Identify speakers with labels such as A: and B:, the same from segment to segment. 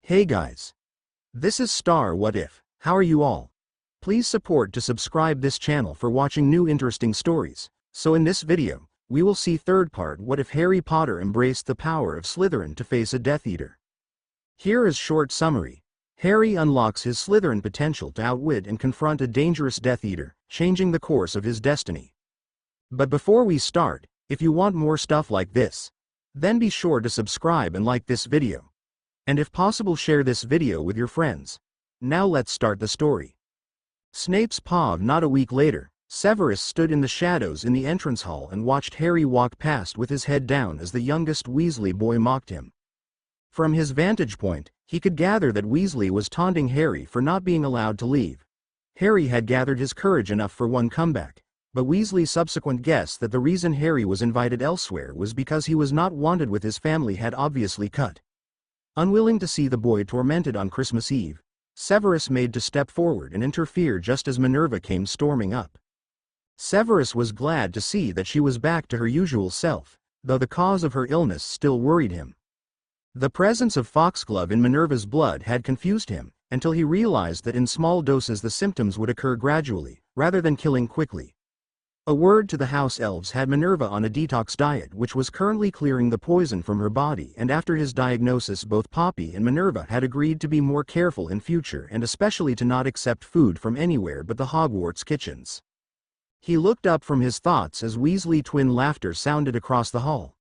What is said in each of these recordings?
A: Hey guys. This is Star What If. How are you all? Please support to subscribe this channel for watching new interesting stories. So in this video, we will see third part what if Harry Potter embraced the power of Slytherin to face a Death Eater. Here is short summary. Harry unlocks his Slytherin potential to outwit and confront a dangerous Death Eater, changing the course of his destiny. But before we start, if you want more stuff like this, then be sure to subscribe and like this video. And if possible share this video with your friends. Now let's start the story. Snape's POV. Not a week later, Severus stood in the shadows in the entrance hall and watched Harry walk past with his head down as the youngest Weasley boy mocked him. From his vantage point, he could gather that Weasley was taunting Harry for not being allowed to leave. Harry had gathered his courage enough for one comeback, but Weasley subsequent guessed that the reason Harry was invited elsewhere was because he was not wanted with his family had obviously cut. Unwilling to see the boy tormented on Christmas Eve, Severus made to step forward and interfere just as Minerva came storming up. Severus was glad to see that she was back to her usual self, though the cause of her illness still worried him. The presence of foxglove in Minerva's blood had confused him, until he realized that in small doses the symptoms would occur gradually, rather than killing quickly. A word to the house elves had Minerva on a detox diet which was currently clearing the poison from her body, and after his diagnosis both Poppy and Minerva had agreed to be more careful in future and especially to not accept food from anywhere but the Hogwarts kitchens. He looked up from his thoughts as Weasley twin laughter sounded across the hall.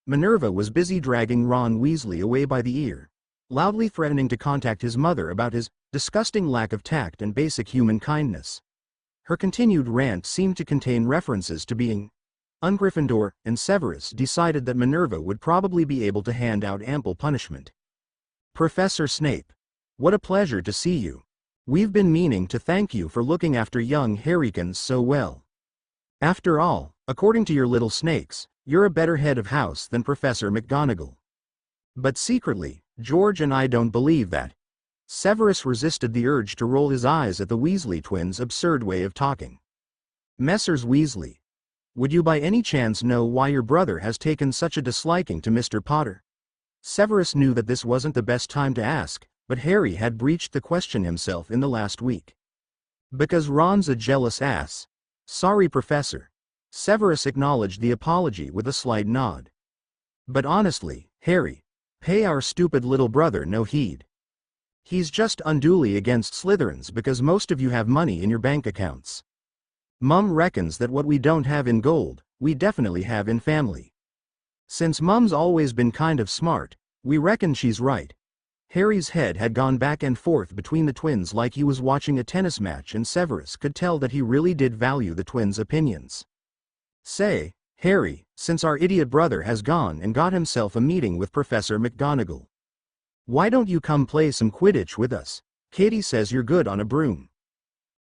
A: Minerva was busy dragging Ron Weasley away by the ear, loudly threatening to contact his mother about his disgusting lack of tact and basic human kindness. Her continued rant seemed to contain references to being un-Gryffindor, and Severus decided that Minerva would probably be able to hand out ample punishment. Professor Snape. What a pleasure to see you. We've been meaning to thank you for looking after young Harrykins so well. After all, according to your little snakes, you're a better head of house than Professor McGonagall. But secretly, George and I don't believe that. Severus resisted the urge to roll his eyes at the Weasley twins' absurd way of talking. Messrs. Weasley. Would you by any chance know why your brother has taken such a disliking to Mr. Potter? Severus knew that this wasn't the best time to ask, but Harry had breached the question himself in the last week. Because Ron's a jealous ass. Sorry, Professor. Severus acknowledged the apology with a slight nod. But honestly, Harry, pay our stupid little brother no heed. He's just unduly against Slytherins because most of you have money in your bank accounts. Mum reckons that what we don't have in gold, we definitely have in family. Since Mum's always been kind of smart, we reckon she's right. Harry's head had gone back and forth between the twins like he was watching a tennis match, and Severus could tell that he really did value the twins' opinions. Say, Harry, since our idiot brother has gone and got himself a meeting with Professor McGonagall, why don't you come play some Quidditch with us? Katie says you're good on a broom.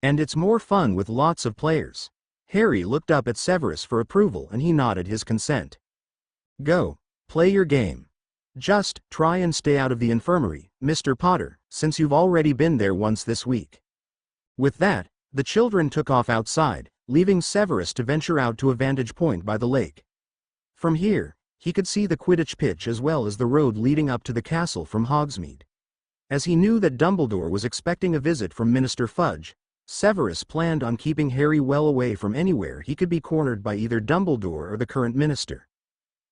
A: And it's more fun with lots of players. Harry looked up at Severus for approval and he nodded his consent. Go, play your game. Just try and stay out of the infirmary, Mr. Potter, since you've already been there once this week. With that, the children took off outside, leaving Severus to venture out to a vantage point by the lake. From here, he could see the Quidditch pitch as well as the road leading up to the castle from Hogsmeade. As he knew that Dumbledore was expecting a visit from Minister Fudge, Severus planned on keeping Harry well away from anywhere he could be cornered by either Dumbledore or the current minister.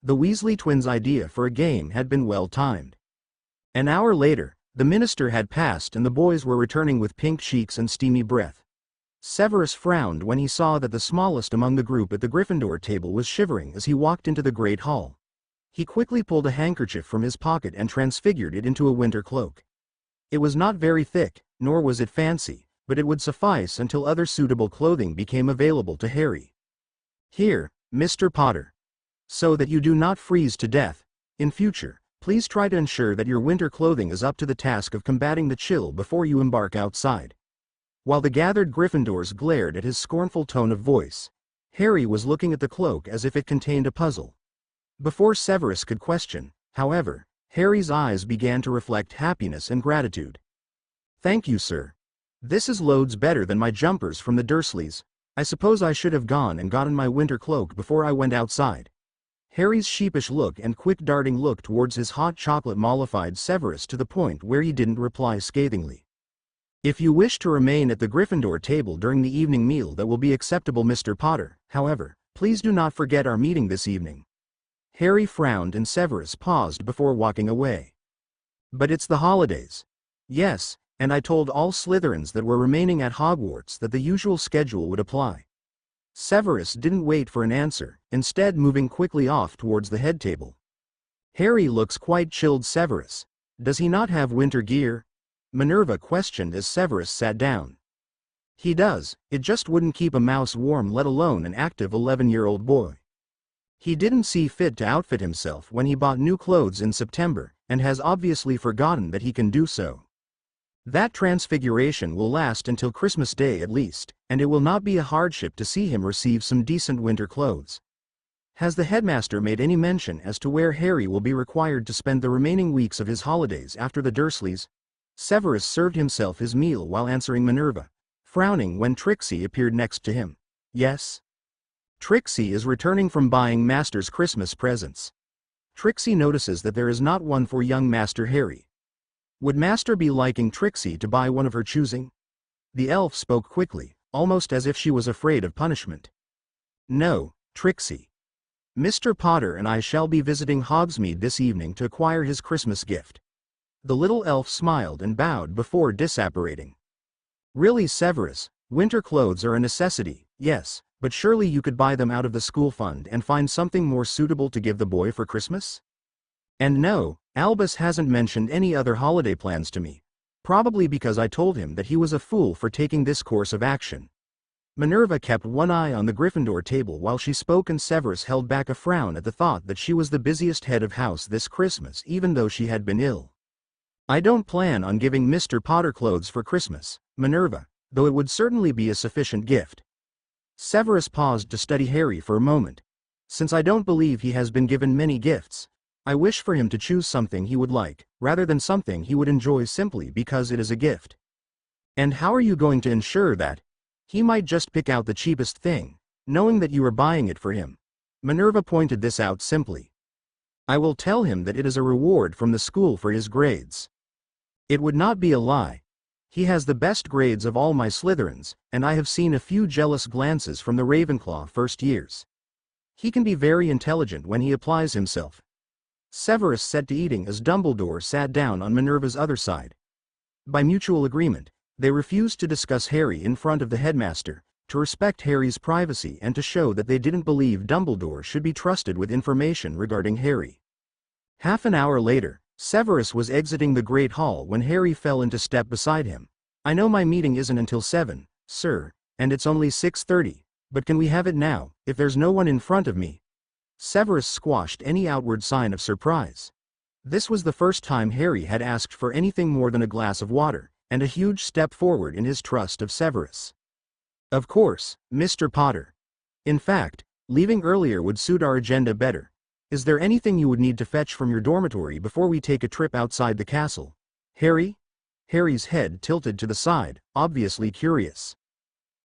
A: The Weasley twins' idea for a game had been well timed. An hour later, the minister had passed and the boys were returning with pink cheeks and steamy breath. Severus frowned when he saw that the smallest among the group at the Gryffindor table was shivering as he walked into the Great Hall. He quickly pulled a handkerchief from his pocket and transfigured it into a winter cloak. It was not very thick, nor was it fancy, but it would suffice until other suitable clothing became available to Harry. Here, Mr. Potter. So that you do not freeze to death, in future, please try to ensure that your winter clothing is up to the task of combating the chill before you embark outside. While the gathered Gryffindors glared at his scornful tone of voice, Harry was looking at the cloak as if it contained a puzzle. Before Severus could question, however, Harry's eyes began to reflect happiness and gratitude. Thank you, sir. This is loads better than my jumpers from the Dursleys. I suppose I should have gone and gotten my winter cloak before I went outside. Harry's sheepish look and quick darting look towards his hot chocolate mollified Severus to the point where he didn't reply scathingly. "If you wish to remain at the Gryffindor table during the evening meal, that will be acceptable, Mr. Potter. However, please do not forget our meeting this evening." Harry frowned and Severus paused before walking away. "But it's the holidays." "Yes, and I told all Slytherins that were remaining at Hogwarts that the usual schedule would apply." Severus didn't wait for an answer, instead moving quickly off towards the head table. "Harry looks quite chilled, Severus. Does he not have winter gear?" Minerva questioned as Severus sat down. "He does, it just wouldn't keep a mouse warm, let alone an active 11-year-old boy. He didn't see fit to outfit himself when he bought new clothes in September, and has obviously forgotten that he can do so. That transfiguration will last until Christmas Day at least, and it will not be a hardship to see him receive some decent winter clothes." "Has the headmaster made any mention as to where Harry will be required to spend the remaining weeks of his holidays after the Dursleys?" Severus served himself his meal while answering Minerva, frowning when Trixie appeared next to him. "Yes. Trixie is returning from buying Master's Christmas presents. Trixie notices that there is not one for young Master Harry. Would Master be liking Trixie to buy one of her choosing?" The elf spoke quickly, almost as if she was afraid of punishment. "No, Trixie. Mr. Potter and I shall be visiting Hogsmeade this evening to acquire his Christmas gift." The little elf smiled and bowed before disapparating. "Really, Severus, winter clothes are a necessity, yes, but surely you could buy them out of the school fund and find something more suitable to give the boy for Christmas? And no, Albus hasn't mentioned any other holiday plans to me, probably because I told him that he was a fool for taking this course of action." Minerva kept one eye on the Gryffindor table while she spoke, and Severus held back a frown at the thought that she was the busiest head of house this Christmas even though she had been ill. "I don't plan on giving Mr. Potter clothes for Christmas, Minerva, though it would certainly be a sufficient gift." Severus paused to study Harry for a moment. "Since I don't believe he has been given many gifts, I wish for him to choose something he would like, rather than something he would enjoy simply because it is a gift." "And how are you going to ensure that? He might just pick out the cheapest thing, knowing that you are buying it for him." Minerva pointed this out simply. "I will tell him that it is a reward from the school for his grades. It would not be a lie. He has the best grades of all my Slytherins, and I have seen a few jealous glances from the Ravenclaw first years. He can be very intelligent when he applies himself." Severus set to eating as Dumbledore sat down on Minerva's other side. By mutual agreement, they refused to discuss Harry in front of the headmaster, to respect Harry's privacy and to show that they didn't believe Dumbledore should be trusted with information regarding Harry. Half an hour later, Severus was exiting the Great Hall when Harry fell into step beside him. "I know my meeting isn't until 7, sir, and it's only 6:30, but can we have it now, if there's no one in front of me?" Severus squashed any outward sign of surprise. This was the first time Harry had asked for anything more than a glass of water, and a huge step forward in his trust of Severus. "Of course, Mr. Potter. In fact, leaving earlier would suit our agenda better. Is there anything you would need to fetch from your dormitory before we take a trip outside the castle, Harry?" Harry's head tilted to the side, obviously curious.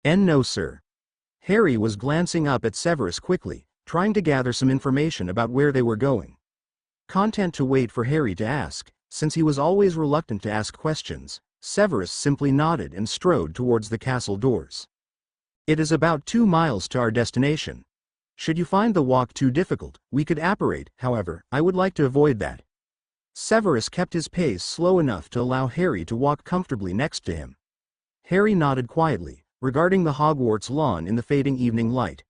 A: "No, sir." Harry was glancing up at Severus quickly, trying to gather some information about where they were going. Content to wait for Harry to ask, since he was always reluctant to ask questions, Severus simply nodded and strode towards the castle doors. "It is about 2 miles to our destination. Should you find the walk too difficult, we could apparate, however, I would like to avoid that." Severus kept his pace slow enough to allow Harry to walk comfortably next to him. Harry nodded quietly, regarding the Hogwarts lawn in the fading evening light.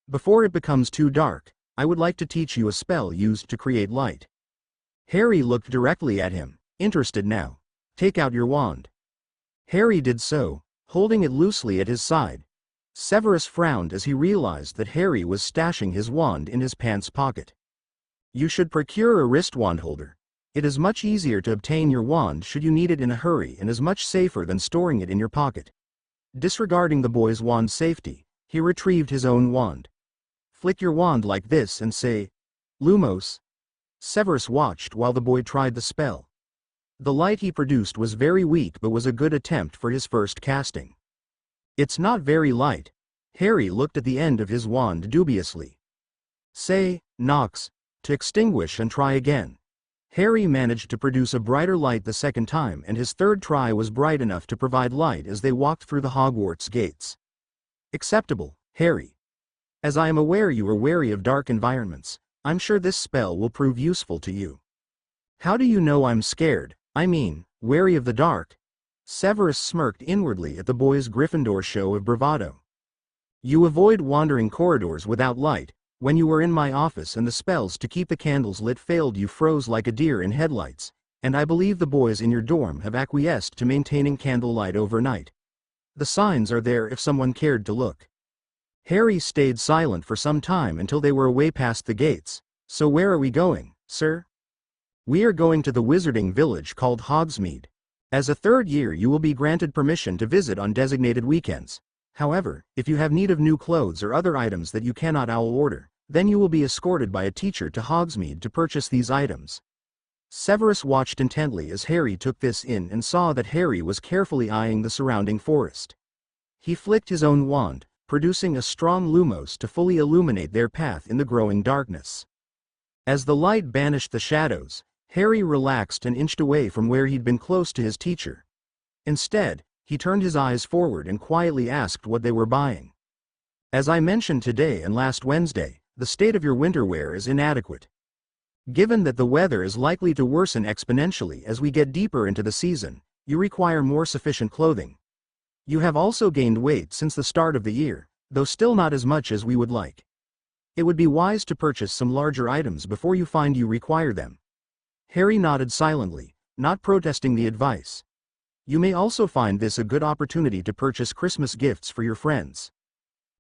A: "Before it becomes too dark, I would like to teach you a spell used to create light." Harry looked directly at him, interested now. "Take out your wand." Harry did so, holding it loosely at his side. Severus frowned as he realized that Harry was stashing his wand in his pants pocket. "You should procure a wrist wand holder. It is much easier to obtain your wand should you need it in a hurry and is much safer than storing it in your pocket." Disregarding the boy's wand's safety, he retrieved his own wand. "Flick your wand like this and say, 'Lumos.'" Severus watched while the boy tried the spell. The light he produced was very weak but was a good attempt for his first casting. "It's not very light." Harry looked at the end of his wand dubiously. Say, Knox, to extinguish and try again. Harry managed to produce a brighter light the second time, and his third try was bright enough to provide light as they walked through the Hogwarts gates. Acceptable, Harry. As I am aware you are wary of dark environments, I'm sure this spell will prove useful to you. How do you know I'm scared, I mean, wary of the dark? Severus smirked inwardly at the boy's Gryffindor show of bravado. You avoid wandering corridors without light. When you were in my office and the spells to keep the candles lit failed, you froze like a deer in headlights, and I believe the boys in your dorm have acquiesced to maintaining candlelight overnight. The signs are there if someone cared to look. Harry stayed silent for some time until they were away past the gates. So where are we going, sir? We are going to the wizarding village called Hogsmeade. As a third year you will be granted permission to visit on designated weekends. However, if you have need of new clothes or other items that you cannot order, then you will be escorted by a teacher to Hogsmeade to purchase these items. Severus watched intently as Harry took this in and saw that Harry was carefully eyeing the surrounding forest. He flicked his own wand, producing a strong lumos to fully illuminate their path in the growing darkness. As the light banished the shadows, Harry relaxed and inched away from where he'd been close to his teacher. Instead, he turned his eyes forward and quietly asked what they were buying. As I mentioned today and last Wednesday, the state of your winter wear is inadequate. Given that the weather is likely to worsen exponentially as we get deeper into the season, you require more sufficient clothing. You have also gained weight since the start of the year, though still not as much as we would like. It would be wise to purchase some larger items before you find you require them. Harry nodded silently, not protesting the advice. You may also find this a good opportunity to purchase Christmas gifts for your friends.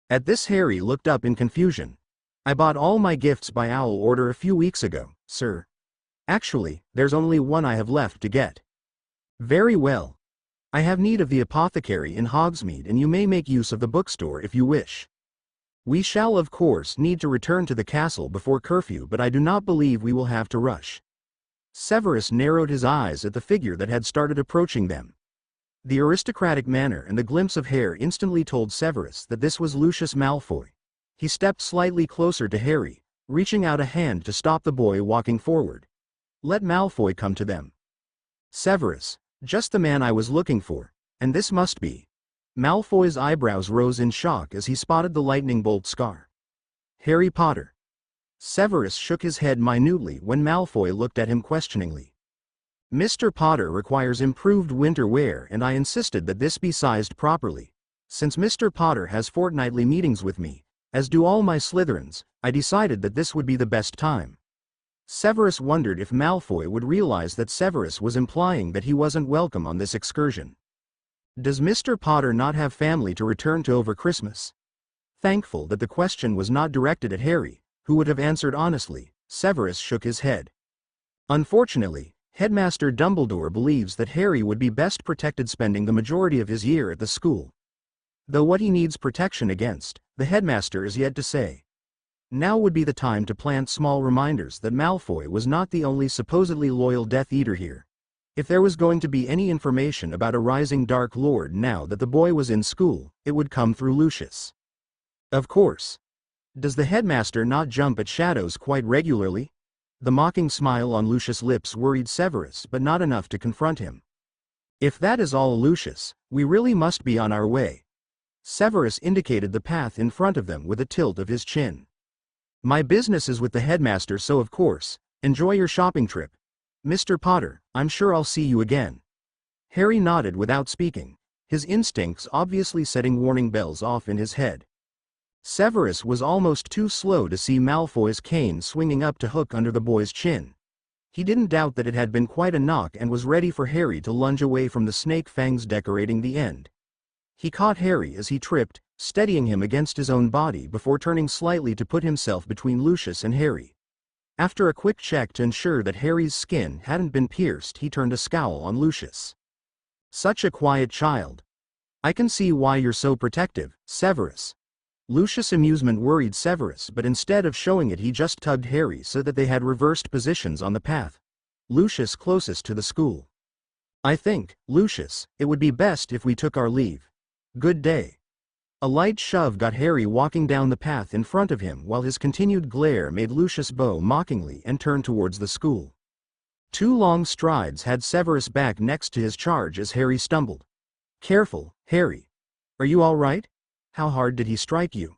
A: At this Harry looked up in confusion. I bought all my gifts by owl order a few weeks ago, sir. Actually, there's only one I have left to get. Very well. I have need of the apothecary in Hogsmeade, and you may make use of the bookstore if you wish. We shall of course need to return to the castle before curfew, but I do not believe we will have to rush. Severus narrowed his eyes at the figure that had started approaching them. The aristocratic manner and the glimpse of hair instantly told Severus that this was Lucius Malfoy. He stepped slightly closer to Harry, reaching out a hand to stop the boy walking forward. Let Malfoy come to them. Severus, just the man I was looking for, and this must be. Malfoy's eyebrows rose in shock as he spotted the lightning bolt scar. Harry Potter. Severus shook his head minutely when Malfoy looked at him questioningly. Mr. Potter requires improved winter wear, and I insisted that this be sized properly. Since Mr. Potter has fortnightly meetings with me, as do all my Slytherins, I decided that this would be the best time. Severus wondered if Malfoy would realize that Severus was implying that he wasn't welcome on this excursion. Does Mr. Potter not have family to return to over Christmas? Thankful that the question was not directed at Harry, who would have answered honestly, Severus shook his head. Unfortunately, Headmaster Dumbledore believes that Harry would be best protected spending the majority of his year at the school. Though what he needs protection against, the headmaster is yet to say. Now would be the time to plant small reminders that Malfoy was not the only supposedly loyal Death Eater here. If there was going to be any information about a rising Dark Lord now that the boy was in school, it would come through Lucius. Of course. Does the headmaster not jump at shadows quite regularly? The mocking smile on Lucius' lips worried Severus, but not enough to confront him. If that is all, Lucius, we really must be on our way. Severus indicated the path in front of them with a tilt of his chin. My business is with the headmaster, so of course, enjoy your shopping trip. Mr. Potter, I'm sure I'll see you again. Harry nodded without speaking, his instincts obviously setting warning bells off in his head. Severus was almost too slow to see Malfoy's cane swinging up to hook under the boy's chin. He didn't doubt that it had been quite a knock and was ready for Harry to lunge away from the snake fangs decorating the end. He caught Harry as he tripped, steadying him against his own body before turning slightly to put himself between Lucius and Harry. After a quick check to ensure that Harry's skin hadn't been pierced, he turned a scowl on Lucius. Such a quiet child. I can see why you're so protective, Severus. Lucius' amusement worried Severus, but instead of showing it he just tugged Harry so that they had reversed positions on the path. Lucius closest to the school. I think, Lucius, it would be best if we took our leave. Good day. A light shove got Harry walking down the path in front of him while his continued glare made Lucius bow mockingly and turn towards the school. 2 long strides had Severus back next to his charge as Harry stumbled. "Careful, Harry. Are you all right? How hard did he strike you?"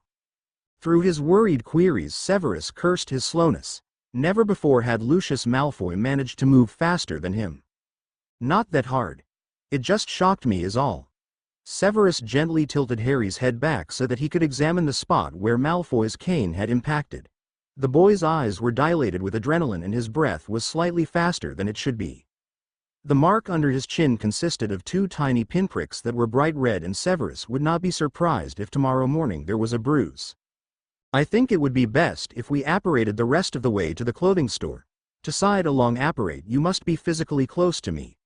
A: Through his worried queries, Severus cursed his slowness. Never before had Lucius Malfoy managed to move faster than him. "Not that hard. It just shocked me is all." Severus gently tilted Harry's head back so that he could examine the spot where Malfoy's cane had impacted. The boy's eyes were dilated with adrenaline and his breath was slightly faster than it should be. The mark under his chin consisted of 2 tiny pinpricks that were bright red, and Severus would not be surprised if tomorrow morning there was a bruise. "I think it would be best if we apparated the rest of the way to the clothing store. To side along apparate you must be physically close to me."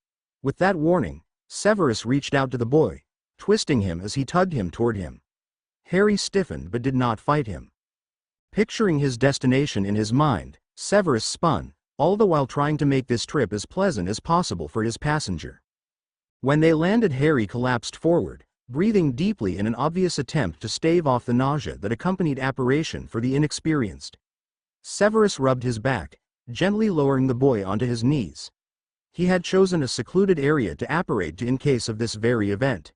A: With that warning, Severus reached out to the boy, twisting him as he tugged him toward him. Harry stiffened but did not fight him. Picturing his destination in his mind, Severus spun, all the while trying to make this trip as pleasant as possible for his passenger. When they landed, Harry collapsed forward, breathing deeply in an obvious attempt to stave off the nausea that accompanied apparition for the inexperienced. Severus rubbed his back, gently lowering the boy onto his knees. He had chosen a secluded area to apparate to in case of this very event.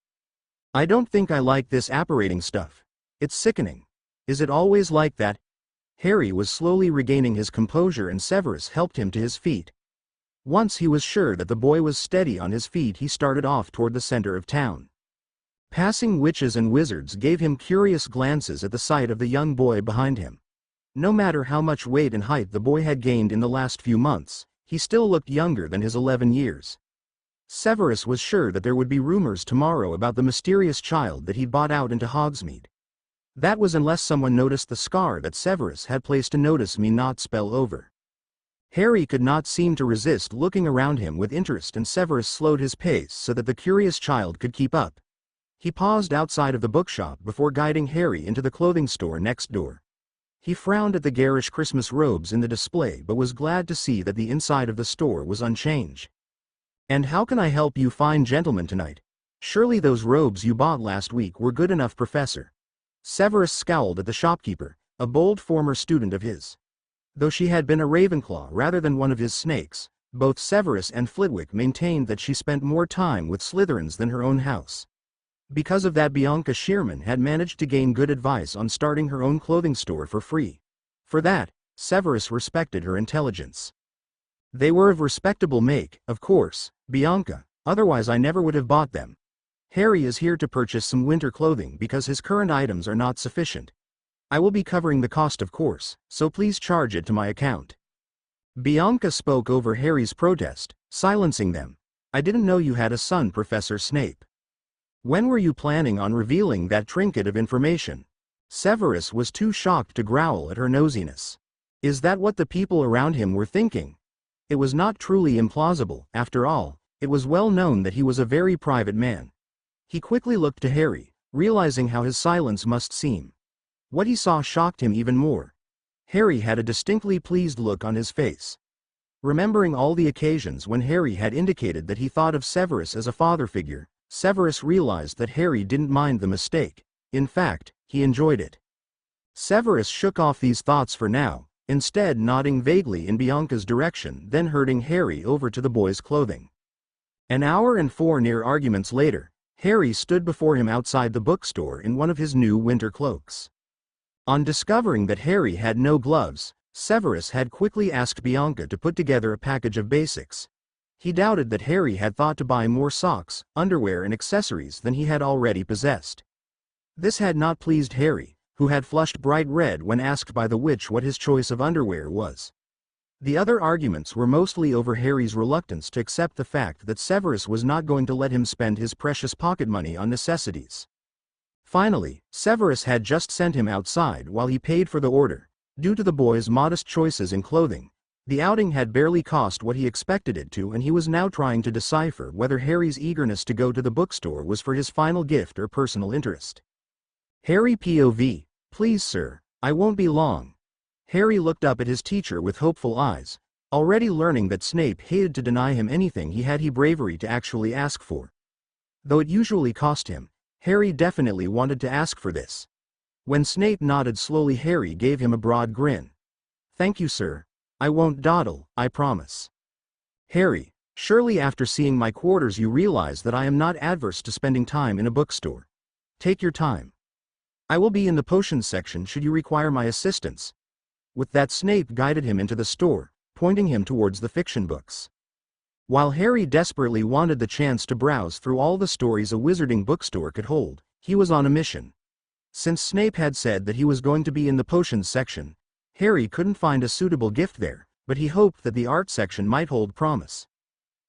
A: "I don't think I like this apparating stuff. It's sickening. Is it always like that?" Harry was slowly regaining his composure and Severus helped him to his feet. Once he was sure that the boy was steady on his feet, he started off toward the center of town. Passing witches and wizards gave him curious glances at the sight of the young boy behind him. No matter how much weight and height the boy had gained in the last few months, he still looked younger than his 11 years. Severus was sure that there would be rumors tomorrow about the mysterious child that he'd bought out into Hogsmeade. That was unless someone noticed the scar that Severus had placed a "Notice Me Not" spell over. Harry could not seem to resist looking around him with interest, and Severus slowed his pace so that the curious child could keep up. He paused outside of the bookshop before guiding Harry into the clothing store next door. He frowned at the garish Christmas robes in the display but was glad to see that the inside of the store was unchanged. "And how can I help you fine gentlemen tonight? Surely those robes you bought last week were good enough, Professor." Severus scowled at the shopkeeper, a bold former student of his. Though she had been a Ravenclaw rather than one of his snakes, both Severus and Flitwick maintained that she spent more time with Slytherins than her own house. Because of that, Bianca Shearman had managed to gain good advice on starting her own clothing store for free. For that, Severus respected her intelligence. "They were of respectable make, of course, Bianca, otherwise I never would have bought them. Harry is here to purchase some winter clothing because his current items are not sufficient. I will be covering the cost, of course, so please charge it to my account." Bianca spoke over Harry's protest, silencing them. "I didn't know you had a son, Professor Snape. When were you planning on revealing that trinket of information?" Severus was too shocked to growl at her nosiness. Is that what the people around him were thinking? It was not truly implausible, after all. It was well known that he was a very private man. He quickly looked to Harry, realizing how his silence must seem. What he saw shocked him even more. Harry had a distinctly pleased look on his face. Remembering all the occasions when Harry had indicated that he thought of Severus as a father figure, Severus realized that Harry didn't mind the mistake. In fact, he enjoyed it. Severus shook off these thoughts for now, instead nodding vaguely in Bianca's direction, then herding Harry over to the boy's clothing. An hour and 4 near arguments later, Harry stood before him outside the bookstore in one of his new winter cloaks. On discovering that Harry had no gloves, Severus had quickly asked Bianca to put together a package of basics. He doubted that Harry had thought to buy more socks, underwear and accessories than he had already possessed. This had not pleased Harry, who had flushed bright red when asked by the witch what his choice of underwear was. The other arguments were mostly over Harry's reluctance to accept the fact that Severus was not going to let him spend his precious pocket money on necessities. Finally, Severus had just sent him outside while he paid for the order. Due to the boy's modest choices in clothing, the outing had barely cost what he expected it to, and he was now trying to decipher whether Harry's eagerness to go to the bookstore was for his final gift or personal interest. Harry POV, "Please sir, I won't be long." Harry looked up at his teacher with hopeful eyes, already learning that Snape hated to deny him anything he had the bravery to actually ask for. Though it usually cost him, Harry definitely wanted to ask for this. When Snape nodded slowly, Harry gave him a broad grin. "Thank you, sir. I won't dawdle, I promise." "Harry, surely after seeing my quarters you realize that I am not adverse to spending time in a bookstore. Take your time. I will be in the potions section should you require my assistance." With that, Snape guided him into the store, pointing him towards the fiction books. While Harry desperately wanted the chance to browse through all the stories a wizarding bookstore could hold, he was on a mission. Since Snape had said that he was going to be in the potions section, Harry couldn't find a suitable gift there, but he hoped that the art section might hold promise.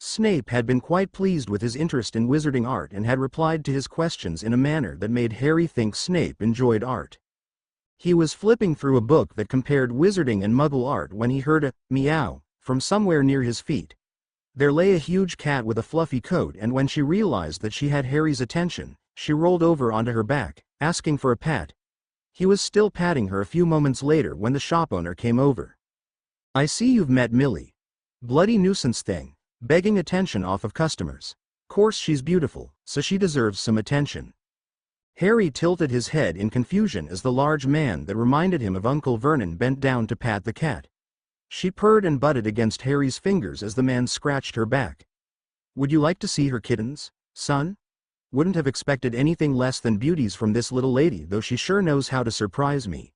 A: Snape had been quite pleased with his interest in wizarding art and had replied to his questions in a manner that made Harry think Snape enjoyed art. He was flipping through a book that compared wizarding and muggle art when he heard a meow from somewhere near his feet. There lay a huge cat with a fluffy coat, and when she realized that she had Harry's attention, she rolled over onto her back, asking for a pat. He was still patting her a few moments later when the shop owner came over. "I see you've met Millie. Bloody nuisance thing, begging attention off of customers. Course she's beautiful, so she deserves some attention." Harry tilted his head in confusion as the large man that reminded him of Uncle Vernon bent down to pat the cat. She purred and butted against Harry's fingers as the man scratched her back. "Would you like to see her kittens, son? Wouldn't have expected anything less than beauties from this little lady, though she sure knows how to surprise me.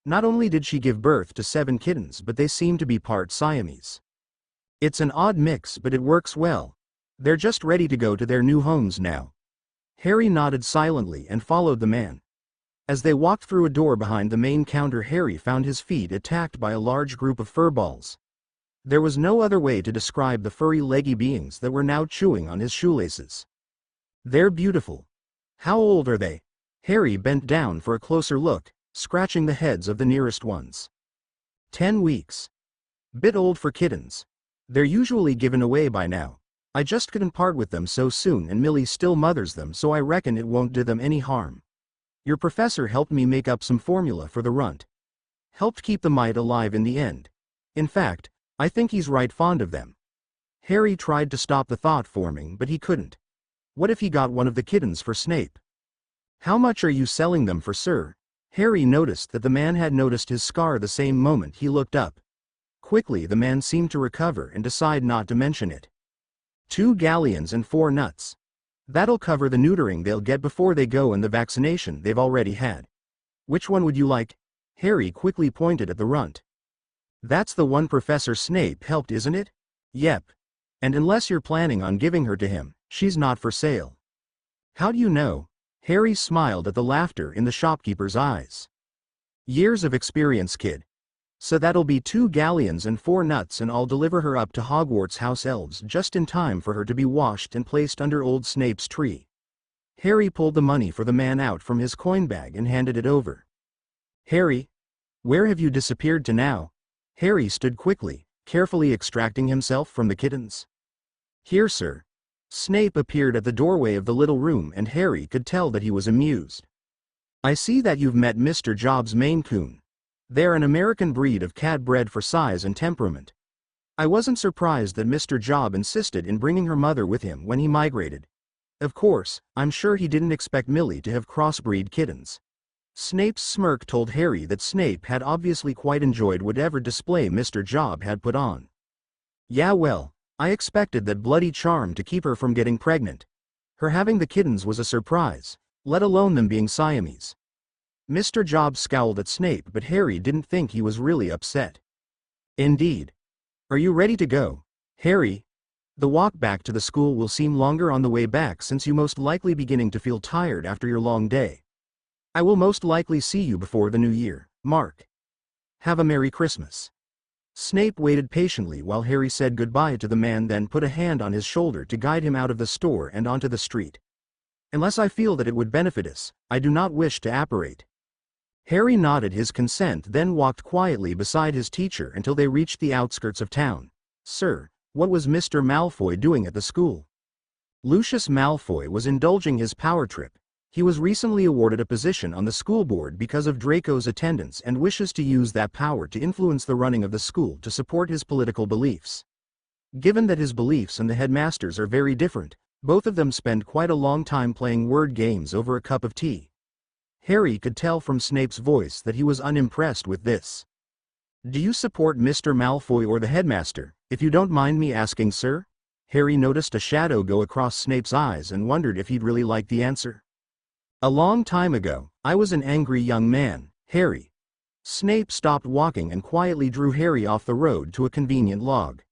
A: Not only did she give birth to 7 kittens, but they seem to be part Siamese. It's an odd mix, but it works well. They're just ready to go to their new homes now." Harry nodded silently and followed the man. As they walked through a door behind the main counter, Harry found his feet attacked by a large group of furballs. There was no other way to describe the furry leggy beings that were now chewing on his shoelaces. "They're beautiful. How old are they?" Harry bent down for a closer look, scratching the heads of the nearest ones. 10 weeks. Bit old for kittens. They're usually given away by now. I just couldn't part with them so soon, and Millie still mothers them, so I reckon it won't do them any harm. Your professor helped me make up some formula for the runt. Helped keep the mite alive in the end. In fact, I think he's right fond of them." Harry tried to stop the thought forming, but he couldn't. What if he got one of the kittens for Snape? "How much are you selling them for, sir?" Harry noticed that the man had noticed his scar the same moment he looked up. Quickly the man seemed to recover and decide not to mention it. 2 galleons and 4 nuts. That'll cover the neutering they'll get before they go and the vaccination they've already had. Which one would you like? Harry quickly pointed at the runt. "That's the one Professor Snape helped, isn't it?" "Yep. And unless you're planning on giving her to him, she's not for sale." "How do you know?" Harry smiled at the laughter in the shopkeeper's eyes. "Years of experience, kid. So that'll be 2 galleons and 4 nuts, and I'll deliver her up to Hogwarts house elves just in time for her to be washed and placed under old Snape's tree." Harry pulled the money for the man out from his coin bag and handed it over. "Harry, where have you disappeared to now?" Harry stood quickly, carefully extracting himself from the kittens. "Here, sir." Snape appeared at the doorway of the little room, and Harry could tell that he was amused. "I see that you've met Mr. Job's Maine Coon. They're an American breed of cat bred for size and temperament. I wasn't surprised that Mr. Job insisted in bringing her mother with him when he migrated. Of course, I'm sure he didn't expect Millie to have crossbreed kittens." Snape's smirk told Harry that Snape had obviously quite enjoyed whatever display Mr. Job had put on. "Yeah, well, I expected that bloody charm to keep her from getting pregnant. Her having the kittens was a surprise, let alone them being Siamese." Mr. Job scowled at Snape, but Harry didn't think he was really upset. "Indeed. Are you ready to go, Harry? The walk back to the school will seem longer on the way back, since you most likely beginning to feel tired after your long day. I will most likely see you before the new year, Mark. Have a Merry Christmas." Snape waited patiently while Harry said goodbye to the man, then put a hand on his shoulder to guide him out of the store and onto the street. "Unless I feel that it would benefit us, I do not wish to apparate." Harry nodded his consent, then walked quietly beside his teacher until they reached the outskirts of town. "Sir, what was Mr. Malfoy doing at the school?" Lucius Malfoy was indulging his power trip. He was recently awarded a position on the school board because of Draco's attendance and wishes to use that power to influence the running of the school to support his political beliefs. Given that his beliefs and the headmaster's are very different, Both of them spend quite a long time playing word games over a cup of tea. Harry could tell from Snape's voice that he was unimpressed with this. "Do you support Mr. Malfoy or the headmaster, if you don't mind me asking, sir?" Harry noticed a shadow go across Snape's eyes and wondered if he'd really like the answer. "A long time ago, I was an angry young man, Harry." Snape stopped walking and quietly drew Harry off the road to a convenient log.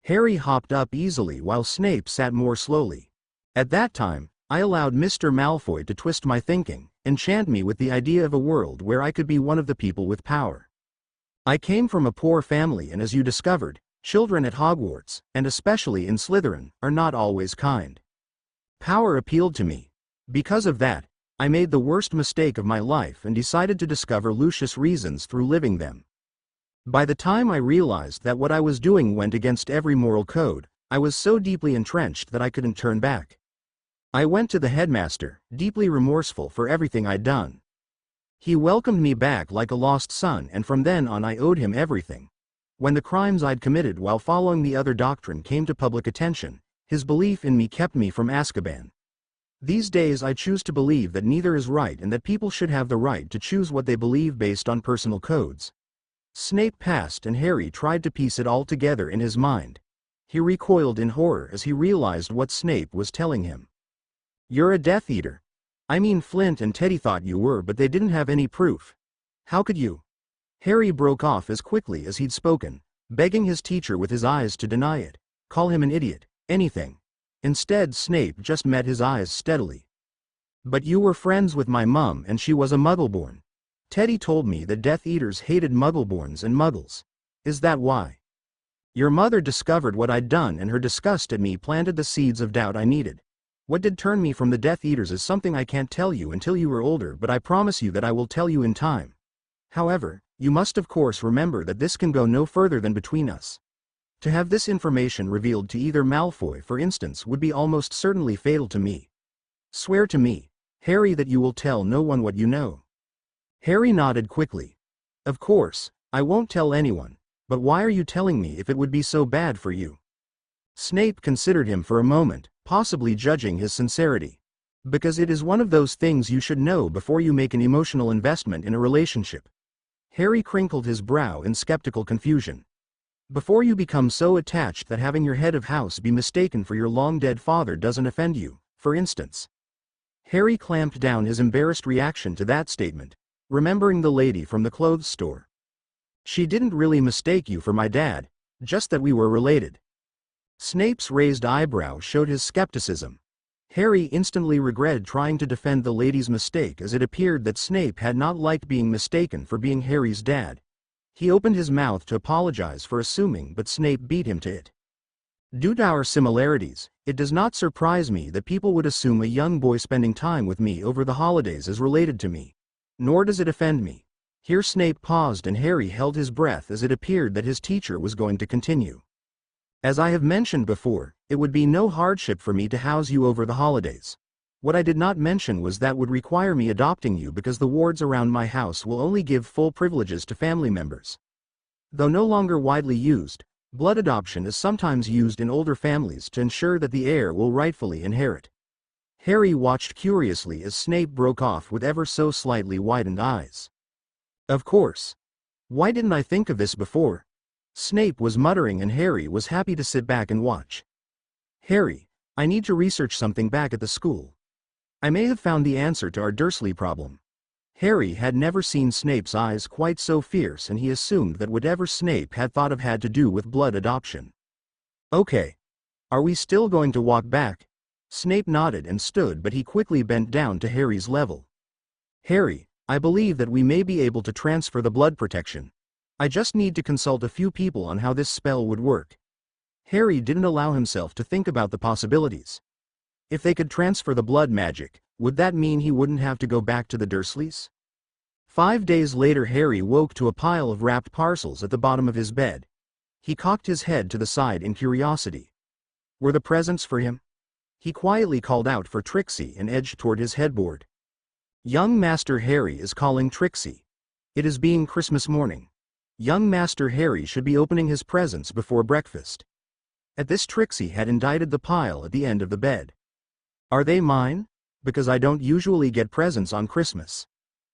A: Harry hopped up easily while Snape sat more slowly. "At that time, I allowed Mr. Malfoy to twist my thinking, enchant me with the idea of a world where I could be one of the people with power. I came from a poor family, and as you discovered, children at Hogwarts, and especially in Slytherin, are not always kind. Power appealed to me. Because of that, I made the worst mistake of my life and decided to discover Lucius' reasons through living them. By the time I realized that what I was doing went against every moral code, I was so deeply entrenched that I couldn't turn back. I went to the headmaster, deeply remorseful for everything I'd done. He welcomed me back like a lost son, and from then on I owed him everything. When the crimes I'd committed while following the other doctrine came to public attention, his belief in me kept me from Azkaban. These days I choose to believe that neither is right and that people should have the right to choose what they believe based on personal codes." Snape passed and Harry tried to piece it all together in his mind. He recoiled in horror as he realized what Snape was telling him. "You're a Death Eater. I mean, Flint and Teddy thought you were, but they didn't have any proof. How could you?" Harry broke off as quickly as he'd spoken, begging his teacher with his eyes to deny it, call him an idiot, anything. Instead, Snape just met his eyes steadily. "But you were friends with my mum and she was a Muggleborn. Teddy told me that Death Eaters hated Muggleborns and Muggles. Is that why? Your mother discovered what I'd done and her disgust at me planted the seeds of doubt I needed. What did turn me from the Death Eaters is something I can't tell you until you are older, but I promise you that I will tell you in time. However, you must of course remember that this can go no further than between us. To have this information revealed to either Malfoy, for instance, would be almost certainly fatal to me. Swear to me, Harry, that you will tell no one what you know." Harry nodded quickly. "Of course, I won't tell anyone, but why are you telling me if it would be so bad for you?" Snape considered him for a moment, possibly judging his sincerity. "Because it is one of those things you should know before you make an emotional investment in a relationship." Harry crinkled his brow in skeptical confusion. "Before you become so attached that having your head of house be mistaken for your long-dead father doesn't offend you, for instance." Harry clamped down his embarrassed reaction to that statement, remembering the lady from the clothes store. "She didn't really mistake you for my dad, just that we were related." Snape's raised eyebrow showed his skepticism. Harry instantly regretted trying to defend the lady's mistake, as it appeared that Snape had not liked being mistaken for being Harry's dad. He opened his mouth to apologize for assuming, but Snape beat him to it. "Due to our similarities, it does not surprise me that people would assume a young boy spending time with me over the holidays is related to me. Nor does it offend me." Here Snape paused and Harry held his breath, as it appeared that his teacher was going to continue. "As I have mentioned before, it would be no hardship for me to house you over the holidays. What I did not mention was that would require me adopting you, because the wards around my house will only give full privileges to family members. Though no longer widely used, blood adoption is sometimes used in older families to ensure that the heir will rightfully inherit." Harry watched curiously as Snape broke off with ever so slightly widened eyes. "Of course. Why didn't I think of this before?" Snape was muttering, and Harry was happy to sit back and watch. "Harry, I need to research something back at the school. I may have found the answer to our Dursley problem." Harry had never seen Snape's eyes quite so fierce, and he assumed that whatever Snape had thought of had to do with blood adoption. "Okay. Are we still going to walk back?" Snape nodded and stood, but he quickly bent down to Harry's level. "Harry, I believe that we may be able to transfer the blood protection. I just need to consult a few people on how this spell would work." Harry didn't allow himself to think about the possibilities. If they could transfer the blood magic, would that mean he wouldn't have to go back to the Dursleys? 5 days later, Harry woke to a pile of wrapped parcels at the bottom of his bed. He cocked his head to the side in curiosity. Were the presents for him? He quietly called out for Trixie and edged toward his headboard. "Young Master Harry is calling Trixie. It is being Christmas morning. Young Master Harry should be opening his presents before breakfast." At this, Trixie had indicted the pile at the end of the bed. Are they mine? Because I don't usually get presents on Christmas.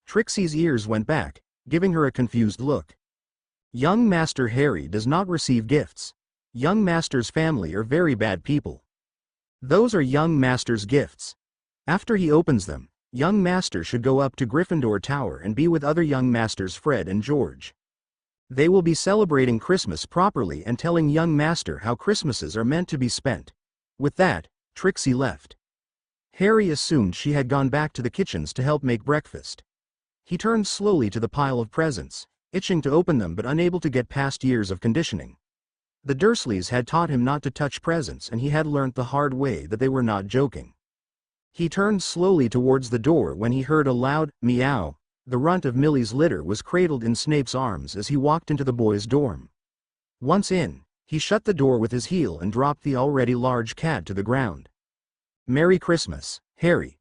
A: Trixie's ears went back, giving her a confused look. Young Master Harry does not receive gifts. Young Master's family are very bad people. Those are young Master's gifts. After he opens them, young Master should go up to Gryffindor Tower and be with other young Masters Fred and George. They will be celebrating Christmas properly and telling young Master how Christmases are meant to be spent. With that, Trixie left. Harry assumed she had gone back to the kitchens to help make breakfast. He turned slowly to the pile of presents, itching to open them but unable to get past years of conditioning. The Dursleys had taught him not to touch presents, and he had learnt the hard way that they were not joking. He turned slowly towards the door when he heard a loud meow. The runt of Millie's litter was cradled in Snape's arms as he walked into the boys' dorm. Once in, he shut the door with his heel and dropped the already large cat to the ground. Merry Christmas, Harry.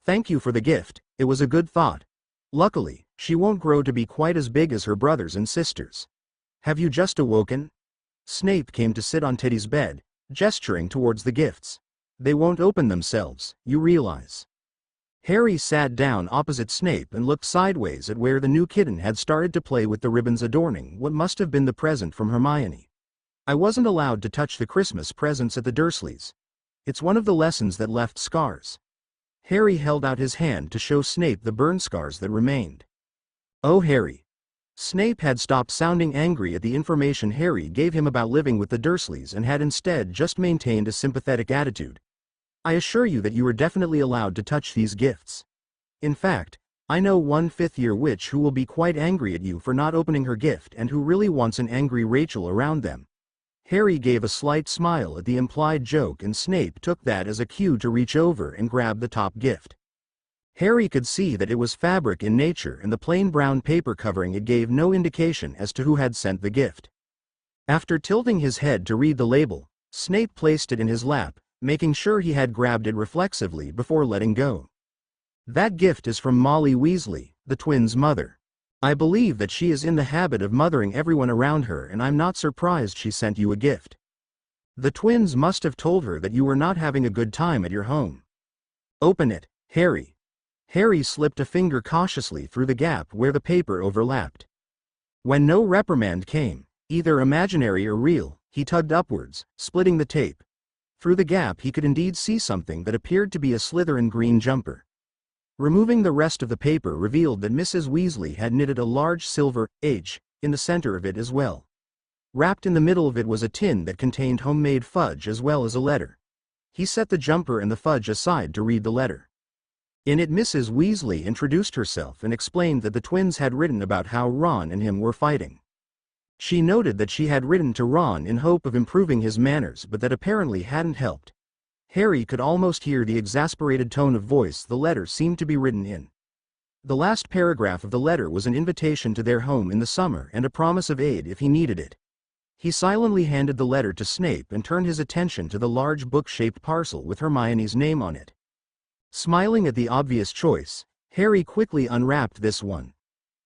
A: Thank you for the gift, it was a good thought. Luckily, she won't grow to be quite as big as her brothers and sisters. Have you just awoken? Snape came to sit on Teddy's bed, gesturing towards the gifts. They won't open themselves, you realize. Harry sat down opposite Snape and looked sideways at where the new kitten had started to play with the ribbons adorning what must have been the present from Hermione. I wasn't allowed to touch the Christmas presents at the Dursleys. It's one of the lessons that left scars. Harry held out his hand to show Snape the burn scars that remained. Oh, Harry. Snape had stopped sounding angry at the information Harry gave him about living with the Dursleys and had instead just maintained a sympathetic attitude. I assure you that you are definitely allowed to touch these gifts. In fact, I know one fifth-year witch who will be quite angry at you for not opening her gift and who really wants an angry Rachel around them. Harry gave a slight smile at the implied joke, and Snape took that as a cue to reach over and grab the top gift. Harry could see that it was fabric in nature, and the plain brown paper covering it gave no indication as to who had sent the gift. After tilting his head to read the label, Snape placed it in his lap, making sure he had grabbed it reflexively before letting go. That gift is from Molly Weasley, the twins' mother. I believe that she is in the habit of mothering everyone around her, and I'm not surprised she sent you a gift. The twins must have told her that you were not having a good time at your home. Open it, Harry. Harry slipped a finger cautiously through the gap where the paper overlapped. When no reprimand came, either imaginary or real, he tugged upwards, splitting the tape. Through the gap he could indeed see something that appeared to be a Slytherin green jumper. Removing the rest of the paper revealed that Mrs. Weasley had knitted a large silver H in the center of it as well. Wrapped in the middle of it was a tin that contained homemade fudge as well as a letter. He set the jumper and the fudge aside to read the letter. In it, Mrs. Weasley introduced herself and explained that the twins had written about how Ron and him were fighting. She noted that she had written to Ron in hope of improving his manners, but that apparently hadn't helped. Harry could almost hear the exasperated tone of voice the letter seemed to be written in. The last paragraph of the letter was an invitation to their home in the summer and a promise of aid if he needed it. He silently handed the letter to Snape and turned his attention to the large book-shaped parcel with Hermione's name on it. Smiling at the obvious choice, Harry quickly unwrapped this one.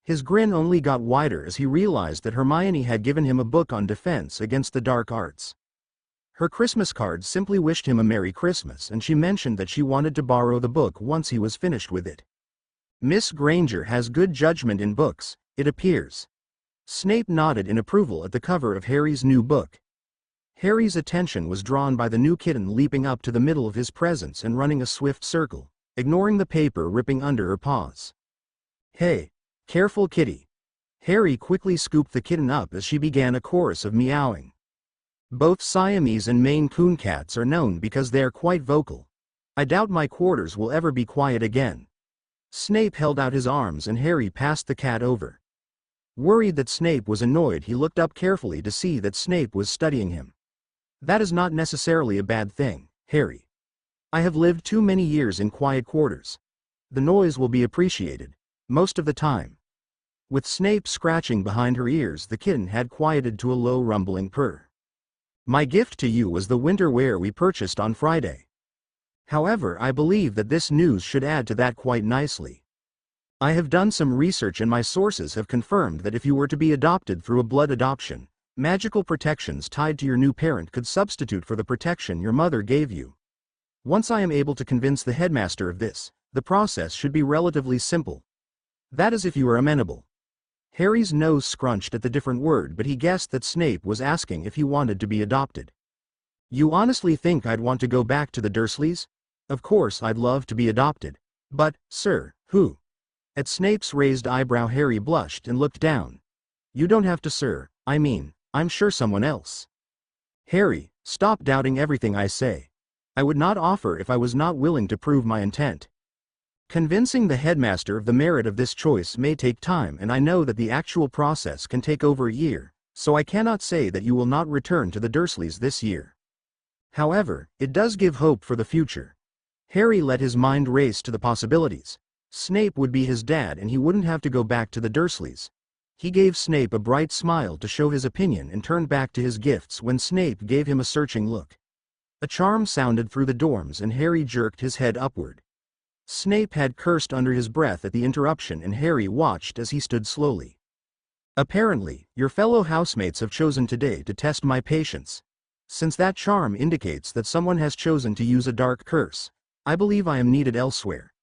A: His grin only got wider as he realized that Hermione had given him a book on defense against the dark arts. Her Christmas card simply wished him a Merry Christmas, and she mentioned that she wanted to borrow the book once he was finished with it. Miss Granger has good judgment in books, it appears. Snape nodded in approval at the cover of Harry's new book. Harry's attention was drawn by the new kitten leaping up to the middle of his presents and running a swift circle, ignoring the paper ripping under her paws. Hey, careful kitty. Harry quickly scooped the kitten up as she began a chorus of meowing. Both Siamese and Maine Coon cats are known because they are quite vocal. I doubt my quarters will ever be quiet again. Snape held out his arms and Harry passed the cat over. Worried that Snape was annoyed, he looked up carefully to see that Snape was studying him. That is not necessarily a bad thing, Harry. I have lived too many years in quiet quarters. The noise will be appreciated, most of the time. With Snape scratching behind her ears, the kitten had quieted to a low rumbling purr. My gift to you was the winter wear we purchased on Friday. However, I believe that this news should add to that quite nicely. I have done some research and my sources have confirmed that if you were to be adopted through a blood adoption, magical protections tied to your new parent could substitute for the protection your mother gave you. Once I am able to convince the headmaster of this, the process should be relatively simple. That is if you are amenable. Harry's nose scrunched at the different word, but he guessed that Snape was asking if he wanted to be adopted. You honestly think I'd want to go back to the Dursleys? Of course I'd love to be adopted. But, sir, who? At Snape's raised eyebrow Harry blushed and looked down. You don't have to, sir. I mean, I'm sure someone else. Harry, stop doubting everything I say. I would not offer if I was not willing to prove my intent. Convincing the headmaster of the merit of this choice may take time, and I know that the actual process can take over a year, so I cannot say that you will not return to the Dursleys this year. However, it does give hope for the future. Harry let his mind race to the possibilities. Snape would be his dad and he wouldn't have to go back to the Dursleys. He gave Snape a bright smile to show his opinion and turned back to his gifts when Snape gave him a searching look. A charm sounded through the dorms and Harry jerked his head upward. Snape had cursed under his breath at the interruption and Harry watched as he stood slowly. Apparently, your fellow housemates have chosen today to test my patience. Since that charm indicates that someone has chosen to use a dark curse, I believe I am needed elsewhere.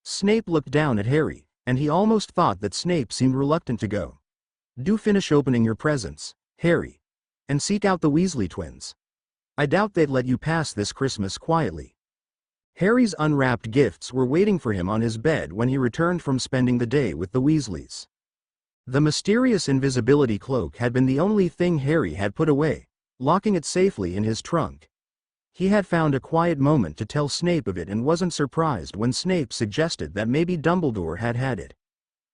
A: Snape looked down at Harry, and he almost thought that Snape seemed reluctant to go. Do finish opening your presents, Harry. And seek out the Weasley twins. I doubt they'd let you pass this Christmas quietly. Harry's unwrapped gifts were waiting for him on his bed when he returned from spending the day with the Weasleys. The mysterious invisibility cloak had been the only thing Harry had put away, locking it safely in his trunk. He had found a quiet moment to tell Snape of it and wasn't surprised when Snape suggested that maybe Dumbledore had it.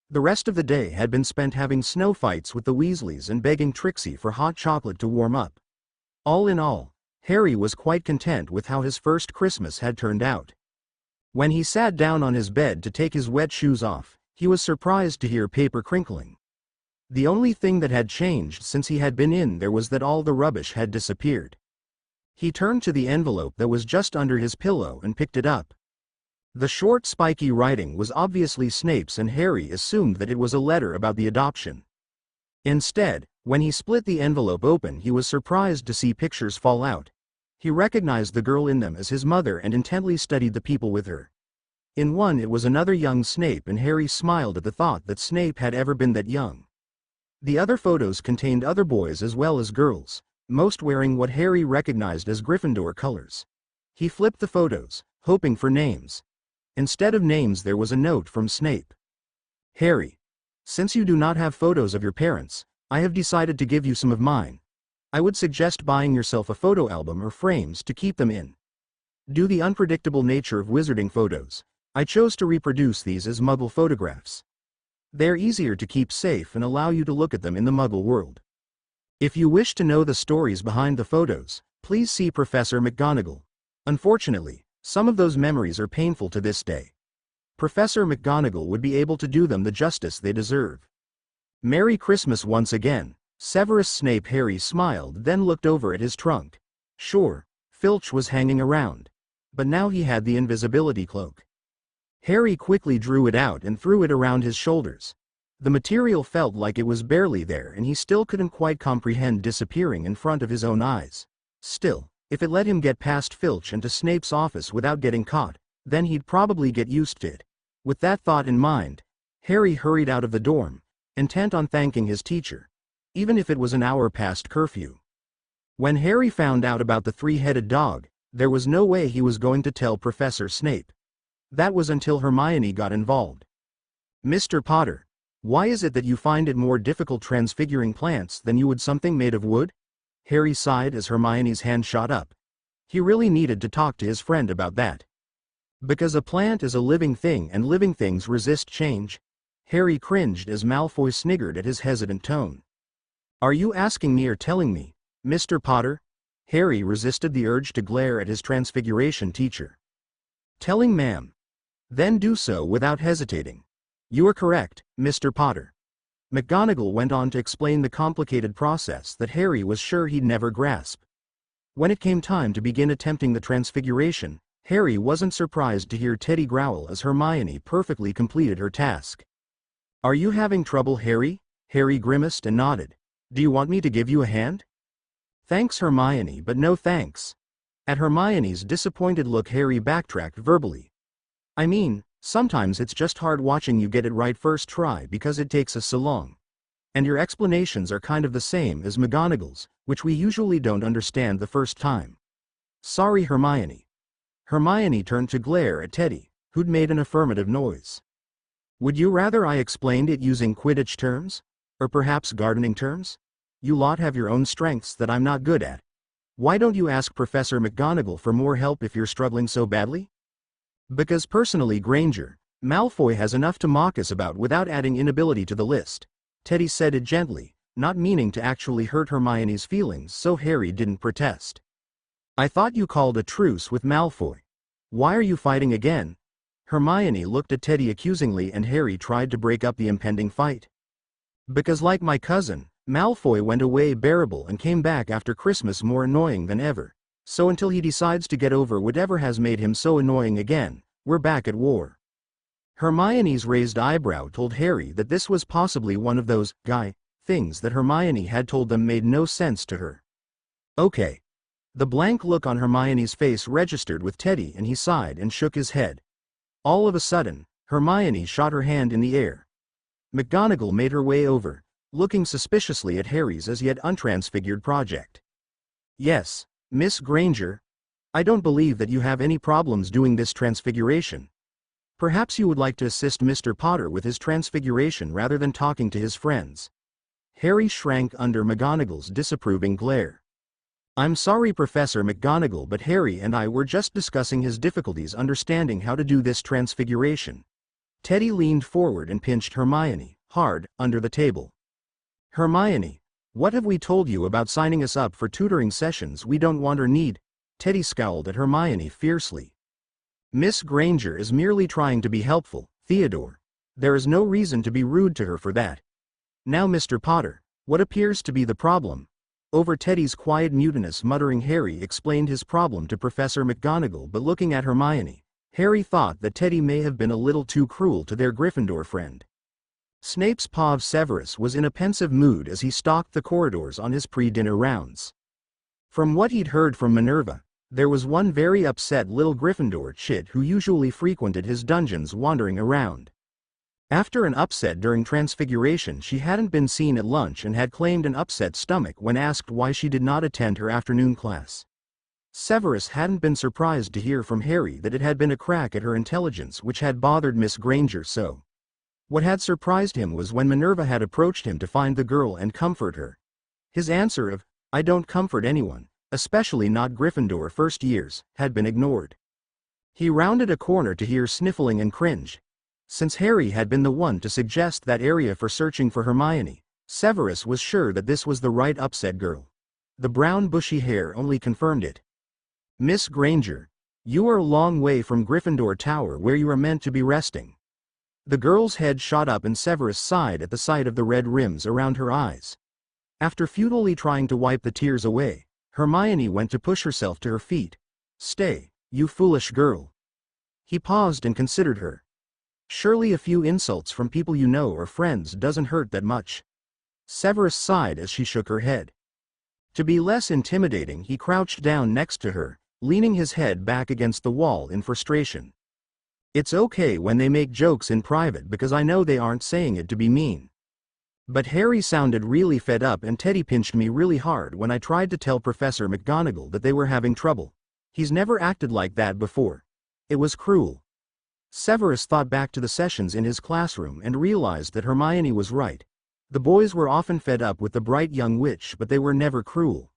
A: The rest of the day had been spent having snow fights with the Weasleys and begging Trixie for hot chocolate to warm up. All in all, Harry was quite content with how his first Christmas had turned out. When he sat down on his bed to take his wet shoes off, he was surprised to hear paper crinkling. The only thing that had changed since he had been in there was that all the rubbish had disappeared. He turned to the envelope that was just under his pillow and picked it up. The short spiky writing was obviously Snape's and Harry assumed that it was a letter about the adoption. Instead, when he split the envelope open he was surprised to see pictures fall out. He recognized the girl in them as his mother and intently studied the people with her. In one it was another young Snape and Harry smiled at the thought that Snape had ever been that young. The other photos contained other boys as well as girls, most wearing what Harry recognized as Gryffindor colors. He flipped the photos, hoping for names. Instead of names there was a note from Snape. Harry, since you do not have photos of your parents, I have decided to give you some of mine. I would suggest buying yourself a photo album or frames to keep them in. Due to the unpredictable nature of wizarding photos, I chose to reproduce these as Muggle photographs. They're easier to keep safe and allow you to look at them in the Muggle world. If you wish to know the stories behind the photos, please see Professor McGonagall. Unfortunately, some of those memories are painful to this day. Professor McGonagall would be able to do them the justice they deserve. Merry Christmas once again. Severus Snape. Harry smiled, then looked over at his trunk. Sure, Filch was hanging around. But now he had the invisibility cloak. Harry quickly drew it out and threw it around his shoulders. The material felt like it was barely there and he still couldn't quite comprehend disappearing in front of his own eyes. Still, if it let him get past Filch and to Snape's office without getting caught, then he'd probably get used to it. With that thought in mind, Harry hurried out of the dorm, intent on thanking his teacher, even if it was an hour past curfew. When Harry found out about the three-headed dog, there was no way he was going to tell Professor Snape. That was until Hermione got involved. Mr. Potter, why is it that you find it more difficult transfiguring plants than you would something made of wood? Harry sighed as Hermione's hand shot up. He really needed to talk to his friend about that. Because a plant is a living thing and living things resist change. Harry cringed as Malfoy sniggered at his hesitant tone. Are you asking me or telling me, Mr. Potter? Harry resisted the urge to glare at his transfiguration teacher. Telling, ma'am. Then do so without hesitating. You are correct, Mr. Potter. McGonagall went on to explain the complicated process that Harry was sure he'd never grasp. When it came time to begin attempting the transfiguration, Harry wasn't surprised to hear Teddy growl as Hermione perfectly completed her task. Are you having trouble, Harry? Harry grimaced and nodded. Do you want me to give you a hand? Thanks, Hermione, but no thanks. At Hermione's disappointed look, Harry backtracked verbally. I mean, sometimes it's just hard watching you get it right first try because it takes us so long. And your explanations are kind of the same as McGonagall's, which we usually don't understand the first time. Sorry, Hermione. Hermione turned to glare at Teddy, who'd made an affirmative noise. Would you rather I explained it using Quidditch terms? Or perhaps gardening terms? You lot have your own strengths that I'm not good at. Why don't you ask Professor McGonagall for more help if you're struggling so badly? Because personally, Granger, Malfoy has enough to mock us about without adding inability to the list. Teddy said it gently, not meaning to actually hurt Hermione's feelings, so Harry didn't protest. I thought you called a truce with Malfoy. Why are you fighting again? Hermione looked at Teddy accusingly and Harry tried to break up the impending fight. Because like my cousin, Malfoy went away bearable and came back after Christmas more annoying than ever. So until he decides to get over whatever has made him so annoying again, we're back at war. Hermione's raised eyebrow told Harry that this was possibly one of those things that Hermione had told them made no sense to her. Okay. The blank look on Hermione's face registered with Teddy and he sighed and shook his head. All of a sudden, Hermione shot her hand in the air. McGonagall made her way over, looking suspiciously at Harry's as yet untransfigured project. Yes, Miss Granger. I don't believe that you have any problems doing this transfiguration. Perhaps you would like to assist Mr. Potter with his transfiguration rather than talking to his friends. Harry shrank under McGonagall's disapproving glare. I'm sorry, Professor McGonagall, but Harry and I were just discussing his difficulties understanding how to do this transfiguration. Teddy leaned forward and pinched Hermione, hard, under the table. Hermione, what have we told you about signing us up for tutoring sessions we don't want or need? Teddy scowled at Hermione fiercely. Miss Granger is merely trying to be helpful, Theodore. There is no reason to be rude to her for that. Now, Mr. Potter, what appears to be the problem? Over Teddy's quiet mutinous muttering, Harry explained his problem to Professor McGonagall, but looking at Hermione, Harry thought that Teddy may have been a little too cruel to their Gryffindor friend. Snape's Pav Severus was in a pensive mood as he stalked the corridors on his pre-dinner rounds. From what he'd heard from Minerva, there was one very upset little Gryffindor chit who usually frequented his dungeons wandering around. After an upset during Transfiguration, she hadn't been seen at lunch and had claimed an upset stomach when asked why she did not attend her afternoon class. Severus hadn't been surprised to hear from Harry that it had been a crack at her intelligence which had bothered Miss Granger so. What had surprised him was when Minerva had approached him to find the girl and comfort her. His answer of, "I don't comfort anyone, especially not Gryffindor first years," had been ignored. He rounded a corner to hear sniffling and cringe. Since Harry had been the one to suggest that area for searching for Hermione, Severus was sure that this was the right upset girl. The brown bushy hair only confirmed it. Miss Granger, you are a long way from Gryffindor Tower where you are meant to be resting. The girl's head shot up and Severus sighed at the sight of the red rims around her eyes. After futilely trying to wipe the tears away, Hermione went to push herself to her feet. Stay, you foolish girl. He paused and considered her. Surely a few insults from people you know or friends doesn't hurt that much. Severus sighed as she shook her head. To be less intimidating, he crouched down next to her, leaning his head back against the wall in frustration. It's okay when they make jokes in private because I know they aren't saying it to be mean. But Harry sounded really fed up and Teddy pinched me really hard when I tried to tell Professor McGonagall that they were having trouble. He's never acted like that before. It was cruel. Severus thought back to the sessions in his classroom and realized that Hermione was right. The boys were often fed up with the bright young witch, but they were never cruel.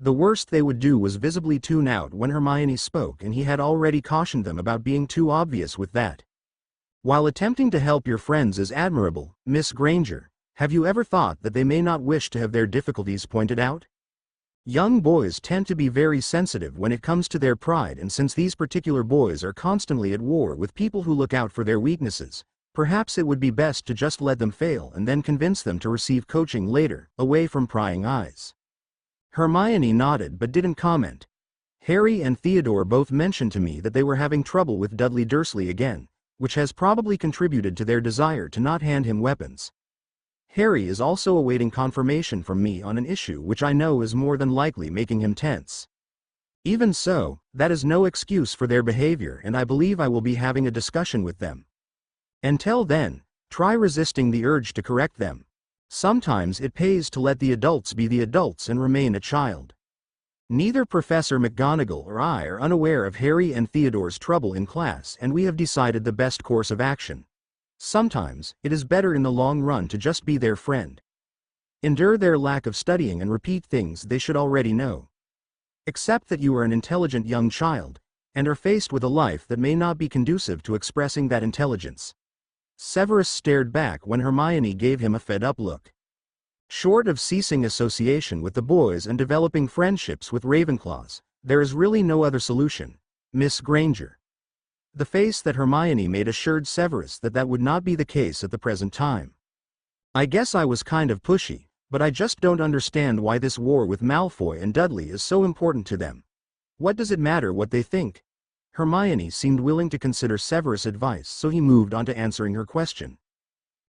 A: The worst they would do was visibly tune out when Hermione spoke, and he had already cautioned them about being too obvious with that. While attempting to help your friends is admirable, Miss Granger, have you ever thought that they may not wish to have their difficulties pointed out? Young boys tend to be very sensitive when it comes to their pride, and since these particular boys are constantly at war with people who look out for their weaknesses, perhaps it would be best to just let them fail and then convince them to receive coaching later, away from prying eyes. Hermione nodded but didn't comment. Harry and Theodore both mentioned to me that they were having trouble with Dudley Dursley again, which has probably contributed to their desire to not hand him weapons. Harry is also awaiting confirmation from me on an issue which I know is more than likely making him tense. Even so, that is no excuse for their behavior, and I believe I will be having a discussion with them. Until then, try resisting the urge to correct them. Sometimes it pays to let the adults be the adults and remain a child. Neither Professor McGonagall or I are unaware of Harry and Theodore's trouble in class, and we have decided the best course of action. Sometimes, it is better in the long run to just be their friend. Endure their lack of studying and repeat things they should already know. Accept that you are an intelligent young child, and are faced with a life that may not be conducive to expressing that intelligence. Severus stared back when Hermione gave him a fed-up look. Short of ceasing association with the boys and developing friendships with Ravenclaws, there is really no other solution, Miss Granger. The face that Hermione made assured Severus that that would not be the case at the present time. I guess I was kind of pushy, but I just don't understand why this war with Malfoy and Dudley is so important to them. What does it matter what they think? Hermione seemed willing to consider Severus' advice, so he moved on to answering her question.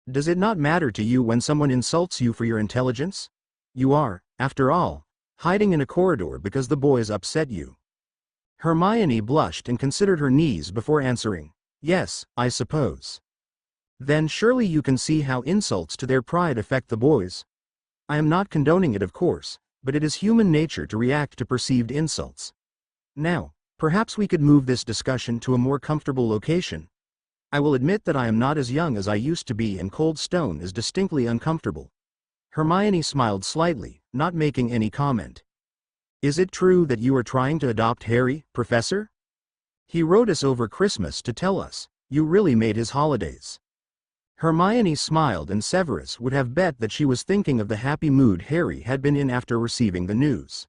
A: Does it not matter to you when someone insults you for your intelligence? You are, after all, hiding in a corridor because the boys upset you. Hermione blushed and considered her knees before answering, yes, I suppose. Then surely you can see how insults to their pride affect the boys. I am not condoning it, of course, but it is human nature to react to perceived insults. Now, perhaps we could move this discussion to a more comfortable location. I will admit that I am not as young as I used to be, and Cold Stone is distinctly uncomfortable. Hermione smiled slightly, not making any comment. Is it true that you are trying to adopt Harry, Professor? He wrote us over Christmas to tell us. You really made his holidays. Hermione smiled, and Severus would have bet that she was thinking of the happy mood Harry had been in after receiving the news.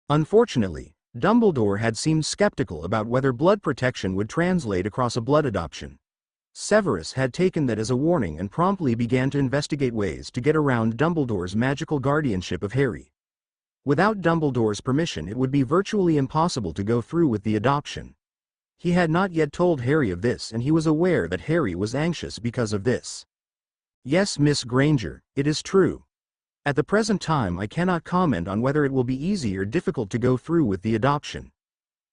A: Unfortunately, Dumbledore had seemed skeptical about whether blood protection would translate across a blood adoption. Severus had taken that as a warning and promptly began to investigate ways to get around Dumbledore's magical guardianship of Harry. Without Dumbledore's permission, it would be virtually impossible to go through with the adoption. He had not yet told Harry of this, and he was aware that Harry was anxious because of this. Yes, Miss Granger, it is true. At the present time I cannot comment on whether it will be easy or difficult to go through with the adoption.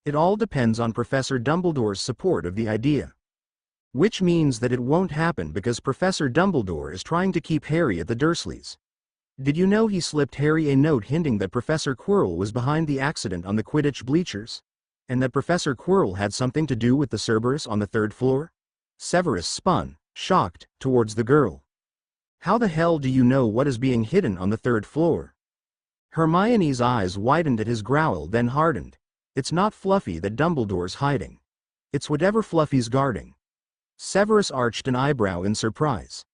A: It all depends on Professor Dumbledore's support of the idea. Which means that it won't happen because Professor Dumbledore is trying to keep Harry at the Dursleys. Did you know he slipped Harry a note hinting that Professor Quirrell was behind the accident on the Quidditch bleachers? And that Professor Quirrell had something to do with the Cerberus on the 3rd floor? Severus spun, shocked, towards the girl. How the hell do you know what is being hidden on the 3rd floor? Hermione's eyes widened at his growl, then hardened. It's not Fluffy that Dumbledore's hiding. It's whatever Fluffy's guarding. Severus arched an eyebrow in surprise.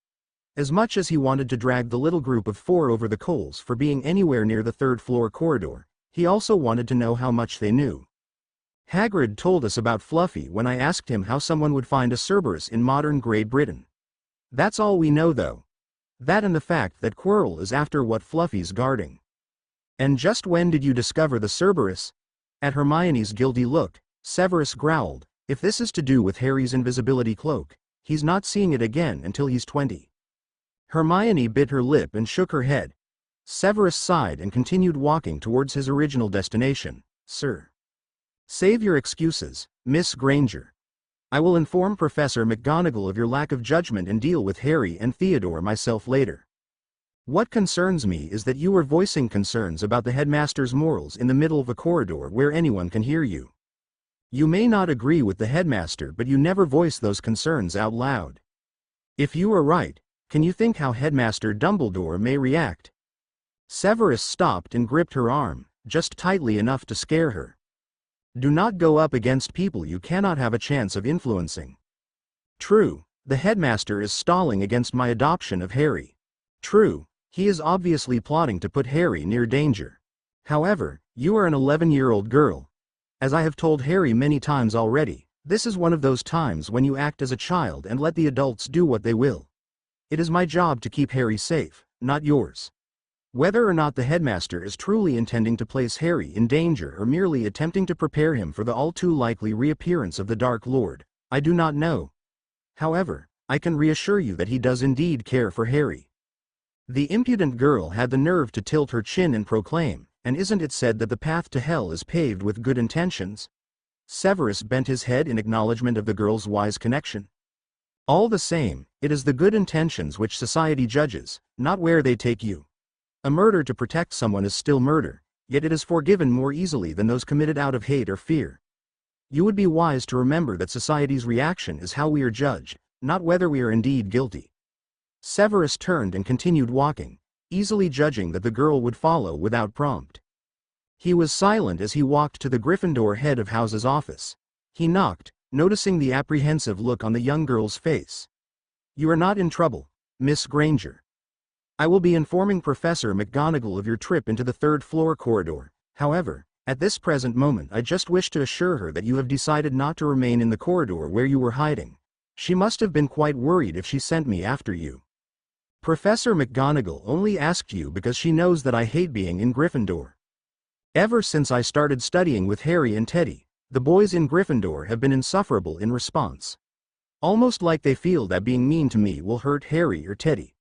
A: As much as he wanted to drag the little group of 4 over the coals for being anywhere near the 3rd floor corridor, he also wanted to know how much they knew. Hagrid told us about Fluffy when I asked him how someone would find a Cerberus in modern Great Britain. That's all we know though. That and the fact that Quirrell is after what Fluffy's guarding. And just when did you discover the Cerberus? At Hermione's guilty look, Severus growled, if this is to do with Harry's invisibility cloak, he's not seeing it again until he's 20. Hermione bit her lip and shook her head. Severus sighed and continued walking towards his original destination. Sir. Save your excuses, Miss Granger. I will inform Professor McGonagall of your lack of judgment and deal with Harry and Theodore myself later. What concerns me is that you are voicing concerns about the headmaster's morals in the middle of a corridor where anyone can hear you. You may not agree with the headmaster, but you never voice those concerns out loud. If you are right, can you think how Headmaster Dumbledore may react? Severus stopped and gripped her arm, just tightly enough to scare her. Do not go up against people you cannot have a chance of influencing. True, the headmaster is stalling against my adoption of Harry. True, he is obviously plotting to put Harry near danger. However, you are an 11-year-old girl. As I have told Harry many times already, this is one of those times when you act as a child and let the adults do what they will. It is my job to keep Harry safe, not yours. Whether or not the headmaster is truly intending to place Harry in danger or merely attempting to prepare him for the all-too-likely reappearance of the Dark Lord, I do not know. However, I can reassure you that he does indeed care for Harry. The impudent girl had the nerve to tilt her chin and proclaim, and isn't it said that the path to hell is paved with good intentions? Severus bent his head in acknowledgement of the girl's wise connection. All the same, it is the good intentions which society judges, not where they take you. A murder to protect someone is still murder, yet it is forgiven more easily than those committed out of hate or fear. You would be wise to remember that society's reaction is how we are judged, not whether we are indeed guilty. Severus turned and continued walking, easily judging that the girl would follow without prompt. He was silent as he walked to the Gryffindor head of house's office. He knocked, noticing the apprehensive look on the young girl's face. "You are not in trouble, Miss Granger. I will be informing Professor McGonagall of your trip into the third-floor corridor. However, at this present moment I just wish to assure her that you have decided not to remain in the corridor where you were hiding. She must have been quite worried if she sent me after you. Professor McGonagall only asked you because she knows that I hate being in Gryffindor. Ever since I started studying with Harry and Teddy, the boys in Gryffindor have been insufferable in response. Almost like they feel that being mean to me will hurt Harry or Teddy."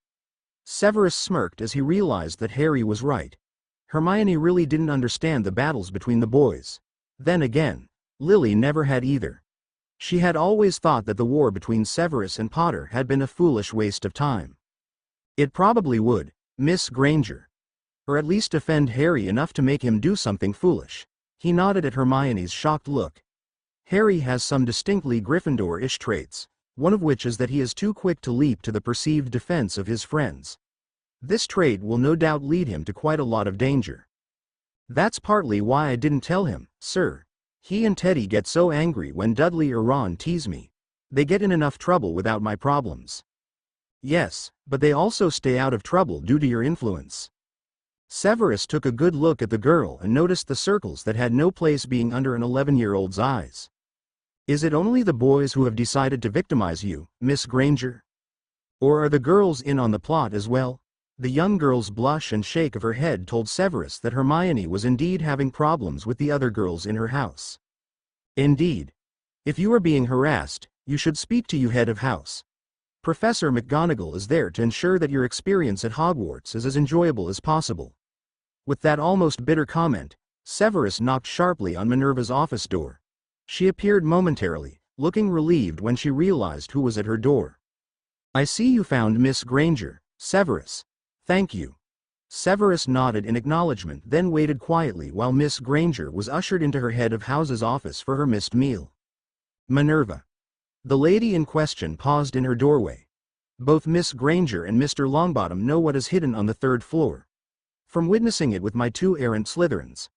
A: Severus smirked as he realized that Harry was right. Hermione really didn't understand the battles between the boys. Then again, Lily never had either. She had always thought that the war between Severus and Potter had been a foolish waste of time. "It probably would, Miss Granger. Or at least offend Harry enough to make him do something foolish." He nodded at Hermione's shocked look. "Harry has some distinctly Gryffindor-ish traits, one of which is that he is too quick to leap to the perceived defense of his friends. This trait will no doubt lead him to quite a lot of danger. That's partly why I didn't tell him, sir. He and Teddy get so angry when Dudley or Ron tease me. They get in enough trouble without my problems." "Yes, but they also stay out of trouble due to your influence." Severus took a good look at the girl and noticed the circles that had no place being under an 11-year-old's eyes. "Is it only the boys who have decided to victimize you, Miss Granger? Or are the girls in on the plot as well?" The young girl's blush and shake of her head told Severus that Hermione was indeed having problems with the other girls in her house. "Indeed. If you are being harassed, you should speak to your head of house. Professor McGonagall is there to ensure that your experience at Hogwarts is as enjoyable as possible." With that almost bitter comment, Severus knocked sharply on Minerva's office door. She appeared momentarily, looking relieved when she realized who was at her door. "I see you found Miss Granger, Severus. Thank you." Severus nodded in acknowledgement, then waited quietly while Miss Granger was ushered into her head of house's office for her missed meal. "Minerva." The lady in question paused in her doorway. "Both Miss Granger and Mr. Longbottom know what is hidden on the third floor. From witnessing it with my two errant Slytherins.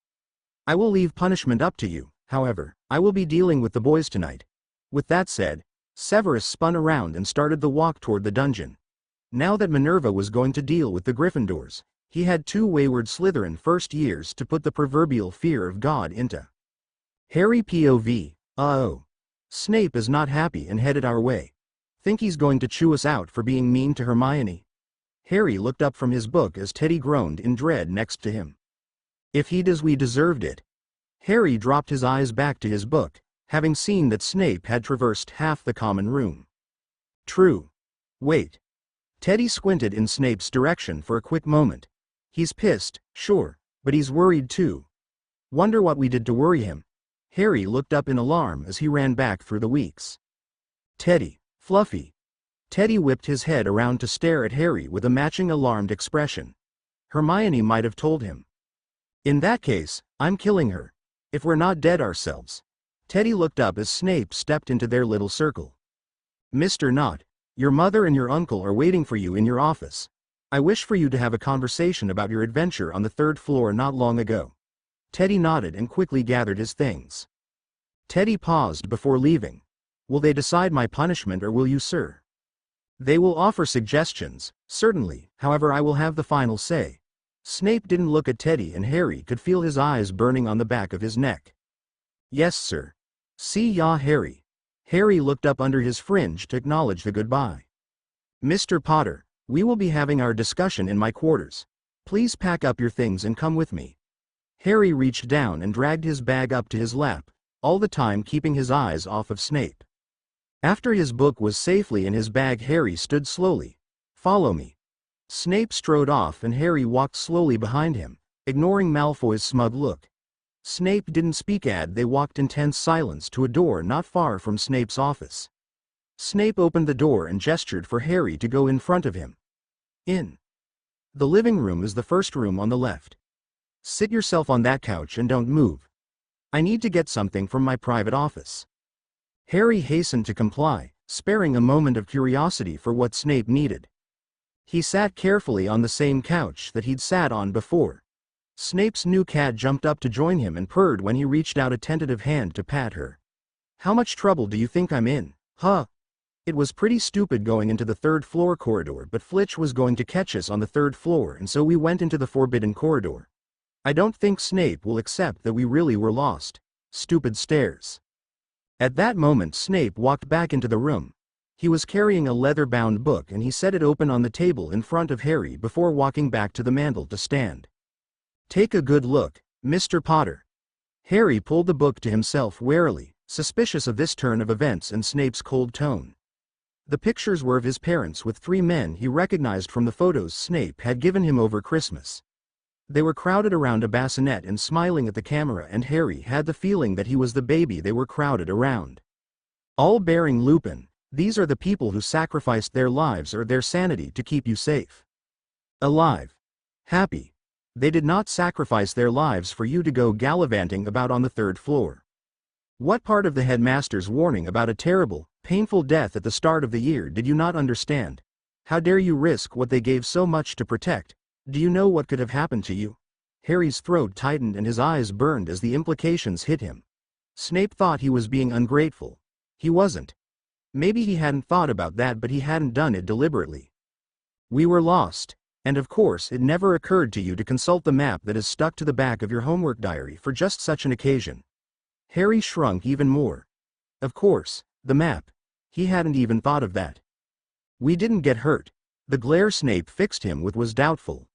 A: I will leave punishment up to you, however. I will be dealing with the boys tonight." With that said, Severus spun around and started the walk toward the dungeon. Now that Minerva was going to deal with the Gryffindors, he had two wayward Slytherin first years to put the proverbial fear of God into. Harry POV, uh-oh. Snape is not happy and headed our way. Think he's going to chew us out for being mean to Hermione? Harry looked up from his book as Teddy groaned in dread next to him. "If he does, we deserved it." Harry dropped his eyes back to his book, having seen that Snape had traversed half the common room. "True. Wait." Teddy squinted in Snape's direction for a quick moment. "He's pissed, sure, but he's worried too. Wonder what we did to worry him." Harry looked up in alarm as he ran back through the weeks. "Teddy, Fluffy." Teddy whipped his head around to stare at Harry with a matching alarmed expression. Hermione might have told him. "In that case, I'm killing her. If we're not dead ourselves." Teddy looked up as Snape stepped into their little circle. "Mr. Knott, your mother and your uncle are waiting for you in your office. I wish for you to have a conversation about your adventure on the third floor not long ago." Teddy nodded and quickly gathered his things. Teddy paused before leaving. "Will they decide my punishment or will you, sir?" "They will offer suggestions, certainly, however I will have the final say." Snape didn't look at Teddy and Harry could feel his eyes burning on the back of his neck. "Yes, sir. See ya, Harry." Harry looked up under his fringe to acknowledge the goodbye. "Mr. Potter, we will be having our discussion in my quarters. Please pack up your things and come with me." Harry reached down and dragged his bag up to his lap, all the time keeping his eyes off of Snape. After his book was safely in his bag, Harry stood slowly. "Follow me." Snape strode off and Harry walked slowly behind him, ignoring Malfoy's smug look. Snape didn't speak. They walked in tense silence to a door not far from Snape's office. Snape opened the door and gestured for Harry to go in front of him. In. The living room is the first room on the left. Sit yourself on that couch and don't move. I need to get something from my private office. Harry hastened to comply, sparing a moment of curiosity for what Snape needed. He sat carefully on the same couch that he'd sat on before. Snape's new cat jumped up to join him and purred when he reached out a tentative hand to pat her. How much trouble do you think I'm in, huh? It was pretty stupid going into the third-floor corridor, but Flitch was going to catch us on the third floor, and so we went into the forbidden corridor. I don't think Snape will accept that we really were lost. Stupid stairs. At that moment Snape walked back into the room. He was carrying a leather-bound book and he set it open on the table in front of Harry before walking back to the mantel to stand. Take a good look, Mr. Potter. Harry pulled the book to himself warily, suspicious of this turn of events and Snape's cold tone. The pictures were of his parents with 3 men he recognized from the photos Snape had given him over Christmas. They were crowded around a bassinet and smiling at the camera, and Harry had the feeling that he was the baby they were crowded around. All bearing Lupin, these are the people who sacrificed their lives or their sanity to keep you safe. Alive. Happy. They did not sacrifice their lives for you to go gallivanting about on the third floor. What part of the headmaster's warning about a terrible, painful death at the start of the year did you not understand? How dare you risk what they gave so much to protect? Do you know what could have happened to you? Harry's throat tightened and his eyes burned as the implications hit him. Snape thought he was being ungrateful. He wasn't. Maybe he hadn't thought about that, but he hadn't done it deliberately. We were lost. And of course it never occurred to you to consult the map that is stuck to the back of your homework diary for just such an occasion. Harry shrunk even more. Of course, the map. He hadn't even thought of that. We didn't get hurt. The glare Snape fixed him with was doubtful.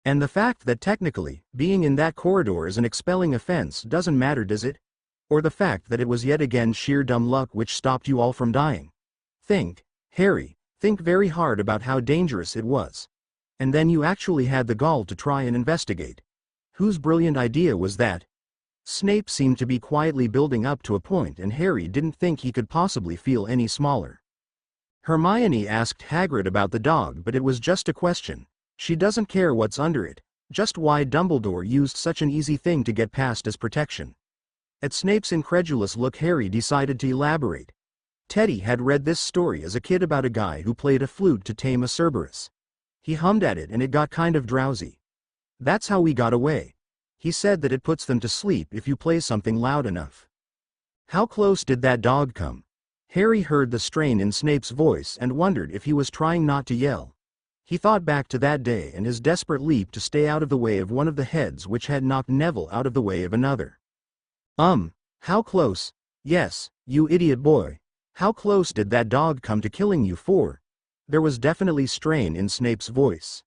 A: And the fact that technically, being in that corridor is an expelling offense doesn't matter, does it? Or the fact that it was yet again sheer dumb luck which stopped you all from dying? Think, Harry, think very hard about how dangerous it was. And then you actually had the gall to try and investigate. Whose brilliant idea was that? Snape seemed to be quietly building up to a point, and Harry didn't think he could possibly feel any smaller. Hermione asked Hagrid about the dog, but it was just a question. She doesn't care what's under it, just why Dumbledore used such an easy thing to get past as protection. At Snape's incredulous look, Harry decided to elaborate. Teddy had read this story as a kid about a guy who played a flute to tame a Cerberus. He hummed at it and it got kind of drowsy. That's how we got away. He said that it puts them to sleep if you play something loud enough. How close did that dog come? Harry heard the strain in Snape's voice and wondered if he was trying not to yell. He thought back to that day and his desperate leap to stay out of the way of one of the heads which had knocked Neville out of the way of another. How close? Yes, you idiot boy. How close did that dog come to killing you for? There was definitely strain in Snape's voice.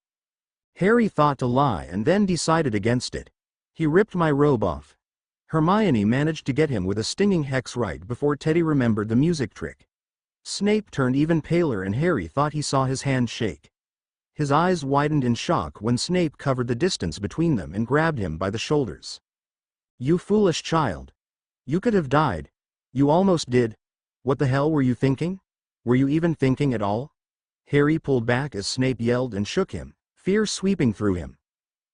A: Harry thought to lie and then decided against it. He ripped my robe off. Hermione managed to get him with a stinging hex right before Teddy remembered the music trick. Snape turned even paler and Harry thought he saw his hand shake. His eyes widened in shock when Snape covered the distance between them and grabbed him by the shoulders. You foolish child. You could have died. You almost did. What the hell were you thinking? Were you even thinking at all? Harry pulled back as Snape yelled and shook him, fear sweeping through him.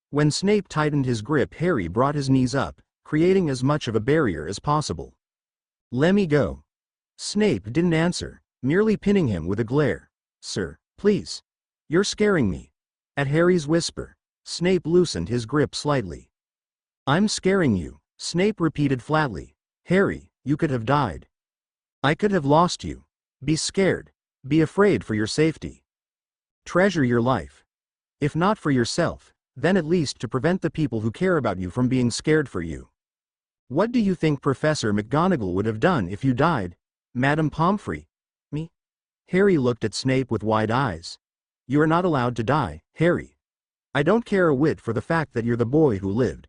A: When Snape tightened his grip, Harry brought his knees up, creating as much of a barrier as possible. Let me go. Snape didn't answer, merely pinning him with a glare. Sir, please. You're scaring me. At Harry's whisper, Snape loosened his grip slightly. I'm scaring you, Snape repeated flatly. Harry, you could have died. I could have lost you. Be scared. Be afraid for your safety. Treasure your life. If not for yourself, then at least to prevent the people who care about you from being scared for you. What do you think Professor McGonagall would have done if you died, Madame Pomfrey? Me? Harry looked at Snape with wide eyes. You are not allowed to die, Harry. I don't care a whit for the fact that you're the boy who lived.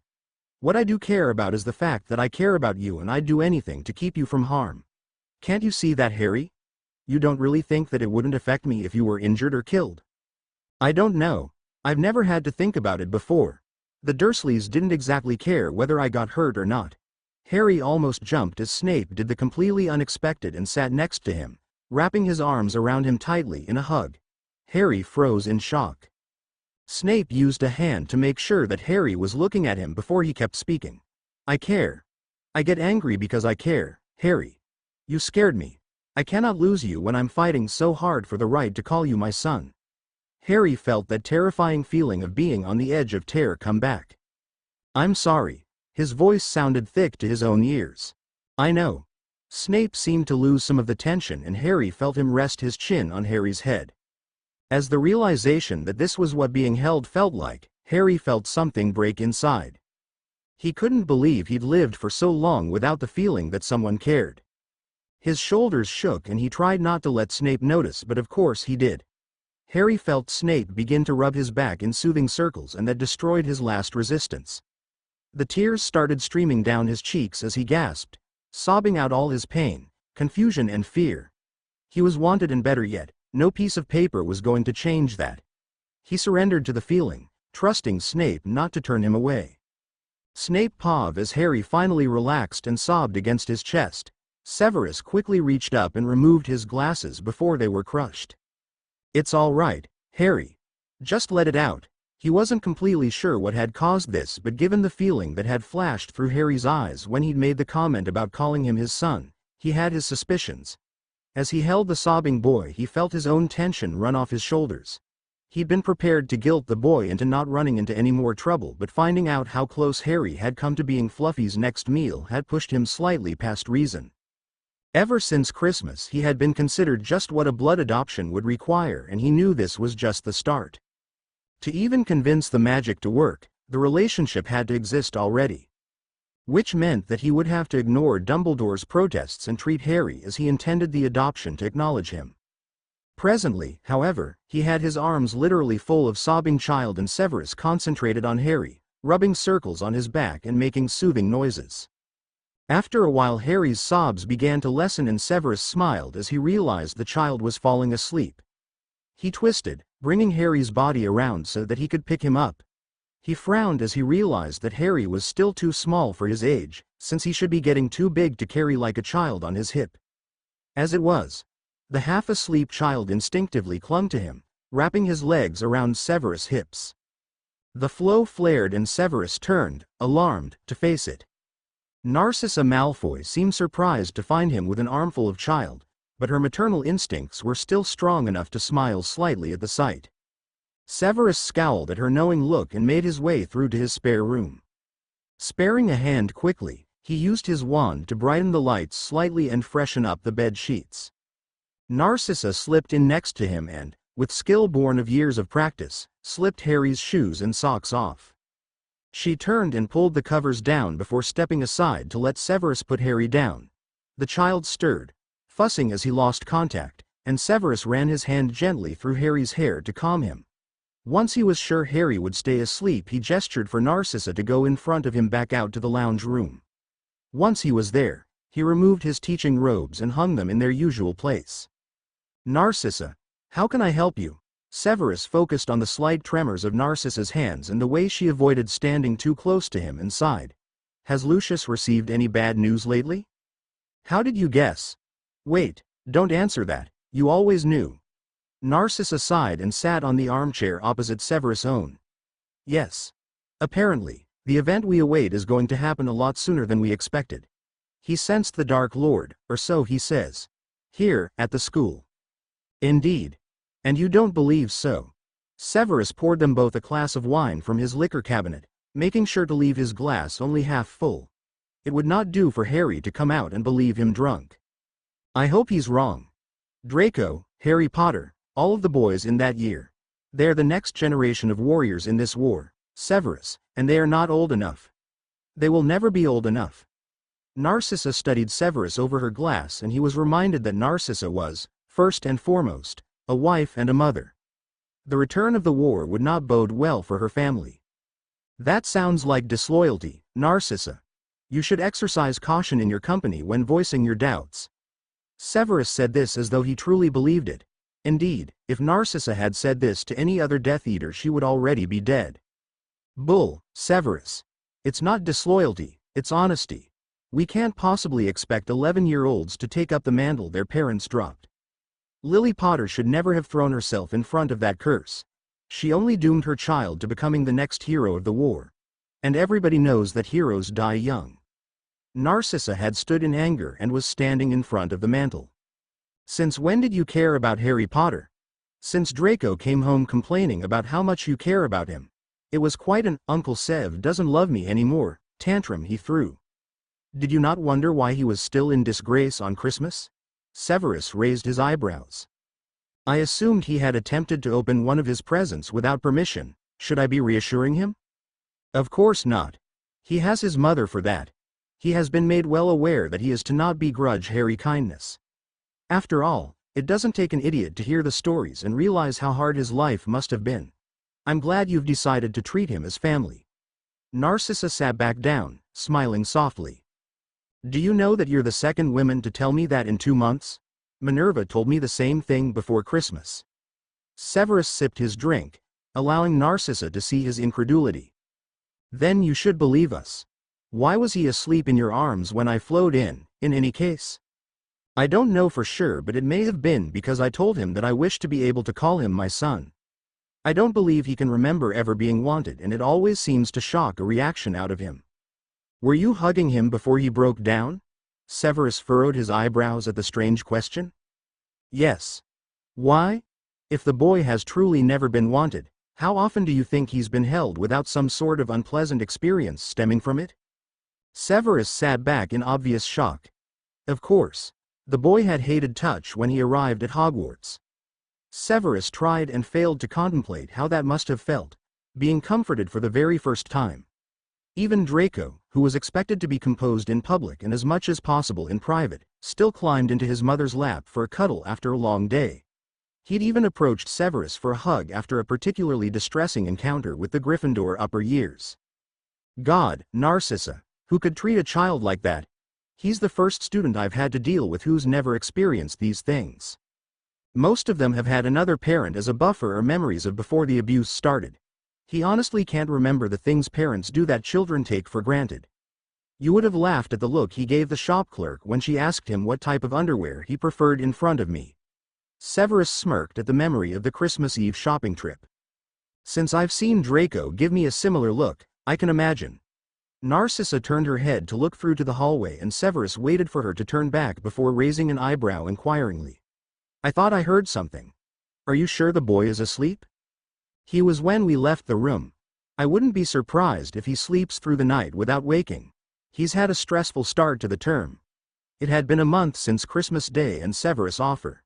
A: What I do care about is the fact that I care about you and I'd do anything to keep you from harm. Can't you see that, Harry? You don't really think that it wouldn't affect me if you were injured or killed? I don't know. I've never had to think about it before. The Dursleys didn't exactly care whether I got hurt or not. Harry almost jumped as Snape did the completely unexpected and sat next to him, wrapping his arms around him tightly in a hug. Harry froze in shock. Snape used a hand to make sure that Harry was looking at him before he kept speaking. I care. I get angry because I care, Harry. You scared me. I cannot lose you when I'm fighting so hard for the right to call you my son. Harry felt that terrifying feeling of being on the edge of terror come back. I'm sorry. His voice sounded thick to his own ears. I know. Snape seemed to lose some of the tension and Harry felt him rest his chin on Harry's head. As the realization that this was what being held felt like, Harry felt something break inside. He couldn't believe he'd lived for so long without the feeling that someone cared. His shoulders shook and he tried not to let Snape notice, but of course he did. Harry felt Snape begin to rub his back in soothing circles, and that destroyed his last resistance. The tears started streaming down his cheeks as he gasped, sobbing out all his pain, confusion and fear. He was wanted, and better yet, no piece of paper was going to change that. He surrendered to the feeling, trusting Snape not to turn him away. Snape paused as Harry finally relaxed and sobbed against his chest. Severus quickly reached up and removed his glasses before they were crushed. It's all right, Harry. Just let it out. He wasn't completely sure what had caused this, but given the feeling that had flashed through Harry's eyes when he'd made the comment about calling him his son, he had his suspicions. As he held the sobbing boy, he felt his own tension run off his shoulders. He'd been prepared to guilt the boy into not running into any more trouble, but finding out how close Harry had come to being Fluffy's next meal had pushed him slightly past reason. Ever since Christmas, he had been considered just what a blood adoption would require, and he knew this was just the start. To even convince the magic to work, the relationship had to exist already. Which meant that he would have to ignore Dumbledore's protests and treat Harry as he intended the adoption to acknowledge him. Presently, however, he had his arms literally full of sobbing child, and Severus concentrated on Harry, rubbing circles on his back and making soothing noises. After a while, Harry's sobs began to lessen and Severus smiled as he realized the child was falling asleep. He twisted, bringing Harry's body around so that he could pick him up. He frowned as he realized that Harry was still too small for his age, since he should be getting too big to carry like a child on his hip. As it was, the half-asleep child instinctively clung to him, wrapping his legs around Severus' hips. The flow flared and Severus turned, alarmed, to face it. Narcissa Malfoy seemed surprised to find him with an armful of child, but her maternal instincts were still strong enough to smile slightly at the sight. Severus scowled at her knowing look and made his way through to his spare room. Sparing a hand quickly, he used his wand to brighten the lights slightly and freshen up the bed sheets. Narcissa slipped in next to him and, with skill born of years of practice, slipped Harry's shoes and socks off. She turned and pulled the covers down before stepping aside to let Severus put Harry down. The child stirred, fussing as he lost contact, and Severus ran his hand gently through Harry's hair to calm him. Once he was sure Harry would stay asleep, he gestured for Narcissa to go in front of him back out to the lounge room. Once he was there, he removed his teaching robes and hung them in their usual place. Narcissa, how can I help you? Severus focused on the slight tremors of Narcissa's hands and the way she avoided standing too close to him and sighed. Has Lucius received any bad news lately? How did you guess? Wait, don't answer that, you always knew. Narcissa sighed and sat on the armchair opposite Severus' own. Yes. Apparently, the event we await is going to happen a lot sooner than we expected. He sensed the Dark Lord, or so he says. Here, at the school. Indeed. And you don't believe so? Severus poured them both a glass of wine from his liquor cabinet, making sure to leave his glass only half full. It would not do for Harry to come out and believe him drunk. I hope he's wrong. Draco, Harry Potter, all of the boys in that year. They're the next generation of warriors in this war, Severus, and they are not old enough. They will never be old enough. Narcissa studied Severus over her glass, and he was reminded that Narcissa was, first and foremost, a wife and a mother. The return of the war would not bode well for her family. That sounds like disloyalty, Narcissa. You should exercise caution in your company when voicing your doubts. Severus said this as though he truly believed it. Indeed, if Narcissa had said this to any other Death Eater, she would already be dead. Bull, Severus. It's not disloyalty, it's honesty. We can't possibly expect 11-year-olds to take up the mantle their parents dropped. Lily Potter should never have thrown herself in front of that curse. She only doomed her child to becoming the next hero of the war. And everybody knows that heroes die young. Narcissa had stood in anger and was standing in front of the mantle. Since when did you care about Harry Potter? Since Draco came home complaining about how much you care about him. It was quite an "Uncle Sev doesn't love me anymore" tantrum he threw. Did you not wonder why he was still in disgrace on Christmas? Severus raised his eyebrows. I assumed he had attempted to open one of his presents without permission. Should I be reassuring him? Of course not. He has his mother for that. He has been made well aware that he is to not begrudge Harry kindness. After all, it doesn't take an idiot to hear the stories and realize how hard his life must have been. I'm glad you've decided to treat him as family. Narcissa sat back down, smiling softly. Do you know that you're the second woman to tell me that in 2 months? Minerva told me the same thing before Christmas. Severus sipped his drink, allowing Narcissa to see his incredulity. Then you should believe us. Why was he asleep in your arms when I flowed in any case? I don't know for sure, but it may have been because I told him that I wished to be able to call him my son. I don't believe he can remember ever being wanted, and it always seems to shock a reaction out of him. Were you hugging him before he broke down? Severus furrowed his eyebrows at the strange question. Yes. Why? If the boy has truly never been wanted, how often do you think he's been held without some sort of unpleasant experience stemming from it? Severus sat back in obvious shock. Of course. The boy had hated touch when he arrived at Hogwarts. Severus tried and failed to contemplate how that must have felt, being comforted for the very first time. Even Draco, who was expected to be composed in public and as much as possible in private, still climbed into his mother's lap for a cuddle after a long day. He'd even approached Severus for a hug after a particularly distressing encounter with the Gryffindor upper years. God, Narcissa, who could treat a child like that? He's the first student I've had to deal with who's never experienced these things. Most of them have had another parent as a buffer or memories of before the abuse started. He honestly can't remember the things parents do that children take for granted. You would have laughed at the look he gave the shop clerk when she asked him what type of underwear he preferred in front of me. Severus smirked at the memory of the Christmas Eve shopping trip. Since I've seen Draco give me a similar look, I can imagine. Narcissa turned her head to look through to the hallway, and Severus waited for her to turn back before raising an eyebrow inquiringly. I thought I heard something. Are you sure the boy is asleep? He was when we left the room. I wouldn't be surprised if he sleeps through the night without waking. He's had a stressful start to the term. It had been a month since Christmas Day and Severus offer.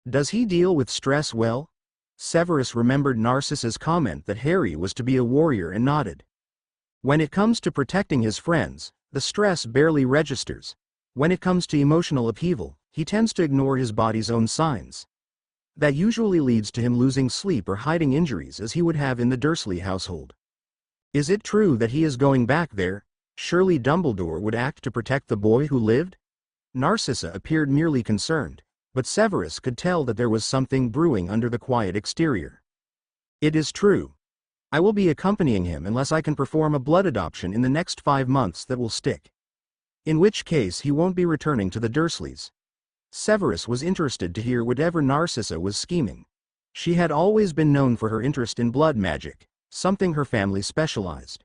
A: Does he deal with stress well? Severus remembered Narcissa's comment that Harry was to be a warrior and nodded. When it comes to protecting his friends, the stress barely registers. When it comes to emotional upheaval, he tends to ignore his body's own signs. That usually leads to him losing sleep or hiding injuries as he would have in the Dursley household. Is it true that he is going back there? Surely Dumbledore would act to protect the boy who lived? Narcissa appeared merely concerned, but Severus could tell that there was something brewing under the quiet exterior. It is true. I will be accompanying him unless I can perform a blood adoption in the next 5 months that will stick. In which case he won't be returning to the Dursleys. Severus was interested to hear whatever Narcissa was scheming. She had always been known for her interest in blood magic, something her family specialized.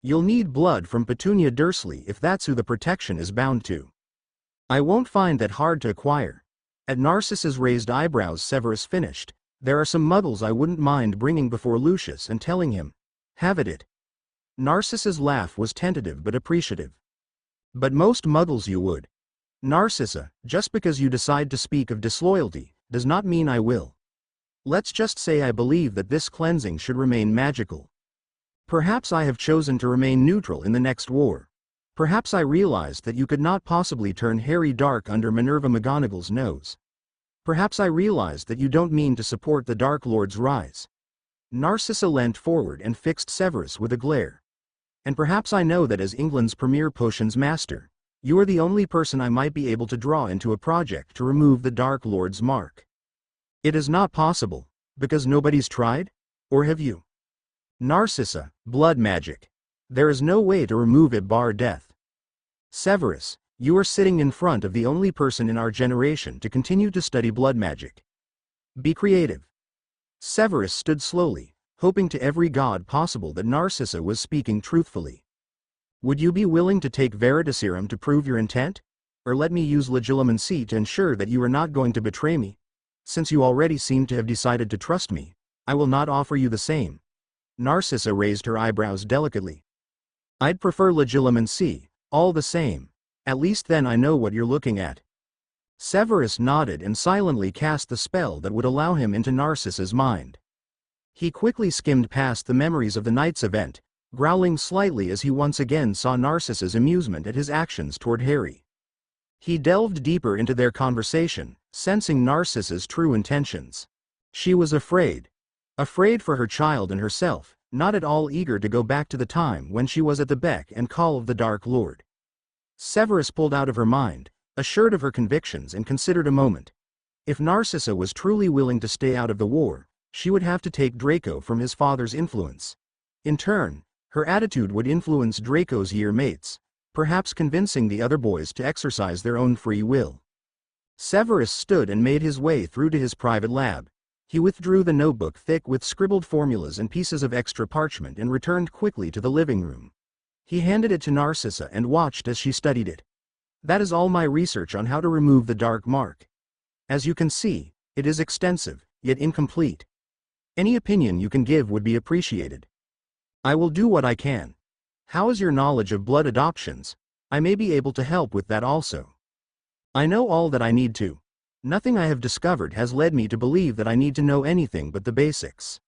A: You'll need blood from Petunia Dursley if that's who the protection is bound to. I won't find that hard to acquire. At Narcissa's raised eyebrows, Severus finished. There are some muggles I wouldn't mind bringing before Lucius and telling him. Have at it. Narcissa's laugh was tentative but appreciative. But most muggles you would. Narcissa, just because you decide to speak of disloyalty, does not mean I will. Let's just say I believe that this cleansing should remain magical. Perhaps I have chosen to remain neutral in the next war. Perhaps I realized that you could not possibly turn Harry dark under Minerva McGonagall's nose. Perhaps I realized that you don't mean to support the Dark Lord's rise. Narcissa leant forward and fixed Severus with a glare. And perhaps I know that as England's premier potions master, you are the only person I might be able to draw into a project to remove the Dark Lord's mark. It is not possible, because nobody's tried? Or have you? Narcissa, blood magic. There is no way to remove it bar death. Severus, you are sitting in front of the only person in our generation to continue to study blood magic. Be creative. Severus stood slowly, hoping to every god possible that Narcissa was speaking truthfully. Would you be willing to take Veritaserum to prove your intent? Or let me use Legilimency to ensure that you are not going to betray me? Since you already seem to have decided to trust me, I will not offer you the same. Narcissa raised her eyebrows delicately. I'd prefer Legilimency, all the same. At least then I know what you're looking at. Severus nodded and silently cast the spell that would allow him into Narcissa's mind. He quickly skimmed past the memories of the night's event, growling slightly as he once again saw Narcissa's amusement at his actions toward Harry. He delved deeper into their conversation, sensing Narcissa's true intentions. She was afraid. Afraid for her child and herself, not at all eager to go back to the time when she was at the beck and call of the Dark Lord. Severus pulled out of her mind, assured of her convictions, and considered a moment. If Narcissa was truly willing to stay out of the war, she would have to take Draco from his father's influence. In turn, her attitude would influence Draco's year mates, perhaps convincing the other boys to exercise their own free will. Severus stood and made his way through to his private lab. He withdrew the notebook thick with scribbled formulas and pieces of extra parchment and returned quickly to the living room. He handed it to Narcissa and watched as she studied it. That is all my research on how to remove the dark mark. As you can see, it is extensive, yet incomplete. Any opinion you can give would be appreciated. I will do what I can. How is your knowledge of blood adoptions? I may be able to help with that also. I know all that I need to. Nothing I have discovered has led me to believe that I need to know anything but the basics.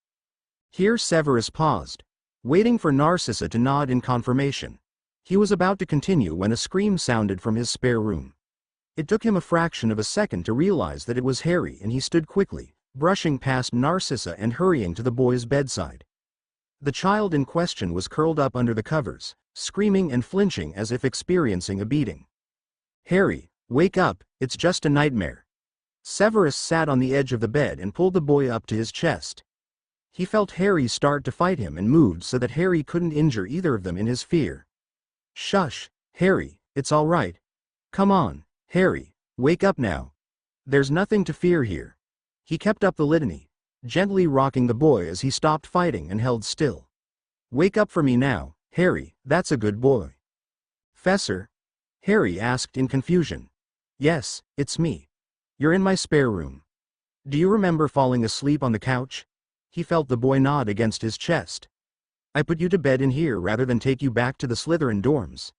A: Here Severus paused, waiting for Narcissa to nod in confirmation. He was about to continue when a scream sounded from his spare room. It took him a fraction of a second to realize that it was Harry, and he stood quickly, brushing past Narcissa and hurrying to the boy's bedside. The child in question was curled up under the covers, screaming and flinching as if experiencing a beating. Harry, wake up, it's just a nightmare. Severus sat on the edge of the bed and pulled the boy up to his chest. He felt Harry start to fight him and moved so that Harry couldn't injure either of them in his fear. Shush, Harry, it's all right. Come on, Harry, wake up now. There's nothing to fear here. He kept up the litany, gently rocking the boy as he stopped fighting and held still. Wake up for me now, Harry, that's a good boy. Fessor? Harry asked in confusion. Yes, it's me. You're in my spare room. Do you remember falling asleep on the couch? He felt the boy nod against his chest. I put you to bed in here rather than take you back to the Slytherin dorms.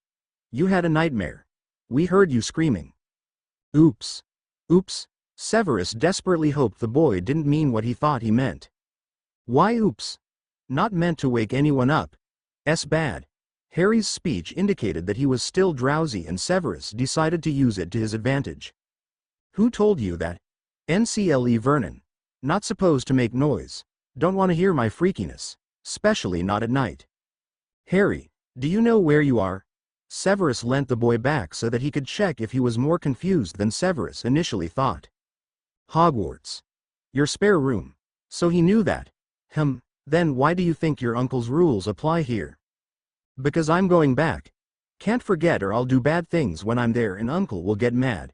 A: You had a nightmare. We heard you screaming. Oops. Oops. Severus desperately hoped the boy didn't mean what he thought he meant. Why oops? Not meant to wake anyone up. Bad. Harry's speech indicated that he was still drowsy, and Severus decided to use it to his advantage. Who told you that? NCLE Vernon. Not supposed to make noise. Don't want to hear my freakiness. Especially not at night. Harry, do you know where you are? Severus leant the boy back so that he could check if he was more confused than Severus initially thought. Hogwarts. Your spare room. So he knew that. Then why do you think your uncle's rules apply here? Because I'm going back. Can't forget, or I'll do bad things when I'm there and Uncle will get mad.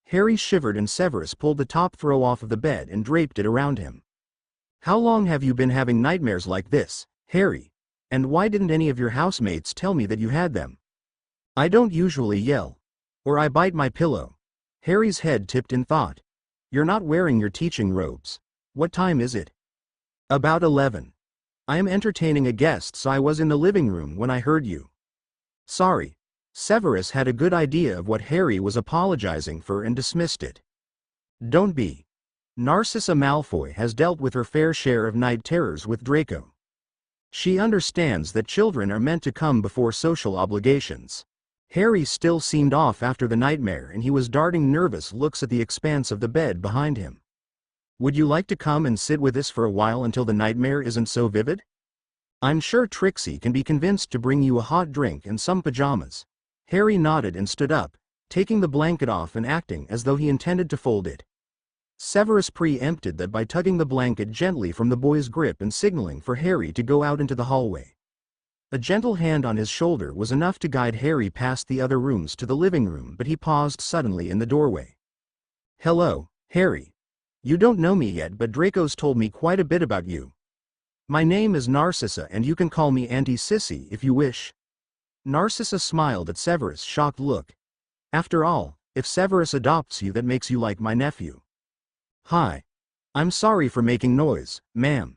A: Harry shivered and Severus pulled the top throw off of the bed and draped it around him. How long have you been having nightmares like this, Harry? And why didn't any of your housemates tell me that you had them? I don't usually yell. Or I bite my pillow. Harry's head tipped in thought. You're not wearing your teaching robes. What time is it? About 11. I am entertaining a guest, so I was in the living room when I heard you. Sorry. Severus had a good idea of what Harry was apologizing for and dismissed it. Don't be. Narcissa Malfoy has dealt with her fair share of night terrors with Draco. She understands that children are meant to come before social obligations. Harry still seemed off after the nightmare, and he was darting nervous looks at the expanse of the bed behind him. Would you like to come and sit with us for a while until the nightmare isn't so vivid? I'm sure Trixie can be convinced to bring you a hot drink and some pajamas. Harry nodded and stood up, taking the blanket off and acting as though he intended to fold it. Severus preempted that by tugging the blanket gently from the boy's grip and signaling for Harry to go out into the hallway. A gentle hand on his shoulder was enough to guide Harry past the other rooms to the living room, but he paused suddenly in the doorway. "Hello, Harry. You don't know me yet, but Draco's told me quite a bit about you. My name is Narcissa, and you can call me Auntie Sissy if you wish." Narcissa smiled at Severus' shocked look. "After all, if Severus adopts you, that makes you like my nephew." "Hi. I'm sorry for making noise, ma'am."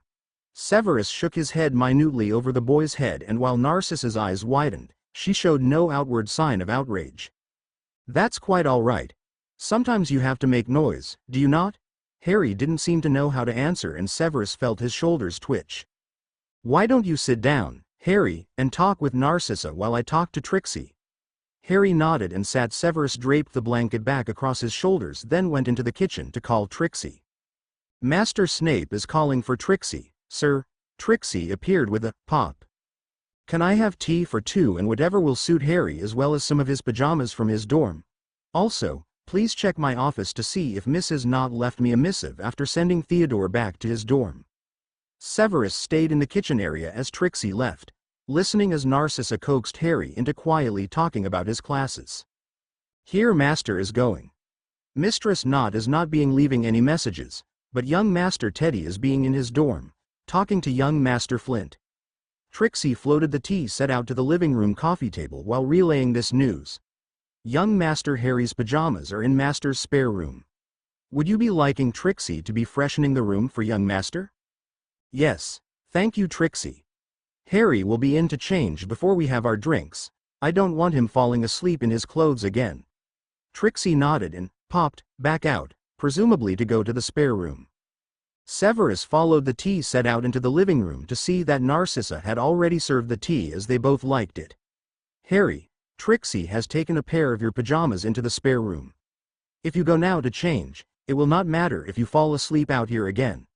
A: Severus shook his head minutely over the boy's head, and while Narcissa's eyes widened, she showed no outward sign of outrage. "That's quite all right. Sometimes you have to make noise, do you not?" Harry didn't seem to know how to answer, and Severus felt his shoulders twitch. "Why don't you sit down, Harry, and talk with Narcissa while I talk to Trixie?" Harry nodded and sat. Severus draped the blanket back across his shoulders, then went into the kitchen to call Trixie. "Master Snape is calling for Trixie, sir." Trixie appeared with a pop. "Can I have tea for two and whatever will suit Harry, as well as some of his pajamas from his dorm? Also, please check my office to see if Mrs. Knott left me a missive after sending Theodore back to his dorm." Severus stayed in the kitchen area as Trixie left, listening as Narcissa coaxed Harry into quietly talking about his classes. "Here Master is going. Mistress Knott is not being leaving any messages, but young Master Teddy is being in his dorm, talking to young Master Flint." Trixie floated the tea set out to the living room coffee table while relaying this news. "Young Master Harry's pajamas are in Master's spare room. Would you be liking Trixie to be freshening the room for young Master?" "Yes, thank you, Trixie. Harry will be in to change before we have our drinks. I don't want him falling asleep in his clothes again." Trixie nodded and popped back out, presumably to go to the spare room. Severus followed the tea set out into the living room to see that Narcissa had already served the tea as they both liked it. "Harry, Trixie has taken a pair of your pajamas into the spare room. If you go now to change, it will not matter if you fall asleep out here again."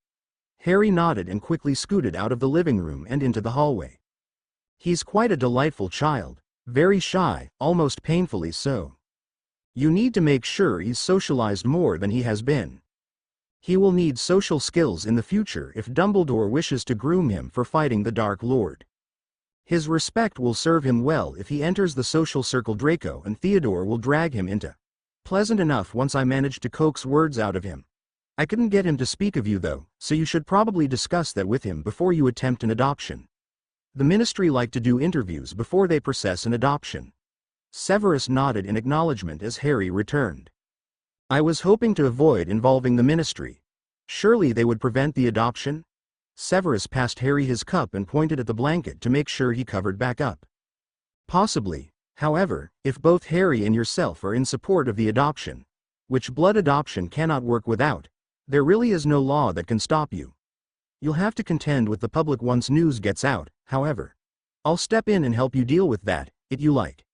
A: Harry nodded and quickly scooted out of the living room and into the hallway. "He's quite a delightful child, very shy, almost painfully so. You need to make sure he's socialized more than he has been. He will need social skills in the future if Dumbledore wishes to groom him for fighting the Dark Lord. His respect will serve him well if he enters the social circle Draco and Theodore will drag him into. Pleasant enough once I managed to coax words out of him. I couldn't get him to speak of you though, so you should probably discuss that with him before you attempt an adoption. The ministry like to do interviews before they process an adoption." Severus nodded in acknowledgement as Harry returned. "I was hoping to avoid involving the ministry. Surely they would prevent the adoption?" Severus passed Harry his cup and pointed at the blanket to make sure he covered back up. "Possibly, however, if both Harry and yourself are in support of the adoption, which blood adoption cannot work without, there really is no law that can stop you. You'll have to contend with the public once news gets out, however. I'll step in and help you deal with that, if you like."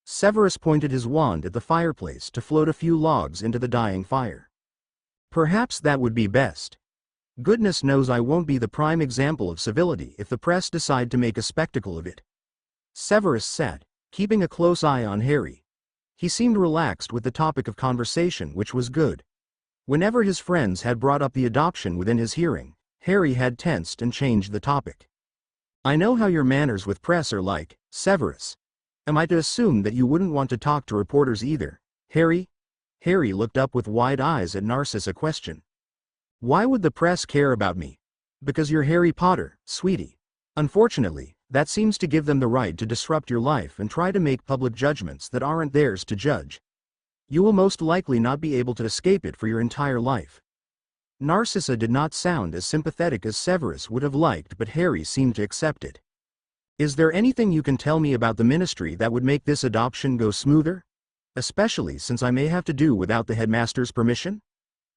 A: Severus pointed his wand at the fireplace to float a few logs into the dying fire. "Perhaps that would be best. Goodness knows I won't be the prime example of civility if the press decide to make a spectacle of it." Severus sat, keeping a close eye on Harry. He seemed relaxed with the topic of conversation, which was good. Whenever his friends had brought up the adoption within his hearing, Harry had tensed and changed the topic. "I know how your manners with press are like, Severus. Am I to assume that you wouldn't want to talk to reporters either, Harry?" Harry looked up with wide eyes at Narcissa's question. "Why would the press care about me? Because you're Harry Potter, sweetie. Unfortunately, that seems to give them the right to disrupt your life and try to make public judgments that aren't theirs to judge. You will most likely not be able to escape it for your entire life." Narcissa did not sound as sympathetic as Severus would have liked, but Harry seemed to accept it. "Is there anything you can tell me about the ministry that would make this adoption go smoother? Especially since I may have to do without the headmaster's permission?"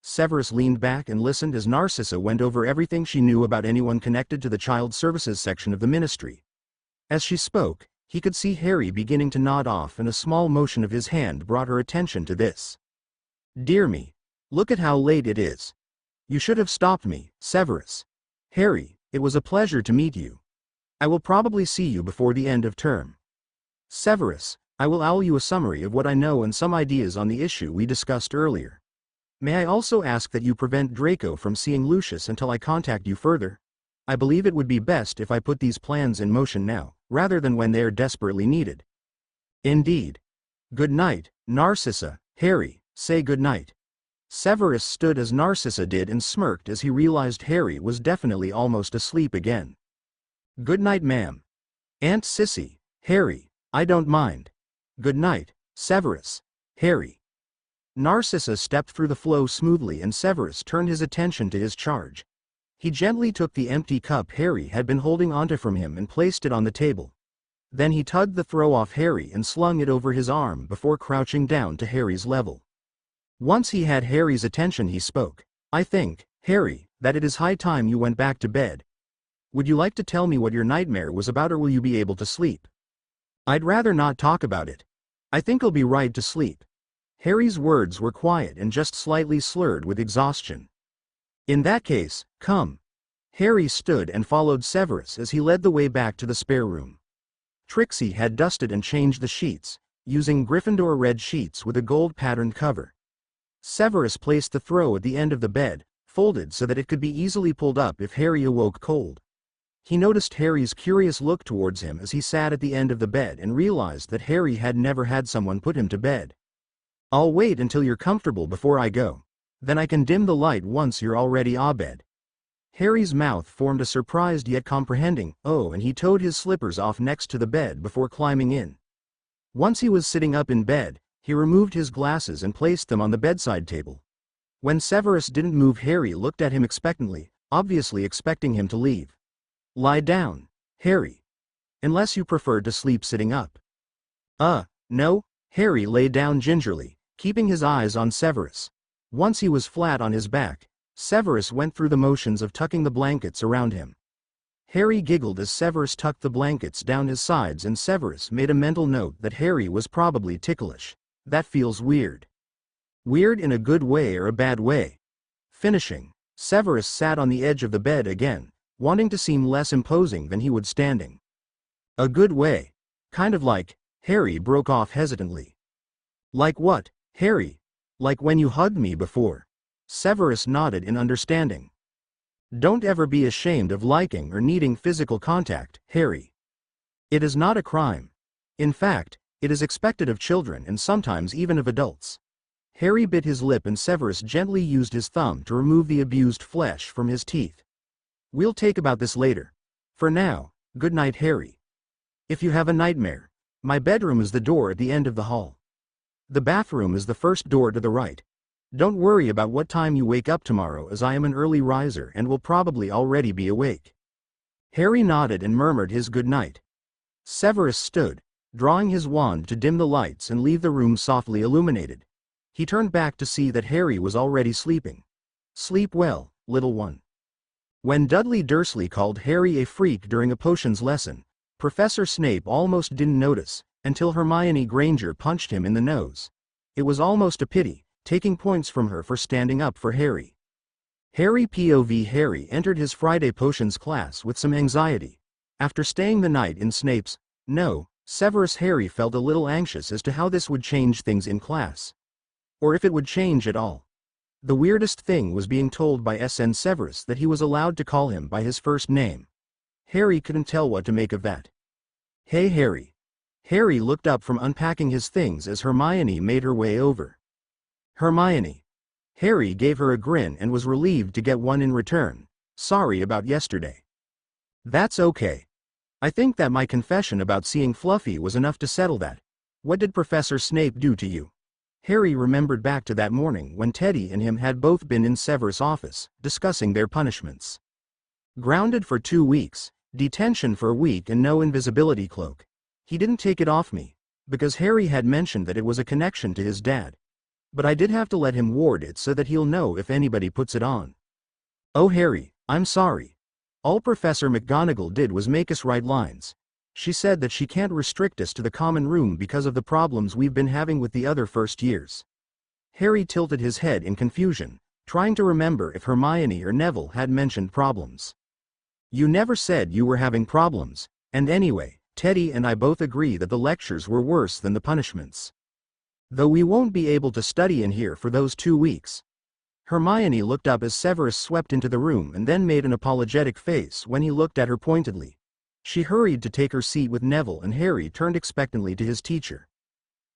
A: Severus leaned back and listened as Narcissa went over everything she knew about anyone connected to the child services section of the ministry. As she spoke, he could see Harry beginning to nod off, and a small motion of his hand brought her attention to this. "Dear me, look at how late it is. You should have stopped me, Severus. Harry, it was a pleasure to meet you. I will probably see you before the end of term. Severus, I will owl you a summary of what I know and some ideas on the issue we discussed earlier. May I also ask that you prevent Draco from seeing Lucius until I contact you further? I believe it would be best if I put these plans in motion now, rather than when they are desperately needed. Indeed. Good night, Narcissa. Harry, say good night. Severus stood as Narcissa did and smirked as he realized Harry was definitely almost asleep again. Good night, ma'am. Aunt Sissy. Harry, I don't mind. Good night, Severus. Harry. Narcissa stepped through the flow smoothly and Severus turned his attention to his charge. He gently took the empty cup Harry had been holding onto from him and placed it on the table. Then he tugged the throw off Harry and slung it over his arm before crouching down to Harry's level. Once he had Harry's attention he spoke. I think, Harry, that it is high time you went back to bed. Would you like to tell me what your nightmare was about or will you be able to sleep? I'd rather not talk about it. I think I'll be right to sleep. Harry's words were quiet and just slightly slurred with exhaustion. In that case, come. Harry stood and followed Severus as he led the way back to the spare room. Trixie had dusted and changed the sheets, using Gryffindor red sheets with a gold-patterned cover. Severus placed the throw at the end of the bed, folded so that it could be easily pulled up if Harry awoke cold. He noticed Harry's curious look towards him as he sat at the end of the bed and realized that Harry had never had someone put him to bed. I'll wait until you're comfortable before I go. Then I can dim the light once you're already abed. Harry's mouth formed a surprised yet comprehending "oh" and he toed his slippers off next to the bed before climbing in. Once he was sitting up in bed, he removed his glasses and placed them on the bedside table. When Severus didn't move, Harry looked at him expectantly, obviously expecting him to leave. Lie down, Harry. Unless you prefer to sleep sitting up. No. Harry lay down gingerly, keeping his eyes on Severus. Once he was flat on his back, Severus went through the motions of tucking the blankets around him. Harry giggled as Severus tucked the blankets down his sides and Severus made a mental note that Harry was probably ticklish. That feels weird. Weird in a good way or a bad way? Finishing, Severus sat on the edge of the bed again, wanting to seem less imposing than he would standing. A good way. Kind of like, Harry broke off hesitantly. Like what, Harry? Like when you hugged me before. Severus nodded in understanding. Don't ever be ashamed of liking or needing physical contact, Harry. It is not a crime. In fact, it is expected of children and sometimes even of adults. Harry bit his lip and Severus gently used his thumb to remove the abused flesh from his teeth. We'll take about this later. For now, good night, Harry. If you have a nightmare, my bedroom is the door at the end of the hall. The bathroom is the first door to the right. Don't worry about what time you wake up tomorrow as I am an early riser and will probably already be awake. Harry nodded and murmured his good night. Severus stood, drawing his wand to dim the lights and leave the room softly illuminated. He turned back to see that Harry was already sleeping. Sleep well, little one. When Dudley Dursley called Harry a freak during a potions lesson, Professor Snape almost didn't notice, until Hermione Granger punched him in the nose. It was almost a pity, taking points from her for standing up for Harry. Harry entered his Friday potions class with some anxiety. After staying the night in Snape's, Severus, Harry felt a little anxious as to how this would change things in class. Or if it would change at all. The weirdest thing was being told by SN Severus that he was allowed to call him by his first name. Harry couldn't tell what to make of that. Hey Harry. Harry looked up from unpacking his things as Hermione made her way over. Hermione. Harry gave her a grin and was relieved to get one in return. Sorry about yesterday. That's okay. I think that my confession about seeing Fluffy was enough to settle that. What did Professor Snape do to you? Harry remembered back to that morning when Teddy and him had both been in Severus' office, discussing their punishments. Grounded for 2 weeks, detention for a week and no invisibility cloak. He didn't take it off me, because Harry had mentioned that it was a connection to his dad. But I did have to let him ward it so that he'll know if anybody puts it on. Oh Harry, I'm sorry. All Professor McGonagall did was make us write lines. She said that she can't restrict us to the common room because of the problems we've been having with the other first years. Harry tilted his head in confusion, trying to remember if Hermione or Neville had mentioned problems. You never said you were having problems, and anyway, Teddy and I both agree that the lectures were worse than the punishments. Though we won't be able to study in here for those 2 weeks. Hermione looked up as Severus swept into the room and then made an apologetic face when he looked at her pointedly. She hurried to take her seat with Neville, and Harry turned expectantly to his teacher.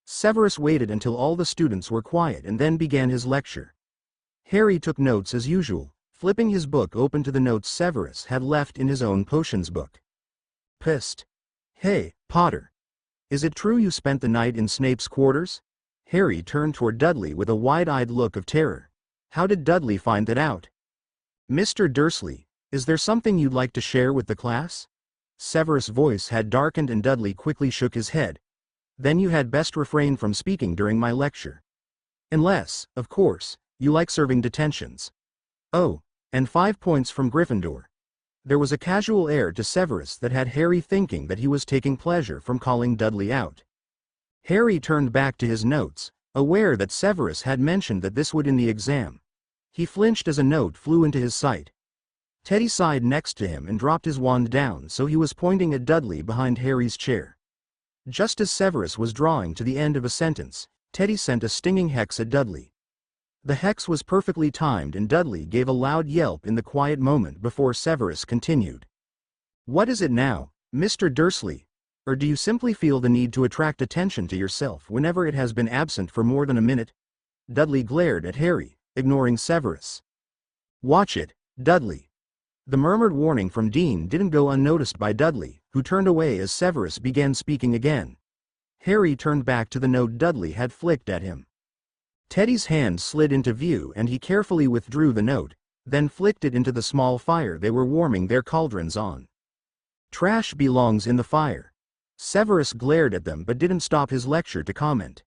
A: Severus waited until all the students were quiet and then began his lecture. Harry took notes as usual, flipping his book open to the notes Severus had left in his own potions book. Pissed. "Hey, Potter. Is it true you spent the night in Snape's quarters?" Harry turned toward Dudley with a wide-eyed look of terror. "How did Dudley find that out?" "Mr. Dursley, is there something you'd like to share with the class?" Severus' voice had darkened and Dudley quickly shook his head. "Then you had best refrain from speaking during my lecture. Unless, of course, you like serving detentions. Oh, and 5 points from Gryffindor." There was a casual air to Severus that had Harry thinking that he was taking pleasure from calling Dudley out. Harry turned back to his notes, aware that Severus had mentioned that this would in the exam. He flinched as a note flew into his sight. Teddy sighed next to him and dropped his wand down, so he was pointing at Dudley behind Harry's chair. Just as Severus was drawing to the end of a sentence, Teddy sent a stinging hex at Dudley. The hex was perfectly timed and Dudley gave a loud yelp in the quiet moment before Severus continued. "What is it now, Mr. Dursley? Or do you simply feel the need to attract attention to yourself whenever it has been absent for more than a minute?" Dudley glared at Harry, ignoring Severus. "Watch it, Dudley." The murmured warning from Dean didn't go unnoticed by Dudley, who turned away as Severus began speaking again. Harry turned back to the note Dudley had flicked at him. Teddy's hand slid into view and he carefully withdrew the note, then flicked it into the small fire they were warming their cauldrons on. "Trash belongs in the fire." Severus glared at them but didn't stop his lecture to comment.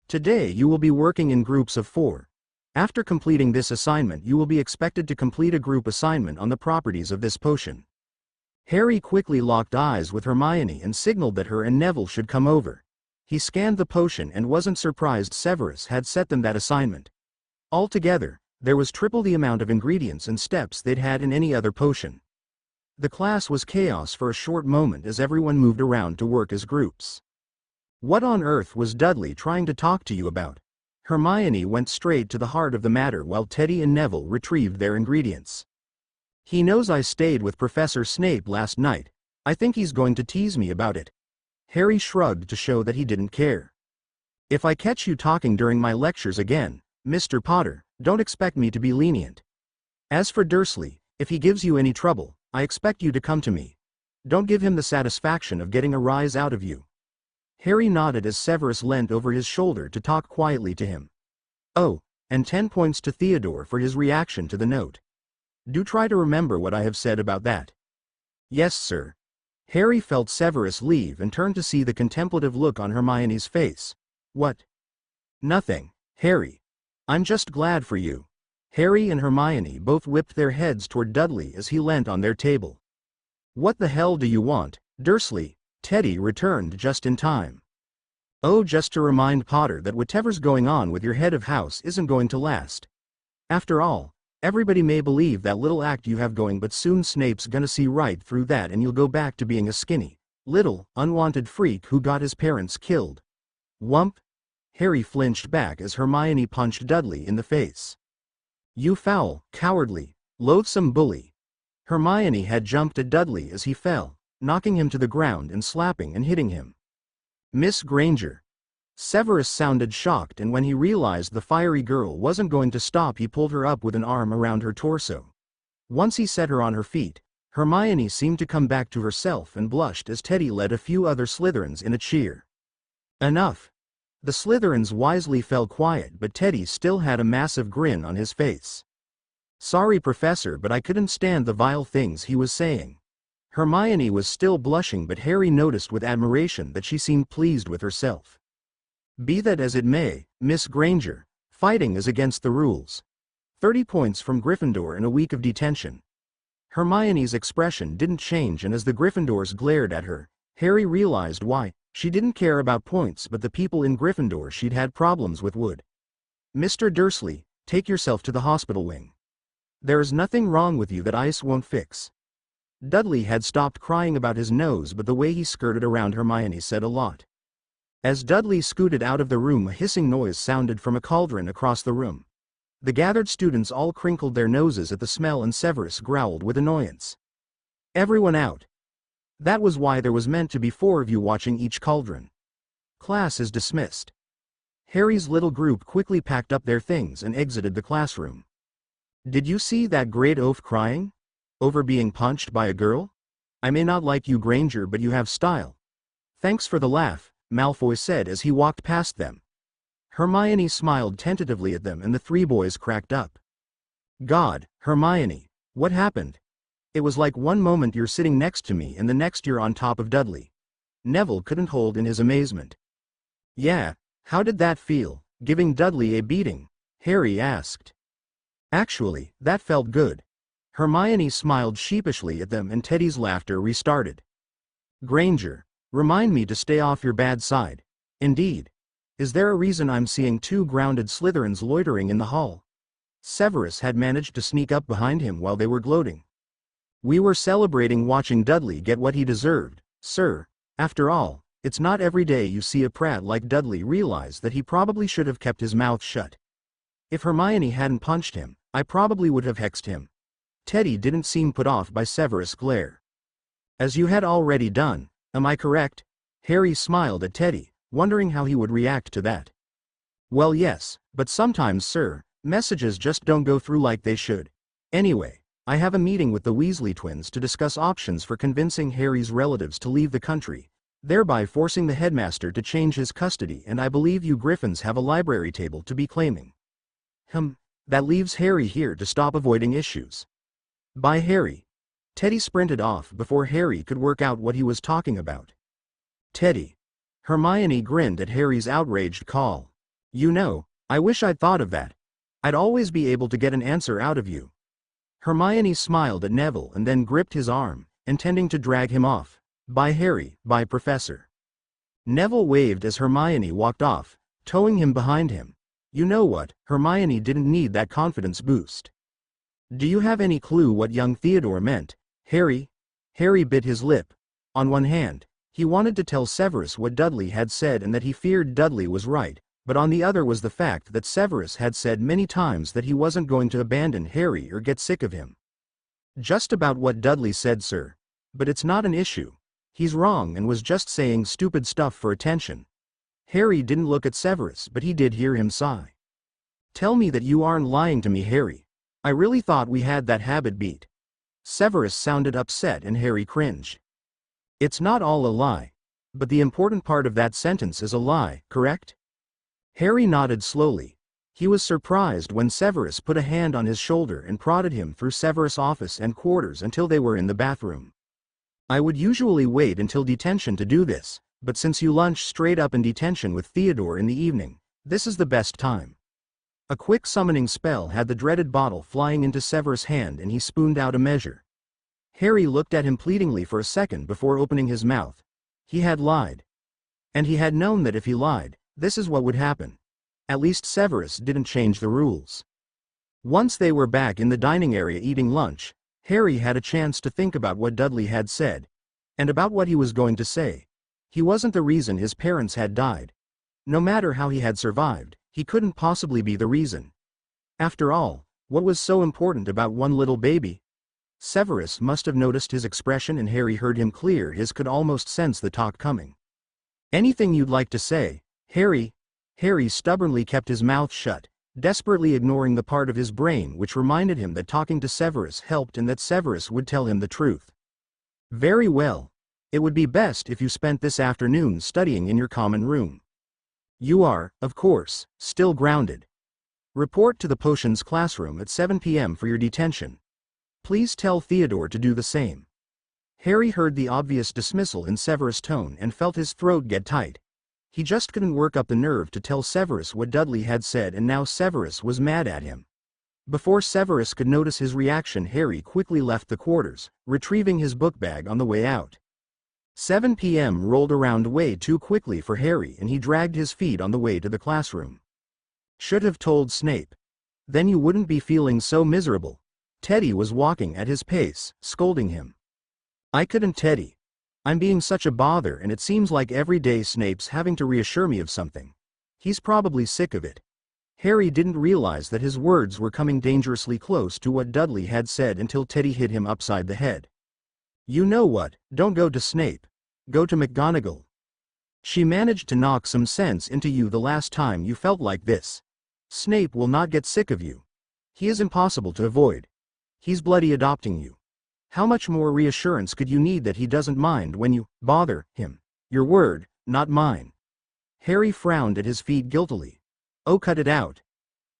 A: "Today you will be working in groups of 4. After completing this assignment you will be expected to complete a group assignment on the properties of this potion." Harry quickly locked eyes with Hermione and signaled that her and Neville should come over. He scanned the potion and wasn't surprised Severus had set them that assignment. Altogether, there was triple the amount of ingredients and steps they'd had in any other potion. The class was chaos for a short moment as everyone moved around to work as groups. "What on earth was Dudley trying to talk to you about?" Hermione went straight to the heart of the matter while Teddy and Neville retrieved their ingredients. "He knows I stayed with Professor Snape last night. I think he's going to tease me about it." Harry shrugged to show that he didn't care. "If I catch you talking during my lectures again, Mr. Potter, don't expect me to be lenient. As for Dursley, if he gives you any trouble, I expect you to come to me. Don't give him the satisfaction of getting a rise out of you." Harry nodded as Severus leant over his shoulder to talk quietly to him. "Oh, and 10 points to Theodore for his reaction to the note. Do try to remember what I have said about that." "Yes, sir." Harry felt Severus leave and turned to see the contemplative look on Hermione's face. "What?" "Nothing, Harry. I'm just glad for you." Harry and Hermione both whipped their heads toward Dudley as he leant on their table. "What the hell do you want, Dursley?" Teddy returned just in time. "Oh, just to remind Potter that whatever's going on with your head of house isn't going to last. After all, everybody may believe that little act you have going, but soon Snape's gonna see right through that and you'll go back to being a skinny, little, unwanted freak who got his parents killed." "Wump." Harry flinched back as Hermione punched Dudley in the face. "You foul, cowardly, loathsome bully." Hermione had jumped at Dudley as he fell, knocking him to the ground and slapping and hitting him. "Miss Granger." Severus sounded shocked, and when he realized the fiery girl wasn't going to stop he pulled her up with an arm around her torso. Once he set her on her feet, Hermione seemed to come back to herself and blushed as Teddy led a few other Slytherins in a cheer. Enough. The Slytherins wisely fell quiet, but Teddy still had a massive grin on his face. "Sorry, Professor, but I couldn't stand the vile things he was saying." Hermione was still blushing, but Harry noticed with admiration that she seemed pleased with herself. "Be that as it may, Miss Granger, fighting is against the rules. 30 points from Gryffindor and a week of detention." Hermione's expression didn't change, and as the Gryffindors glared at her, Harry realized why. She didn't care about points, but the people in Gryffindor she'd had problems with would. "Mr. Dursley, take yourself to the hospital wing. There is nothing wrong with you that ice won't fix." Dudley had stopped crying about his nose, but the way he skirted around Hermione said a lot. As Dudley scooted out of the room, a hissing noise sounded from a cauldron across the room. The gathered students all crinkled their noses at the smell and Severus growled with annoyance. Everyone out. That was why there was meant to be 4 of you watching each cauldron. Class is dismissed. Harry's little group quickly packed up their things and exited the classroom. Did you see that great oaf crying? Over being punched by a girl? I may not like you, Granger, but you have style. Thanks for the laugh, Malfoy said as he walked past them. Hermione smiled tentatively at them and the 3 boys cracked up. God, Hermione, what happened? It was like one moment you're sitting next to me and the next you're on top of Dudley. Neville couldn't hold in his amazement. Yeah, how did that feel, giving Dudley a beating? Harry asked. Actually, that felt good. Hermione smiled sheepishly at them and Teddy's laughter restarted. Granger, remind me to stay off your bad side. Indeed. Is there a reason I'm seeing 2 grounded Slytherins loitering in the hall? Severus had managed to sneak up behind him while they were gloating. We were celebrating watching Dudley get what he deserved, sir. After all, it's not every day you see a prat like Dudley realize that he probably should have kept his mouth shut. If Hermione hadn't punched him, I probably would have hexed him. Teddy didn't seem put off by Severus' glare. As you had already done, am I correct? Harry smiled at Teddy, wondering how he would react to that. Well, yes, but sometimes, sir, messages just don't go through like they should. Anyway, I have a meeting with the Weasley twins to discuss options for convincing Harry's relatives to leave the country, thereby forcing the headmaster to change his custody, and I believe you Griffins have a library table to be claiming. That leaves Harry here to stop avoiding issues. Bye, Harry. Teddy sprinted off before Harry could work out what he was talking about. Teddy. Hermione grinned at Harry's outraged call. You know, I wish I'd thought of that. I'd always be able to get an answer out of you. Hermione smiled at Neville and then gripped his arm, intending to drag him off. Bye, Harry, bye, Professor. Neville waved as Hermione walked off, towing him behind him. You know what, Hermione didn't need that confidence boost. Do you have any clue what young Theodore meant, Harry? Harry bit his lip. On one hand, he wanted to tell Severus what Dudley had said and that he feared Dudley was right, but on the other was the fact that Severus had said many times that he wasn't going to abandon Harry or get sick of him. Just about what Dudley said, sir. But it's not an issue. He's wrong and was just saying stupid stuff for attention. Harry didn't look at Severus, but he did hear him sigh. Tell me that you aren't lying to me, Harry. I really thought we had that habit beat. Severus sounded upset and Harry cringed. It's not all a lie. But the important part of that sentence is a lie, correct? Harry nodded slowly. He was surprised when Severus put a hand on his shoulder and prodded him through Severus' office and quarters until they were in the bathroom. I would usually wait until detention to do this, but since you lunch straight up in detention with Theodore in the evening, this is the best time. A quick summoning spell had the dreaded bottle flying into Severus' hand and he spooned out a measure. Harry looked at him pleadingly for a second before opening his mouth. He had lied. And he had known that if he lied, this is what would happen. At least Severus didn't change the rules. Once they were back in the dining area eating lunch, Harry had a chance to think about what Dudley had said. And about what he was going to say. He wasn't the reason his parents had died. No matter how he had survived, he couldn't possibly be the reason. After all, what was so important about one little baby? Severus must have noticed his expression and Harry heard him clear his could almost sense the talk coming. Anything you'd like to say, Harry? Harry stubbornly kept his mouth shut, desperately ignoring the part of his brain which reminded him that talking to Severus helped and that Severus would tell him the truth. Very well. It would be best if you spent this afternoon studying in your common room. You are, of course, still grounded. Report to the potions classroom at 7 p.m. for your detention. Please tell Theodore to do the same. Harry heard the obvious dismissal in Severus' tone and felt his throat get tight. He just couldn't work up the nerve to tell Severus what Dudley had said, and now Severus was mad at him. Before Severus could notice his reaction, Harry quickly left the quarters, retrieving his book bag on the way out. 7 p.m. rolled around way too quickly for Harry and he dragged his feet on the way to the classroom. Should have told Snape. Then you wouldn't be feeling so miserable. Teddy was walking at his pace, scolding him. I couldn't, Teddy. I'm being such a bother and it seems like every day Snape's having to reassure me of something. He's probably sick of it. Harry didn't realize that his words were coming dangerously close to what Dudley had said until Teddy hit him upside the head. "You know what, don't go to Snape. Go to McGonagall. She managed to knock some sense into you the last time you felt like this. Snape will not get sick of you. He is impossible to avoid. He's bloody adopting you. How much more reassurance could you need that he doesn't mind when you bother him? Your word, not mine." Harry frowned at his feet guiltily. "Oh, cut it out.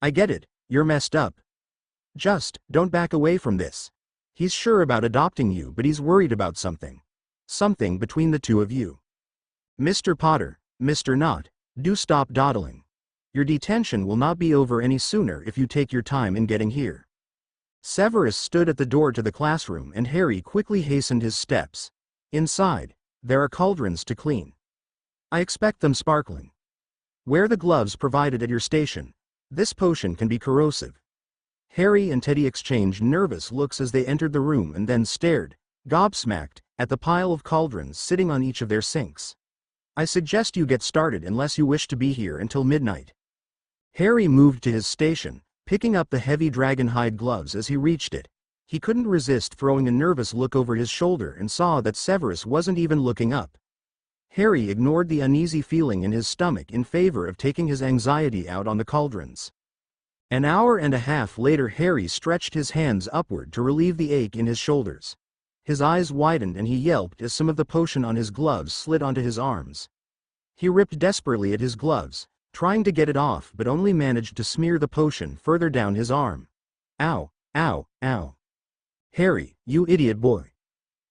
A: I get it, you're messed up. Just don't back away from this. He's sure about adopting you, but he's worried about something. Something between the two of you. Mr. Potter, Mr. Knott, do stop dawdling. Your detention will not be over any sooner if you take your time in getting here." Severus stood at the door to the classroom and Harry quickly hastened his steps. "Inside, there are cauldrons to clean. I expect them sparkling. Wear the gloves provided at your station. This potion can be corrosive." Harry and Teddy exchanged nervous looks as they entered the room and then stared, gobsmacked, at the pile of cauldrons sitting on each of their sinks. "I suggest you get started unless you wish to be here until midnight." Harry moved to his station, picking up the heavy dragonhide gloves as he reached it. He couldn't resist throwing a nervous look over his shoulder and saw that Severus wasn't even looking up. Harry ignored the uneasy feeling in his stomach in favor of taking his anxiety out on the cauldrons. An hour and a half later, Harry stretched his hands upward to relieve the ache in his shoulders. His eyes widened and he yelped as some of the potion on his gloves slid onto his arms. He ripped desperately at his gloves, trying to get it off, but only managed to smear the potion further down his arm. "Ow, ow, ow. Harry, you idiot boy."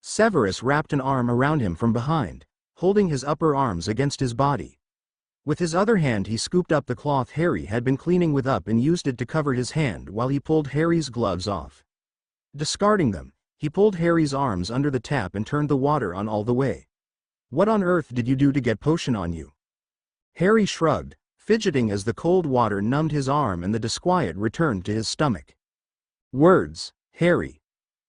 A: Severus wrapped an arm around him from behind, holding his upper arms against his body. With his other hand he scooped up the cloth Harry had been cleaning with and used it to cover his hand while he pulled Harry's gloves off. Discarding them, he pulled Harry's arms under the tap and turned the water on all the way. "What on earth did you do to get potion on you?" Harry shrugged, fidgeting as the cold water numbed his arm and the disquiet returned to his stomach. "Words, Harry.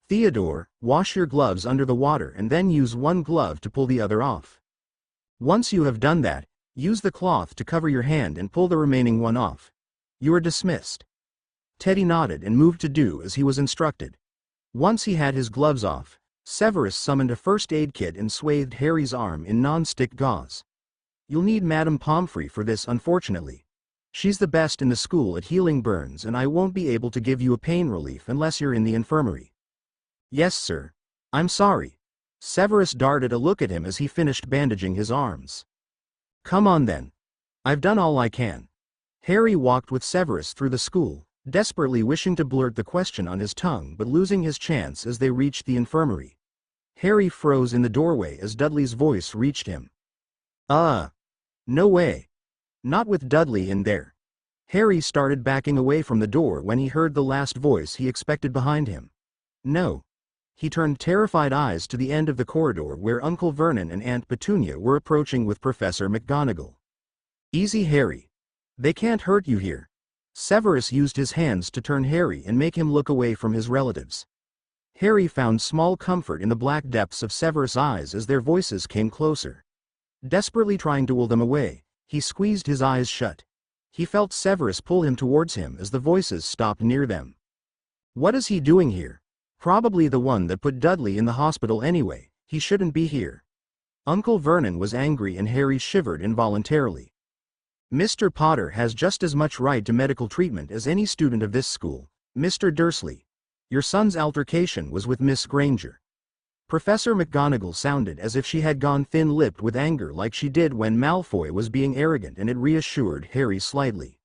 A: Theodore, wash your gloves under the water and then use one glove to pull the other off. Once you have done that, use the cloth to cover your hand and pull the remaining one off. You are dismissed." Teddy nodded and moved to do as he was instructed. Once he had his gloves off, Severus summoned a first aid kit and swathed Harry's arm in non-stick gauze. "You'll need Madame Pomfrey for this, unfortunately. She's the best in the school at healing burns and I won't be able to give you a pain relief unless you're in the infirmary." "Yes, sir. I'm sorry." Severus darted a look at him as he finished bandaging his arms. "Come on then. I've done all I can." Harry walked with Severus through the school, desperately wishing to blurt the question on his tongue but losing his chance as they reached the infirmary. Harry froze in the doorway as Dudley's voice reached him. No way. Not with Dudley in there." Harry started backing away from the door when he heard the last voice he expected behind him. "No." He turned terrified eyes to the end of the corridor where Uncle Vernon and Aunt Petunia were approaching with Professor McGonagall. "Easy, Harry. They can't hurt you here." Severus used his hands to turn Harry and make him look away from his relatives. Harry found small comfort in the black depths of Severus' eyes as their voices came closer. Desperately trying to will them away, he squeezed his eyes shut. He felt Severus pull him towards him as the voices stopped near them. "What is he doing here? Probably the one that put Dudley in the hospital anyway. He shouldn't be here." Uncle Vernon was angry and Harry shivered involuntarily. "Mr. Potter has just as much right to medical treatment as any student of this school, Mr. Dursley. Your son's altercation was with Miss Granger." Professor McGonagall sounded as if she had gone thin-lipped with anger like she did when Malfoy was being arrogant, and it reassured Harry slightly.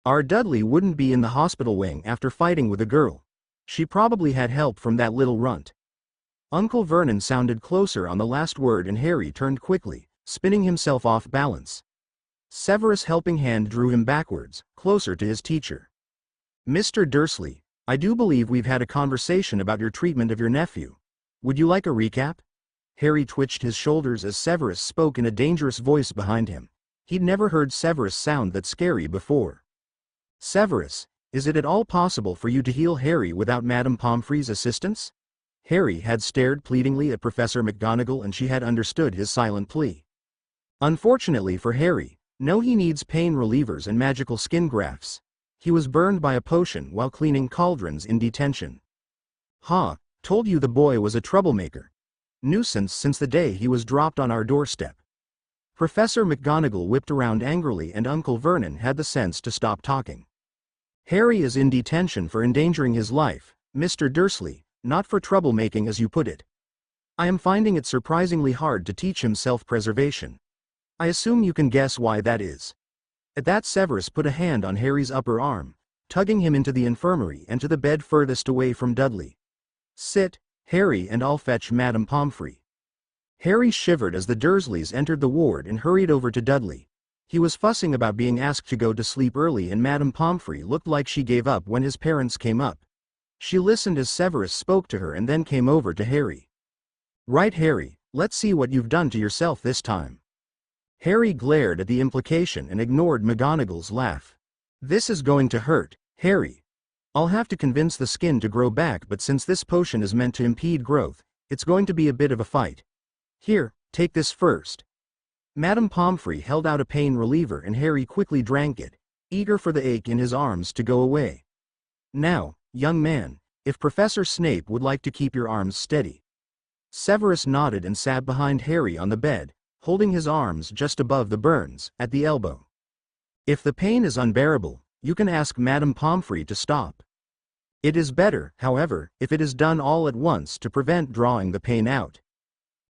A: "Our Dudley wouldn't be in the hospital wing after fighting with a girl. She probably had help from that little runt." Uncle Vernon sounded closer on the last word and Harry turned quickly, spinning himself off balance. Severus' helping hand drew him backwards, closer to his teacher. "Mr. Dursley, I do believe we've had a conversation about your treatment of your nephew. Would you like a recap?" Harry twitched his shoulders as Severus spoke in a dangerous voice behind him. He'd never heard Severus sound that scary before. "Severus, is it at all possible for you to heal Harry without Madame Pomfrey's assistance?" Harry had stared pleadingly at Professor McGonagall and she had understood his silent plea. Unfortunately for Harry, No, he needs pain relievers and magical skin grafts. He was burned by a potion while cleaning cauldrons in detention. Ha, told you the boy was a troublemaker. Nuisance since the day he was dropped on our doorstep. Professor McGonagall whipped around angrily and Uncle Vernon had the sense to stop talking. Harry is in detention for endangering his life, Mr. Dursley, not for troublemaking as you put it. I am finding it surprisingly hard to teach him self-preservation. I assume you can guess why that is. At that Severus put a hand on Harry's upper arm, tugging him into the infirmary and to the bed furthest away from Dudley. Sit, Harry, and I'll fetch Madame Pomfrey. Harry shivered as the Dursleys entered the ward and hurried over to Dudley. He was fussing about being asked to go to sleep early and Madame Pomfrey looked like she gave up when his parents came up. She listened as Severus spoke to her and then came over to Harry. Right, Harry, let's see what you've done to yourself this time. Harry glared at the implication and ignored McGonagall's laugh. This is going to hurt, Harry. I'll have to convince the skin to grow back, but since this potion is meant to impede growth, it's going to be a bit of a fight. Here, take this first. Madame Pomfrey held out a pain reliever and Harry quickly drank it, eager for the ache in his arms to go away. Now, young man, if Professor Snape would like to keep your arms steady. Severus nodded and sat behind Harry on the bed, holding his arms just above the burns, at the elbow. If the pain is unbearable, you can ask Madame Pomfrey to stop. It is better, however, if it is done all at once to prevent drawing the pain out.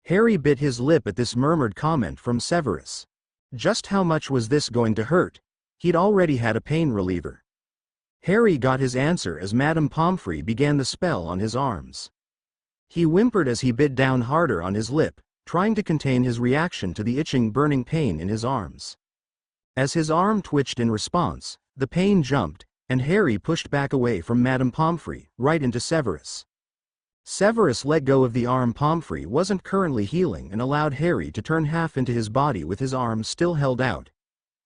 A: Harry bit his lip at this murmured comment from Severus. Just how much was this going to hurt? He'd already had a pain reliever. Harry got his answer as Madame Pomfrey began the spell on his arms. He whimpered as he bit down harder on his lip, trying to contain his reaction to the itching, burning pain in his arms. As his arm twitched in response, the pain jumped, and Harry pushed back away from Madame Pomfrey, right into Severus. Severus let go of the arm Pomfrey wasn't currently healing and allowed Harry to turn half into his body with his arms still held out.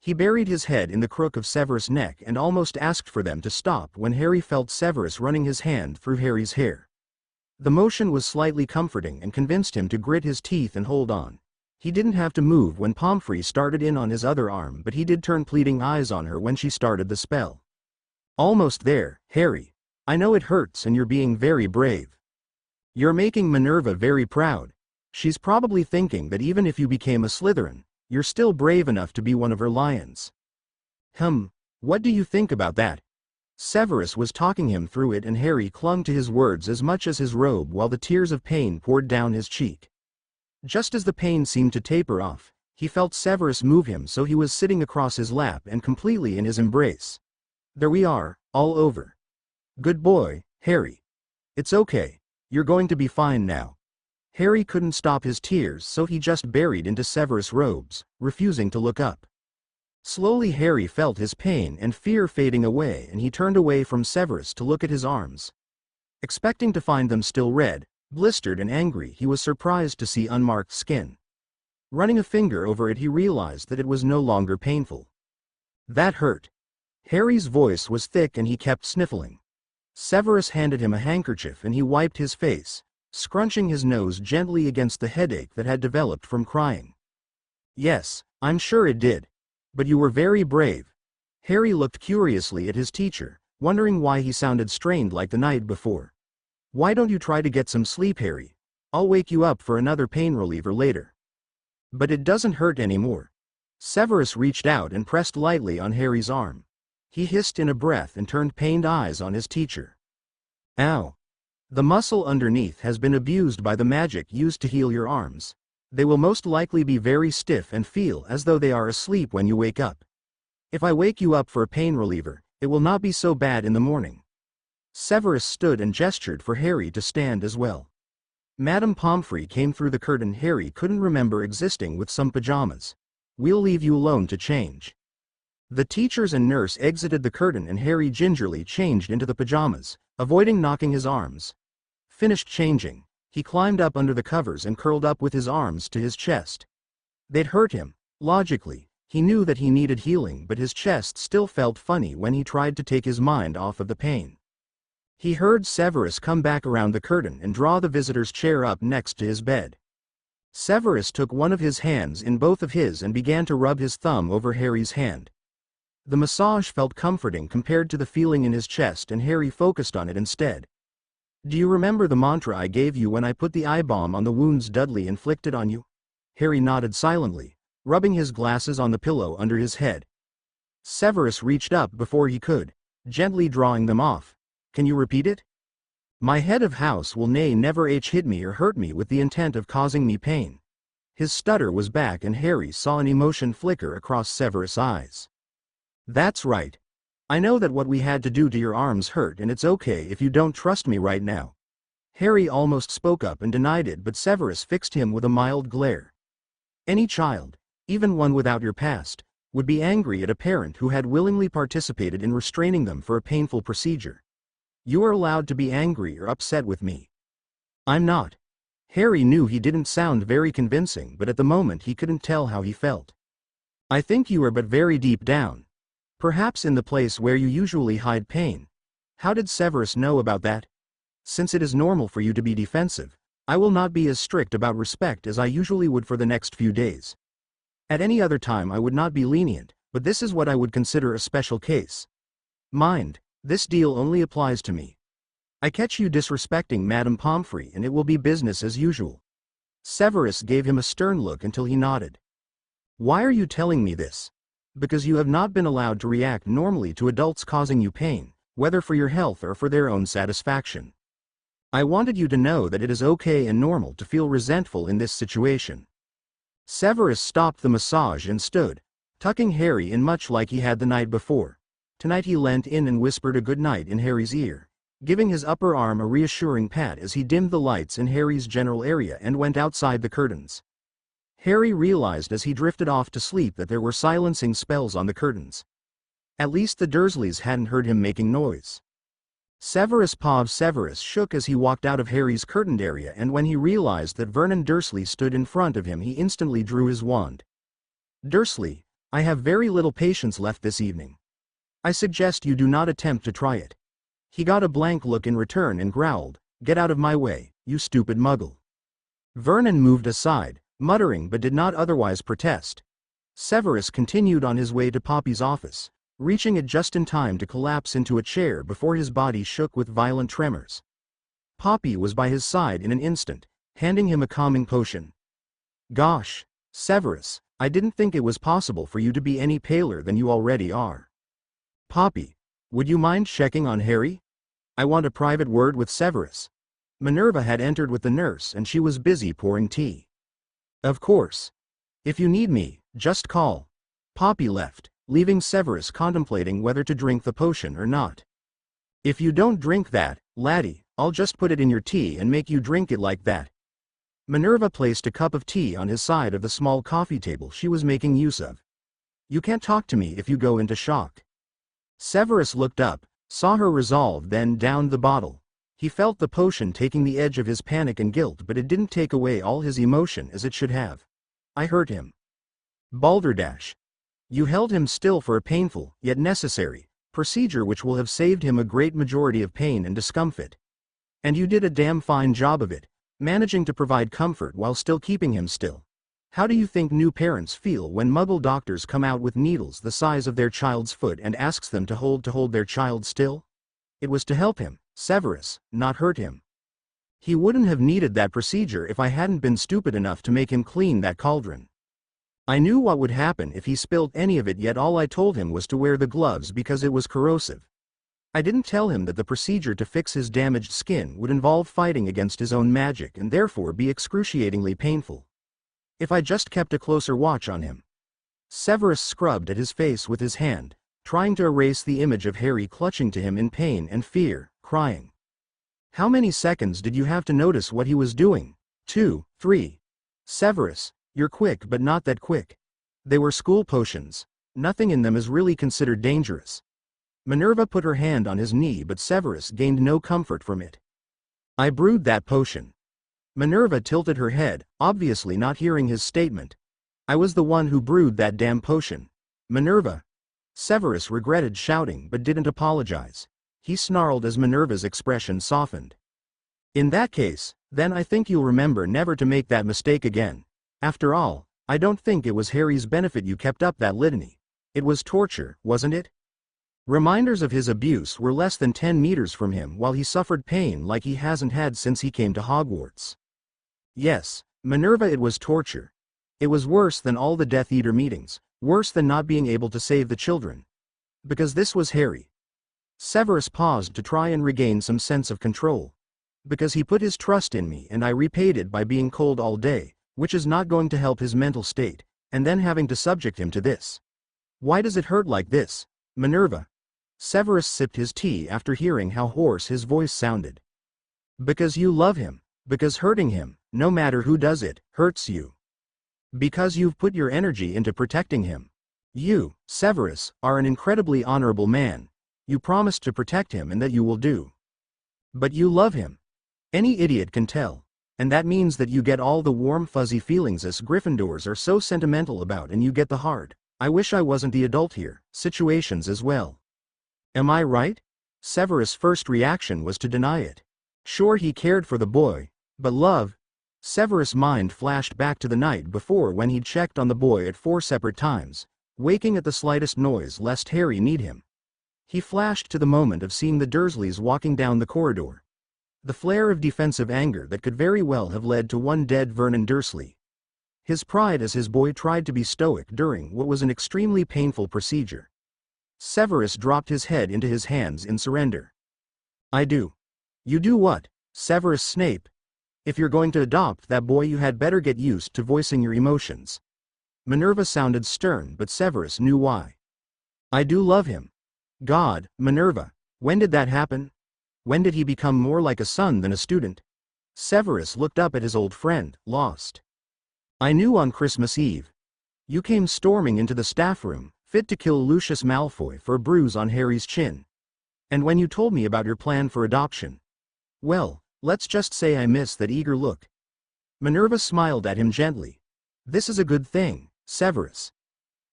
A: He buried his head in the crook of Severus' neck and almost asked for them to stop when Harry felt Severus running his hand through Harry's hair. The motion was slightly comforting and convinced him to grit his teeth and hold on. He didn't have to move when Pomfrey started in on his other arm, but he did turn pleading eyes on her when she started the spell. Almost there, Harry. I know it hurts and you're being very brave. You're making Minerva very proud. She's probably thinking that even if you became a Slytherin, you're still brave enough to be one of her lions. What do you think about that? Severus was talking him through it and Harry clung to his words as much as his robe while the tears of pain poured down his cheek. Just as the pain seemed to taper off, he felt Severus move him so he was sitting across his lap and completely in his embrace. There we are, all over. Good boy, Harry. It's okay. You're going to be fine now. Harry couldn't stop his tears so he just buried into Severus' robes, refusing to look up. Slowly Harry felt his pain and fear fading away and he turned away from Severus to look at his arms. Expecting to find them still red, blistered and angry, he was surprised to see unmarked skin. Running a finger over it he realized that it was no longer painful. That hurt. Harry's voice was thick and he kept sniffling. Severus handed him a handkerchief and he wiped his face, scrunching his nose gently against the headache that had developed from crying. Yes, I'm sure it did. But you were very brave. Harry looked curiously at his teacher, wondering why he sounded strained like the night before. Why don't you try to get some sleep, Harry? I'll wake you up for another pain reliever later. But it doesn't hurt anymore. Severus reached out and pressed lightly on Harry's arm. He hissed in a breath and turned pained eyes on his teacher. Ow. The muscle underneath has been abused by the magic used to heal your arms. They will most likely be very stiff and feel as though they are asleep when you wake up. If I wake you up for a pain reliever, it will not be so bad in the morning. Severus stood and gestured for Harry to stand as well. Madame Pomfrey came through the curtain. Harry couldn't remember existing with some pajamas. We'll leave you alone to change. The teachers and nurse exited the curtain and Harry gingerly changed into the pajamas, avoiding knocking his arms. Finished changing, he climbed up under the covers and curled up with his arms to his chest. They'd hurt him. Logically, he knew that he needed healing, but his chest still felt funny when he tried to take his mind off of the pain. He heard Severus come back around the curtain and draw the visitor's chair up next to his bed. Severus took one of his hands in both of his and began to rub his thumb over Harry's hand. The massage felt comforting compared to the feeling in his chest, and Harry focused on it instead. "Do you remember the mantra I gave you when I put the eye balm on the wounds Dudley inflicted on you?" Harry nodded silently, rubbing his glasses on the pillow under his head. Severus reached up before he could, gently drawing them off. "Can you repeat it?" "My head of house will never hit me or hurt me with the intent of causing me pain." His stutter was back, and Harry saw an emotion flicker across Severus' eyes. "That's right. I know that what we had to do to your arms hurt, and it's okay if you don't trust me right now." Harry almost spoke up and denied it, but Severus fixed him with a mild glare. "Any child, even one without your past, would be angry at a parent who had willingly participated in restraining them for a painful procedure. You are allowed to be angry or upset with me." "I'm not." Harry knew he didn't sound very convincing, but at the moment he couldn't tell how he felt. "I think you are, but very deep down. Perhaps in the place where you usually hide pain." How did Severus know about that? "Since it is normal for you to be defensive, I will not be as strict about respect as I usually would for the next few days. At any other time I would not be lenient, but this is what I would consider a special case. Mind, this deal only applies to me. I catch you disrespecting Madame Pomfrey and it will be business as usual." Severus gave him a stern look until he nodded. "Why are you telling me this?" "Because you have not been allowed to react normally to adults causing you pain, whether for your health or for their own satisfaction. I wanted you to know that it is okay and normal to feel resentful in this situation." Severus stopped the massage and stood, tucking Harry in much like he had the night before. Tonight he leant in and whispered a good night in Harry's ear, giving his upper arm a reassuring pat as he dimmed the lights in Harry's general area and went outside the curtains. Harry realized as he drifted off to sleep that there were silencing spells on the curtains. At least the Dursleys hadn't heard him making noise. Severus shook as he walked out of Harry's curtained area, and when he realized that Vernon Dursley stood in front of him, he instantly drew his wand. "Dursley, I have very little patience left this evening. I suggest you do not attempt to try it." He got a blank look in return and growled, "Get out of my way, you stupid muggle." Vernon moved aside, muttering, but did not otherwise protest. Severus continued on his way to Poppy's office, reaching it just in time to collapse into a chair before his body shook with violent tremors. Poppy was by his side in an instant, handing him a calming potion. "Gosh, Severus, I didn't think it was possible for you to be any paler than you already are." "Poppy, would you mind checking on Harry? I want a private word with Severus." Minerva had entered with the nurse and she was busy pouring tea. "Of course. If you need me, just call." Poppy left, leaving Severus contemplating whether to drink the potion or not. "If you don't drink that, laddie, I'll just put it in your tea and make you drink it like that." Minerva placed a cup of tea on his side of the small coffee table she was making use of. "You can't talk to me if you go into shock." Severus looked up, saw her resolve, then downed the bottle. He felt the potion taking the edge of his panic and guilt, but it didn't take away all his emotion as it should have. "I hurt him. Balderdash. You held him still for a painful, yet necessary, procedure which will have saved him a great majority of pain and discomfort. And you did a damn fine job of it, managing to provide comfort while still keeping him still. How do you think new parents feel when Muggle doctors come out with needles the size of their child's foot and asks them to hold their child still? It was to help him, Severus, not hurt him. He wouldn't have needed that procedure if I hadn't been stupid enough to make him clean that cauldron. I knew what would happen if he spilled any of it, yet all I told him was to wear the gloves because it was corrosive. I didn't tell him that the procedure to fix his damaged skin would involve fighting against his own magic and therefore be excruciatingly painful. If I just kept a closer watch on him." Severus scrubbed at his face with his hand, trying to erase the image of Harry clutching to him in pain and fear, crying. "How many seconds did you have to notice what he was doing? 2, 3. Severus, you're quick but not that quick. They were school potions. Nothing in them is really considered dangerous." Minerva put her hand on his knee, but Severus gained no comfort from it. "I brewed that potion." Minerva tilted her head, obviously not hearing his statement. "I was the one who brewed that damn potion." "Minerva." Severus regretted shouting but didn't apologize. He snarled as Minerva's expression softened. In that case, then I think you'll remember never to make that mistake again. After all, I don't think it was Harry's benefit you kept up that litany. It was torture, wasn't it? Reminders of his abuse were less than 10 meters from him while he suffered pain like he hasn't had since he came to Hogwarts. Yes, Minerva, it was torture. It was worse than all the Death Eater meetings, worse than not being able to save the children. Because this was Harry. Severus paused to try and regain some sense of control. Because he put his trust in me and I repaid it by being cold all day, which is not going to help his mental state, and then having to subject him to this. Why does it hurt like this, Minerva? Severus sipped his tea after hearing how hoarse his voice sounded. Because you love him. Because hurting him, no matter who does it, hurts you. Because you've put your energy into protecting him. You, Severus, are an incredibly honorable man. You promised to protect him and that you will do. But you love him. Any idiot can tell. And that means that you get all the warm fuzzy feelings us Gryffindors are so sentimental about, and you get the hard, I wish I wasn't the adult here, situations as well. Am I right? Severus' first reaction was to deny it. Sure, he cared for the boy, but love? Severus' mind flashed back to the night before when he'd checked on the boy at 4 separate times, waking at the slightest noise lest Harry need him. He flashed to the moment of seeing the Dursleys walking down the corridor. The flare of defensive anger that could very well have led to one dead Vernon Dursley. His pride as his boy tried to be stoic during what was an extremely painful procedure. Severus dropped his head into his hands in surrender. I do. You do what, Severus Snape? If you're going to adopt that boy, you had better get used to voicing your emotions. Minerva sounded stern, but Severus knew why. I do love him. God, Minerva, when did that happen? When did he become more like a son than a student? Severus looked up at his old friend, lost. I knew on Christmas Eve. You came storming into the staff room, fit to kill Lucius Malfoy for a bruise on Harry's chin. And when you told me about your plan for adoption. Well, let's just say I missed that eager look. Minerva smiled at him gently. This is a good thing, Severus.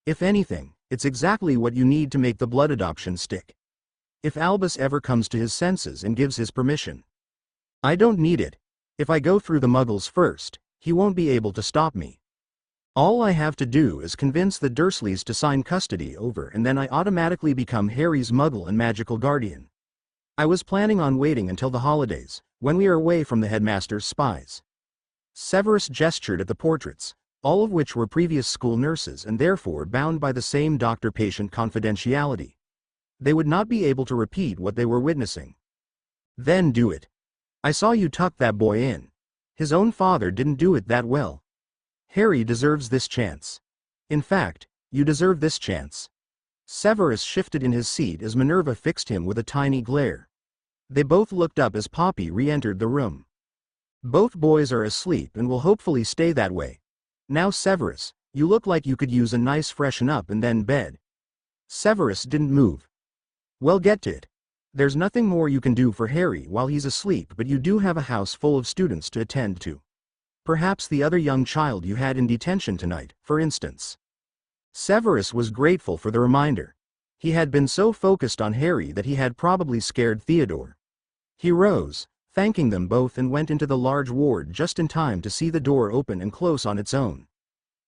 A: If anything, it's exactly what you need to make the blood adoption stick. If Albus ever comes to his senses and gives his permission. I don't need it. If I go through the Muggles first, he won't be able to stop me. All I have to do is convince the Dursleys to sign custody over, and then I automatically become Harry's Muggle and magical guardian. I was planning on waiting until the holidays, when we are away from the headmaster's spies. Severus gestured at the portraits, all of which were previous school nurses and therefore bound by the same doctor-patient confidentiality. They would not be able to repeat what they were witnessing. Then do it. I saw you tuck that boy in. His own father didn't do it that well. Harry deserves this chance. In fact, you deserve this chance. Severus shifted in his seat as Minerva fixed him with a tiny glare. They both looked up as Poppy re-entered the room. Both boys are asleep and will hopefully stay that way. Now Severus, you look like you could use a nice freshen up and then bed. Severus didn't move. Well, get to it. There's nothing more you can do for Harry while he's asleep, but you do have a house full of students to attend to. Perhaps the other young child you had in detention tonight, for instance. Severus was grateful for the reminder. He had been so focused on Harry that he had probably scared Theodore. He rose, thanking them both, and went into the large ward just in time to see the door open and close on its own.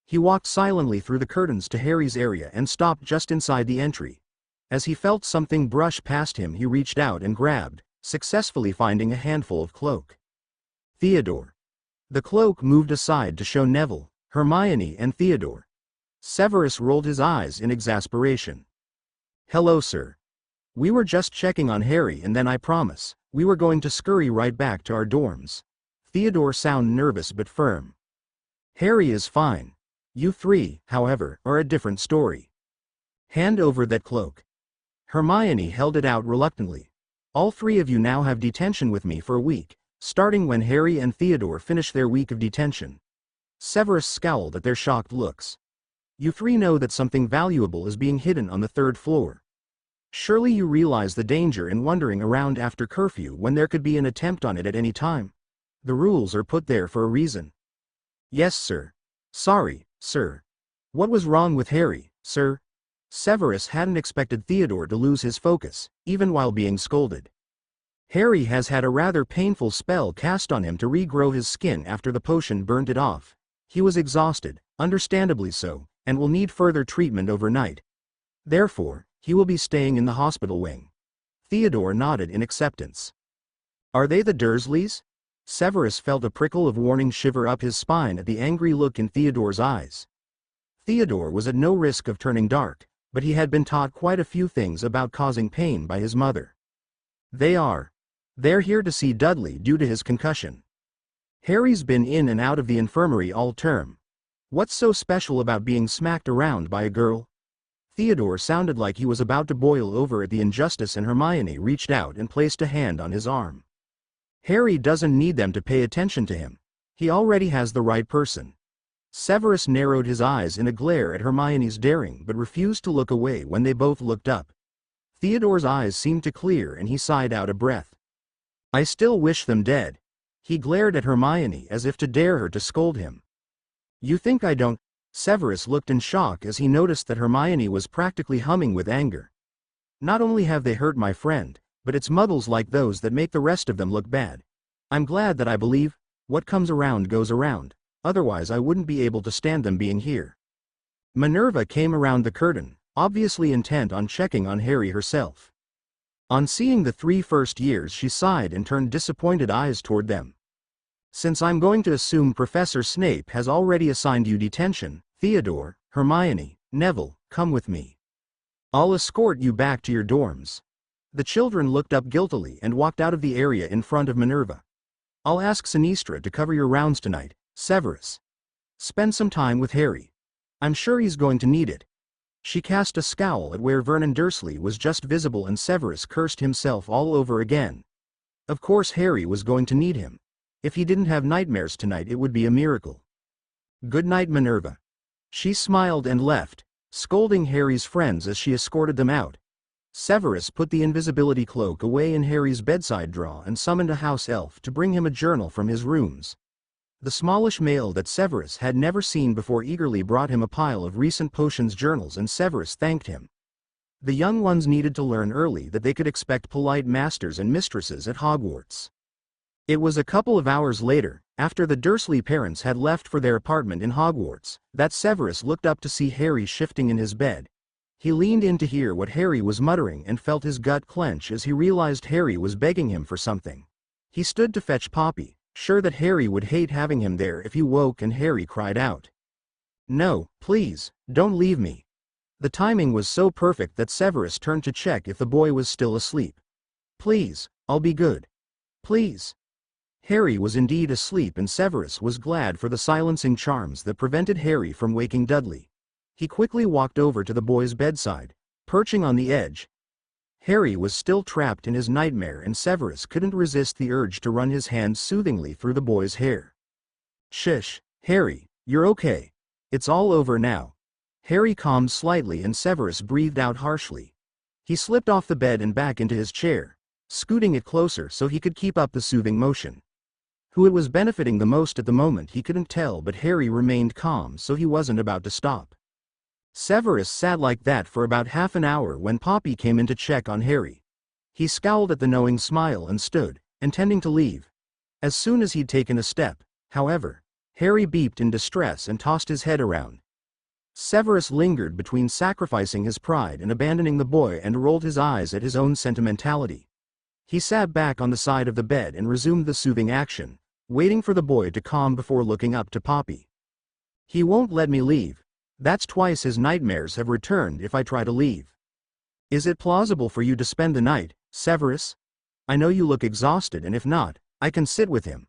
A: He walked silently through the curtains to Harry's area and stopped just inside the entry. As he felt something brush past him, he reached out and grabbed, successfully finding a handful of cloak. Theodore. The cloak moved aside to show Neville, Hermione, and Theodore. Severus rolled his eyes in exasperation. Hello, sir. We were just checking on Harry, and then I promise, we were going to scurry right back to our dorms. Theodore sounded nervous but firm. Harry is fine. You three, however, are a different story. Hand over that cloak. Hermione held it out reluctantly. All three of you now have detention with me for a week, starting when Harry and Theodore finish their week of detention. Severus scowled at their shocked looks. You three know that something valuable is being hidden on the 3rd floor. Surely you realize the danger in wandering around after curfew when there could be an attempt on it at any time. The rules are put there for a reason. Yes, sir. Sorry, sir. What was wrong with Harry, sir? Severus hadn't expected Theodore to lose his focus, even while being scolded. Harry has had a rather painful spell cast on him to regrow his skin after the potion burned it off. He was exhausted, understandably so, and will need further treatment overnight. Therefore, he will be staying in the hospital wing. Theodore nodded in acceptance. Are they the Dursleys? Severus felt a prickle of warning shiver up his spine at the angry look in Theodore's eyes. Theodore was at no risk of turning dark, but he had been taught quite a few things about causing pain by his mother. They are. They're here to see Dudley due to his concussion. Harry's been in and out of the infirmary all term. What's so special about being smacked around by a girl? Theodore sounded like he was about to boil over at the injustice, and Hermione reached out and placed a hand on his arm. Harry doesn't need them to pay attention to him. He already has the right person. Severus narrowed his eyes in a glare at Hermione's daring but refused to look away when they both looked up. Theodore's eyes seemed to clear and he sighed out a breath. I still wish them dead. He glared at Hermione as if to dare her to scold him. You think I don't? Severus looked in shock as he noticed that Hermione was practically humming with anger. Not only have they hurt my friend, but it's muggles like those that make the rest of them look bad. I'm glad that I believe, what comes around goes around, otherwise I wouldn't be able to stand them being here. Minerva came around the curtain, obviously intent on checking on Harry herself. On seeing the 3 first years, she sighed and turned disappointed eyes toward them. Since I'm going to assume Professor Snape has already assigned you detention, Theodore, Hermione, Neville, come with me. I'll escort you back to your dorms. The children looked up guiltily and walked out of the area in front of Minerva. I'll ask Sinistra to cover your rounds tonight, Severus. Spend some time with Harry. I'm sure he's going to need it. She cast a scowl at where Vernon Dursley was just visible, and Severus cursed himself all over again. Of course Harry was going to need him. If he didn't have nightmares tonight, it would be a miracle. Good night, Minerva. She smiled and left, scolding Harry's friends as she escorted them out. Severus put the invisibility cloak away in Harry's bedside drawer and summoned a house elf to bring him a journal from his rooms. The smallish male that Severus had never seen before eagerly brought him a pile of recent potions journals, and Severus thanked him. The young ones needed to learn early that they could expect polite masters and mistresses at Hogwarts. It was a couple of hours later, after the Dursley parents had left for their apartment in Hogwarts, that Severus looked up to see Harry shifting in his bed. He leaned in to hear what Harry was muttering and felt his gut clench as he realized Harry was begging him for something. He stood to fetch Poppy, sure that Harry would hate having him there if he woke, and Harry cried out. No, please, don't leave me. The timing was so perfect that Severus turned to check if the boy was still asleep. Please, I'll be good. Please. Harry was indeed asleep, and Severus was glad for the silencing charms that prevented Harry from waking Dudley. He quickly walked over to the boy's bedside, perching on the edge. Harry was still trapped in his nightmare, and Severus couldn't resist the urge to run his hands soothingly through the boy's hair. Shush, Harry, you're okay. It's all over now. Harry calmed slightly, and Severus breathed out harshly. He slipped off the bed and back into his chair, scooting it closer so he could keep up the soothing motion. Who it was benefiting the most at the moment he couldn't tell, but Harry remained calm, so he wasn't about to stop. Severus sat like that for about half an hour when Poppy came in to check on Harry. He scowled at the knowing smile and stood, intending to leave. As soon as he'd taken a step, however, Harry beeped in distress and tossed his head around. Severus lingered between sacrificing his pride and abandoning the boy, and rolled his eyes at his own sentimentality. He sat back on the side of the bed and resumed the soothing action, waiting for the boy to calm before looking up to Poppy. He won't let me leave. That's twice his nightmares have returned if I try to leave. Is it plausible for you to spend the night, Severus? I know you look exhausted, and if not, I can sit with him.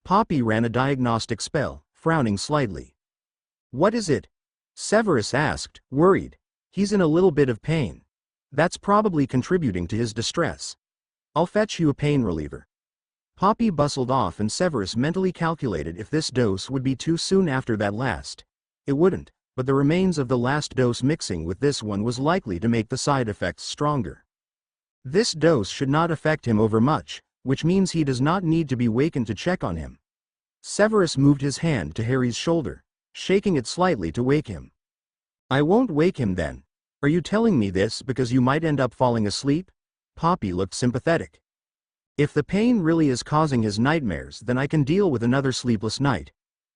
A: Poppy ran a diagnostic spell, frowning slightly. What is it? Severus asked, worried. He's in a little bit of pain. That's probably contributing to his distress. I'll fetch you a pain reliever. Poppy bustled off, and Severus mentally calculated if this dose would be too soon after that last. It wouldn't, but the remains of the last dose mixing with this one was likely to make the side effects stronger. This dose should not affect him overmuch, which means he does not need to be wakened to check on him. Severus moved his hand to Harry's shoulder, shaking it slightly to wake him. I won't wake him then. Are you telling me this because you might end up falling asleep? Poppy looked sympathetic. If the pain really is causing his nightmares, then I can deal with another sleepless night.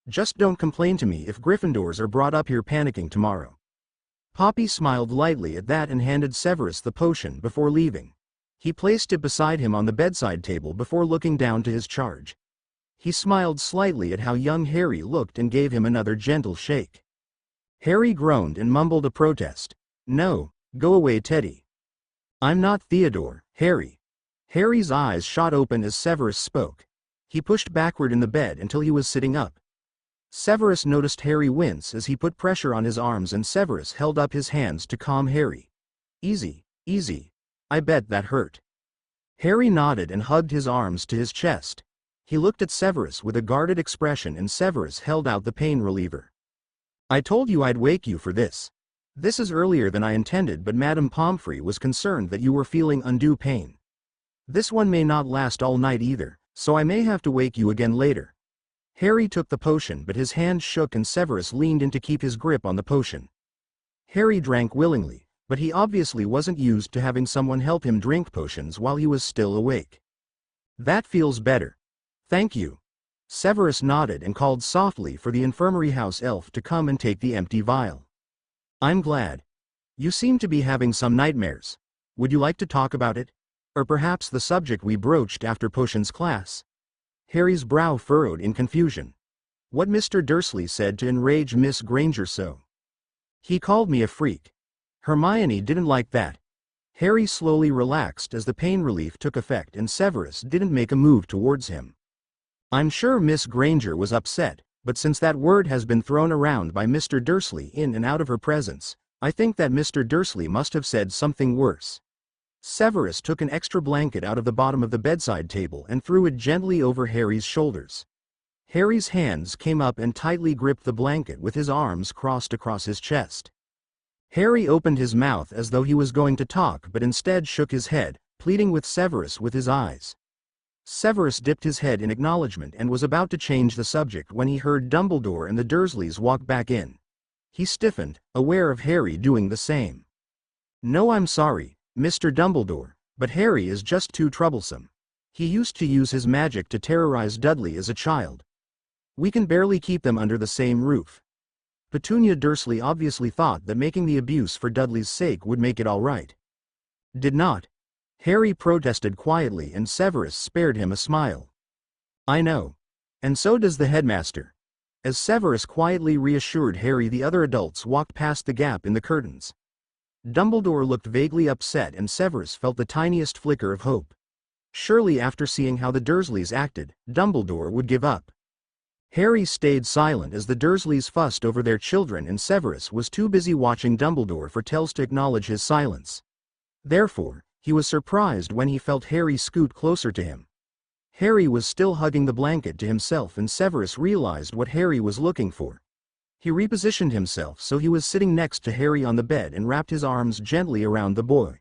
A: Just don't complain to me if Gryffindors are brought up here panicking tomorrow." Poppy smiled lightly at that and handed Severus the potion before leaving. He placed it beside him on the bedside table before looking down to his charge. He smiled slightly at how young Harry looked and gave him another gentle shake. Harry groaned and mumbled a protest. "No, go away, Teddy. I'm not Theodore, Harry." Harry's eyes shot open as Severus spoke. He pushed backward in the bed until he was sitting up. Severus noticed Harry wince as he put pressure on his arms, and Severus held up his hands to calm Harry. "Easy, easy. I bet that hurt." Harry nodded and hugged his arms to his chest. He looked at Severus with a guarded expression, and Severus held out the pain reliever. "I told you I'd wake you for this. This is earlier than I intended, but Madame Pomfrey was concerned that you were feeling undue pain. This one may not last all night either, so I may have to wake you again later." Harry took the potion, but his hand shook and Severus leaned in to keep his grip on the potion. Harry drank willingly, but he obviously wasn't used to having someone help him drink potions while he was still awake. "That feels better. Thank you." Severus nodded and called softly for the infirmary house elf to come and take the empty vial. "I'm glad. You seem to be having some nightmares. Would you like to talk about it? Or perhaps the subject we broached after potions class?" Harry's brow furrowed in confusion. What Mr. Dursley said to enrage Miss Granger so? "He called me a freak. Hermione didn't like that." Harry slowly relaxed as the pain relief took effect and Severus didn't make a move towards him. "I'm sure Miss Granger was upset, but since that word has been thrown around by Mr. Dursley in and out of her presence, I think that Mr. Dursley must have said something worse." Severus took an extra blanket out of the bottom of the bedside table and threw it gently over Harry's shoulders. Harry's hands came up and tightly gripped the blanket with his arms crossed across his chest. Harry opened his mouth as though he was going to talk, but instead shook his head, pleading with Severus with his eyes. Severus dipped his head in acknowledgement and was about to change the subject when he heard Dumbledore and the Dursleys walk back in. He stiffened, aware of Harry doing the same. "No, I'm sorry, Mr. Dumbledore, but Harry is just too troublesome. He used to use his magic to terrorize Dudley as a child. We can barely keep them under the same roof." Petunia Dursley obviously thought that making the abuse for Dudley's sake would make it all right. "Did not." Harry protested quietly and Severus spared him a smile. "I know. And so does the headmaster." As Severus quietly reassured Harry, the other adults walked past the gap in the curtains. Dumbledore looked vaguely upset and Severus felt the tiniest flicker of hope. Surely after seeing how the Dursleys acted, Dumbledore would give up. Harry stayed silent as the Dursleys fussed over their children and Severus was too busy watching Dumbledore for tells to acknowledge his silence. Therefore, he was surprised when he felt Harry scoot closer to him. Harry was still hugging the blanket to himself and Severus realized what Harry was looking for. He repositioned himself so he was sitting next to Harry on the bed and wrapped his arms gently around the boy.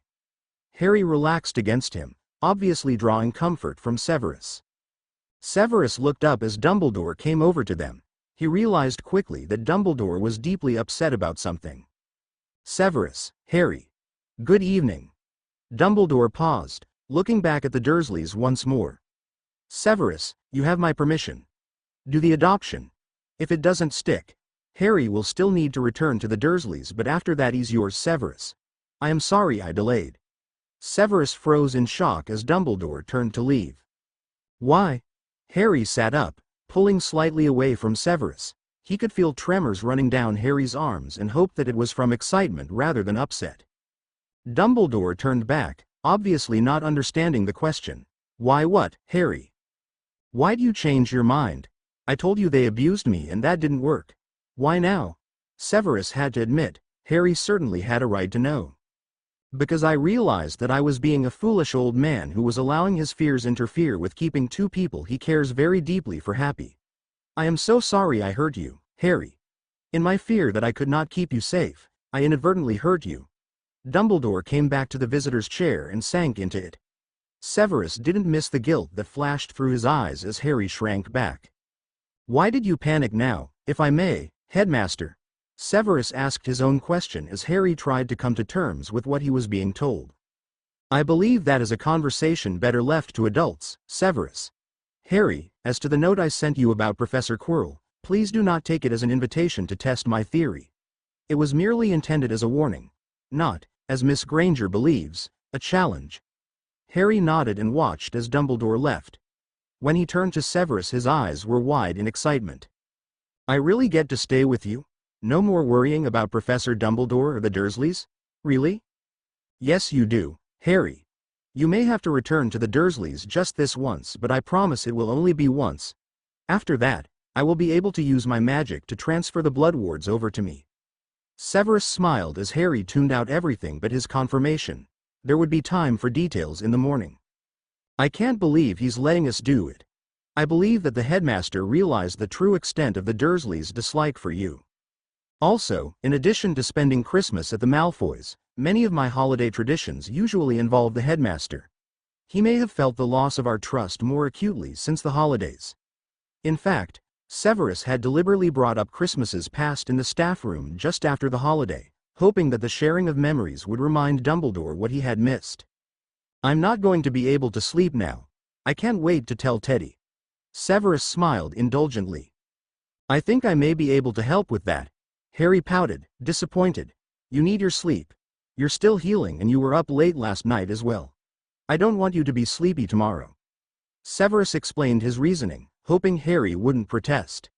A: Harry relaxed against him, obviously drawing comfort from Severus. Severus looked up as Dumbledore came over to them. He realized quickly that Dumbledore was deeply upset about something. "Severus, Harry. Good evening." Dumbledore paused, looking back at the Dursleys once more. "Severus, you have my permission. Do the adoption. If it doesn't stick, Harry will still need to return to the Dursleys, but after that he's yours, Severus. I am sorry I delayed." Severus froze in shock as Dumbledore turned to leave. "Why?" Harry sat up, pulling slightly away from Severus. He could feel tremors running down Harry's arms and hoped that it was from excitement rather than upset. Dumbledore turned back, obviously not understanding the question. "Why what, Harry? Why do you change your mind? I told you they abused me and that didn't work. Why now?" Severus had to admit, Harry certainly had a right to know. "Because I realized that I was being a foolish old man who was allowing his fears interfere with keeping two people he cares very deeply for happy. I am so sorry I hurt you, Harry. In my fear that I could not keep you safe, I inadvertently hurt you." Dumbledore came back to the visitor's chair and sank into it. Severus didn't miss the guilt that flashed through his eyes as Harry shrank back. "Why did you panic now, if I may, Headmaster?" Severus asked his own question as Harry tried to come to terms with what he was being told. I believe that is a conversation better left to adults, Severus. Harry, as to the note I sent you about Professor Quirrell, please do not take it as an invitation to test my theory. It was merely intended as a warning. Not, as Miss Granger believes, a challenge. Harry nodded and watched as Dumbledore left. When he turned to Severus, his eyes were wide in excitement. I really get to stay with you? No more worrying about Professor Dumbledore or the Dursleys? Really? Yes, you do, Harry. You may have to return to the Dursleys just this once, but I promise it will only be once. After that, I will be able to use my magic to transfer the blood wards over to me. Severus smiled as Harry tuned out everything but his confirmation. There would be time for details in the morning. I can't believe he's letting us do it. I believe that the headmaster realized the true extent of the Dursleys' dislike for you. Also, in addition to spending Christmas at the Malfoys, many of my holiday traditions usually involve the headmaster. He may have felt the loss of our trust more acutely since the holidays. In fact, Severus had deliberately brought up Christmases past in the staff room just after the holiday, hoping that the sharing of memories would remind Dumbledore what he had missed. I'm not going to be able to sleep now. I can't wait to tell Teddy. Severus smiled indulgently. I think I may be able to help with that. Harry pouted, disappointed. You need your sleep. You're still healing and you were up late last night as well. I don't want you to be sleepy tomorrow. Severus explained his reasoning, hoping Harry wouldn't protest.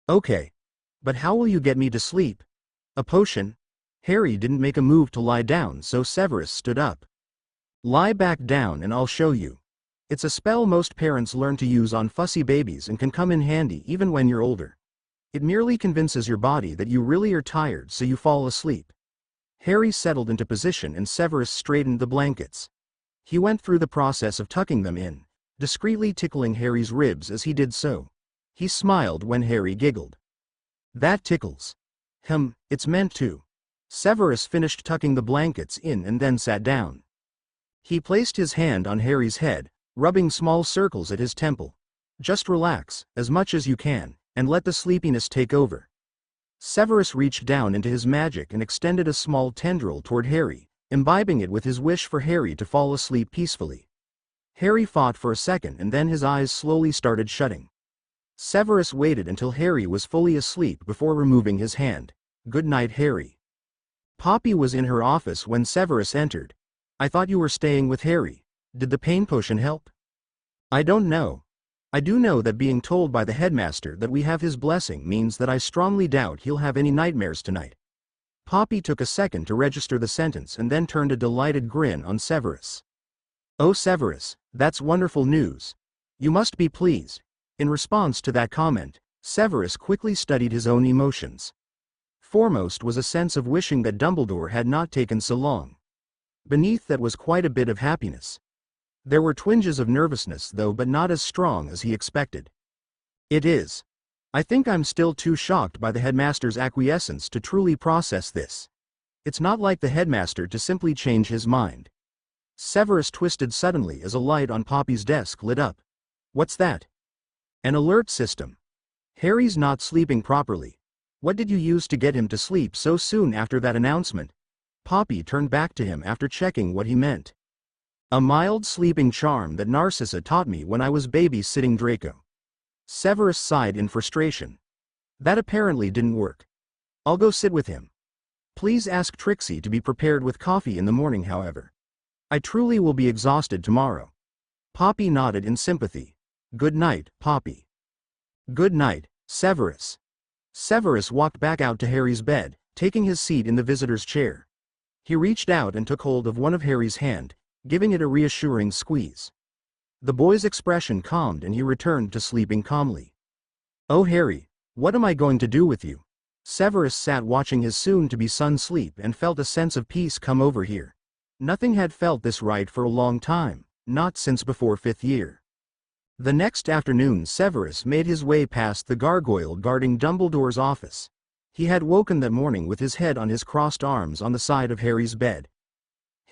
A: Okay. But how will you get me to sleep? A potion? Harry didn't make a move to lie down, so Severus stood up. Lie back down and I'll show you. It's a spell most parents learn to use on fussy babies and can come in handy even when you're older. It merely convinces your body that you really are tired, so you fall asleep. Harry settled into position and Severus straightened the blankets. He went through the process of tucking them in, discreetly tickling Harry's ribs as he did so. He smiled when Harry giggled. That tickles. It's meant to. Severus finished tucking the blankets in and then sat down. He placed his hand on Harry's head, rubbing small circles at his temple. Just relax, as much as you can, and let the sleepiness take over. Severus reached down into his magic and extended a small tendril toward Harry, imbibing it with his wish for Harry to fall asleep peacefully. Harry fought for a second and then his eyes slowly started shutting. Severus waited until Harry was fully asleep before removing his hand. Good night, Harry. Poppy was in her office when Severus entered. I thought you were staying with Harry. Did the pain potion help? I don't know. I do know that being told by the headmaster that we have his blessing means that I strongly doubt he'll have any nightmares tonight. Poppy took a second to register the sentence and then turned a delighted grin on Severus. Oh, Severus, that's wonderful news. You must be pleased. In response to that comment, Severus quickly studied his own emotions. Foremost was a sense of wishing that Dumbledore had not taken so long. Beneath that was quite a bit of happiness. There were twinges of nervousness though, but not as strong as he expected. It is. I think I'm still too shocked by the headmaster's acquiescence to truly process this. It's not like the headmaster to simply change his mind. Severus twisted suddenly as a light on Poppy's desk lit up. What's that? An alert system. Harry's not sleeping properly. What did you use to get him to sleep so soon after that announcement? Poppy turned back to him after checking what he meant. A mild sleeping charm that Narcissa taught me when I was babysitting Draco. Severus sighed in frustration. That apparently didn't work. I'll go sit with him. Please ask Trixie to be prepared with coffee in the morning, however. I truly will be exhausted tomorrow. Poppy nodded in sympathy. Good night, Poppy. Good night, Severus. Severus walked back out to Harry's bed, taking his seat in the visitor's chair. He reached out and took hold of one of Harry's hand, giving it a reassuring squeeze. The boy's expression calmed and he returned to sleeping calmly. Oh, Harry, what am I going to do with you? Severus sat watching his soon-to-be son sleep and felt a sense of peace come over here. Nothing had felt this right for a long time, not since before 5th year. The next afternoon Severus made his way past the gargoyle guarding Dumbledore's office. He had woken that morning with his head on his crossed arms on the side of Harry's bed.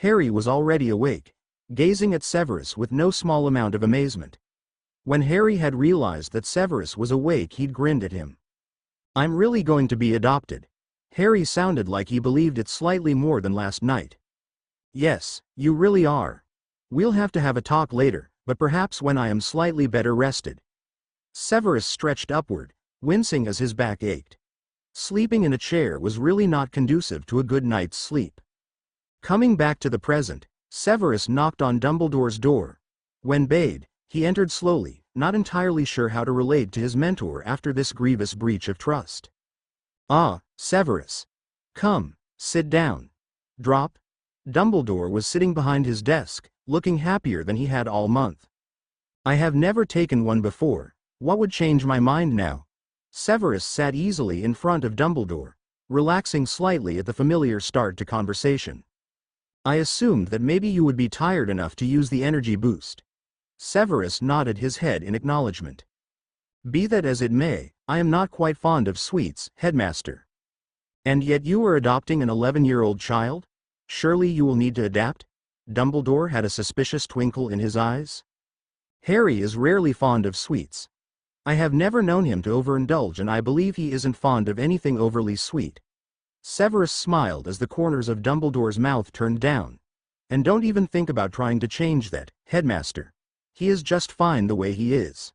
A: Harry was already awake, gazing at Severus with no small amount of amazement. When Harry had realized that Severus was awake, he'd grinned at him. I'm really going to be adopted. Harry sounded like he believed it slightly more than last night. Yes, you really are. We'll have to have a talk later, but perhaps when I am slightly better rested. Severus stretched upward, wincing as his back ached. Sleeping in a chair was really not conducive to a good night's sleep. Coming back to the present, Severus knocked on Dumbledore's door. When bade, he entered slowly, not entirely sure how to relate to his mentor after this grievous breach of trust. "Ah, Severus. Come, sit down. Drop." Dumbledore was sitting behind his desk, looking happier than he had all month. "I have never taken one before. What would change my mind now?" Severus sat easily in front of Dumbledore, relaxing slightly at the familiar start to conversation. "I assumed that maybe you would be tired enough to use the energy boost." Severus nodded his head in acknowledgement. "Be that as it may, I am not quite fond of sweets, Headmaster." "And yet you are adopting an 11-year-old child? Surely you will need to adapt?" Dumbledore had a suspicious twinkle in his eyes. "Harry is rarely fond of sweets. I have never known him to overindulge, and I believe he isn't fond of anything overly sweet." Severus smiled as the corners of Dumbledore's mouth turned down. "And don't even think about trying to change that, Headmaster. He is just fine the way he is."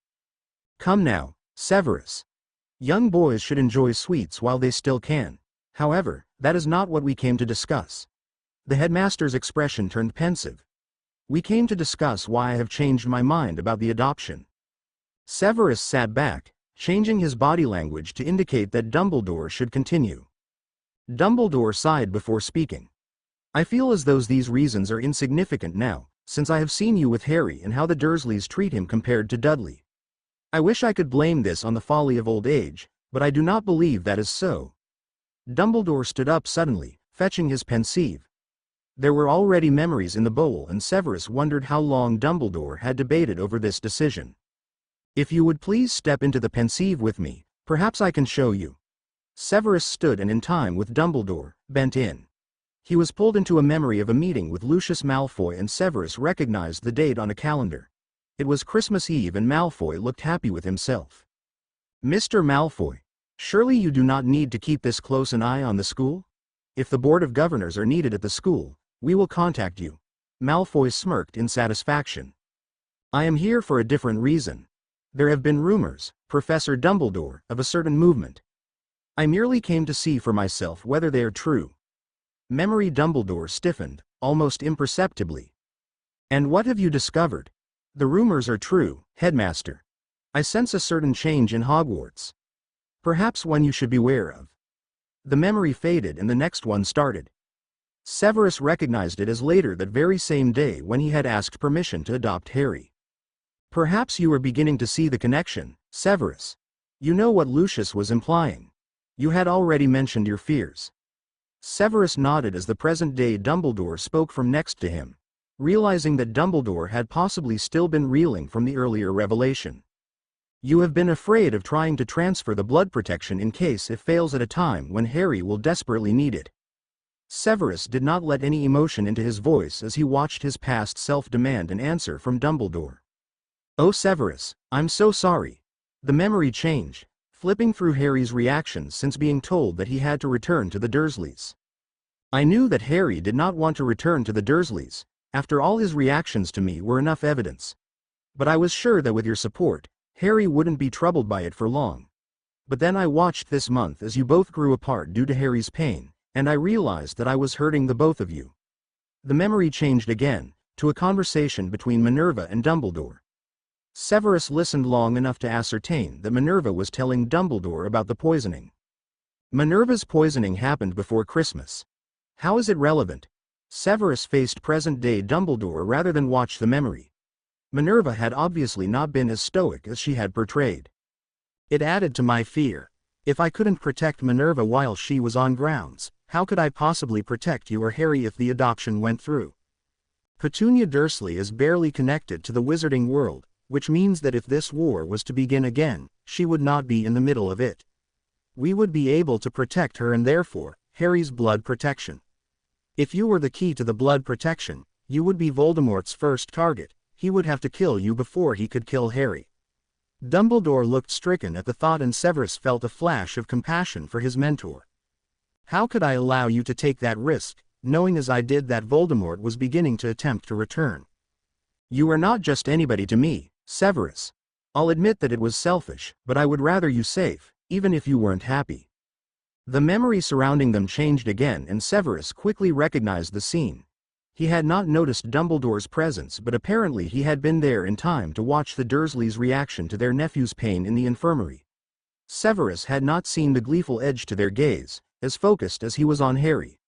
A: "Come now, Severus. Young boys should enjoy sweets while they still can. However, that is not what we came to discuss." The headmaster's expression turned pensive. "We came to discuss why I have changed my mind about the adoption." Severus sat back, changing his body language to indicate that Dumbledore should continue. Dumbledore sighed before speaking. "I feel as though these reasons are insignificant now, since I have seen you with Harry and how the Dursleys treat him compared to Dudley. I wish I could blame this on the folly of old age, but I do not believe that is so." Dumbledore stood up suddenly, fetching his pensieve. There were already memories in the bowl, and Severus wondered how long Dumbledore had debated over this decision. "If you would please step into the pensieve with me, perhaps I can show you." Severus stood and in time with Dumbledore, bent in. He was pulled into a memory of a meeting with Lucius Malfoy, and Severus recognized the date on a calendar. It was Christmas Eve, and Malfoy looked happy with himself. "Mr. Malfoy, surely you do not need to keep this close an eye on the school? If the Board of Governors are needed at the school, we will contact you." Malfoy smirked in satisfaction. "I am here for a different reason. There have been rumors, Professor Dumbledore, of a certain movement. I merely came to see for myself whether they are true." Memory Dumbledore stiffened, almost imperceptibly. "And what have you discovered?" "The rumors are true, Headmaster. I sense a certain change in Hogwarts. Perhaps one you should beware of." The memory faded and the next one started. Severus recognized it as later that very same day when he had asked permission to adopt Harry. "Perhaps you are beginning to see the connection, Severus. You know what Lucius was implying. You had already mentioned your fears." Severus nodded as the present-day Dumbledore spoke from next to him, realizing that Dumbledore had possibly still been reeling from the earlier revelation. "You have been afraid of trying to transfer the blood protection in case it fails at a time when Harry will desperately need it." Severus did not let any emotion into his voice as he watched his past self demand an answer from Dumbledore. "Oh Severus, I'm so sorry." The memory changed, flipping through Harry's reactions since being told that he had to return to the Dursleys. "I knew that Harry did not want to return to the Dursleys. After all, his reactions to me were enough evidence. But I was sure that with your support, Harry wouldn't be troubled by it for long. But then I watched this month as you both grew apart due to Harry's pain, and I realized that I was hurting the both of you." The memory changed again, to a conversation between Minerva and Dumbledore. Severus listened long enough to ascertain that Minerva was telling Dumbledore about the poisoning. "Minerva's poisoning happened before Christmas. How is it relevant?" Severus faced present-day Dumbledore rather than watch the memory. Minerva had obviously not been as stoic as she had portrayed. "It added to my fear. If I couldn't protect Minerva while she was on grounds, how could I possibly protect you or Harry if the adoption went through? Petunia Dursley is barely connected to the wizarding world, which means that if this war was to begin again, she would not be in the middle of it. We would be able to protect her and therefore, Harry's blood protection. If you were the key to the blood protection, you would be Voldemort's first target. He would have to kill you before he could kill Harry." Dumbledore looked stricken at the thought, and Severus felt a flash of compassion for his mentor. "How could I allow you to take that risk?" knowing as I did that Voldemort was beginning to attempt to return. You are not just anybody to me, Severus. I'll admit that it was selfish, but I would rather you safe, even if you weren't happy. The memory surrounding them changed again and Severus quickly recognized the scene. He had not noticed Dumbledore's presence, but apparently he had been there in time to watch the Dursleys' reaction to their nephew's pain in the infirmary. Severus had not seen the gleeful edge to their gaze, as focused as he was on Harry.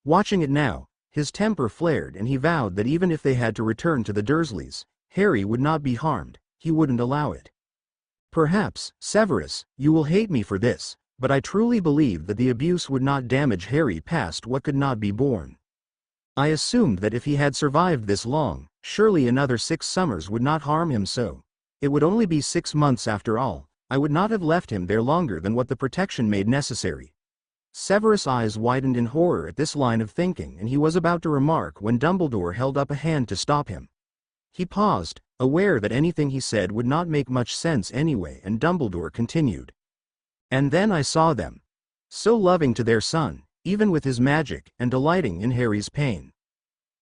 A: Watching it now, his temper flared and he vowed that even if they had to return to the Dursleys, Harry would not be harmed, he wouldn't allow it. Perhaps, Severus, you will hate me for this, but I truly believe that the abuse would not damage Harry past what could not be borne. I assumed that if he had survived this long, surely another 6 summers would not harm him so. It would only be 6 months after all. I would not have left him there longer than what the protection made necessary. Severus' eyes widened in horror at this line of thinking and he was about to remark when Dumbledore held up a hand to stop him. He paused, aware that anything he said would not make much sense anyway, and Dumbledore continued. And then I saw them. So loving to their son, even with his magic, and delighting in Harry's pain.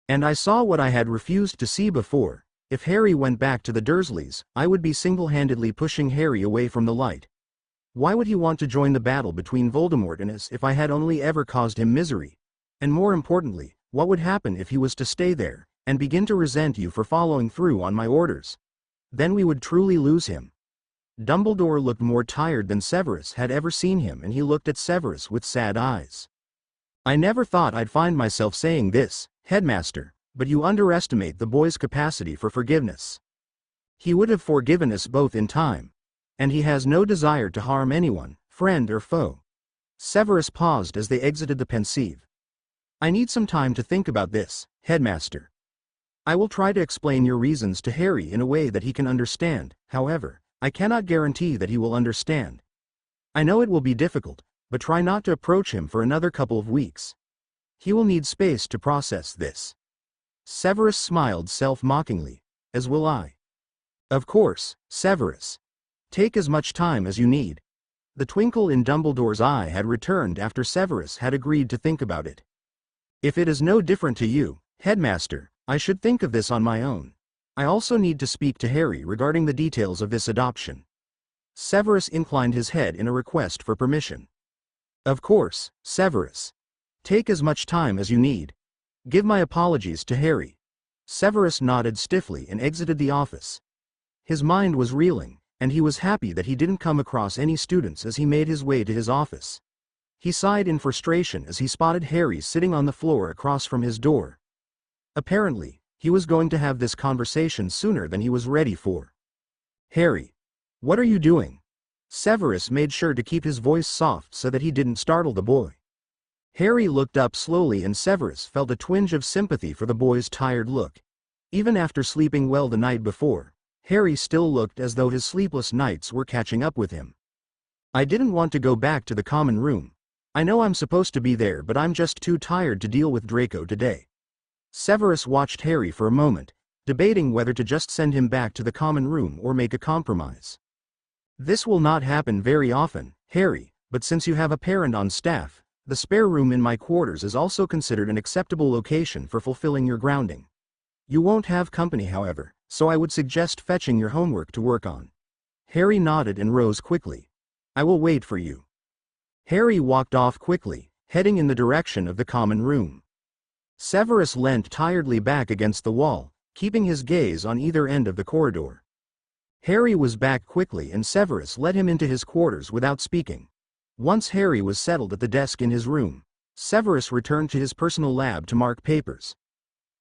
A: And I saw what I had refused to see before. If Harry went back to the Dursleys, I would be single-handedly pushing Harry away from the light. Why would he want to join the battle between Voldemort and us if I had only ever caused him misery? And more importantly, what would happen if he was to stay there, and begin to resent you for following through on my orders? Then we would truly lose him. Dumbledore looked more tired than Severus had ever seen him, and he looked at Severus with sad eyes. I never thought I'd find myself saying this, Headmaster, but you underestimate the boy's capacity for forgiveness. He would have forgiven us both in time. And he has no desire to harm anyone, friend or foe. Severus paused as they exited the pensieve. I need some time to think about this, Headmaster. I will try to explain your reasons to Harry in a way that he can understand, however, I cannot guarantee that he will understand. I know it will be difficult, but try not to approach him for another couple of weeks. He will need space to process this. Severus smiled self-mockingly, as will I. Of course, Severus. Take as much time as you need. The twinkle in Dumbledore's eye had returned after Severus had agreed to think about it. If it is no different to you, Headmaster, I should think of this on my own. I also need to speak to Harry regarding the details of this adoption. Severus inclined his head in a request for permission. Of course, Severus. Take as much time as you need. Give my apologies to Harry. Severus nodded stiffly and exited the office. His mind was reeling, and he was happy that he didn't come across any students as he made his way to his office. He sighed in frustration as he spotted Harry sitting on the floor across from his door. Apparently, he was going to have this conversation sooner than he was ready for. Harry. What are you doing? Severus made sure to keep his voice soft so that he didn't startle the boy. Harry looked up slowly and Severus felt a twinge of sympathy for the boy's tired look. Even after sleeping well the night before, Harry still looked as though his sleepless nights were catching up with him. I didn't want to go back to the common room. I know I'm supposed to be there, but I'm just too tired to deal with Draco today. Severus watched Harry for a moment, debating whether to just send him back to the common room or make a compromise. This will not happen very often, Harry, but since you have a parent on staff, the spare room in my quarters is also considered an acceptable location for fulfilling your grounding. You won't have company, however, so I would suggest fetching your homework to work on. Harry nodded and rose quickly. I will wait for you. Harry walked off quickly, heading in the direction of the common room. Severus leant tiredly back against the wall, keeping his gaze on either end of the corridor. Harry was back quickly and Severus led him into his quarters without speaking. Once Harry was settled at the desk in his room, Severus returned to his personal lab to mark papers.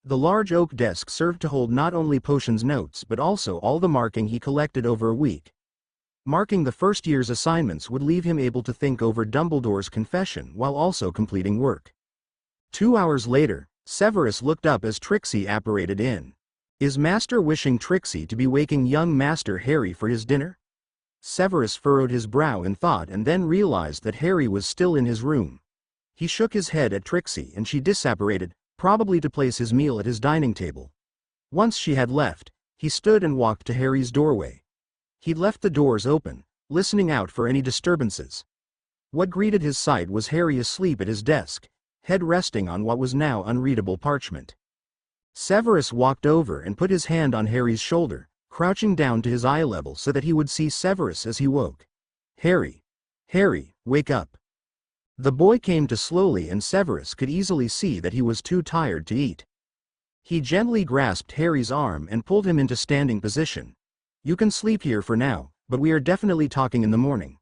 A: The large oak desk served to hold not only Potion's notes but also all the marking he collected over a week. Marking the first year's assignments would leave him able to think over Dumbledore's confession while also completing work. 2 hours later, Severus looked up as Trixie apparated in. Is Master wishing Trixie to be waking young Master Harry for his dinner? Severus furrowed his brow in thought and then realized that Harry was still in his room. He shook his head at Trixie and she disapparated, probably to place his meal at his dining table. Once she had left, he stood and walked to Harry's doorway. He'd left the doors open, listening out for any disturbances. What greeted his sight was Harry asleep at his desk, head resting on what was now unreadable parchment. Severus walked over and put his hand on Harry's shoulder, crouching down to his eye level so that he would see Severus as he woke. "Harry. Harry, wake up." The boy came to slowly, and Severus could easily see that he was too tired to eat. He gently grasped Harry's arm and pulled him into standing position. "You can sleep here for now, but we are definitely talking in the morning."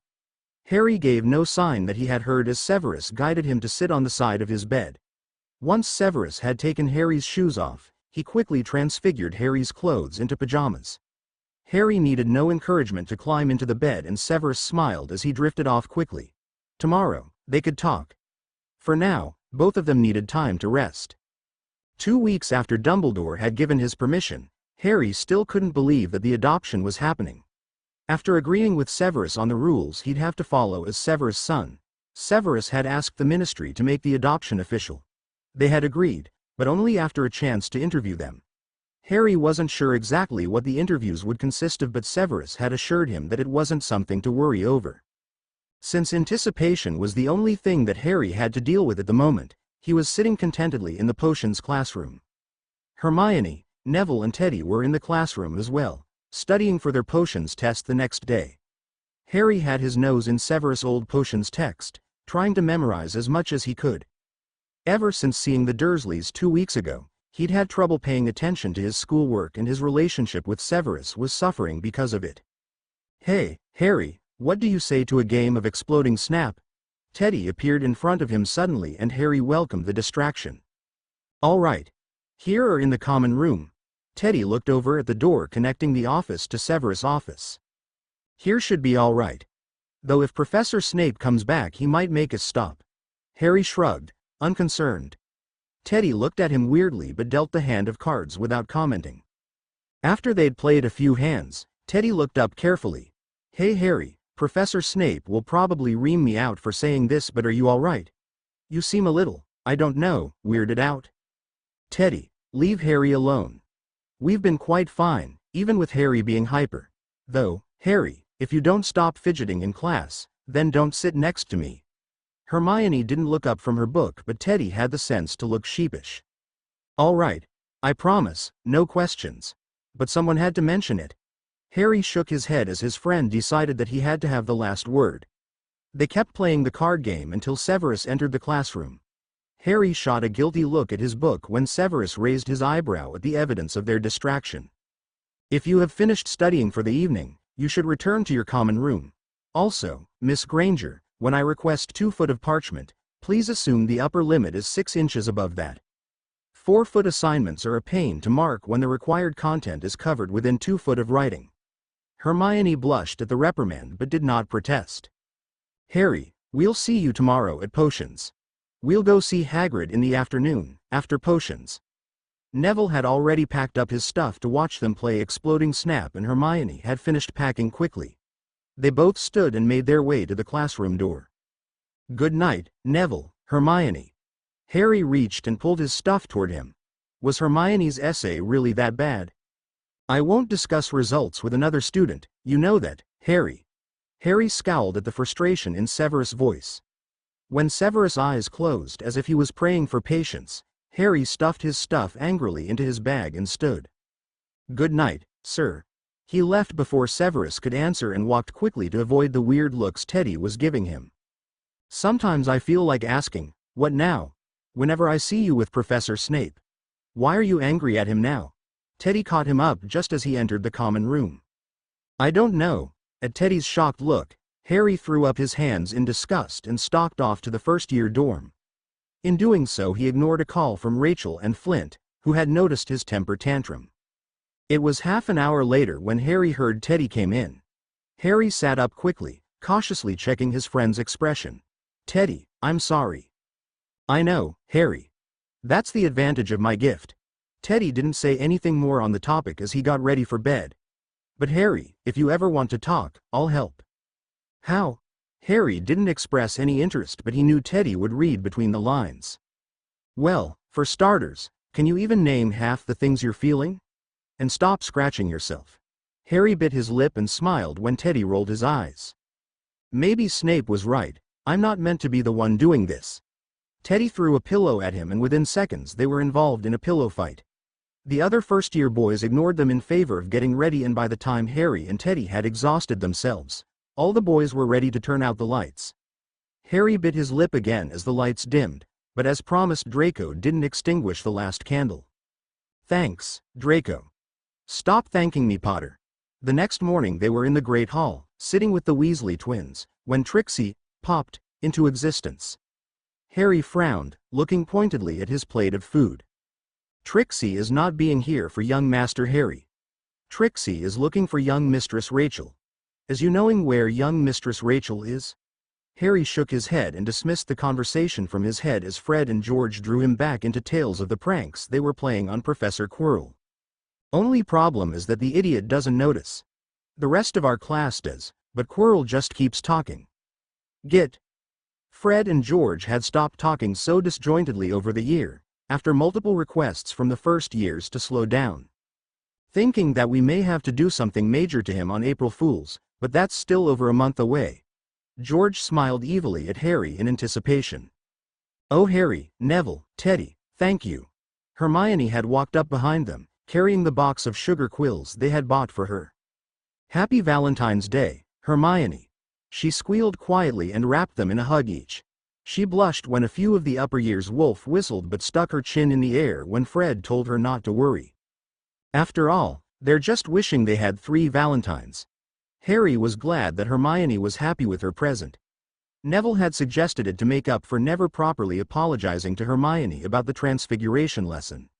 A: Harry gave no sign that he had heard as Severus guided him to sit on the side of his bed. Once Severus had taken Harry's shoes off, he quickly transfigured Harry's clothes into pajamas. Harry needed no encouragement to climb into the bed, and Severus smiled as he drifted off quickly. Tomorrow, they could talk. For now, both of them needed time to rest. 2 weeks after Dumbledore had given his permission, Harry still couldn't believe that the adoption was happening. After agreeing with Severus on the rules he'd have to follow as Severus' son, Severus had asked the ministry to make the adoption official. They had agreed, but only after a chance to interview them. Harry wasn't sure exactly what the interviews would consist of, but Severus had assured him that it wasn't something to worry over. Since anticipation was the only thing that Harry had to deal with at the moment, he was sitting contentedly in the potions classroom. Hermione, Neville and Teddy were in the classroom as well, studying for their potions test the next day. Harry had his nose in Severus' old potions text, trying to memorize as much as he could. Ever since seeing the Dursleys 2 weeks ago, he'd had trouble paying attention to his schoolwork, and his relationship with Severus was suffering because of it. "Hey, Harry, what do you say to a game of exploding snap?" Teddy appeared in front of him suddenly, and Harry welcomed the distraction. "All right. Here or in the common room?" Teddy looked over at the door connecting the office to Severus' office. "Here should be all right. Though if Professor Snape comes back he might make us stop." Harry shrugged, unconcerned. Teddy looked at him weirdly but dealt the hand of cards without commenting. After they'd played a few hands, Teddy looked up carefully. "Hey Harry, Professor Snape will probably ream me out for saying this, but are you all right? You seem a little, I don't know, weirded out." "Teddy, leave Harry alone. We've been quite fine, even with Harry being hyper. Though, Harry, if you don't stop fidgeting in class, then don't sit next to me." Hermione didn't look up from her book, but Teddy had the sense to look sheepish. "All right. I promise, no questions. But someone had to mention it." Harry shook his head as his friend decided that he had to have the last word. They kept playing the card game until Severus entered the classroom. Harry shot a guilty look at his book when Severus raised his eyebrow at the evidence of their distraction. "If you have finished studying for the evening, you should return to your common room. Also, Miss Granger, when I request 2 foot of parchment, please assume the upper limit is 6 inches above that. 4-foot assignments are a pain to mark when the required content is covered within 2 foot of writing." Hermione blushed at the reprimand but did not protest. "Harry, we'll see you tomorrow at potions. We'll go see Hagrid in the afternoon, after potions." Neville had already packed up his stuff to watch them play Exploding Snap, and Hermione had finished packing quickly. They both stood and made their way to the classroom door. "Good night, Neville, Hermione." Harry reached and pulled his stuff toward him. Was Hermione's essay really that bad? "I won't discuss results with another student, you know that, Harry." Harry scowled at the frustration in Severus' voice. When Severus' eyes closed as if he was praying for patience, Harry stuffed his stuff angrily into his bag and stood. "Good night, sir." He left before Severus could answer and walked quickly to avoid the weird looks Teddy was giving him. "Sometimes I feel like asking, what now? Whenever I see you with Professor Snape. Why are you angry at him now?" Teddy caught him up just as he entered the common room. "I don't know." At Teddy's shocked look, Harry threw up his hands in disgust and stalked off to the first-year dorm. In doing so he ignored a call from Rachel and Flint, who had noticed his temper tantrum. It was half an hour later when Harry heard Teddy came in. Harry sat up quickly, cautiously checking his friend's expression. "Teddy, I'm sorry." "I know, Harry. That's the advantage of my gift." Teddy didn't say anything more on the topic as he got ready for bed. "But Harry, if you ever want to talk, I'll help." "How?" Harry didn't express any interest, but he knew Teddy would read between the lines. "Well, for starters, can you even name half the things you're feeling? And stop scratching yourself." Harry bit his lip and smiled when Teddy rolled his eyes. "Maybe Snape was right, I'm not meant to be the one doing this." Teddy threw a pillow at him and within seconds they were involved in a pillow fight. The other first-year boys ignored them in favor of getting ready, and by the time Harry and Teddy had exhausted themselves, all the boys were ready to turn out the lights. Harry bit his lip again as the lights dimmed, but as promised Draco didn't extinguish the last candle. "Thanks, Draco." "Stop thanking me, Potter." The next morning they were in the Great Hall, sitting with the Weasley twins, when Trixie popped into existence. Harry frowned, looking pointedly at his plate of food. "Trixie is not being here for young Master Harry. Trixie is looking for young Mistress Rachel. Is you knowing where young Mistress Rachel is?" Harry shook his head and dismissed the conversation from his head as Fred and George drew him back into tales of the pranks they were playing on Professor Quirrell. "Only problem is that the idiot doesn't notice. The rest of our class does, but Quirrell just keeps talking. Get." Fred and George had stopped talking so disjointedly over the year, after multiple requests from the first years to slow down. "Thinking that we may have to do something major to him on April Fool's, but that's still over a month away." George smiled evilly at Harry in anticipation. "Oh Harry, Neville, Teddy, thank you." Hermione had walked up behind them, carrying the box of sugar quills they had bought for her. "Happy Valentine's Day, Hermione." She squealed quietly and wrapped them in a hug each. She blushed when a few of the upper years wolf whistled but stuck her chin in the air when Fred told her not to worry. After all, they're just wishing they had 3 Valentines. Harry was glad that Hermione was happy with her present. Neville had suggested it to make up for never properly apologizing to Hermione about the Transfiguration lesson.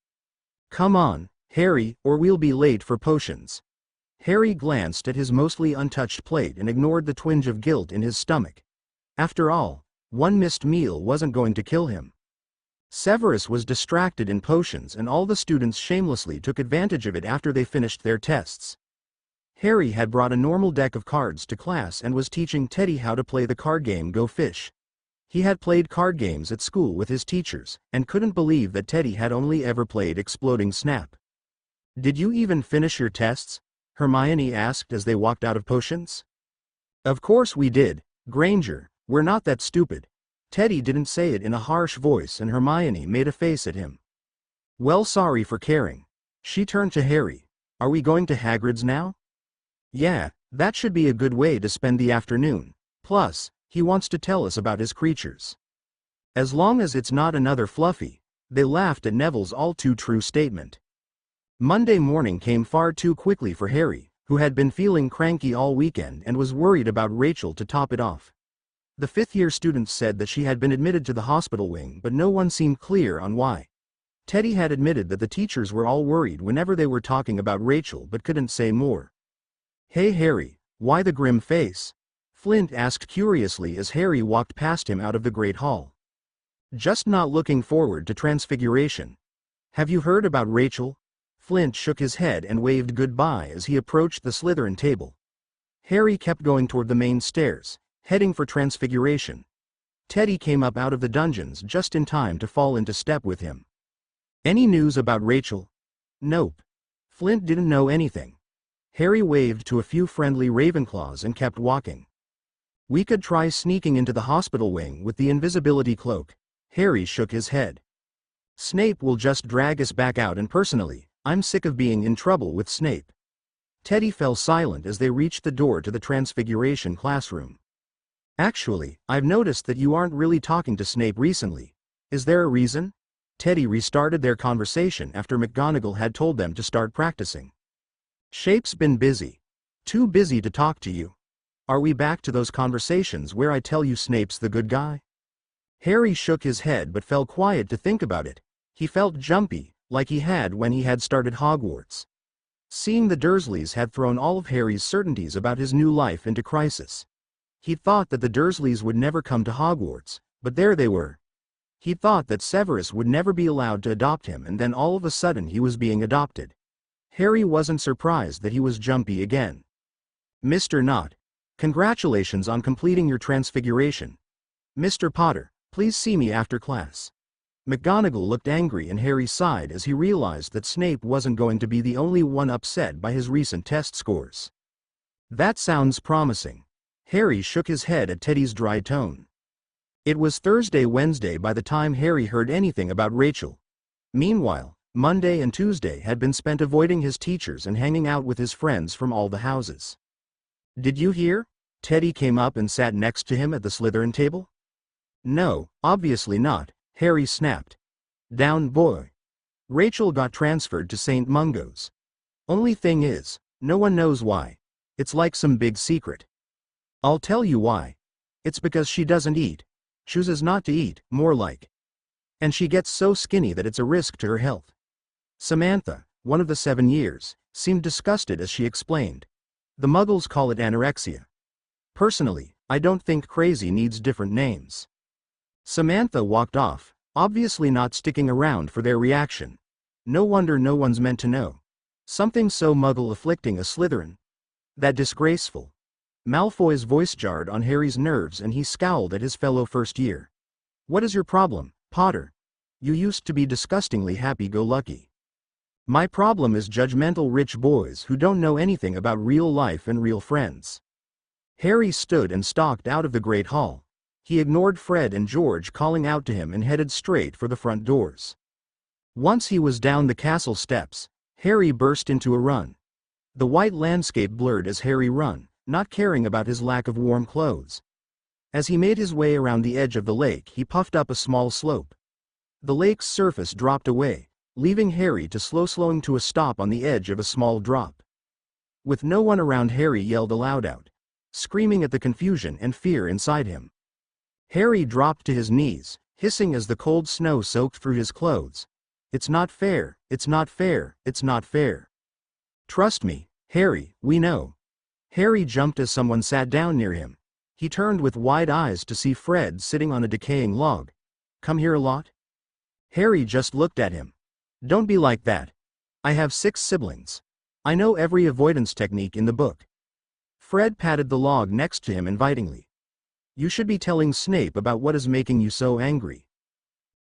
A: "Come on, Harry, or we'll be late for potions." Harry glanced at his mostly untouched plate and ignored the twinge of guilt in his stomach. After all, one missed meal wasn't going to kill him. Severus was distracted in potions and all the students shamelessly took advantage of it after they finished their tests. Harry had brought a normal deck of cards to class and was teaching Teddy how to play the card game Go Fish. He had played card games at school with his teachers, and couldn't believe that Teddy had only ever played Exploding Snap. "Did you even finish your tests?" Hermione asked as they walked out of potions. "Of course we did, Granger, we're not that stupid." Teddy didn't say it in a harsh voice and Hermione made a face at him. "Well, sorry for caring." She turned to Harry. "Are we going to Hagrid's now?" "Yeah, that should be a good way to spend the afternoon. Plus, he wants to tell us about his creatures." "As long as it's not another Fluffy." They laughed at Neville's all-too-true statement. Monday morning came far too quickly for Harry, who had been feeling cranky all weekend and was worried about Rachel to top it off. The fifth-year students said that she had been admitted to the hospital wing, but no one seemed clear on why. Teddy had admitted that the teachers were all worried whenever they were talking about Rachel but couldn't say more. "Hey Harry, why the grim face?" Flint asked curiously as Harry walked past him out of the Great Hall. "Just not looking forward to Transfiguration." "Have you heard about Rachel?" Flint shook his head and waved goodbye as he approached the Slytherin table. Harry kept going toward the main stairs, heading for Transfiguration. Teddy came up out of the dungeons just in time to fall into step with him. "Any news about Rachel?" "Nope." Flint didn't know anything. Harry waved to a few friendly Ravenclaws and kept walking. "We could try sneaking into the hospital wing with the invisibility cloak." Harry shook his head. "Snape will just drag us back out, and personally, I'm sick of being in trouble with Snape." Teddy fell silent as they reached the door to the Transfiguration classroom. "Actually, I've noticed that you aren't really talking to Snape recently. Is there a reason?" Teddy restarted their conversation after McGonagall had told them to start practicing. "Shape's been busy. Too busy to talk to you." "Are we back to those conversations where I tell you Snape's the good guy?" Harry shook his head but fell quiet to think about it. He felt jumpy, like he had when he had started Hogwarts. Seeing the Dursleys had thrown all of Harry's certainties about his new life into crisis. He thought that the Dursleys would never come to Hogwarts, but there they were. He thought that Severus would never be allowed to adopt him, and then all of a sudden he was being adopted. Harry wasn't surprised that he was jumpy again. "Mr. Knott, congratulations on completing your Transfiguration. Mr. Potter, please see me after class." McGonagall looked angry and Harry sighed as he realized that Snape wasn't going to be the only one upset by his recent test scores. "That sounds promising." Harry shook his head at Teddy's dry tone. It was Wednesday by the time Harry heard anything about Rachel. Meanwhile, Monday and Tuesday had been spent avoiding his teachers and hanging out with his friends from all the houses. Did you hear? Teddy came up and sat next to him at the Slytherin table. No, obviously not, Harry snapped. Down, boy. Rachel got transferred to St. Mungo's. Only thing is, no one knows why. It's like some big secret. I'll tell you why. It's because she doesn't eat. Chooses not to eat, more like. And she gets so skinny that it's a risk to her health. Samantha, one of the 7 years, seemed disgusted as she explained. The Muggles call it anorexia. Personally, I don't think crazy needs different names. Samantha walked off, obviously not sticking around for their reaction. No wonder no one's meant to know. Something so Muggle afflicting a Slytherin. That disgraceful. Malfoy's voice jarred on Harry's nerves and he scowled at his fellow first year. What is your problem, Potter? You used to be disgustingly happy-go-lucky. My problem is judgmental rich boys who don't know anything about real life and real friends. Harry stood and stalked out of the Great Hall. He ignored Fred and George calling out to him and headed straight for the front doors. Once he was down the castle steps, Harry burst into a run. The white landscape blurred as Harry ran, not caring about his lack of warm clothes. As he made his way around the edge of the lake, he puffed up a small slope. The lake's surface dropped away, leaving Harry to slowing to a stop on the edge of a small drop. With no one around, Harry yelled aloud out, screaming at the confusion and fear inside him. Harry dropped to his knees, hissing as the cold snow soaked through his clothes. It's not fair, it's not fair, it's not fair. Trust me, Harry, we know. Harry jumped as someone sat down near him. He turned with wide eyes to see Fred sitting on a decaying log. Come here a lot? Harry just looked at him. Don't be like that. I have 6 siblings. I know every avoidance technique in the book. Fred patted the log next to him invitingly. You should be telling Snape about what is making you so angry.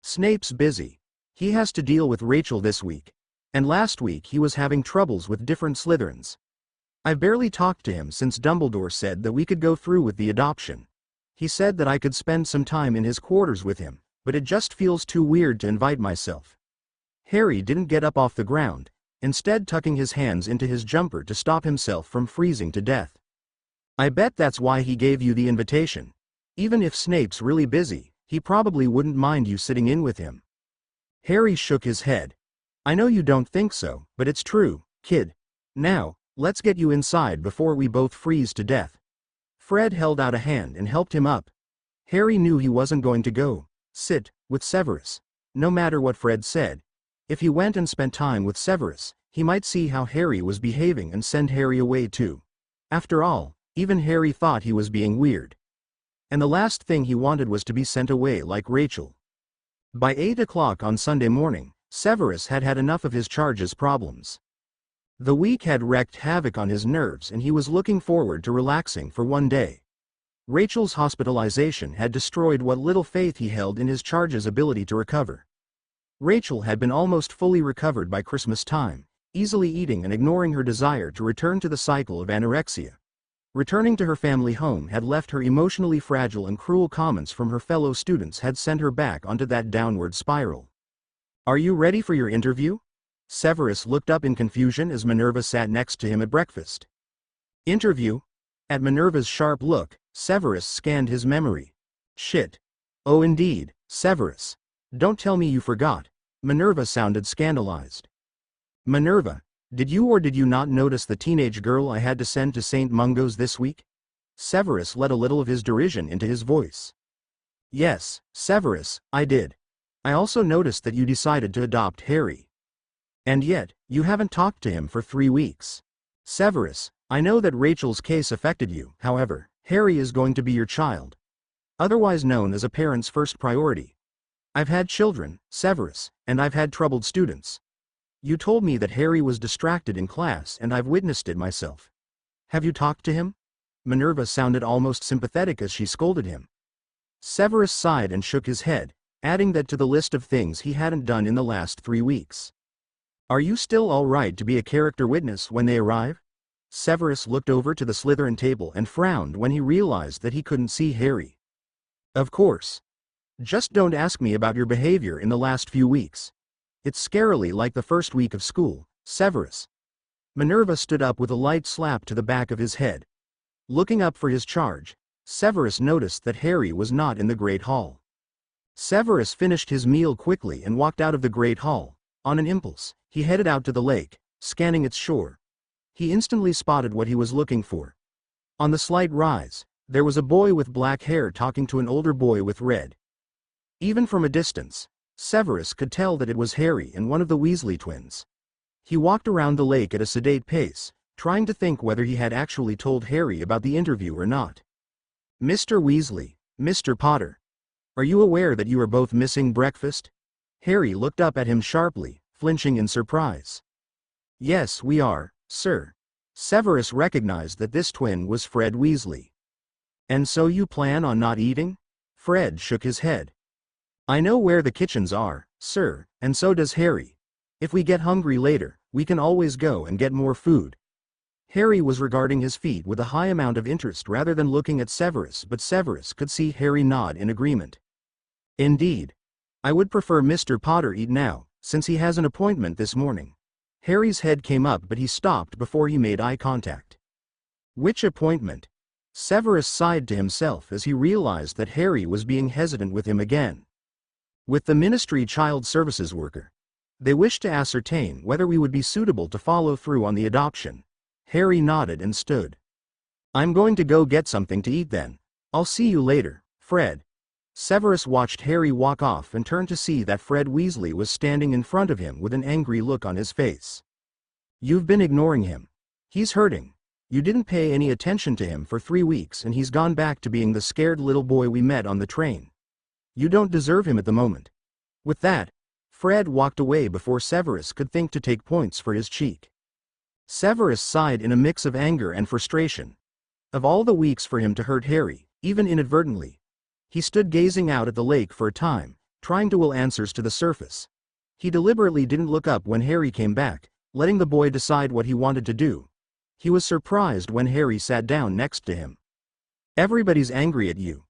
A: Snape's busy. He has to deal with Rachel this week. And last week he was having troubles with different Slytherins. I've barely talked to him since Dumbledore said that we could go through with the adoption. He said that I could spend some time in his quarters with him, but it just feels too weird to invite myself. Harry didn't get up off the ground, instead tucking his hands into his jumper to stop himself from freezing to death. I bet that's why he gave you the invitation. Even if Snape's really busy, he probably wouldn't mind you sitting in with him. Harry shook his head. I know you don't think so, but it's true, kid. Now, let's get you inside before we both freeze to death. Fred held out a hand and helped him up. Harry knew he wasn't going to go sit with Severus. No matter what Fred said, if he went and spent time with Severus, he might see how Harry was behaving and send Harry away too. After all, even Harry thought he was being weird. And the last thing he wanted was to be sent away like Rachel. By 8 o'clock on Sunday morning, Severus had had enough of his charge's problems. The week had wreaked havoc on his nerves and he was looking forward to relaxing for one day. Rachel's hospitalization had destroyed what little faith he held in his charge's ability to recover. Rachel had been almost fully recovered by Christmas time, easily eating and ignoring her desire to return to the cycle of anorexia. Returning to her family home had left her emotionally fragile and cruel comments from her fellow students had sent her back onto that downward spiral. Are you ready for your interview? Severus looked up in confusion as Minerva sat next to him at breakfast. Interview? At Minerva's sharp look, Severus scanned his memory. Shit. Oh indeed, Severus. Don't tell me you forgot. Minerva sounded scandalized. Minerva, did you or did you not notice the teenage girl I had to send to St. Mungo's this week? Severus let a little of his derision into his voice. Yes, Severus, I did. I also noticed that you decided to adopt Harry. And yet, you haven't talked to him for 3 weeks. Severus, I know that Rachel's case affected you, however, Harry is going to be your child. Otherwise known as a parent's first priority. I've had children, Severus, and I've had troubled students. You told me that Harry was distracted in class and I've witnessed it myself. Have you talked to him? Minerva sounded almost sympathetic as she scolded him. Severus sighed and shook his head, adding that to the list of things he hadn't done in the last 3 weeks. Are you still all right to be a character witness when they arrive? Severus looked over to the Slytherin table and frowned when he realized that he couldn't see Harry. Of course. Just don't ask me about your behavior in the last few weeks. It's scarily like the first week of school, Severus. Minerva stood up with a light slap to the back of his head. Looking up for his charge, Severus noticed that Harry was not in the Great Hall. Severus finished his meal quickly and walked out of the Great Hall. On an impulse, he headed out to the lake, scanning its shore. He instantly spotted what he was looking for. On the slight rise, there was a boy with black hair talking to an older boy with red. Even from a distance, Severus could tell that it was Harry and one of the Weasley twins. He walked around the lake at a sedate pace, trying to think whether he had actually told Harry about the interview or not. "Mr. Weasley, Mr. Potter. Are you aware that you are both missing breakfast?" Harry looked up at him sharply, flinching in surprise. "Yes, we are, sir." Severus recognized that this twin was Fred Weasley. "And so you plan on not eating?" Fred shook his head. "I know where the kitchens are, sir, and so does Harry. If we get hungry later, we can always go and get more food." Harry was regarding his feet with a high amount of interest rather than looking at Severus, but Severus could see Harry nod in agreement. "Indeed. I would prefer Mr. Potter eat now, since he has an appointment this morning." Harry's head came up but he stopped before he made eye contact. "Which appointment?" Severus sighed to himself as he realized that Harry was being hesitant with him again. "With the Ministry Child Services worker. They wish to ascertain whether we would be suitable to follow through on the adoption." Harry nodded and stood. "I'm going to go get something to eat then. I'll see you later, Fred." Severus watched Harry walk off and turned to see that Fred Weasley was standing in front of him with an angry look on his face. "You've been ignoring him. He's hurting. You didn't pay any attention to him for 3 weeks and he's gone back to being the scared little boy we met on the train. You don't deserve him at the moment." With that, Fred walked away before Severus could think to take points for his cheek. Severus sighed in a mix of anger and frustration. Of all the weeks for him to hurt Harry, even inadvertently. He stood gazing out at the lake for a time, trying to will answers to the surface. He deliberately didn't look up when Harry came back, letting the boy decide what he wanted to do. He was surprised when Harry sat down next to him. "Everybody's angry at you.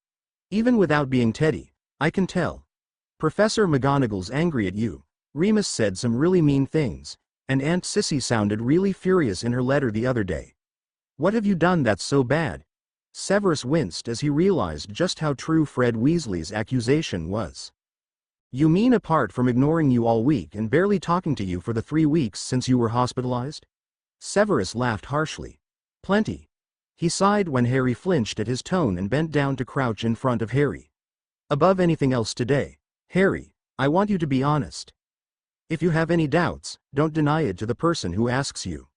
A: Even without being Teddy, I can tell. Professor McGonagall's angry at you. Remus said some really mean things, and Aunt Sissy sounded really furious in her letter the other day. What have you done that's so bad?" Severus winced as he realized just how true Fred Weasley's accusation was. "You mean apart from ignoring you all week and barely talking to you for the 3 weeks since you were hospitalized?" Severus laughed harshly. "Plenty." He sighed when Harry flinched at his tone and bent down to crouch in front of Harry. "Above anything else today, Harry, I want you to be honest. If you have any doubts, don't deny it to the person who asks you."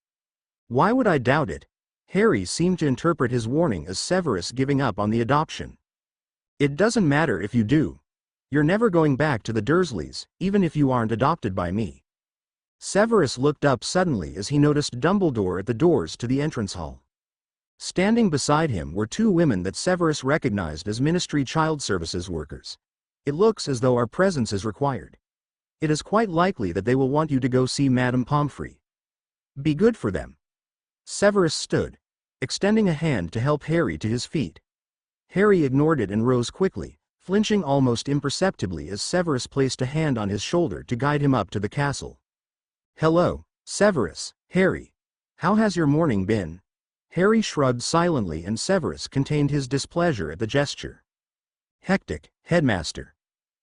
A: "Why would I doubt it?" Harry seemed to interpret his warning as Severus giving up on the adoption. "It doesn't matter if you do. You're never going back to the Dursleys, even if you aren't adopted by me." Severus looked up suddenly as he noticed Dumbledore at the doors to the entrance hall. Standing beside him were 2 women that Severus recognized as Ministry Child Services workers. "It looks as though our presence is required. It is quite likely that they will want you to go see Madame Pomfrey. Be good for them." Severus stood, extending a hand to help Harry to his feet. Harry ignored it and rose quickly, flinching almost imperceptibly as Severus placed a hand on his shoulder to guide him up to the castle. "Hello, Severus, Harry. How has your morning been?" Harry shrugged silently and Severus contained his displeasure at the gesture. "Hectic, Headmaster.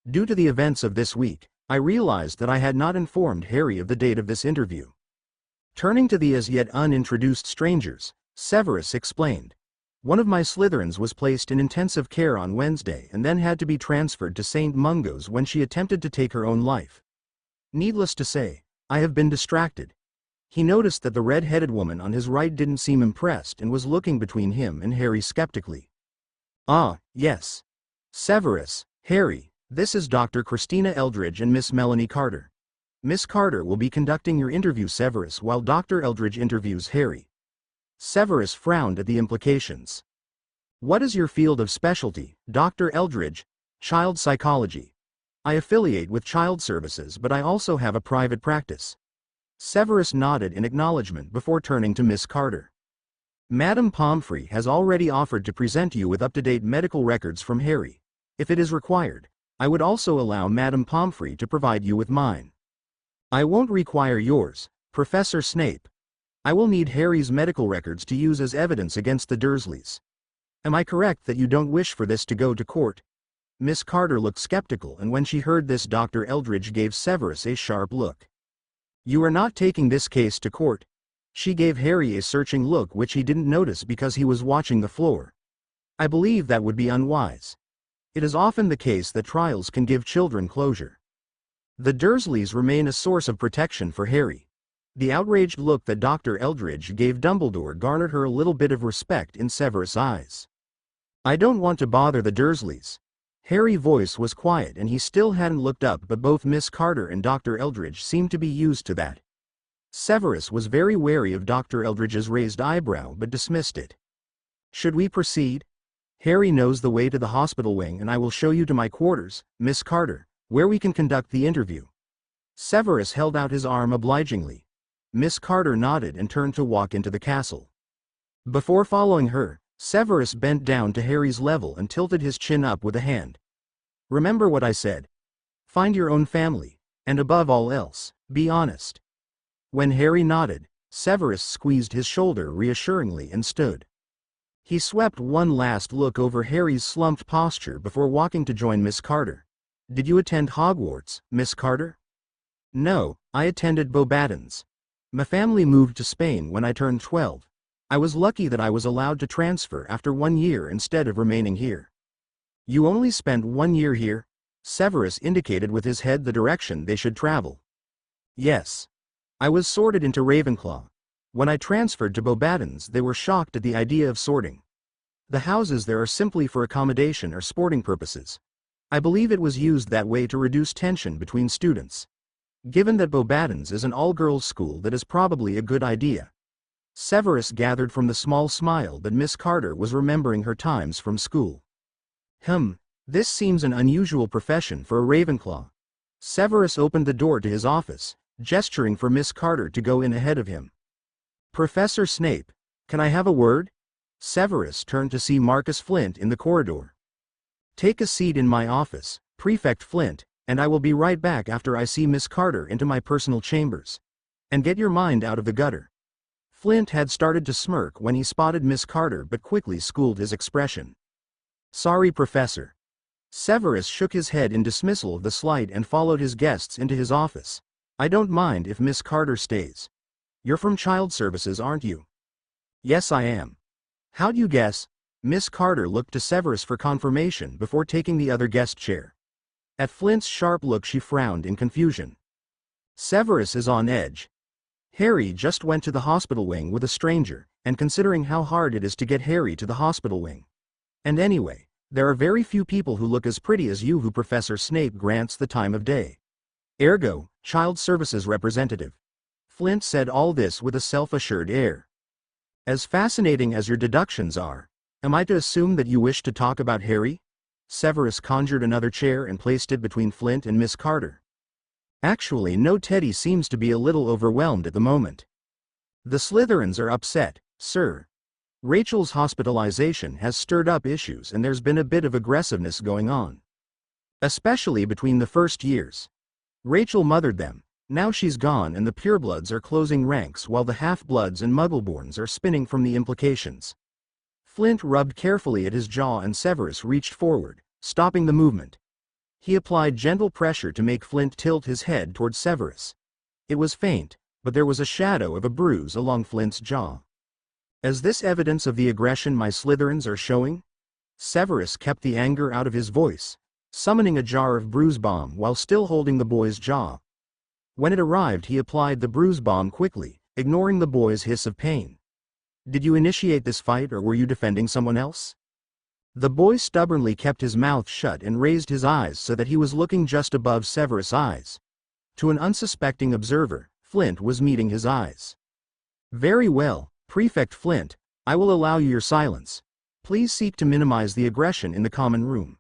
A: Due to the events of this week, I realized that I had not informed Harry of the date of this interview." Turning to the as yet unintroduced strangers, Severus explained. "One of my Slytherins was placed in intensive care on Wednesday and then had to be transferred to St. Mungo's when she attempted to take her own life. Needless to say, I have been distracted." He noticed that the red-headed woman on his right didn't seem impressed and was looking between him and Harry skeptically. "Ah, yes. Severus, Harry, this is Dr. Christina Eldridge and Miss Melanie Carter. Miss Carter will be conducting your interview, Severus, while Dr. Eldridge interviews Harry." Severus frowned at the implications. "What is your field of specialty, Dr. Eldridge?" "Child psychology. I affiliate with Child Services, but I also have a private practice." Severus nodded in acknowledgement before turning to Miss Carter. "Madame Pomfrey has already offered to present you with up-to-date medical records from Harry, if it is required. I would also allow Madame Pomfrey to provide you with mine. I won't require yours, Professor Snape. I will need Harry's medical records to use as evidence against the Dursleys. Am I correct that you don't wish for this to go to court? Miss Carter looked skeptical, and when she heard this, Dr. Eldridge gave Severus a sharp look. You are not taking this case to court. She gave Harry a searching look which he didn't notice because he was watching the floor. I believe that would be unwise. It is often the case that trials can give children closure. The Dursleys remain a source of protection for Harry. The outraged look that Dr. Eldridge gave Dumbledore garnered her a little bit of respect in Severus' eyes. I don't want to bother the Dursleys. Harry's voice was quiet and he still hadn't looked up, but both Miss Carter and Dr. Eldridge seemed to be used to that. Severus was very wary of Dr. Eldridge's raised eyebrow but dismissed it. Should we proceed? Harry knows the way to the hospital wing, and I will show you to my quarters, Miss Carter, where we can conduct the interview. Severus held out his arm obligingly. Miss Carter nodded and turned to walk into the castle. Before following her, Severus bent down to Harry's level and tilted his chin up with a hand. Remember what I said. Find your own family, and above all else, be honest. When Harry nodded, Severus squeezed his shoulder reassuringly and stood. He swept one last look over Harry's slumped posture before walking to join Miss Carter. Did you attend Hogwarts, Miss Carter? No, I attended Beauxbatons. My family moved to Spain when I turned 12. I was lucky that I was allowed to transfer after 1 year instead of remaining here. You only spent 1 year here? Severus indicated with his head the direction they should travel. Yes. I was sorted into Ravenclaw. When I transferred to Beauxbatons, they were shocked at the idea of sorting. The houses there are simply for accommodation or sporting purposes. I believe it was used that way to reduce tension between students. Given that Beauxbatons is an all-girls school, that is probably a good idea. Severus gathered from the small smile that Miss Carter was remembering her times from school. This seems an unusual profession for a Ravenclaw. Severus opened the door to his office, gesturing for Miss Carter to go in ahead of him. Professor Snape, can I have a word? Severus turned to see Marcus Flint in the corridor. Take a seat in my office, Prefect Flint, and I will be right back after I see Miss Carter into my personal chambers. And get your mind out of the gutter. Flint had started to smirk when he spotted Miss Carter but quickly schooled his expression. Sorry, Professor. Severus shook his head in dismissal of the slight and followed his guests into his office. I don't mind if Miss Carter stays. You're from Child Services, aren't you? Yes, I am. How'd you guess? Miss Carter looked to Severus for confirmation before taking the other guest chair. At Flint's sharp look she frowned in confusion. Severus is on edge. Harry just went to the hospital wing with a stranger, and considering how hard it is to get Harry to the hospital wing. And anyway, there are very few people who look as pretty as you who Professor Snape grants the time of day. Ergo, Child Services representative. Flint said all this with a self-assured air. As fascinating as your deductions are, am I to assume that you wish to talk about Harry? Severus conjured another chair and placed it between Flint and Miss Carter. Actually, no, Teddy seems to be a little overwhelmed at the moment. The Slytherins are upset, sir. Rachel's hospitalization has stirred up issues and there's been a bit of aggressiveness going on. Especially between the first years. Rachel mothered them. Now she's gone and the purebloods are closing ranks while the half-bloods and muggleborns are spinning from the implications. Flint rubbed carefully at his jaw and Severus reached forward, stopping the movement. He applied gentle pressure to make Flint tilt his head toward Severus. It was faint, but there was a shadow of a bruise along Flint's jaw. Is this evidence of the aggression my Slytherins are showing? Severus kept the anger out of his voice, summoning a jar of bruise balm while still holding the boy's jaw. When it arrived he applied the bruise balm quickly, ignoring the boy's hiss of pain. Did you initiate this fight or were you defending someone else? The boy stubbornly kept his mouth shut and raised his eyes so that he was looking just above Severus' eyes. To an unsuspecting observer, Flint was meeting his eyes. Very well, Prefect Flint, I will allow you your silence. Please seek to minimize the aggression in the common room.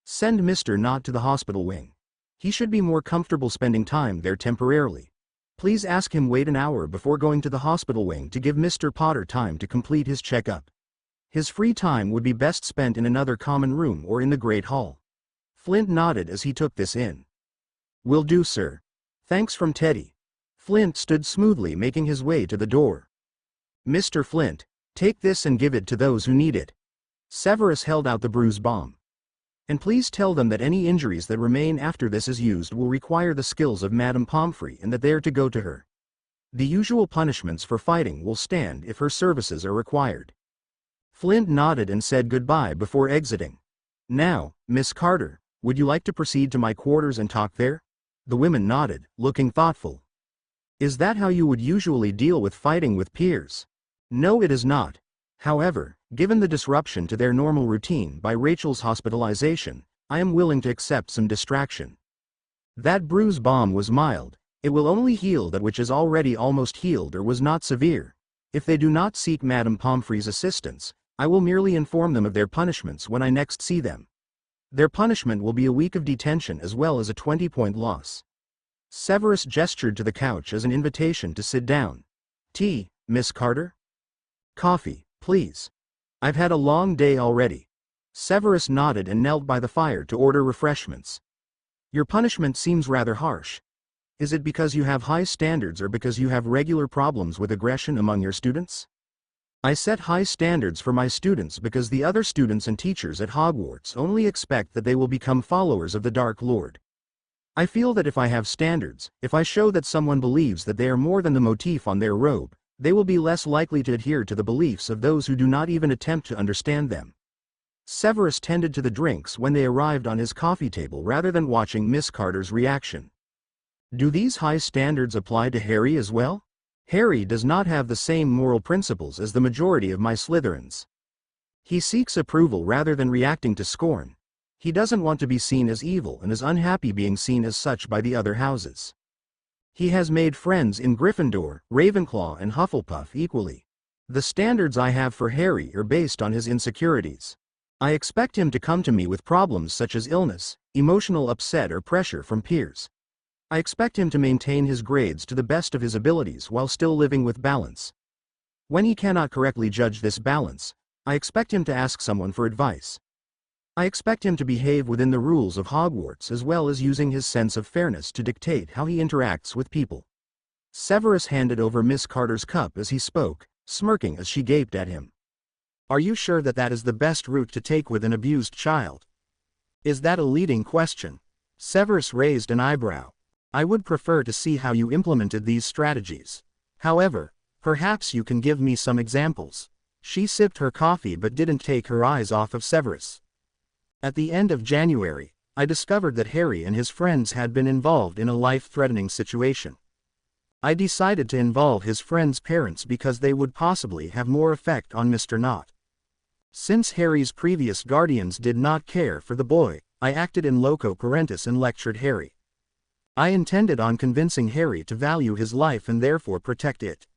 A: Send Mr. Knott to the hospital wing. He should be more comfortable spending time there temporarily. Please ask him wait an hour before going to the hospital wing to give Mr. Potter time to complete his checkup. His free time would be best spent in another common room or in the Great Hall. Flint nodded as he took this in. "Will do, sir. Thanks from Teddy." Flint stood smoothly, making his way to the door. "Mr. Flint, take this and give it to those who need it." Severus held out the bruise bomb. "And please tell them that any injuries that remain after this is used will require the skills of Madame Pomfrey and that they are to go to her. The usual punishments for fighting will stand if her services are required." Flint nodded and said goodbye before exiting. "Now, Miss Carter, would you like to proceed to my quarters and talk there?" The women nodded, looking thoughtful. "Is that how you would usually deal with fighting with peers?" "No, it is not. However, given the disruption to their normal routine by Rachel's hospitalization, I am willing to accept some distraction. That bruise bomb was mild. It will only heal that which is already almost healed or was not severe. If they do not seek Madame Pomfrey's assistance, I will merely inform them of their punishments when I next see them. Their punishment will be a week of detention as well as a 20-point loss." Severus gestured to the couch as an invitation to sit down. "Tea, Miss Carter?" "Coffee, please. I've had a long day already." Severus nodded and knelt by the fire to order refreshments. "Your punishment seems rather harsh. Is it because you have high standards or because you have regular problems with aggression among your students?" "I set high standards for my students because the other students and teachers at Hogwarts only expect that they will become followers of the Dark Lord. I feel that if I have standards, if I show that someone believes that they are more than the motif on their robe, they will be less likely to adhere to the beliefs of those who do not even attempt to understand them." Severus tended to the drinks when they arrived on his coffee table rather than watching Miss Carter's reaction. "Do these high standards apply to Harry as well? Harry does not have the same moral principles as the majority of my Slytherins. He seeks approval rather than reacting to scorn. He doesn't want to be seen as evil and is unhappy being seen as such by the other houses. He has made friends in Gryffindor, Ravenclaw and Hufflepuff equally. The standards I have for Harry are based on his insecurities. I expect him to come to me with problems such as illness, emotional upset or pressure from peers. I expect him to maintain his grades to the best of his abilities while still living with balance. When he cannot correctly judge this balance, I expect him to ask someone for advice. I expect him to behave within the rules of Hogwarts as well as using his sense of fairness to dictate how he interacts with people." Severus handed over Miss Carter's cup as he spoke, smirking as she gaped at him. "Are you sure that that is the best route to take with an abused child? Is that a leading question?" Severus raised an eyebrow. "I would prefer to see how you implemented these strategies. However, perhaps you can give me some examples." She sipped her coffee but didn't take her eyes off of Severus. "At the end of January, I discovered that Harry and his friends had been involved in a life-threatening situation. I decided to involve his friends' parents because they would possibly have more effect on Mr. Knott. Since Harry's previous guardians did not care for the boy, I acted in loco parentis and lectured Harry. I intended on convincing Harry to value his life and therefore protect it.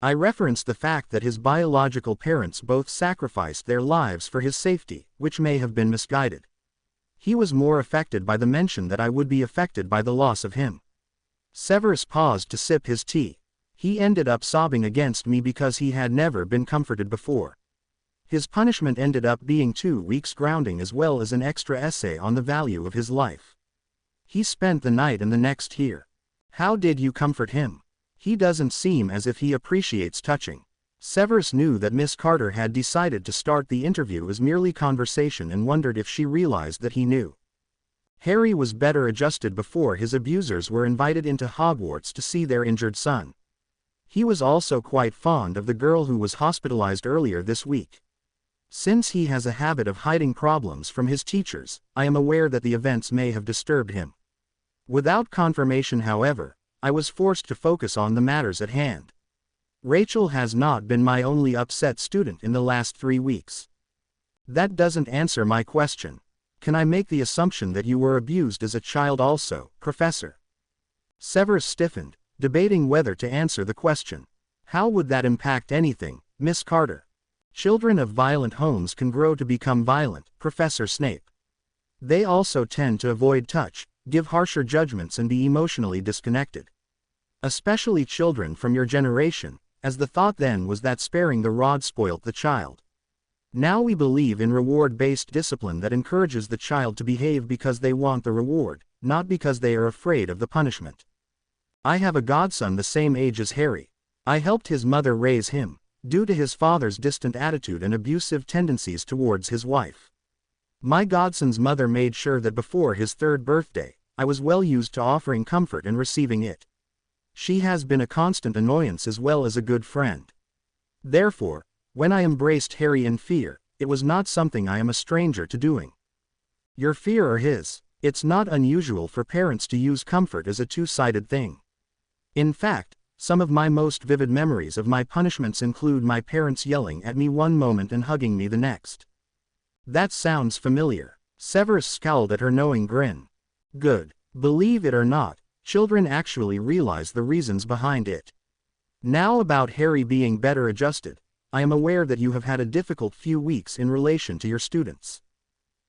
A: I referenced the fact that his biological parents both sacrificed their lives for his safety, which may have been misguided. He was more affected by the mention that I would be affected by the loss of him." Severus paused to sip his tea. He ended up sobbing against me because he had never been comforted before. His punishment ended up being 2 weeks grounding as well as an extra essay on the value of his life. He spent the night and the next here. How did you comfort him? He doesn't seem as if he appreciates touching. Severus knew that Miss Carter had decided to start the interview as merely conversation and wondered if she realized that he knew. Harry was better adjusted before his abusers were invited into Hogwarts to see their injured son. He was also quite fond of the girl who was hospitalized earlier this week. Since he has a habit of hiding problems from his teachers, I am aware that the events may have disturbed him. Without confirmation, however, I was forced to focus on the matters at hand. Rachel has not been my only upset student in the last 3 weeks. That doesn't answer my question. Can I make the assumption that you were abused as a child also, Professor? Severus stiffened, debating whether to answer the question. How would that impact anything, Miss Carter? Children of violent homes can grow to become violent, Professor Snape. They also tend to avoid touch, give harsher judgments and be emotionally disconnected. Especially children from your generation, as the thought then was that sparing the rod spoilt the child. Now we believe in reward-based discipline that encourages the child to behave because they want the reward, not because they are afraid of the punishment. I have a godson the same age as Harry. I helped his mother raise him, due to his father's distant attitude and abusive tendencies towards his wife. My godson's mother made sure that before his 3rd birthday, I was well used to offering comfort and receiving it. She has been a constant annoyance as well as a good friend. Therefore, when I embraced Harry in fear, it was not something I am a stranger to doing. Your fear or his, it's not unusual for parents to use comfort as a two-sided thing. In fact, some of my most vivid memories of my punishments include my parents yelling at me one moment and hugging me the next. That sounds familiar. Severus scowled at her knowing grin. Good. Believe it or not, children actually realize the reasons behind it. Now about Harry being better adjusted, I am aware that you have had a difficult few weeks in relation to your students.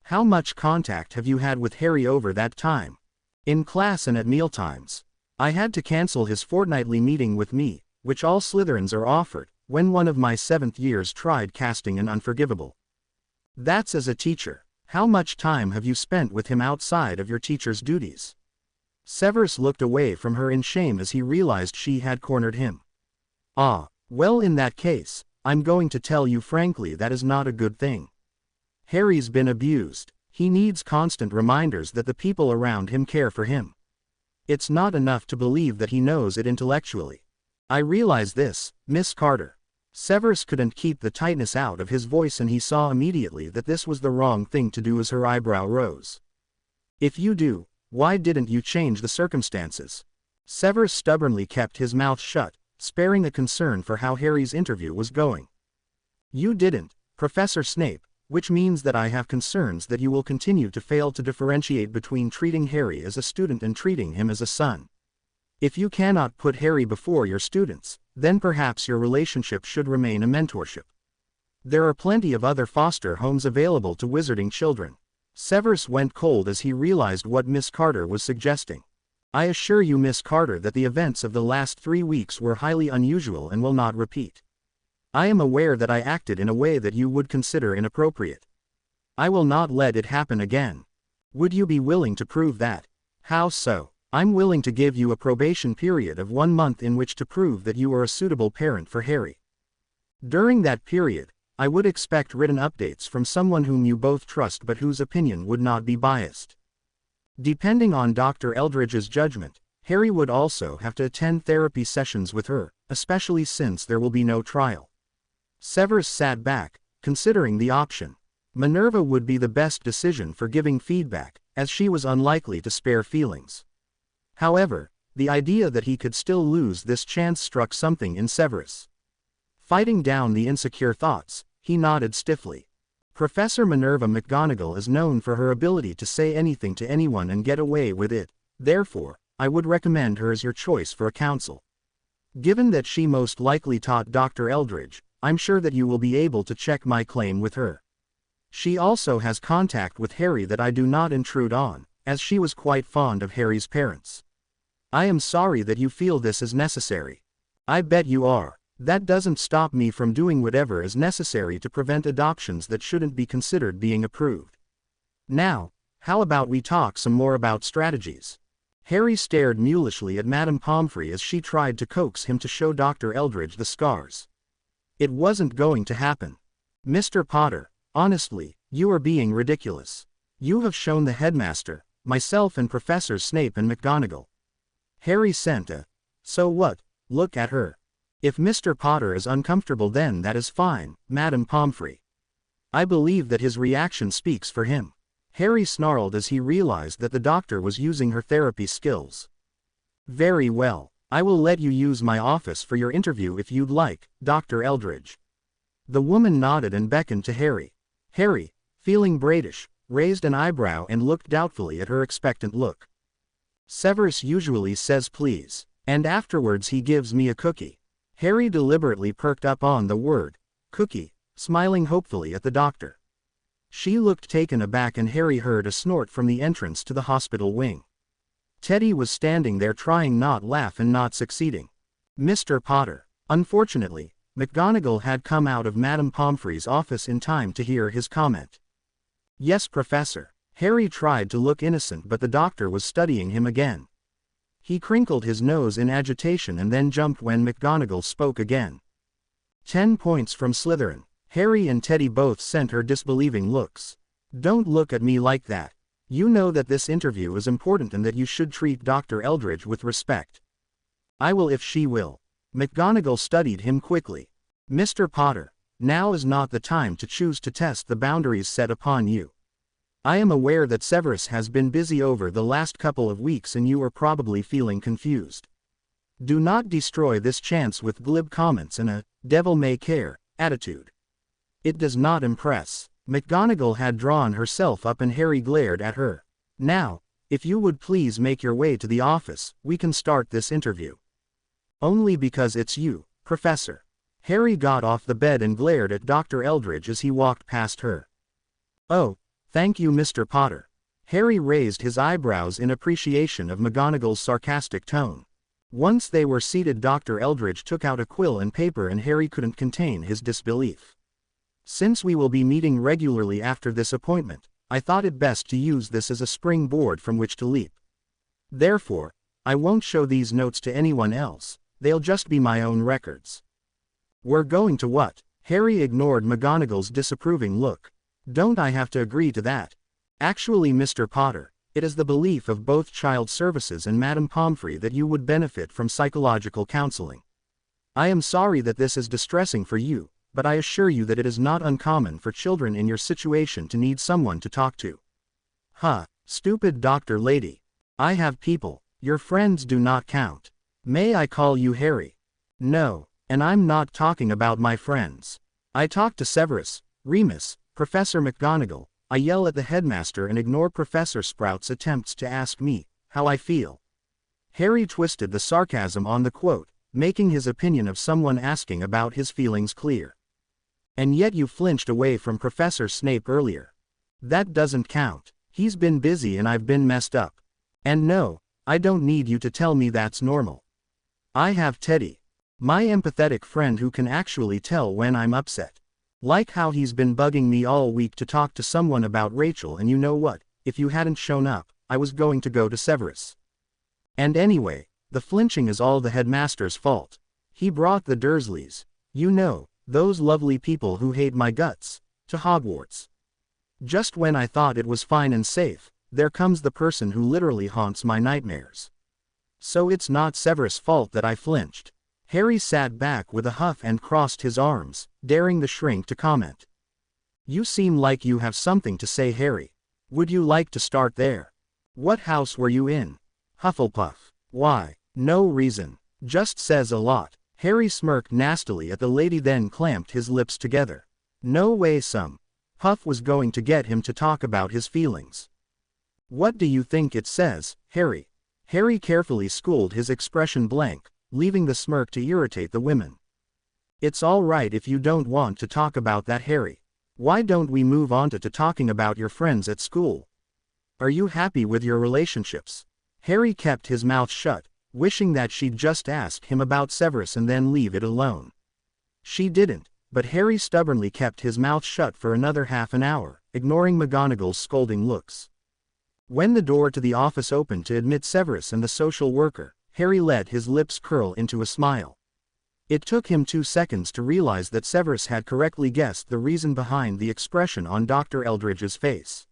A: How much contact have you had with Harry over that time? In class and at mealtimes. I had to cancel his fortnightly meeting with me, which all Slytherins are offered, when one of my 7th years tried casting an unforgivable. That's as a teacher. How much time have you spent with him outside of your teacher's duties? Severus looked away from her in shame as he realized she had cornered him. Ah, well in that case, I'm going to tell you frankly that is not a good thing. Harry's been abused. He needs constant reminders that the people around him care for him. It's not enough to believe that he knows it intellectually. I realize this, Miss Carter. Severus couldn't keep the tightness out of his voice and he saw immediately that this was the wrong thing to do as her eyebrow rose. If you do, why didn't you change the circumstances? Severus stubbornly kept his mouth shut, sparing a concern for how Harry's interview was going. You didn't, Professor Snape, which means that I have concerns that you will continue to fail to differentiate between treating Harry as a student and treating him as a son. If you cannot put Harry before your students, then perhaps your relationship should remain a mentorship. There are plenty of other foster homes available to wizarding children. Severus went cold as he realized what Miss Carter was suggesting. I assure you, Miss Carter, that the events of the last 3 weeks were highly unusual and will not repeat. I am aware that I acted in a way that you would consider inappropriate. I will not let it happen again. Would you be willing to prove that? How so? I'm willing to give you a probation period of 1 month in which to prove that you are a suitable parent for Harry. During that period, I would expect written updates from someone whom you both trust but whose opinion would not be biased. Depending on Dr. Eldridge's judgment, Harry would also have to attend therapy sessions with her, especially since there will be no trial. Severus sat back, considering the option. Minerva would be the best decision for giving feedback, as she was unlikely to spare feelings. However, the idea that he could still lose this chance struck something in Severus. Fighting down the insecure thoughts, he nodded stiffly. Professor Minerva McGonagall is known for her ability to say anything to anyone and get away with it, therefore, I would recommend her as your choice for a counsel. Given that she most likely taught Dr. Eldridge, I'm sure that you will be able to check my claim with her. She also has contact with Harry that I do not intrude on, as she was quite fond of Harry's parents. I am sorry that you feel this is necessary. I bet you are. That doesn't stop me from doing whatever is necessary to prevent adoptions that shouldn't be considered being approved. Now, how about we talk some more about strategies? Harry stared mulishly at Madame Pomfrey as she tried to coax him to show Dr. Eldridge the scars. It wasn't going to happen. Mr. Potter, honestly, you are being ridiculous. You have shown the headmaster, myself and Professors Snape and McGonagall. Harry sent a, so what, look at her. If Mr. Potter is uncomfortable then that is fine, Madame Pomfrey. I believe that his reaction speaks for him. Harry snarled as he realized that the doctor was using her therapy skills. Very well, I will let you use my office for your interview if you'd like, Dr. Eldridge. The woman nodded and beckoned to Harry. Harry, feeling bratish, raised an eyebrow and looked doubtfully at her expectant look. Severus usually says please, and afterwards he gives me a cookie. Harry deliberately perked up on the word, cookie, smiling hopefully at the doctor. She looked taken aback and Harry heard a snort from the entrance to the hospital wing. Teddy was standing there trying not laugh and not succeeding. Mr. Potter. Unfortunately, McGonagall had come out of Madame Pomfrey's office in time to hear his comment. "Yes, Professor." Harry tried to look innocent, but the doctor was studying him again. He crinkled his nose in agitation and then jumped when McGonagall spoke again. 10 points from Slytherin. Harry and Teddy both sent her disbelieving looks. "Don't look at me like that. You know that this interview is important and that you should treat Dr. Eldridge with respect." "I will if she will." McGonagall studied him quickly. "Mr. Potter, now is not the time to choose to test the boundaries set upon you. I am aware that Severus has been busy over the last couple of weeks and you are probably feeling confused. Do not destroy this chance with glib comments and a devil may care attitude. It does not impress." McGonagall had drawn herself up and Harry glared at her. "Now, if you would please make your way to the office, we can start this interview." "Only because it's you, Professor." Harry got off the bed and glared at Dr. Eldridge as he walked past her. "Oh, thank you, Mr. Potter." Harry raised his eyebrows in appreciation of McGonagall's sarcastic tone. Once they were seated, Dr. Eldridge took out a quill and paper and Harry couldn't contain his disbelief. "Since we will be meeting regularly after this appointment, I thought it best to use this as a springboard from which to leap. Therefore, I won't show these notes to anyone else, they'll just be my own records." "We're going to what?" Harry ignored McGonagall's disapproving look. "Don't I have to agree to that?" "Actually, Mr. Potter, it is the belief of both Child Services and Madame Pomfrey that you would benefit from psychological counseling. I am sorry that this is distressing for you, but I assure you that it is not uncommon for children in your situation to need someone to talk to." "Huh, stupid doctor lady. I have people. Your friends do not count. May I call you Harry?" "No, and I'm not talking about my friends. I talk to Severus, Remus, Professor McGonagall. I yell at the headmaster and ignore Professor Sprout's attempts to ask me how I feel." Harry twisted the sarcasm on the quote, making his opinion of someone asking about his feelings clear. "And yet you flinched away from Professor Snape earlier." "That doesn't count. He's been busy and I've been messed up. And no, I don't need you to tell me that's normal. I have Teddy, my empathetic friend who can actually tell when I'm upset. Like how he's been bugging me all week to talk to someone about Rachel, and you know what, if you hadn't shown up, I was going to go to Severus. And anyway, the flinching is all the headmaster's fault. He brought the Dursleys, you know, those lovely people who hate my guts, to Hogwarts. Just when I thought it was fine and safe, there comes the person who literally haunts my nightmares. So it's not Severus' fault that I flinched." Harry sat back with a huff and crossed his arms, daring the shrink to comment. "You seem like you have something to say, Harry. Would you like to start there? What house were you in?" "Hufflepuff." "Why?" "No reason. Just says a lot." Harry smirked nastily at the lady, then clamped his lips together. No way some Puff was going to get him to talk about his feelings. "What do you think it says, Harry?" Harry carefully schooled his expression blank, leaving the smirk to irritate the women. "It's all right if you don't want to talk about that, Harry. Why don't we move on to talking about your friends at school? Are you happy with your relationships?" Harry kept his mouth shut, wishing that she'd just ask him about Severus and then leave it alone. She didn't, but Harry stubbornly kept his mouth shut for another half an hour, ignoring McGonagall's scolding looks. When the door to the office opened to admit Severus and the social worker, Harry let his lips curl into a smile. It took him 2 seconds to realize that Severus had correctly guessed the reason behind the expression on Dr. Eldridge's face.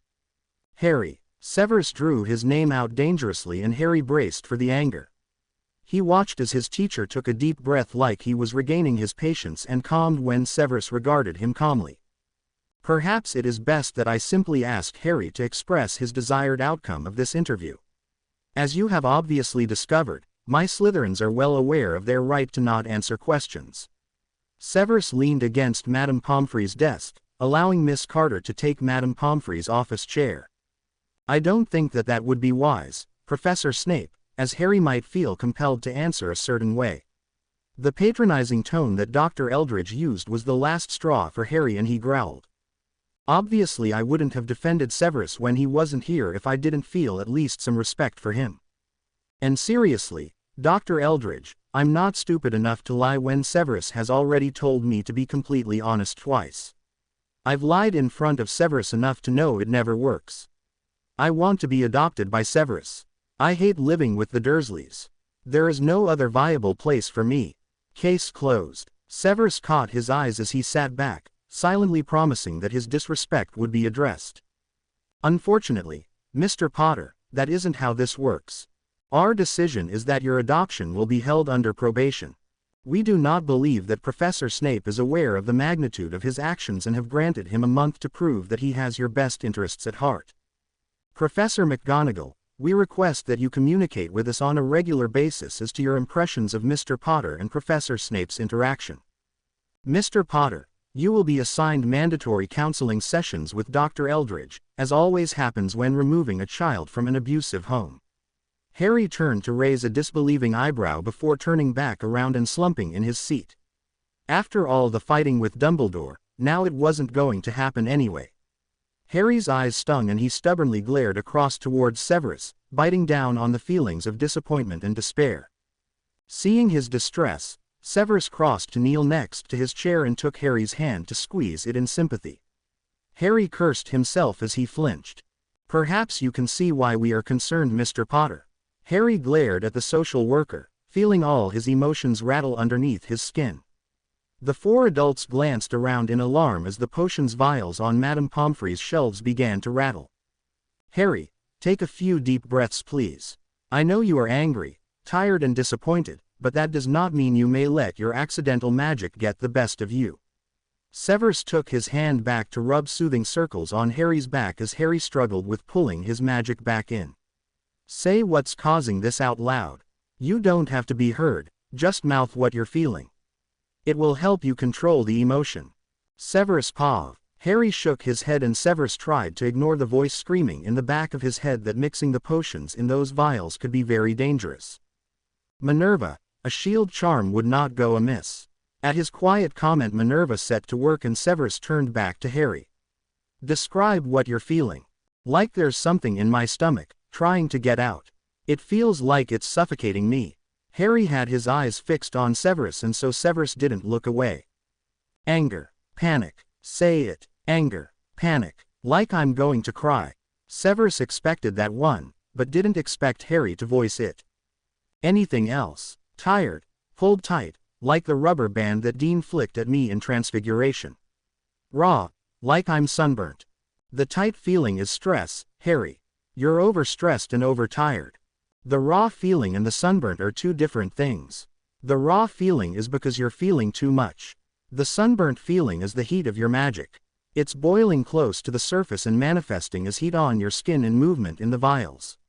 A: "Harry." Severus drew his name out dangerously and Harry braced for the anger. He watched as his teacher took a deep breath like he was regaining his patience and calmed when Severus regarded him calmly. "Perhaps it is best that I simply ask Harry to express his desired outcome of this interview. As you have obviously discovered, my Slytherins are well aware of their right to not answer questions." Severus leaned against Madame Pomfrey's desk, allowing Miss Carter to take Madame Pomfrey's office chair. "I don't think that would be wise, Professor Snape, as Harry might feel compelled to answer a certain way." The patronizing tone that Dr. Eldridge used was the last straw for Harry, and he growled. "Obviously I wouldn't have defended Severus when he wasn't here if I didn't feel at least some respect for him. And seriously, Dr. Eldridge, I'm not stupid enough to lie when Severus has already told me to be completely honest twice. I've lied in front of Severus enough to know it never works. I want to be adopted by Severus. I hate living with the Dursleys. There is no other viable place for me. Case closed. Severus caught his eyes as he sat back, silently promising that his disrespect would be addressed. Unfortunately, Mr. Potter, that isn't how this works. Our decision is that your adoption will be held under probation. We do not believe that Professor Snape is aware of the magnitude of his actions and have granted him a month to prove that he has your best interests at heart. Professor McGonagall, we request that you communicate with us on a regular basis as to your impressions of Mr. Potter and Professor Snape's interaction. Mr. Potter, you will be assigned mandatory counseling sessions with Dr. Eldridge, as always happens when removing a child from an abusive home. Harry turned to raise a disbelieving eyebrow before turning back around and slumping in his seat. After all the fighting with Dumbledore, now it wasn't going to happen anyway. Harry's eyes stung and he stubbornly glared across towards Severus, biting down on the feelings of disappointment and despair. Seeing his distress, Severus crossed to kneel next to his chair and took Harry's hand to squeeze it in sympathy. Harry cursed himself as he flinched. Perhaps you can see why we are concerned, Mr. Potter. Harry glared at the social worker, feeling all his emotions rattle underneath his skin. The four adults glanced around in alarm as the potions vials on Madame Pomfrey's shelves began to rattle. Harry, take a few deep breaths please. I know you are angry, tired and disappointed, but that does not mean you may let your accidental magic get the best of you. Severus took his hand back to rub soothing circles on Harry's back as Harry struggled with pulling his magic back in. Say what's causing this out loud. You don't have to be heard, just mouth what you're feeling. It will help you control the emotion. Severus paused. Harry shook his head and Severus tried to ignore the voice screaming in the back of his head that mixing the potions in those vials could be very dangerous. Minerva, a shield charm would not go amiss. At his quiet comment Minerva set to work and Severus turned back to Harry. Describe what you're feeling. Like there's something in my stomach, trying to get out. It feels like it's suffocating me. Harry had his eyes fixed on Severus and so Severus didn't look away. Anger, panic, say it, anger, panic, like I'm going to cry. Severus expected that one, but didn't expect Harry to voice it. Anything else? Tired, pulled tight, like the rubber band that Dean flicked at me in Transfiguration. Raw, like I'm sunburnt. The tight feeling is stress, Harry. You're overstressed and overtired. The raw feeling and the sunburnt are two different things. The raw feeling is because you're feeling too much. The sunburnt feeling is the heat of your magic. It's boiling close to the surface and manifesting as heat on your skin and movement in the vials.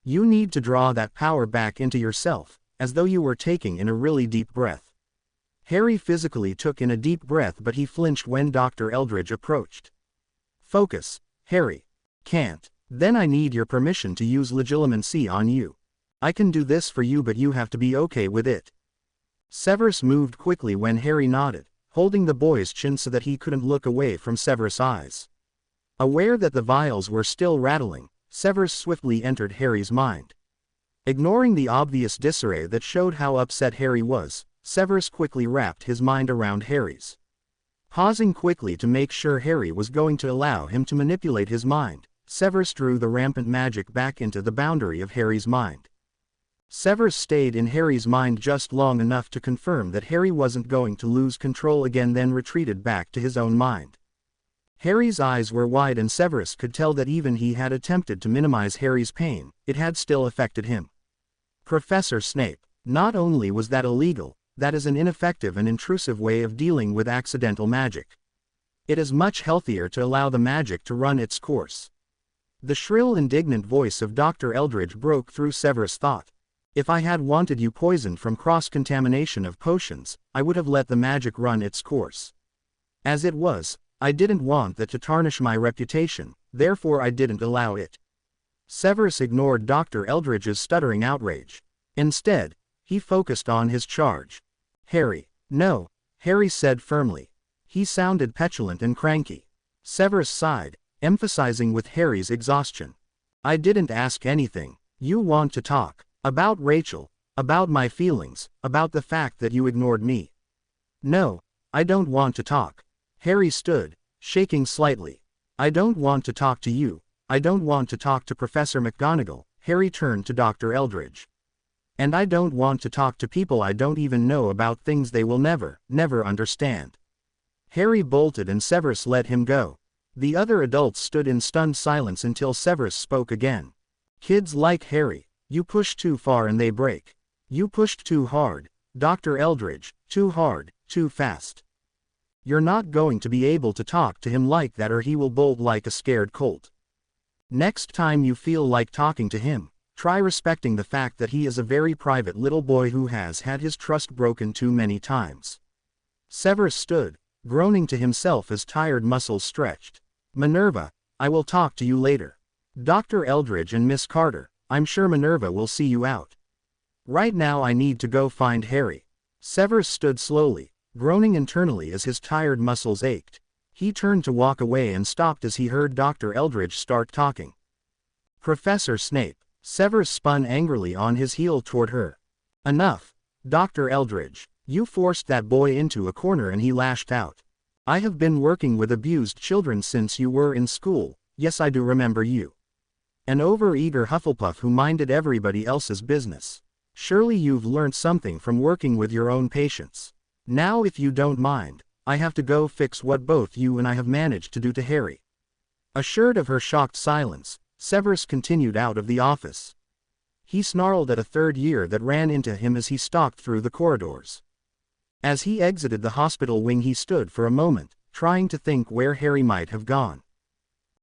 A: You need to draw that power back into yourself, as though you were taking in a really deep breath. Harry physically took in a deep breath but he flinched when Dr. Eldridge approached. Focus, Harry. Can't. Then I need your permission to use legilimency on you. I can do this for you but you have to be okay with it. Severus moved quickly when Harry nodded, holding the boy's chin so that he couldn't look away from Severus' eyes. Aware that the vials were still rattling, Severus swiftly entered Harry's mind. Ignoring the obvious disarray that showed how upset Harry was, Severus quickly wrapped his mind around Harry's. Pausing quickly to make sure Harry was going to allow him to manipulate his mind, Severus drew the rampant magic back into the boundary of Harry's mind. Severus stayed in Harry's mind just long enough to confirm that Harry wasn't going to lose control again, then retreated back to his own mind. Harry's eyes were wide and Severus could tell that even he had attempted to minimize Harry's pain, it had still affected him. Professor Snape, not only was that illegal, that is an ineffective and intrusive way of dealing with accidental magic. It is much healthier to allow the magic to run its course. The shrill, indignant voice of Dr. Eldridge broke through Severus' thought. If I had wanted you poisoned from cross-contamination of potions, I would have let the magic run its course. As it was, I didn't want that to tarnish my reputation, therefore I didn't allow it. Severus ignored Dr. Eldridge's stuttering outrage. Instead, he focused on his charge. Harry. No, Harry said firmly. He sounded petulant and cranky. Severus sighed, emphasizing with Harry's exhaustion. I didn't ask anything. You want to talk about Rachel. About my feelings, about the fact that you ignored me. No, I don't want to talk. Harry stood, shaking slightly. I don't want to talk to you. I don't want to talk to Professor McGonagall. Harry turned to Dr. Eldridge. And I don't want to talk to people I don't even know about things they will never, never understand. Harry bolted and Severus let him go. The other adults stood in stunned silence until Severus spoke again. Kids like Harry, you push too far and they break. You pushed too hard, Dr. Eldridge, too hard, too fast. You're not going to be able to talk to him like that or he will bolt like a scared colt. Next time you feel like talking to him, try respecting the fact that he is a very private little boy who has had his trust broken too many times. Severus stood, groaning to himself as tired muscles stretched. Minerva, I will talk to you later. Dr. Eldridge and Miss Carter, I'm sure Minerva will see you out. Right now I need to go find Harry. Severus stood slowly, groaning internally as his tired muscles ached. He turned to walk away and stopped as he heard Dr. Eldridge start talking. Professor Snape. Severus spun angrily on his heel toward her. Enough, Dr. Eldridge. You forced that boy into a corner and he lashed out. I have been working with abused children since you were in school. Yes, I do remember you. An overeager Hufflepuff who minded everybody else's business. Surely you've learned something from working with your own patients. Now if you don't mind, I have to go fix what both you and I have managed to do to Harry. Assured of her shocked silence, Severus continued out of the office. He snarled at a third year that ran into him as he stalked through the corridors. As he exited the hospital wing he stood for a moment, trying to think where Harry might have gone.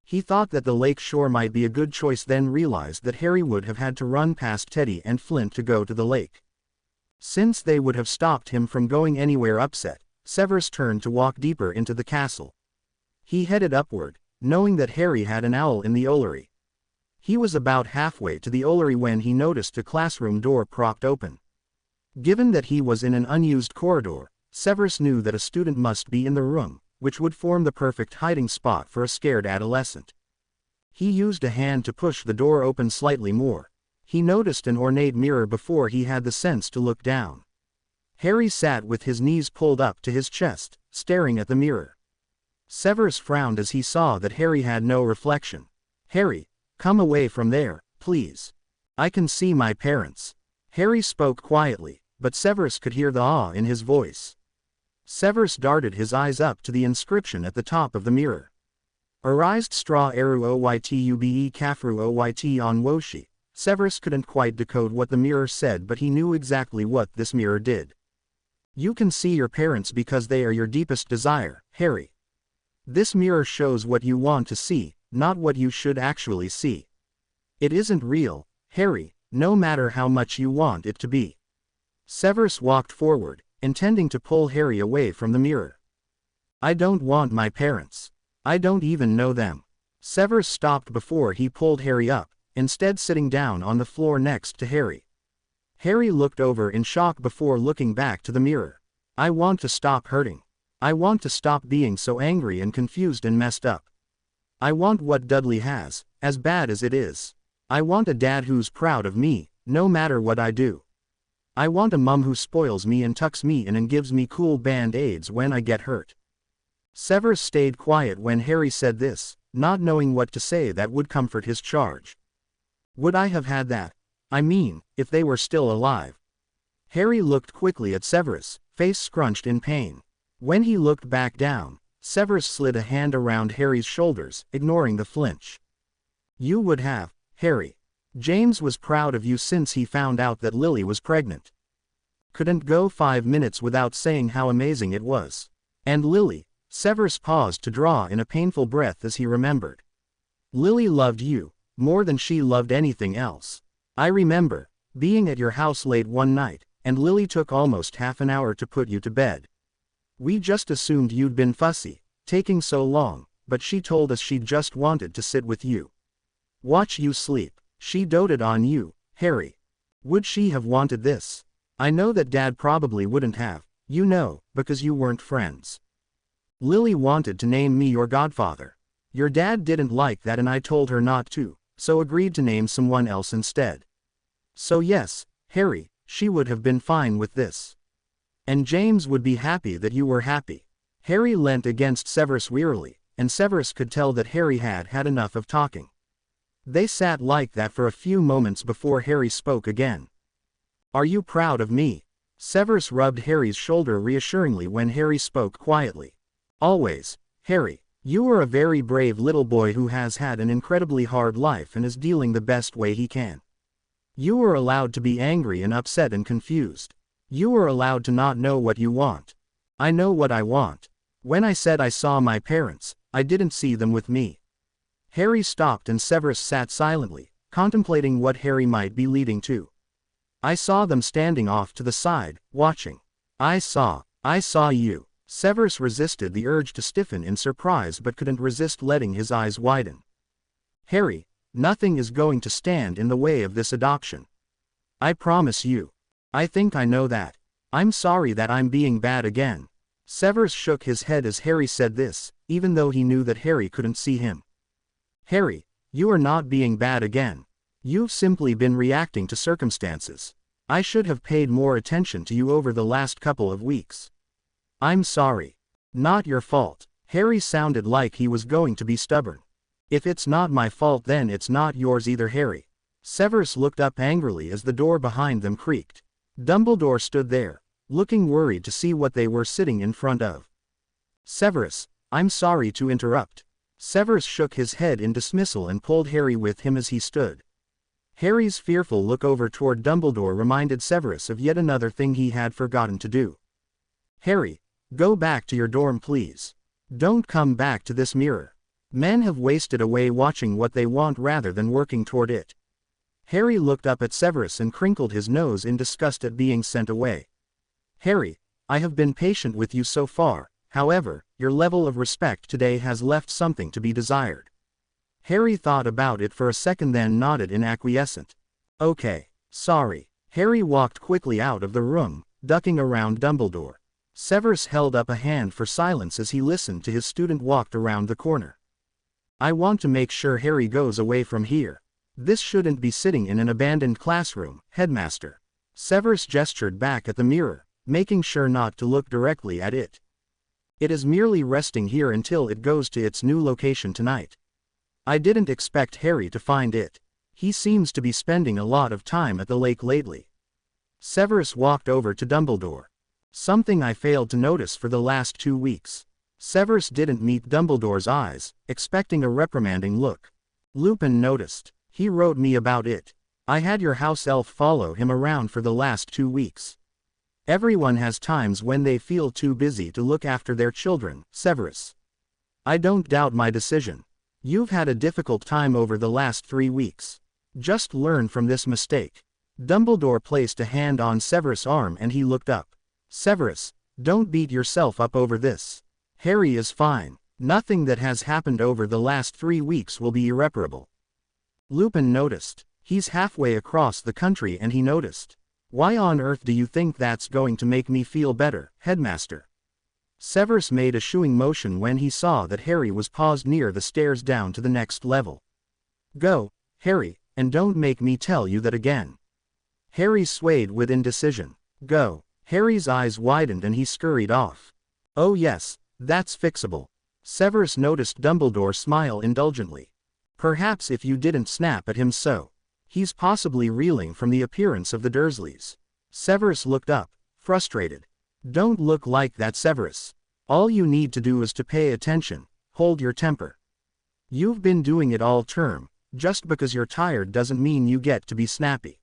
A: He thought that the lake shore might be a good choice, then realized that Harry would have had to run past Teddy and Flint to go to the lake. Since they would have stopped him from going anywhere upset, Severus turned to walk deeper into the castle. He headed upward, knowing that Harry had an owl in the Ollery. He was about halfway to the Ollery when he noticed a classroom door propped open. Given that he was in an unused corridor, Severus knew that a student must be in the room, which would form the perfect hiding spot for a scared adolescent. He used a hand to push the door open slightly more. He noticed an ornate mirror before he had the sense to look down. Harry sat with his knees pulled up to his chest, staring at the mirror. Severus frowned as he saw that Harry had no reflection. Harry, come away from there, please. I can see my parents. Harry spoke quietly, but Severus could hear the awe in his voice. Severus darted his eyes up to the inscription at the top of the mirror. Arised straw eru oytube kafru oyt on woshi. Severus couldn't quite decode what the mirror said, but he knew exactly what this mirror did. You can see your parents because they are your deepest desire, Harry. This mirror shows what you want to see, not what you should actually see. It isn't real, Harry, no matter how much you want it to be. Severus walked forward, intending to pull Harry away from the mirror. I don't want my parents. I don't even know them. Severus stopped before he pulled Harry up, instead sitting down on the floor next to Harry. Harry looked over in shock before looking back to the mirror. I want to stop hurting. I want to stop being so angry and confused and messed up. I want what Dudley has, as bad as it is. I want a dad who's proud of me, no matter what I do. I want a mum who spoils me and tucks me in and gives me cool band-aids when I get hurt. Severus stayed quiet when Harry said this, not knowing what to say that would comfort his charge. Would I have had that? I mean, if they were still alive. Harry looked quickly at Severus, face scrunched in pain. When he looked back down, Severus slid a hand around Harry's shoulders, ignoring the flinch. You would have, Harry. James was proud of you since he found out that Lily was pregnant. Couldn't go 5 minutes without saying how amazing it was. And Lily, Severus paused to draw in a painful breath as he remembered. Lily loved you, more than she loved anything else. I remember being at your house late one night, and Lily took almost half an hour to put you to bed. We just assumed you'd been fussy, taking so long, but she told us she just wanted to sit with you. Watch you sleep. She doted on you, Harry. Would she have wanted this? I know that Dad probably wouldn't have, you know, because you weren't friends. Lily wanted to name me your godfather. Your dad didn't like that and I told her not to, so agreed to name someone else instead. So yes, Harry, she would have been fine with this. And James would be happy that you were happy. Harry leant against Severus wearily, and Severus could tell that Harry had had enough of talking. They sat like that for a few moments before Harry spoke again. "Are you proud of me?" Severus rubbed Harry's shoulder reassuringly when Harry spoke quietly. "Always, Harry. You are a very brave little boy who has had an incredibly hard life and is dealing the best way he can. You are allowed to be angry and upset and confused. You are allowed to not know what you want. I know what I want. When I said I saw my parents, I didn't see them with me." Harry stopped and Severus sat silently, contemplating what Harry might be leading to. "I saw them standing off to the side, watching. I saw you." Severus resisted the urge to stiffen in surprise but couldn't resist letting his eyes widen. "Harry, nothing is going to stand in the way of this adoption. I promise you. I think I know that. I'm sorry that I'm being bad again." Severus shook his head as Harry said this, even though he knew that Harry couldn't see him. "Harry, you are not being bad again. You've simply been reacting to circumstances. I should have paid more attention to you over the last couple of weeks. I'm sorry. Not your fault." Harry sounded like he was going to be stubborn. "If it's not my fault then it's not yours either, Harry." Severus looked up angrily as the door behind them creaked. Dumbledore stood there, looking worried to see what they were sitting in front of. "Severus, I'm sorry to interrupt." Severus shook his head in dismissal and pulled Harry with him as he stood. Harry's fearful look over toward Dumbledore reminded Severus of yet another thing he had forgotten to do. "Harry, go back to your dorm please. Don't come back to this mirror. Men have wasted away watching what they want rather than working toward it." Harry looked up at Severus and crinkled his nose in disgust at being sent away. "Harry, I have been patient with you so far, however, your level of respect today has left something to be desired." Harry thought about it for a second then nodded in acquiescence. "Okay, sorry." Harry walked quickly out of the room, ducking around Dumbledore. Severus held up a hand for silence as he listened to his student walked around the corner. "I want to make sure Harry goes away from here. This shouldn't be sitting in an abandoned classroom, headmaster." Severus gestured back at the mirror, making sure not to look directly at it. "It is merely resting here until it goes to its new location tonight. I didn't expect Harry to find it. He seems to be spending a lot of time at the lake lately." Severus walked over to Dumbledore. "Something I failed to notice for the last 2 weeks." Severus didn't meet Dumbledore's eyes, expecting a reprimanding look. "Lupin noticed. He wrote me about it. I had your house elf follow him around for the last 2 weeks. Everyone has times when they feel too busy to look after their children, Severus. I don't doubt my decision. You've had a difficult time over the last 3 weeks. Just learn from this mistake." Dumbledore placed a hand on Severus' arm and he looked up. "Severus, don't beat yourself up over this. Harry is fine. Nothing that has happened over the last 3 weeks will be irreparable." Lupin noticed. He's halfway across the country and he noticed. Why on earth do you think that's going to make me feel better, headmaster? Severus made a shooing motion when he saw that Harry was paused near the stairs down to the next level. "Go, Harry, and don't make me tell you that again." Harry swayed with indecision. "Go." Harry's eyes widened and he scurried off. "Oh yes, that's fixable." Severus noticed Dumbledore smile indulgently. "Perhaps if you didn't snap at him so. He's possibly reeling from the appearance of the Dursleys." Severus looked up, frustrated. "Don't look like that, Severus. All you need to do is to pay attention, hold your temper. You've been doing it all term. Just because you're tired doesn't mean you get to be snappy."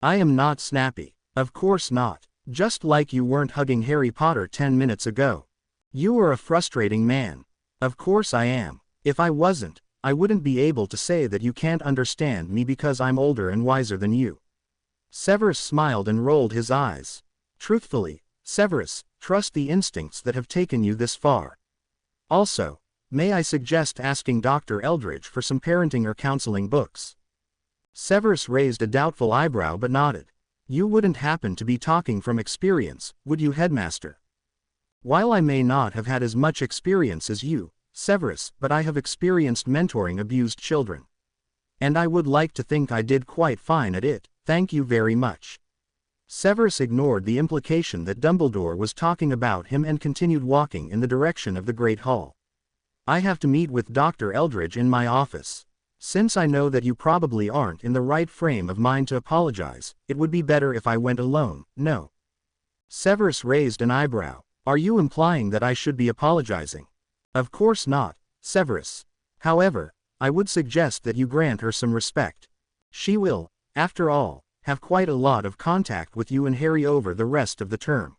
A: "I am not snappy. Of course not. Just like you weren't hugging Harry Potter 10 minutes ago. You are a frustrating man." "Of course I am. If I wasn't, I wouldn't be able to say that you can't understand me because I'm older and wiser than you." Severus smiled and rolled his eyes. "Truthfully, Severus, trust the instincts that have taken you this far. Also, may I suggest asking Dr. Eldridge for some parenting or counseling books?" Severus raised a doubtful eyebrow but nodded. "You wouldn't happen to be talking from experience, would you, headmaster?" "While I may not have had as much experience as you, Severus, but I have experienced mentoring abused children. And I would like to think I did quite fine at it, thank you very much." Severus ignored the implication that Dumbledore was talking about him and continued walking in the direction of the Great Hall. I have to meet with Dr. Eldridge in my office. Since I know that you probably aren't in the right frame of mind to apologize, it would be better if I went alone, no? Severus raised an eyebrow. Are you implying that I should be apologizing? Of course not, Severus. However, I would suggest that you grant her some respect. She will, after all, have quite a lot of contact with you and Harry over the rest of the term.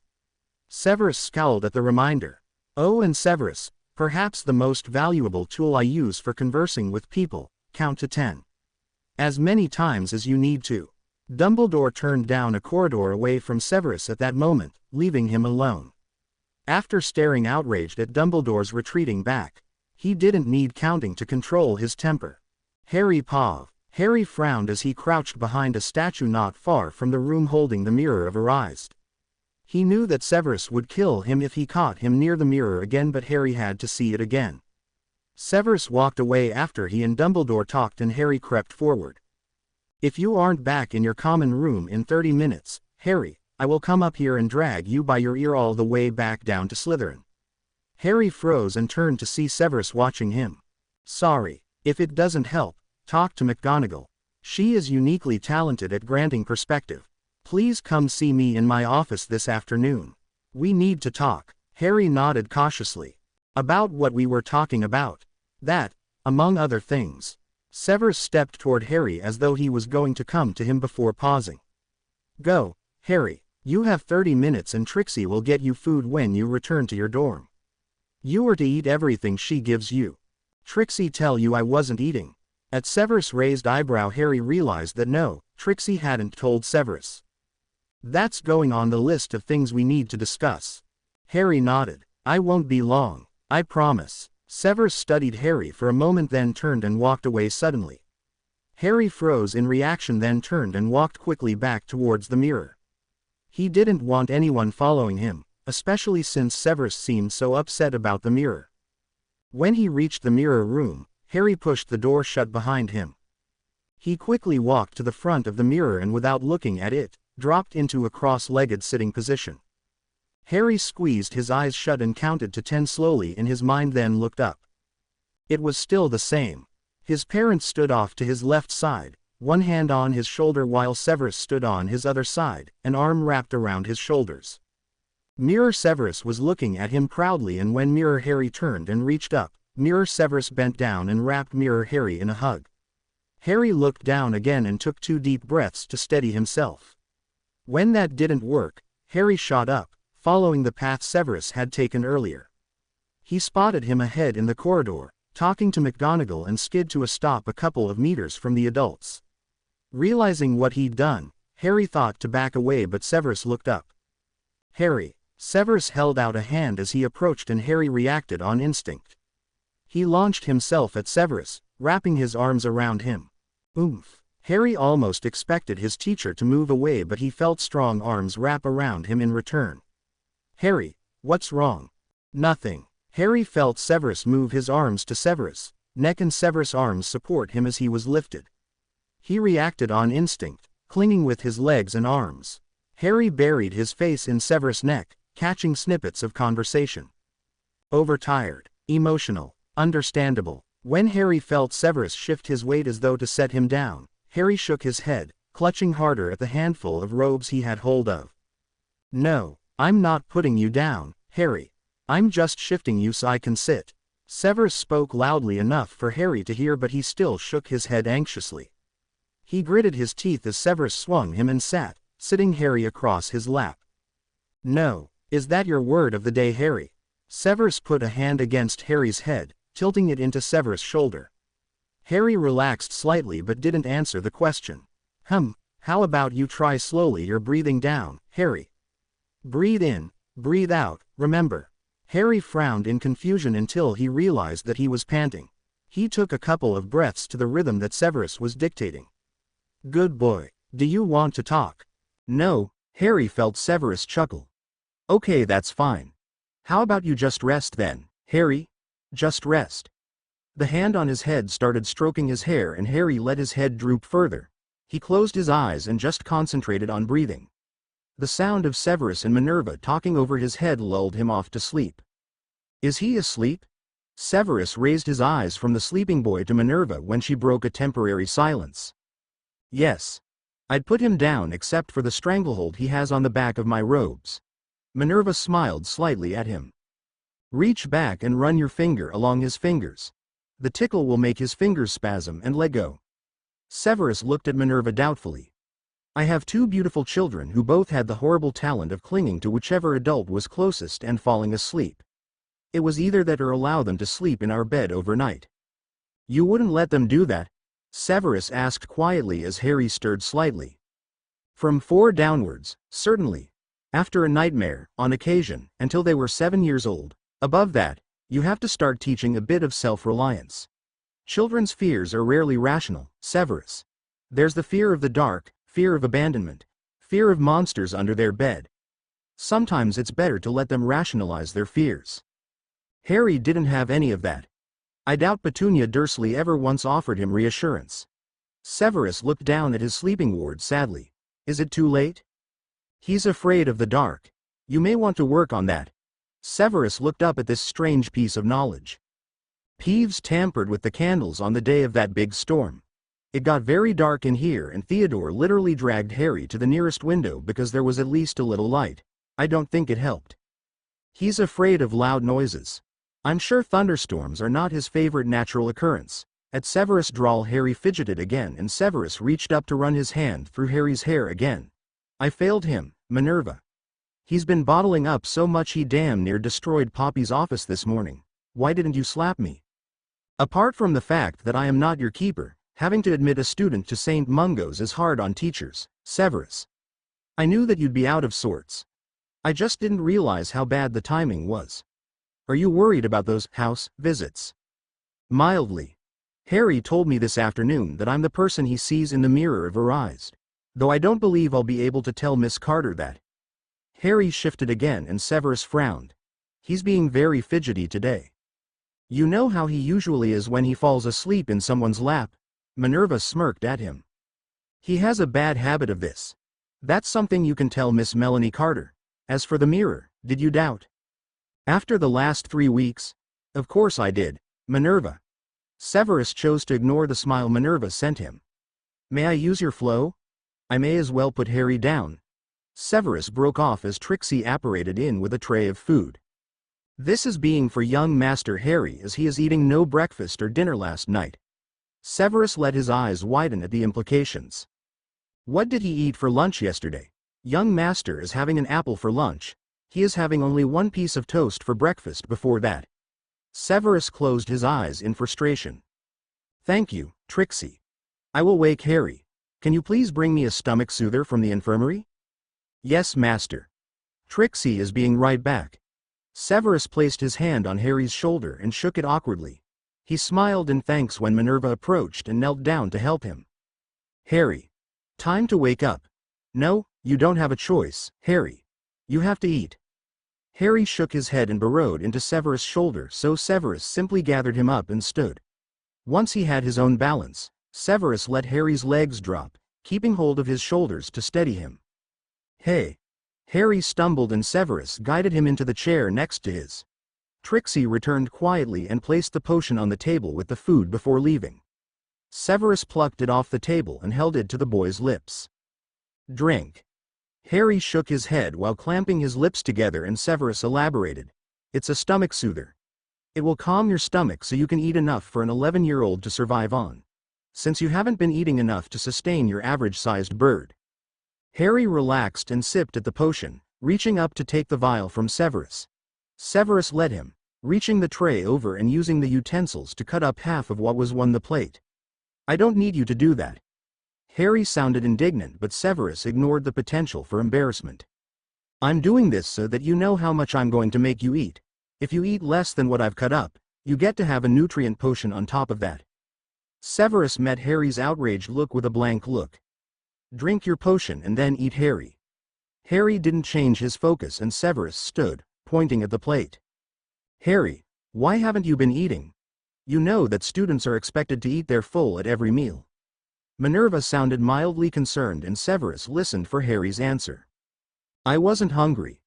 A: Severus scowled at the reminder. Oh, and Severus, perhaps the most valuable tool I use for conversing with people, count to 10. As many times as you need to. Dumbledore turned down a corridor away from Severus at that moment, leaving him alone. After staring outraged at Dumbledore's retreating back, he didn't need counting to control his temper. Harry Pov. Harry frowned as he crouched behind a statue not far from the room holding the mirror of Arised. He knew that Severus would kill him if he caught him near the mirror again, but Harry had to see it again. Severus walked away after he and Dumbledore talked and Harry crept forward. If you aren't back in your common room in 30 minutes, Harry, I will come up here and drag you by your ear all the way back down to Slytherin. Harry froze and turned to see Severus watching him. Sorry, if it doesn't help, talk to McGonagall. She is uniquely talented at granting perspective. Please come see me in my office this afternoon. We need to talk. Harry nodded cautiously. About what we were talking about. That, among other things. Severus stepped toward Harry as though he was going to come to him before pausing. Go, Harry. You have 30 minutes and Trixie will get you food when you return to your dorm. You are to eat everything she gives you. Trixie tell you I wasn't eating. At Severus' raised eyebrow, Harry realized that no, Trixie hadn't told Severus. That's going on the list of things we need to discuss. Harry nodded. I won't be long, I promise. Severus studied Harry for a moment, then turned and walked away suddenly. Harry froze in reaction, then turned and walked quickly back towards the mirror. He didn't want anyone following him, especially since Severus seemed so upset about the mirror. When he reached the mirror room, Harry pushed the door shut behind him. He quickly walked to the front of the mirror and without looking at it, dropped into a cross-legged sitting position. Harry squeezed his eyes shut and counted to 10 slowly in his mind, then looked up. It was still the same. His parents stood off to his left side, one hand on his shoulder while Severus stood on his other side, an arm wrapped around his shoulders. Mirror Severus was looking at him proudly, and when Mirror Harry turned and reached up, Mirror Severus bent down and wrapped Mirror Harry in a hug. Harry looked down again and took 2 deep breaths to steady himself. When that didn't work, Harry shot up, following the path Severus had taken earlier. He spotted him ahead in the corridor, talking to McGonagall, and skid to a stop a couple of meters from the adults. Realizing what he'd done, Harry thought to back away, but Severus looked up. Harry. Severus held out a hand as he approached, and Harry reacted on instinct. He launched himself at Severus, wrapping his arms around him. Oomph. Harry almost expected his teacher to move away, but he felt strong arms wrap around him in return. Harry, what's wrong? Nothing. Harry felt Severus move his arms to Severus' neck and Severus' arms support him as he was lifted. He reacted on instinct, clinging with his legs and arms. Harry buried his face in Severus' neck, catching snippets of conversation. Overtired, emotional, understandable. When Harry felt Severus shift his weight as though to set him down, Harry shook his head, clutching harder at the handful of robes he had hold of. No, I'm not putting you down, Harry. I'm just shifting you so I can sit. Severus spoke loudly enough for Harry to hear, but he still shook his head anxiously. He gritted his teeth as Severus swung him and sat, sitting Harry across his lap. No, is that your word of the day, Harry? Severus put a hand against Harry's head, tilting it into Severus' shoulder. Harry relaxed slightly but didn't answer the question. How about you try slowly your breathing down, Harry? Breathe in, breathe out, remember. Harry frowned in confusion until he realized that he was panting. He took a couple of breaths to the rhythm that Severus was dictating. Good boy. Do you want to talk? No, Harry felt Severus chuckle. Okay, that's fine. How about you just rest then, Harry? Just rest. The hand on his head started stroking his hair, and Harry let his head droop further. He closed his eyes and just concentrated on breathing. The sound of Severus and Minerva talking over his head lulled him off to sleep. Is he asleep? Severus raised his eyes from the sleeping boy to Minerva when she broke a temporary silence. Yes. I'd put him down except for the stranglehold he has on the back of my robes. Minerva smiled slightly at him. Reach back and run your finger along his fingers. The tickle will make his fingers spasm and let go. Severus looked at Minerva doubtfully. I have two beautiful children who both had the horrible talent of clinging to whichever adult was closest and falling asleep. It was either that or allow them to sleep in our bed overnight. You wouldn't let them do that? Severus asked quietly as Harry stirred slightly. From 4 downwards, certainly. After a nightmare, on occasion, until they were 7 years old. Above that, you have to start teaching a bit of self-reliance. Children's fears are rarely rational, Severus. There's the fear of the dark, fear of abandonment, fear of monsters under their bed. Sometimes it's better to let them rationalize their fears. Harry didn't have any of that. I doubt Petunia Dursley ever once offered him reassurance. Severus looked down at his sleeping ward sadly. Is it too late? He's afraid of the dark. You may want to work on that. Severus looked up at this strange piece of knowledge. Peeves tampered with the candles on the day of that big storm. It got very dark in here and Theodore literally dragged Harry to the nearest window because there was at least a little light. I don't think it helped. He's afraid of loud noises. I'm sure thunderstorms are not his favorite natural occurrence. At Severus' drawl Harry fidgeted again and Severus reached up to run his hand through Harry's hair again. I failed him, Minerva. He's been bottling up so much he damn near destroyed Poppy's office this morning. Why didn't you slap me? Apart from the fact that I am not your keeper, having to admit a student to St. Mungo's is hard on teachers, Severus. I knew that you'd be out of sorts. I just didn't realize how bad the timing was. Are you worried about those house visits? Mildly. Harry told me this afternoon that I'm the person he sees in the mirror of her eyes. Though I don't believe I'll be able to tell Miss Carter that. Harry shifted again and Severus frowned. He's being very fidgety today. You know how he usually is when he falls asleep in someone's lap? Minerva smirked at him. He has a bad habit of this. That's something you can tell Miss Melanie Carter. As for the mirror, did you doubt? After the last 3 weeks? Of course I did, Minerva. Severus chose to ignore the smile Minerva sent him. May I use your flow? I may as well put Harry down. Severus broke off as Trixie apparated in with a tray of food. This is being for young Master Harry as he is eating no breakfast or dinner last night. Severus let his eyes widen at the implications. What did he eat for lunch yesterday? Young Master is having an apple for lunch. He is having only 1 piece of toast for breakfast before that. Severus closed his eyes in frustration. Thank you, Trixie. I will wake Harry. Can you please bring me a stomach soother from the infirmary? Yes, Master. Trixie is being right back. Severus placed his hand on Harry's shoulder and shook it awkwardly. He smiled in thanks when Minerva approached and knelt down to help him. Harry. Time to wake up. No, you don't have a choice, Harry. You have to eat. Harry shook his head and burrowed into Severus' shoulder, so Severus simply gathered him up and stood. Once he had his own balance, Severus let Harry's legs drop, keeping hold of his shoulders to steady him. Hey. Harry stumbled and Severus guided him into the chair next to his. Trixie returned quietly and placed the potion on the table with the food before leaving. Severus plucked it off the table and held it to the boy's lips. Drink. Harry shook his head while clamping his lips together and Severus elaborated. It's a stomach soother. It will calm your stomach so you can eat enough for an 11-year-old to survive on. Since you haven't been eating enough to sustain your average-sized bird. Harry relaxed and sipped at the potion, reaching up to take the vial from Severus. Severus let him, reaching the tray over and using the utensils to cut up half of what was on the plate. I don't need you to do that. Harry sounded indignant, but Severus ignored the potential for embarrassment. I'm doing this so that you know how much I'm going to make you eat. If you eat less than what I've cut up, you get to have a nutrient potion on top of that. Severus met Harry's outraged look with a blank look. Drink your potion and then eat, Harry. Harry didn't change his focus and Severus stood, pointing at the plate. Harry, why haven't you been eating? You know that students are expected to eat their full at every meal. Minerva sounded mildly concerned and Severus listened for Harry's answer. I wasn't hungry.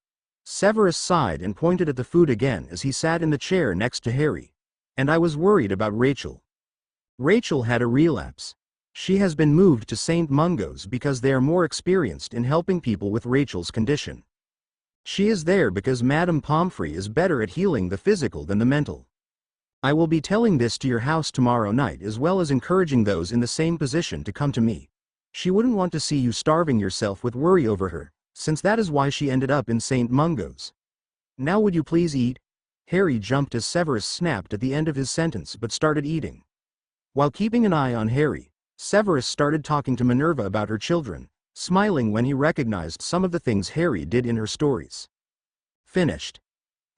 A: Severus sighed and pointed at the food again as he sat in the chair next to Harry. And I was worried about Rachel. Rachel had a relapse. She has been moved to St. Mungo's because they are more experienced in helping people with Rachel's condition. She is there because Madame Pomfrey is better at healing the physical than the mental. I will be telling this to your house tomorrow night as well as encouraging those in the same position to come to me. She wouldn't want to see you starving yourself with worry over her, since that is why she ended up in St. Mungo's. Now would you please eat? Harry jumped as Severus snapped at the end of his sentence but started eating. While keeping an eye on Harry, Severus started talking to Minerva about her children, smiling when he recognized some of the things Harry did in her stories. Finished.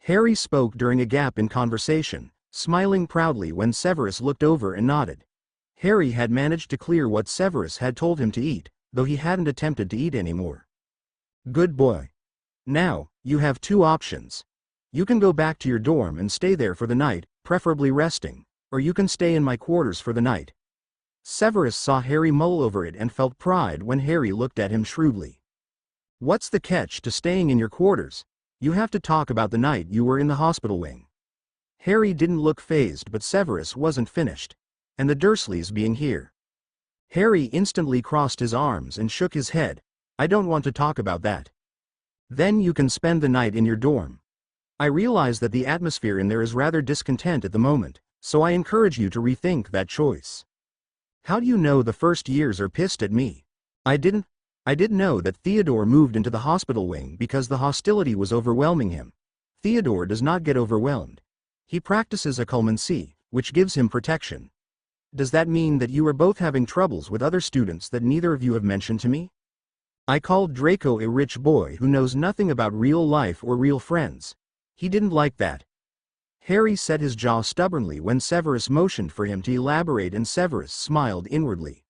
A: Harry spoke during a gap in conversation, smiling proudly when Severus looked over and nodded. Harry had managed to clear what Severus had told him to eat, though he hadn't attempted to eat anymore. Good boy. Now, you have two options. You can go back to your dorm and stay there for the night, preferably resting, or you can stay in my quarters for the night. Severus saw Harry mull over it and felt pride when Harry looked at him shrewdly. What's the catch to staying in your quarters? You have to talk about the night you were in the hospital wing. Harry didn't look fazed, but Severus wasn't finished. And the Dursleys being here. Harry instantly crossed his arms and shook his head. I don't want to talk about that. Then you can spend the night in your dorm. I realize that the atmosphere in there is rather discontent at the moment, so I encourage you to rethink that choice. How do you know the first years are pissed at me? I didn't know that Theodore moved into the hospital wing because the hostility was overwhelming him. Theodore does not get overwhelmed. He practices occlumency, which gives him protection. Does that mean that you are both having troubles with other students that neither of you have mentioned to me? I called Draco a rich boy who knows nothing about real life or real friends. He didn't like that. Harry set his jaw stubbornly when Severus motioned for him to elaborate, and Severus smiled inwardly.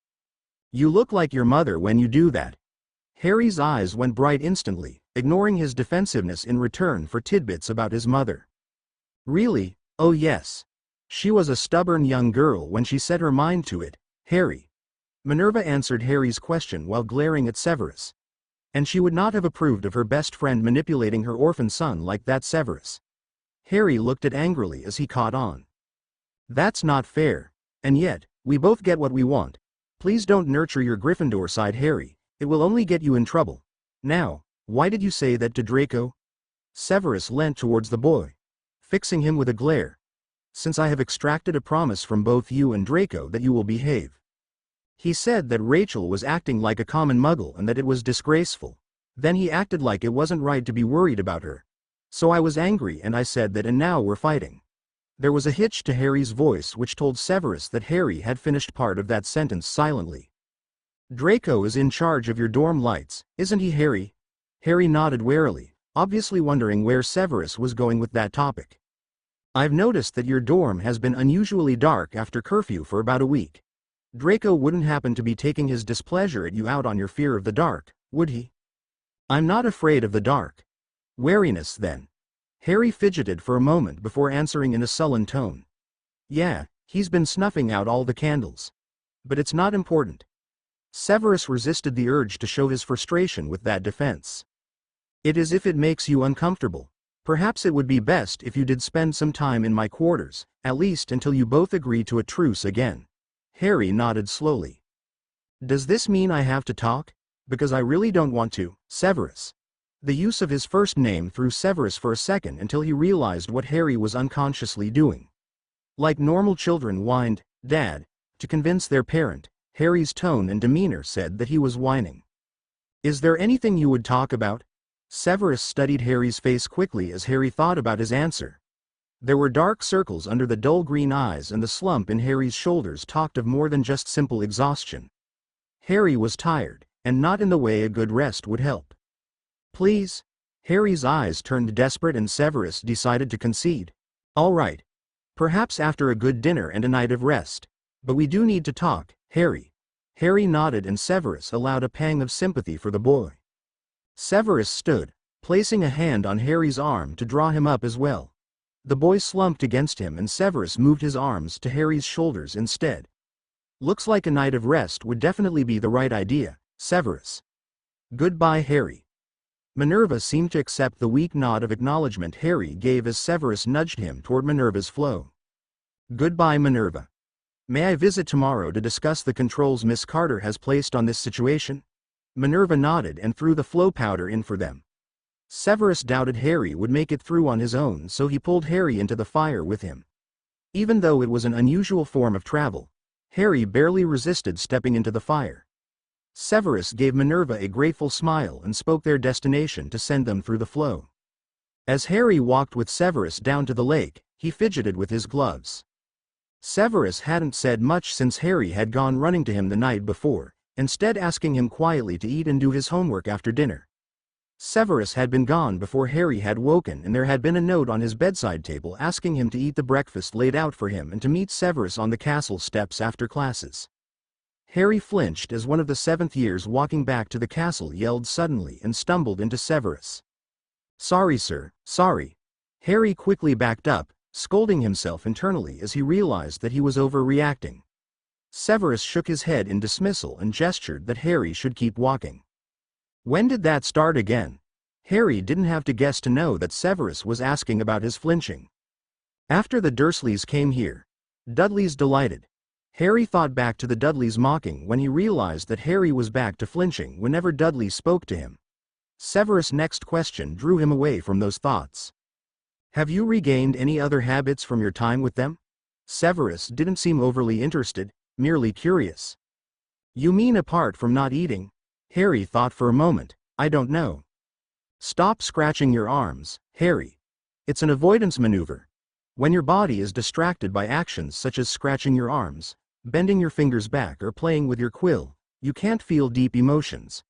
A: You look like your mother when you do that. Harry's eyes went bright instantly, ignoring his defensiveness in return for tidbits about his mother. Really? Oh yes. She was a stubborn young girl when she set her mind to it, Harry. Minerva answered Harry's question while glaring at Severus. And she would not have approved of her best friend manipulating her orphan son like that, Severus. Harry looked at angrily as he caught on. That's not fair. And yet, we both get what we want. Please don't nurture your Gryffindor side, Harry. It will only get you in trouble. Now, why did you say that to Draco? Severus leant towards the boy, fixing him with a glare. Since I have extracted a promise from both you and Draco that you will behave. He said that Rachel was acting like a common muggle and that it was disgraceful. Then he acted like it wasn't right to be worried about her. So I was angry and I said that, and now we're fighting. There was a hitch to Harry's voice which told Severus that Harry had finished part of that sentence silently. Draco is in charge of your dorm lights, isn't he, Harry? Harry nodded warily, obviously wondering where Severus was going with that topic. I've noticed that your dorm has been unusually dark after curfew for about a week. Draco wouldn't happen to be taking his displeasure at you out on your fear of the dark, would he? I'm not afraid of the dark. Wariness, then. Harry fidgeted for a moment before answering in a sullen tone. Yeah, he's been snuffing out all the candles. But it's not important. Severus resisted the urge to show his frustration with that defense. It is if it makes you uncomfortable. Perhaps it would be best if you did spend some time in my quarters, at least until you both agree to a truce again. Harry nodded slowly. Does this mean I have to talk? Because I really don't want to, Severus. The use of his first name threw Severus for a second until he realized what Harry was unconsciously doing. Like normal children whined, Dad, to convince their parent, Harry's tone and demeanor said that he was whining. Is there anything you would talk about? Severus studied Harry's face quickly as Harry thought about his answer. There were dark circles under the dull green eyes, and the slump in Harry's shoulders talked of more than just simple exhaustion. Harry was tired, and not in the way a good rest would help. Please? Harry's eyes turned desperate and Severus decided to concede. All right. Perhaps after a good dinner and a night of rest. But we do need to talk, Harry. Harry nodded and Severus allowed a pang of sympathy for the boy. Severus stood, placing a hand on Harry's arm to draw him up as well. The boy slumped against him and Severus moved his arms to Harry's shoulders instead. Looks like a night of rest would definitely be the right idea, Severus. Goodbye, Harry. Minerva seemed to accept the weak nod of acknowledgement Harry gave as Severus nudged him toward Minerva's flow. Goodbye, Minerva. May I visit tomorrow to discuss the controls Miss Carter has placed on this situation? Minerva nodded and threw the flow powder in for them. Severus doubted Harry would make it through on his own, so he pulled Harry into the fire with him. Even though it was an unusual form of travel, Harry barely resisted stepping into the fire. Severus gave Minerva a grateful smile and spoke their destination to send them through the flow. As Harry walked with Severus down to the lake, he fidgeted with his gloves. Severus hadn't said much since Harry had gone running to him the night before, instead asking him quietly to eat and do his homework after dinner. Severus had been gone before Harry had woken, and there had been a note on his bedside table asking him to eat the breakfast laid out for him and to meet Severus on the castle steps after classes. Harry flinched as one of the seventh years walking back to the castle yelled suddenly and stumbled into Severus. "Sorry, sir, sorry." Harry quickly backed up, scolding himself internally as he realized that he was overreacting. Severus shook his head in dismissal and gestured that Harry should keep walking. When did that start again? Harry didn't have to guess to know that Severus was asking about his flinching. After the Dursleys came here. Dudley's delighted. Harry thought back to the Dudleys mocking when he realized that Harry was back to flinching whenever Dudley spoke to him. Severus' next question drew him away from those thoughts. Have you regained any other habits from your time with them? Severus didn't seem overly interested, merely curious. You mean apart from not eating? Harry thought for a moment. I don't know. Stop scratching your arms, Harry. It's an avoidance maneuver. When your body is distracted by actions such as scratching your arms, bending your fingers back or playing with your quill, you can't feel deep emotions.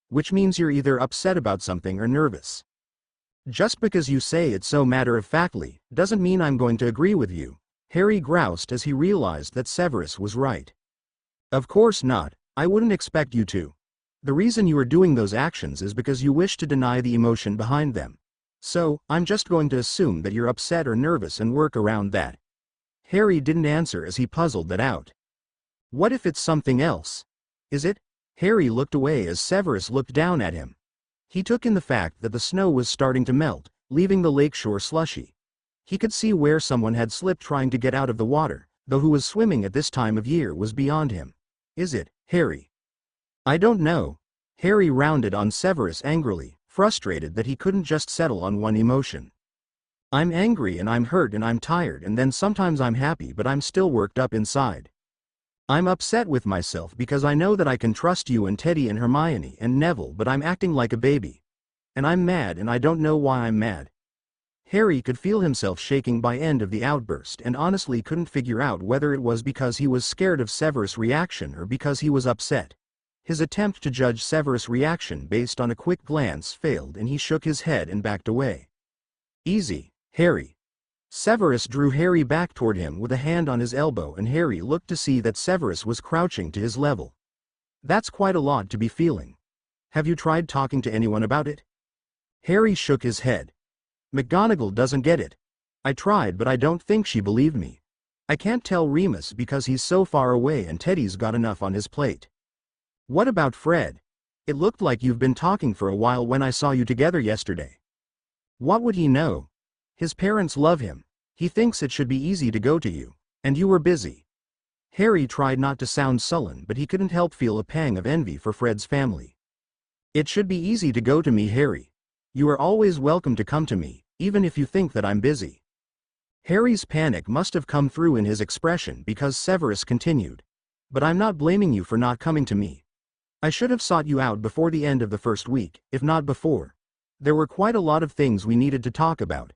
A: Which means you're either upset about something or nervous. Just because you say it so matter-of-factly, doesn't mean I'm going to agree with you, Harry groused as he realized that Severus was right. Of course not, I wouldn't expect you to. The reason you are doing those actions is because you wish to deny the emotion behind them. So, I'm just going to assume that you're upset or nervous and work around that. Harry didn't answer as he puzzled that out. What if it's something else? Is it? Harry looked away as Severus looked down at him. He took in the fact that the snow was starting to melt, leaving the lakeshore slushy. He could see where someone had slipped trying to get out of the water, though who was swimming at this time of year was beyond him. Is it, Harry? I don't know. Harry rounded on Severus angrily, frustrated that he couldn't just settle on one emotion. I'm angry and I'm hurt and I'm tired and then sometimes I'm happy, but I'm still worked up inside. I'm upset with myself because I know that I can trust you and Teddy and Hermione and Neville, but I'm acting like a baby. And I'm mad and I don't know why I'm mad. Harry could feel himself shaking by end of the outburst and honestly couldn't figure out whether it was because he was scared of Severus' reaction or because he was upset. His attempt to judge Severus' reaction based on a quick glance failed and he shook his head and backed away. Easy, Harry. Severus drew Harry back toward him with a hand on his elbow and Harry looked to see that Severus was crouching to his level. That's quite a lot to be feeling. Have you tried talking to anyone about it? Harry shook his head. McGonagall doesn't get it. I tried but I don't think she believed me. I can't tell Remus because he's so far away and Teddy's got enough on his plate. What about Fred? It looked like you've been talking for a while when I saw you together yesterday. What would he know? His parents love him. He thinks it should be easy to go to you. And you were busy. Harry tried not to sound sullen, but he couldn't help feel a pang of envy for Fred's family. It should be easy to go to me, Harry. You are always welcome to come to me, even if you think that I'm busy. Harry's panic must have come through in his expression because Severus continued. But I'm not blaming you for not coming to me. I should have sought you out before the end of the first week, if not before. There were quite a lot of things we needed to talk about.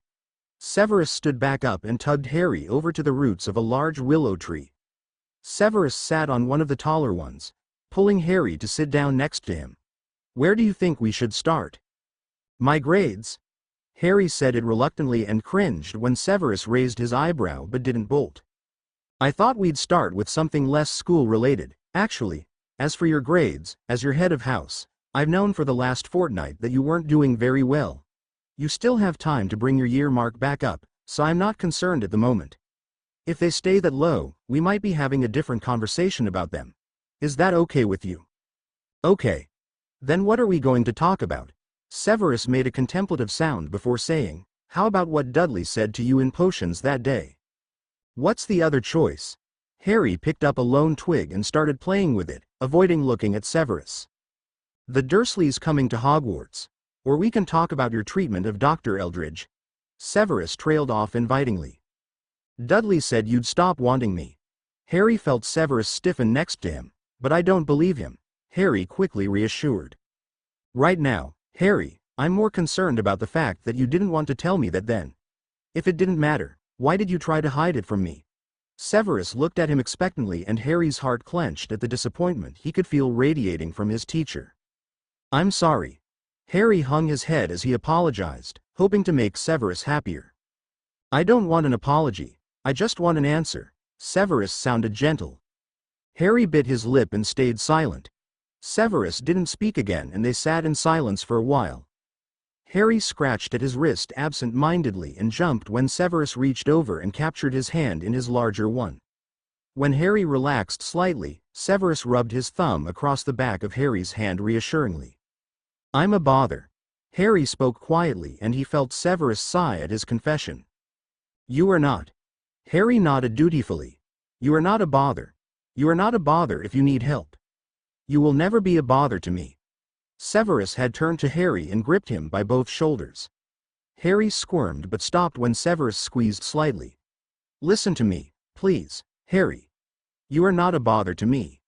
A: Severus stood back up and tugged Harry over to the roots of a large willow tree. Severus sat on one of the taller ones, pulling Harry to sit down next to him. Where do you think we should start? My grades. Harry said it reluctantly and cringed when Severus raised his eyebrow but didn't bolt. I thought we'd start with something less school-related, actually. As for your grades, as your head of house, I've known for the last fortnight that you weren't doing very well. You still have time to bring your year mark back up, so I'm not concerned at the moment. If they stay that low, we might be having a different conversation about them. Is that okay with you? Okay. Then what are we going to talk about? Severus made a contemplative sound before saying, "How about what Dudley said to you in potions that day?" "What's the other choice?" Harry picked up a lone twig and started playing with it, avoiding looking at Severus. "The Dursleys coming to Hogwarts. Or we can talk about your treatment of Dr. Eldridge." Severus trailed off invitingly. "Dudley said you'd stop wanting me." Harry felt Severus stiffen next to him. "But I don't believe him," Harry quickly reassured. "Right now, Harry, I'm more concerned about the fact that you didn't want to tell me that then. If it didn't matter, why did you try to hide it from me?" Severus looked at him expectantly, and Harry's heart clenched at the disappointment he could feel radiating from his teacher. "I'm sorry." Harry hung his head as he apologized, hoping to make Severus happier. "I don't want an apology, I just want an answer." Severus sounded gentle. Harry bit his lip and stayed silent. Severus didn't speak again, and they sat in silence for a while. Harry scratched at his wrist absent-mindedly and jumped when Severus reached over and captured his hand in his larger one. When Harry relaxed slightly, Severus rubbed his thumb across the back of Harry's hand reassuringly. "I'm a bother." Harry spoke quietly, and he felt Severus sigh at his confession. "You are not." Harry nodded dutifully. "You are not a bother. You are not a bother if you need help. You will never be a bother to me." Severus had turned to Harry and gripped him by both shoulders. Harry squirmed but stopped when Severus squeezed slightly. "Listen to me, please, Harry. You are not a bother to me."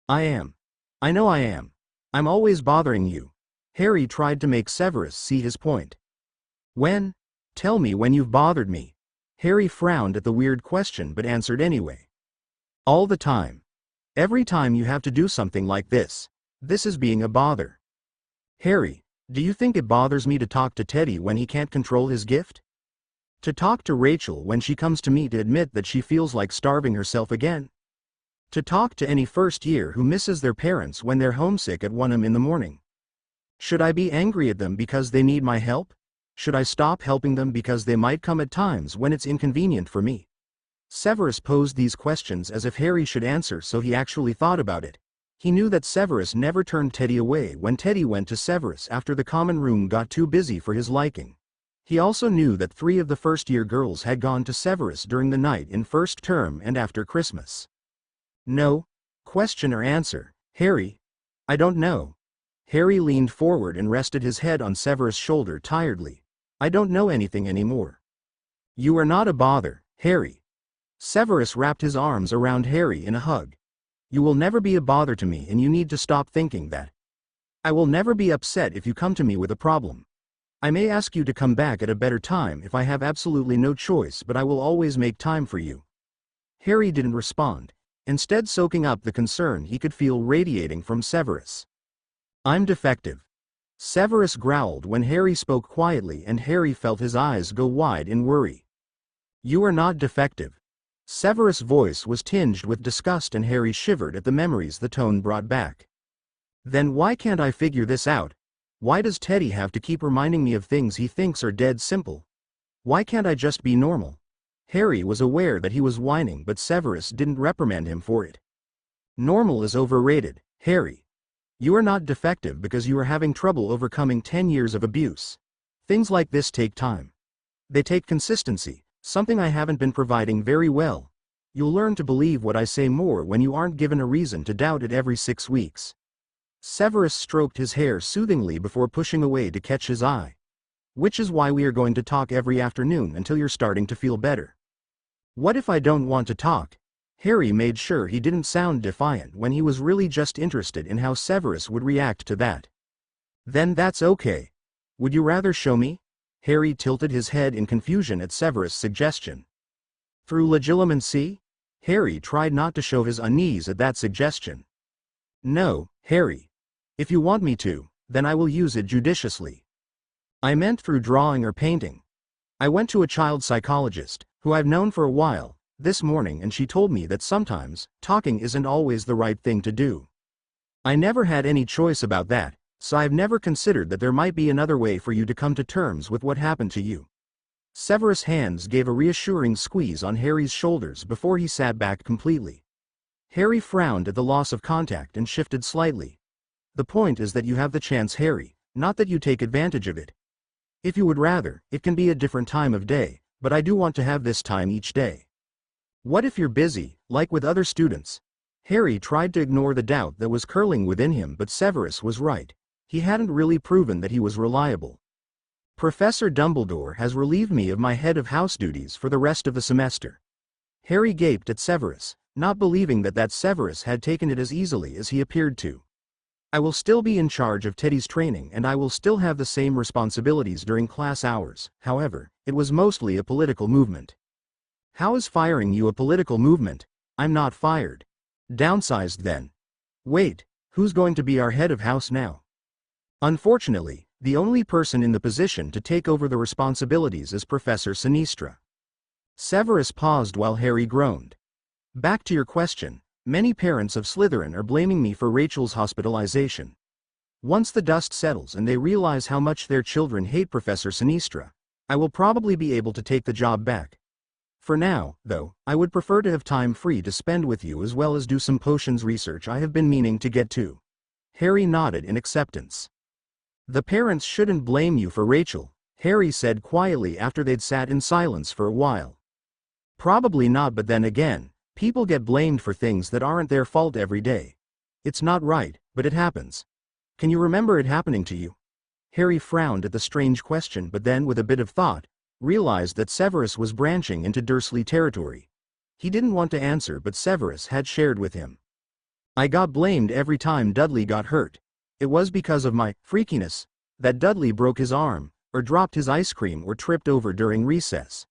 A: "I am. I know I am. I'm always bothering you." Harry tried to make Severus see his point. "When? Tell me when you've bothered me." Harry frowned at the weird question but answered anyway. "All the time. Every time you have to do something like this. This is being a bother." "Harry, do you think it bothers me to talk to Teddy when he can't control his gift? To talk to Rachel when she comes to me to admit that she feels like starving herself again? To talk to any first year who misses their parents when they're homesick at 1 a.m. in the morning? Should I be angry at them because they need my help? Should I stop helping them because they might come at times when it's inconvenient for me?" Severus posed these questions as if Harry should answer, so he actually thought about it. He knew that Severus never turned Teddy away when Teddy went to Severus after the common room got too busy for his liking. He also knew that 3 of the first-year girls had gone to Severus during the night in first term and after Christmas. "No. Question or answer, Harry?" "I don't know." Harry leaned forward and rested his head on Severus' shoulder tiredly. "I don't know anything anymore." "You are not a bother, Harry." Severus wrapped his arms around Harry in a hug. "You will never be a bother to me, and you need to stop thinking that. I will never be upset if you come to me with a problem. I may ask you to come back at a better time if I have absolutely no choice, but I will always make time for you." Harry didn't respond, instead soaking up the concern he could feel radiating from Severus. "I'm defective." Severus growled when Harry spoke quietly, and Harry felt his eyes go wide in worry. "You are not defective." Severus' voice was tinged with disgust, and Harry shivered at the memories the tone brought back. "Then why can't I figure this out? Why does Teddy have to keep reminding me of things he thinks are dead simple? Why can't I just be normal?" Harry was aware that he was whining, but Severus didn't reprimand him for it. "Normal is overrated, Harry. You are not defective because you are having trouble overcoming 10 years of abuse. Things like this take time. They take consistency, something I haven't been providing very well. You'll learn to believe what I say more when you aren't given a reason to doubt it every 6 weeks." Severus stroked his hair soothingly before pushing away to catch his eye. "Which is why we are going to talk every afternoon until you're starting to feel better." "What if I don't want to talk?" Harry made sure he didn't sound defiant when he was really just interested in how Severus would react to that. "Then that's okay. Would you rather show me?" Harry tilted his head in confusion at Severus' suggestion. "Through legilimency?" Harry tried not to show his unease at that suggestion. "No, Harry. If you want me to, then I will use it judiciously. I meant through drawing or painting. I went to a child psychologist, who I've known for a while, this morning, and she told me that sometimes, talking isn't always the right thing to do. I never had any choice about that, so I've never considered that there might be another way for you to come to terms with what happened to you." Severus' hands gave a reassuring squeeze on Harry's shoulders before he sat back completely. Harry frowned at the loss of contact and shifted slightly. "The point is that you have the chance, Harry, Not that you take advantage of it. If you would rather, it can be a different time of day, but I do want to have this time each day. What if you're busy, like with other students? Harry tried to ignore the doubt that was curling within him, but Severus was right. He hadn't really proven that he was reliable. Professor Dumbledore has relieved me of my head of house duties for the rest of the semester. Harry gaped at Severus, not believing that Severus had taken it as easily as he appeared to. I will still be in charge of Teddy's training and I will still have the same responsibilities during class hours. However, it was mostly a political movement. How is firing you a political movement? I'm not fired. Downsized then. Wait, who's going to be our head of house now? Unfortunately, the only person in the position to take over the responsibilities is Professor Sinistra. Severus paused while Harry groaned. Back to your question, many parents of Slytherin are blaming me for Rachel's hospitalization. Once the dust settles and they realize how much their children hate Professor Sinistra, I will probably be able to take the job back. For now, though, I would prefer to have time free to spend with you as well as do some potions research I have been meaning to get to. Harry nodded in acceptance. The parents shouldn't blame you for Rachel, Harry said quietly after they'd sat in silence for a while. Probably not, but then again, people get blamed for things that aren't their fault every day. It's not right, but it happens. Can you remember it happening to you? Harry frowned at the strange question, but then with a bit of thought, realized that Severus was branching into Dursley territory. He didn't want to answer, but Severus had shared with him. I got blamed every time Dudley got hurt. It was because of my freakiness that Dudley broke his arm, or dropped his ice cream, or tripped over during recess.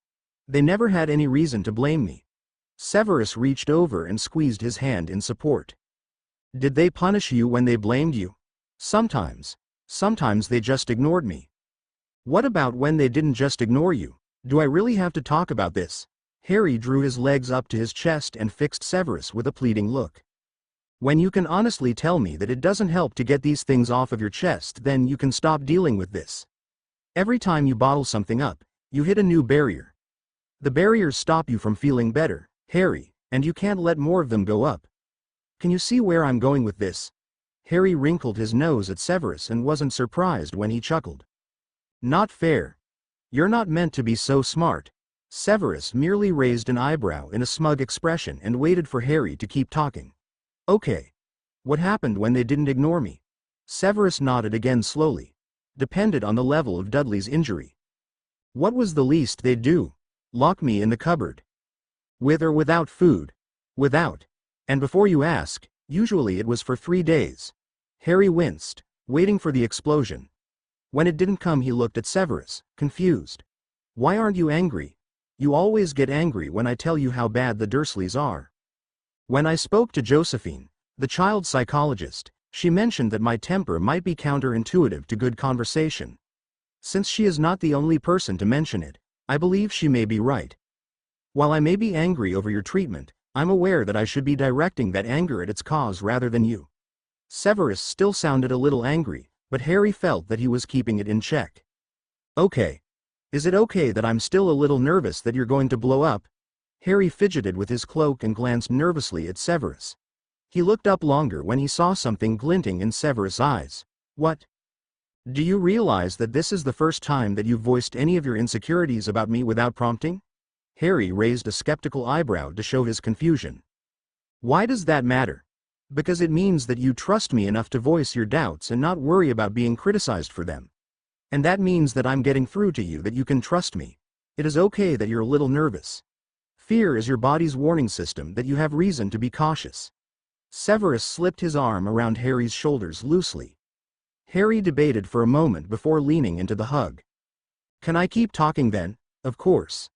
A: They never had any reason to blame me. Severus reached over and squeezed his hand in support. Did they punish you when they blamed you? Sometimes. Sometimes they just ignored me. What about when they didn't just ignore you? Do I really have to talk about this? Harry drew his legs up to his chest and fixed Severus with a pleading look. When you can honestly tell me that it doesn't help to get these things off of your chest, then you can stop dealing with this. Every time you bottle something up, you hit a new barrier. The barriers stop you from feeling better, Harry, and you can't let more of them go up. Can you see where I'm going with this? Harry wrinkled his nose at Severus and wasn't surprised when he chuckled. Not fair. You're not meant to be so smart. Severus merely raised an eyebrow in a smug expression and waited for Harry to keep talking. Okay. What happened when they didn't ignore me? Severus nodded again slowly. Depended on the level of Dudley's injury. What was the least they'd do? Lock me in the cupboard. With or without food? Without. And before you ask, usually it was for 3 days. Harry winced, waiting for the explosion. When it didn't come, he looked at Severus, confused. Why aren't you angry? You always get angry when I tell you how bad the Dursleys are. When I spoke to Josephine, the child psychologist, she mentioned that my temper might be counterintuitive to good conversation. Since she is not the only person to mention it, I believe she may be right. While I may be angry over your treatment, I'm aware that I should be directing that anger at its cause rather than you. Severus still sounded a little angry, but Harry felt that he was keeping it in check. Okay. Is it okay that I'm still a little nervous that you're going to blow up? Harry fidgeted with his cloak and glanced nervously at Severus. He looked up longer when he saw something glinting in Severus' eyes. What? Do you realize that this is the first time that you've voiced any of your insecurities about me without prompting? Harry raised a skeptical eyebrow to show his confusion. Why does that matter? Because it means that you trust me enough to voice your doubts and not worry about being criticized for them. And that means that I'm getting through to you that you can trust me. It is okay that you're a little nervous. Fear is your body's warning system that you have reason to be cautious. Severus slipped his arm around Harry's shoulders loosely. Harry debated for a moment before leaning into the hug. Can I keep talking then? Of course.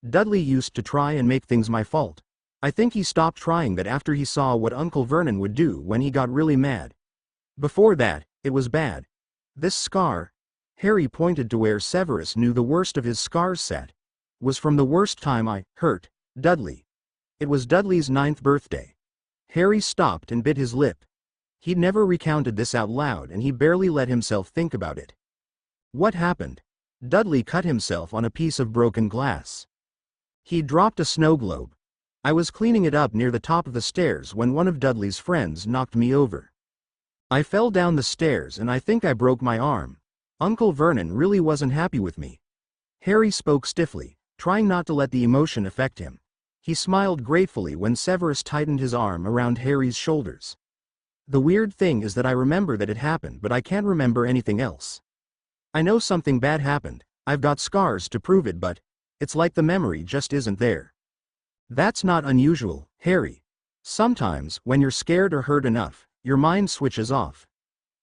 A: Dudley used to try and make things my fault. I think he stopped trying that after he saw what Uncle Vernon would do when he got really mad. Before that, it was bad. This scar, Harry pointed to where Severus knew the worst of his scars sat, was from the worst time I hurt Dudley. It was Dudley's 9th birthday. Harry stopped and bit his lip. He'd never recounted this out loud and he barely let himself think about it. What happened? Dudley cut himself on a piece of broken glass. He dropped a snow globe. I was cleaning it up near the top of the stairs when one of Dudley's friends knocked me over. I fell down the stairs and I think I broke my arm. Uncle Vernon really wasn't happy with me. Harry spoke stiffly, trying not to let the emotion affect him. He smiled gratefully when Severus tightened his arm around Harry's shoulders. The weird thing is that I remember that it happened, but I can't remember anything else. I know something bad happened, I've got scars to prove it, but it's like the memory just isn't there. That's not unusual, Harry. Sometimes, when you're scared or hurt enough, your mind switches off.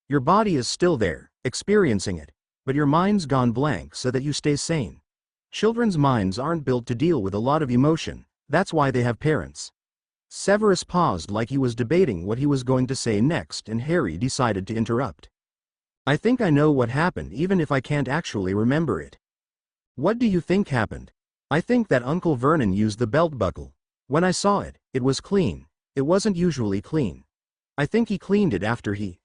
A: Your body is still there, experiencing it, but your mind's gone blank so that you stay sane. Children's minds aren't built to deal with a lot of emotion, that's why they have parents. Severus paused like he was debating what he was going to say next, and Harry decided to interrupt. I think I know what happened even if I can't actually remember it. What do you think happened? I think that Uncle Vernon used the belt buckle. When I saw it, it was clean. It wasn't usually clean. I think he cleaned it after he...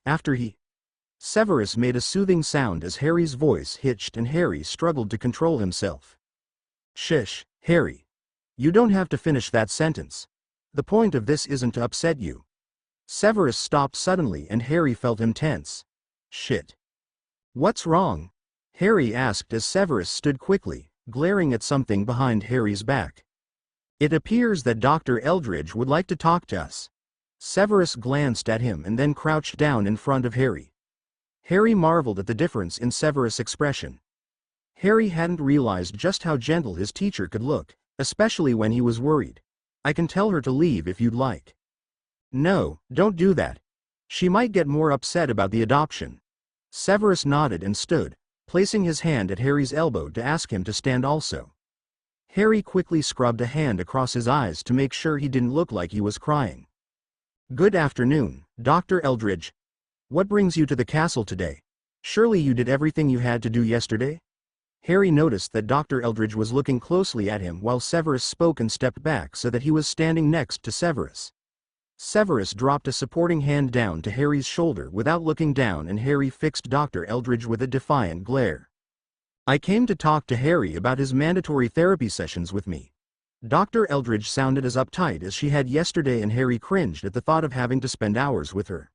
A: Severus made a soothing sound as Harry's voice hitched and Harry struggled to control himself. Shush, Harry. You don't have to finish that sentence. The point of this isn't to upset you. Severus stopped suddenly and Harry felt him tense. Shit. What's wrong? Harry asked as Severus stood quickly, glaring at something behind Harry's back. It appears that Dr. Eldridge would like to talk to us. Severus glanced at him and then crouched down in front of Harry. Harry marveled at the difference in Severus' expression. Harry hadn't realized just how gentle his teacher could look, especially when he was worried. I can tell her to leave if you'd like. No, don't do that. She might get more upset about the adoption. Severus nodded and stood, placing his hand at Harry's elbow to ask him to stand also. Harry quickly scrubbed a hand across his eyes to make sure he didn't look like he was crying. Good afternoon, Dr. Eldridge. What brings you to the castle today? Surely you did everything you had to do yesterday? Harry noticed that Dr. Eldridge was looking closely at him while Severus spoke and stepped back so that he was standing next to Severus. Severus dropped a supporting hand down to Harry's shoulder without looking down, and Harry fixed Dr. Eldridge with a defiant glare. I came to talk to Harry about his mandatory therapy sessions with me. Dr. Eldridge sounded as uptight as she had yesterday, and Harry cringed at the thought of having to spend hours with her.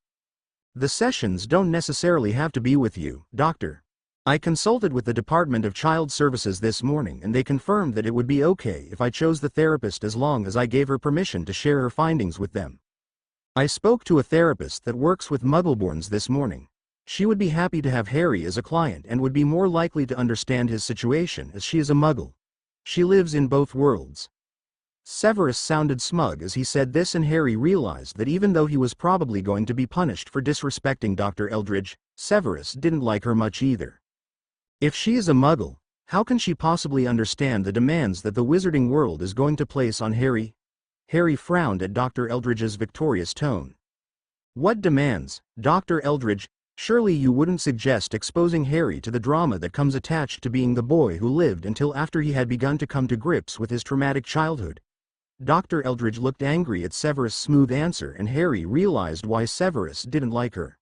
A: The sessions don't necessarily have to be with you, Doctor. I consulted with the Department of Child Services this morning and they confirmed that it would be okay if I chose the therapist as long as I gave her permission to share her findings with them. I spoke to a therapist that works with Muggleborns this morning. She would be happy to have Harry as a client and would be more likely to understand his situation as she is a Muggle. She lives in both worlds. Severus sounded smug as he said this, and Harry realized that even though he was probably going to be punished for disrespecting Dr. Eldridge, Severus didn't like her much either. If she is a Muggle, how can she possibly understand the demands that the wizarding world is going to place on Harry? Harry frowned at Dr. Eldridge's victorious tone. What demands, Dr. Eldridge? Surely you wouldn't suggest exposing Harry to the drama that comes attached to being the boy who lived until after he had begun to come to grips with his traumatic childhood. Dr. Eldridge looked angry at Severus' smooth answer, and Harry realized why Severus didn't like her.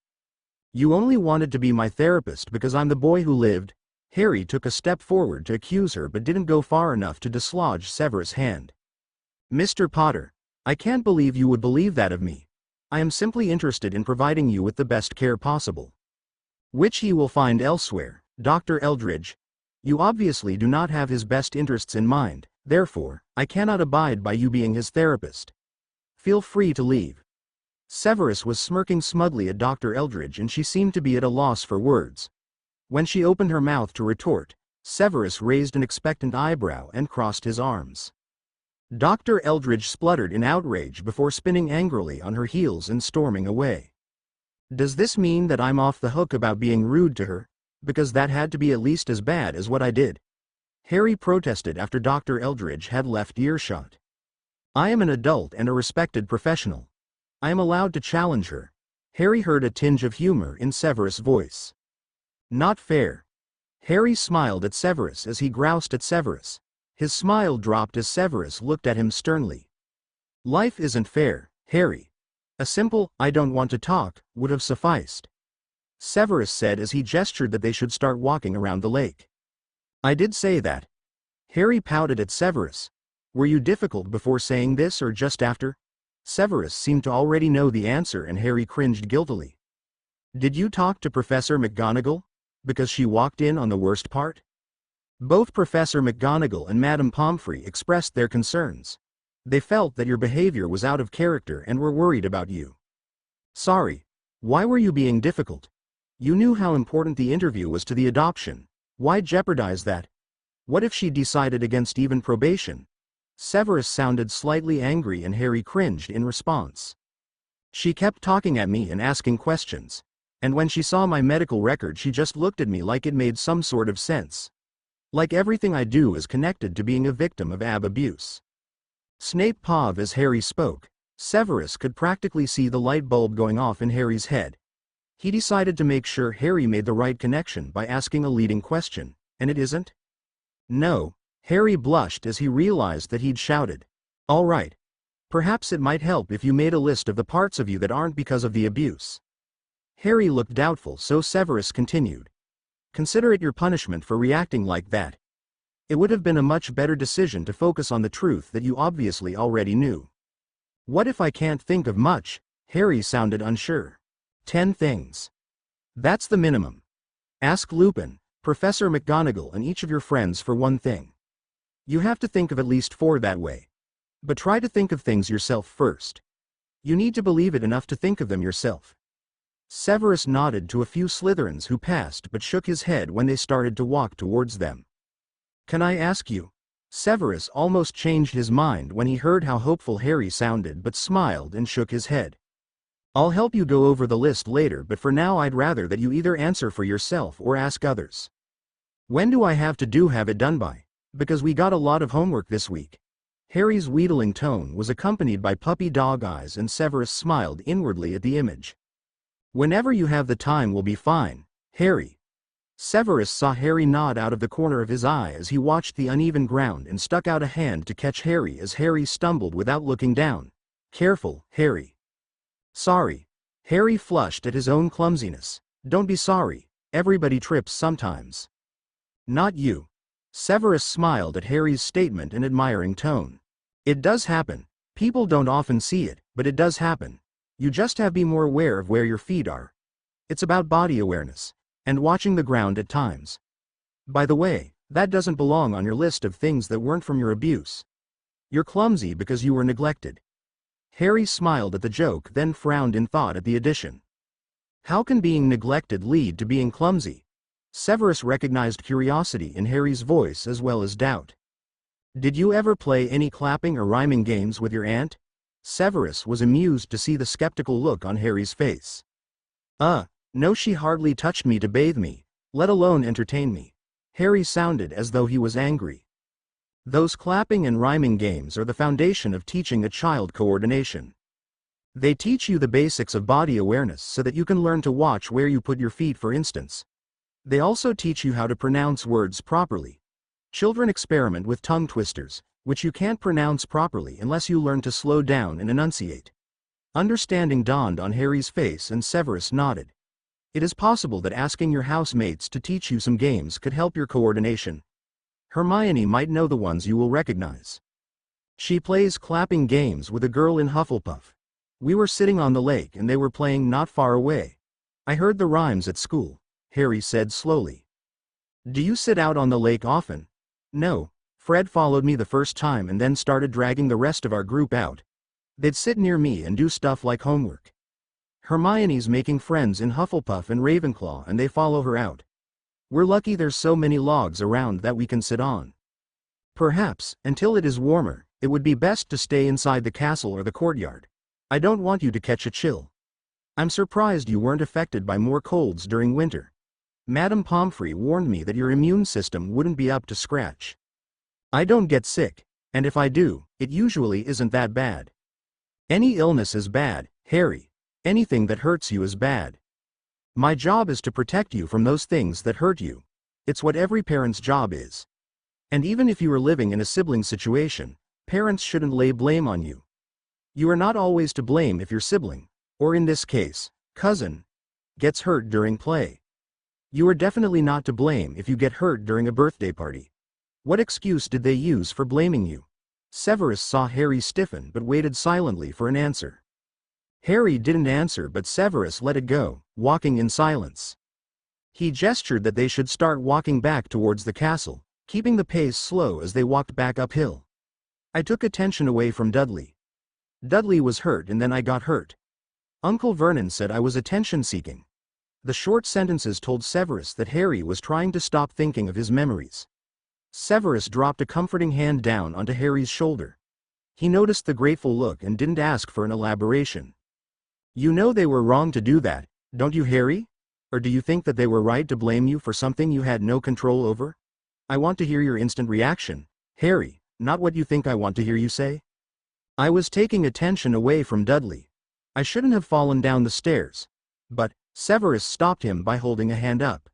A: You only wanted to be my therapist because I'm the boy who lived. Harry took a step forward to accuse her but didn't go far enough to dislodge Severus' hand. Mr. Potter, I can't believe you would believe that of me. I am simply interested in providing you with the best care possible, which he will find elsewhere, Dr. Eldridge. You obviously do not have his best interests in mind. Therefore, I cannot abide by you being his therapist. Feel free to leave. Severus was smirking smugly at Dr. Eldridge, and she seemed to be at a loss for words. When she opened her mouth to retort, Severus raised an expectant eyebrow and crossed his arms. Dr. Eldridge spluttered in outrage before spinning angrily on her heels and storming away. Does this mean that I'm off the hook about being rude to her? Because that had to be at least as bad as what I did. Harry protested after Dr. Eldridge had left earshot. I am an adult and a respected professional. I am allowed to challenge her. Harry heard a tinge of humor in Severus' voice. Not fair. Harry smiled at Severus as he groused at Severus. His smile dropped as Severus looked at him sternly. Life isn't fair, Harry. A simple, I don't want to talk, would have sufficed. Severus said as he gestured that they should start walking around the lake. I did say that. Harry pouted at Severus. Were you difficult before saying this or just after? Severus seemed to already know the answer, and Harry cringed guiltily. Did you talk to Professor McGonagall? Because she walked in on the worst part? Both Professor McGonagall and Madame Pomfrey expressed their concerns. They felt that your behavior was out of character and were worried about you. Sorry. Why were you being difficult? You knew how important the interview was to the adoption. Why jeopardize that? What if she decided against even probation? Severus sounded slightly angry and Harry cringed in response. She kept talking at me and asking questions. And when she saw my medical record she just looked at me like it made some sort of sense. Like everything I do is connected to being a victim of abuse. Snape paused as Harry spoke. Severus could practically see the light bulb going off in Harry's head. He decided to make sure Harry made the right connection by asking a leading question, and it isn't? No. Harry blushed as he realized that he'd shouted. All right. Perhaps it might help if you made a list of the parts of you that aren't because of the abuse. Harry looked doubtful, so Severus continued. Consider it your punishment for reacting like that. It would have been a much better decision to focus on the truth that you obviously already knew. What if I can't think of much? Harry sounded unsure. 10 things. That's the minimum. Ask Lupin, Professor McGonagall and each of your friends for one thing. You have to think of at least 4 that way. But try to think of things yourself first. You need to believe it enough to think of them yourself. Severus nodded to a few Slytherins who passed but shook his head when they started to walk towards them. Can I ask you? Severus almost changed his mind when he heard how hopeful Harry sounded but smiled and shook his head. I'll help you go over the list later, but for now I'd rather that you either answer for yourself or ask others. When do I have it done by? Because we got a lot of homework this week. Harry's wheedling tone was accompanied by puppy dog eyes and Severus smiled inwardly at the image. Whenever you have the time will be fine, Harry. Severus saw Harry nod out of the corner of his eye as he watched the uneven ground and stuck out a hand to catch Harry as Harry stumbled without looking down. Careful, Harry. Sorry. Harry flushed at his own clumsiness. Don't be sorry, everybody trips sometimes. Not you. Severus smiled at Harry's statement and admiring tone. It does happen. People don't often see it, but it does happen. You just have to be more aware of where your feet are. It's about body awareness. And watching the ground at times. By the way, that doesn't belong on your list of things that weren't from your abuse. You're clumsy because you were neglected. Harry smiled at the joke, then frowned in thought at the addition. How can being neglected lead to being clumsy? Severus recognized curiosity in Harry's voice as well as doubt. Did you ever play any clapping or rhyming games with your aunt? Severus was amused to see the skeptical look on Harry's face. No, she hardly touched me to bathe me, let alone entertain me. Harry sounded as though he was angry. Those clapping and rhyming games are the foundation of teaching a child coordination. They teach you the basics of body awareness so that you can learn to watch where you put your feet, for instance. They also teach you how to pronounce words properly. Children experiment with tongue twisters, which you can't pronounce properly unless you learn to slow down and enunciate. Understanding dawned on Harry's face and Severus nodded. It is possible that asking your housemates to teach you some games could help your coordination. Hermione might know the ones you will recognize. She plays clapping games with a girl in Hufflepuff. We were sitting on the lake and they were playing not far away. I heard the rhymes at school, Harry said slowly. Do you sit out on the lake often? No. Fred followed me the first time and then started dragging the rest of our group out. They'd sit near me and do stuff like homework. Hermione's making friends in Hufflepuff and Ravenclaw and they follow her out. We're lucky there's so many logs around that we can sit on. Perhaps, until it is warmer, it would be best to stay inside the castle or the courtyard. I don't want you to catch a chill. I'm surprised you weren't affected by more colds during winter. Madame Pomfrey warned me that your immune system wouldn't be up to scratch. I don't get sick, and if I do, it usually isn't that bad. Any illness is bad, Harry. Anything that hurts you is bad. My job is to protect you from those things that hurt you. It's what every parent's job is. And even if you are living in a sibling situation, parents shouldn't lay blame on you. You are not always to blame if your sibling, or in this case, cousin, gets hurt during play. You are definitely not to blame if you get hurt during a birthday party. What excuse did they use for blaming you? Severus saw Harry stiffen but waited silently for an answer. Harry didn't answer, but Severus let it go, walking in silence. He gestured that they should start walking back towards the castle, keeping the pace slow as they walked back uphill. I took attention away from Dudley. Dudley was hurt and then I got hurt. Uncle Vernon said I was attention-seeking. The short sentences told Severus that Harry was trying to stop thinking of his memories. Severus dropped a comforting hand down onto Harry's shoulder. He noticed the grateful look and didn't ask for an elaboration. You know they were wrong to do that, don't you, Harry? Or do you think that they were right to blame you for something you had no control over? I want to hear your instant reaction, Harry, not what you think I want to hear you say. I was taking attention away from Dudley. I shouldn't have fallen down the stairs. But Severus stopped him by holding a hand up.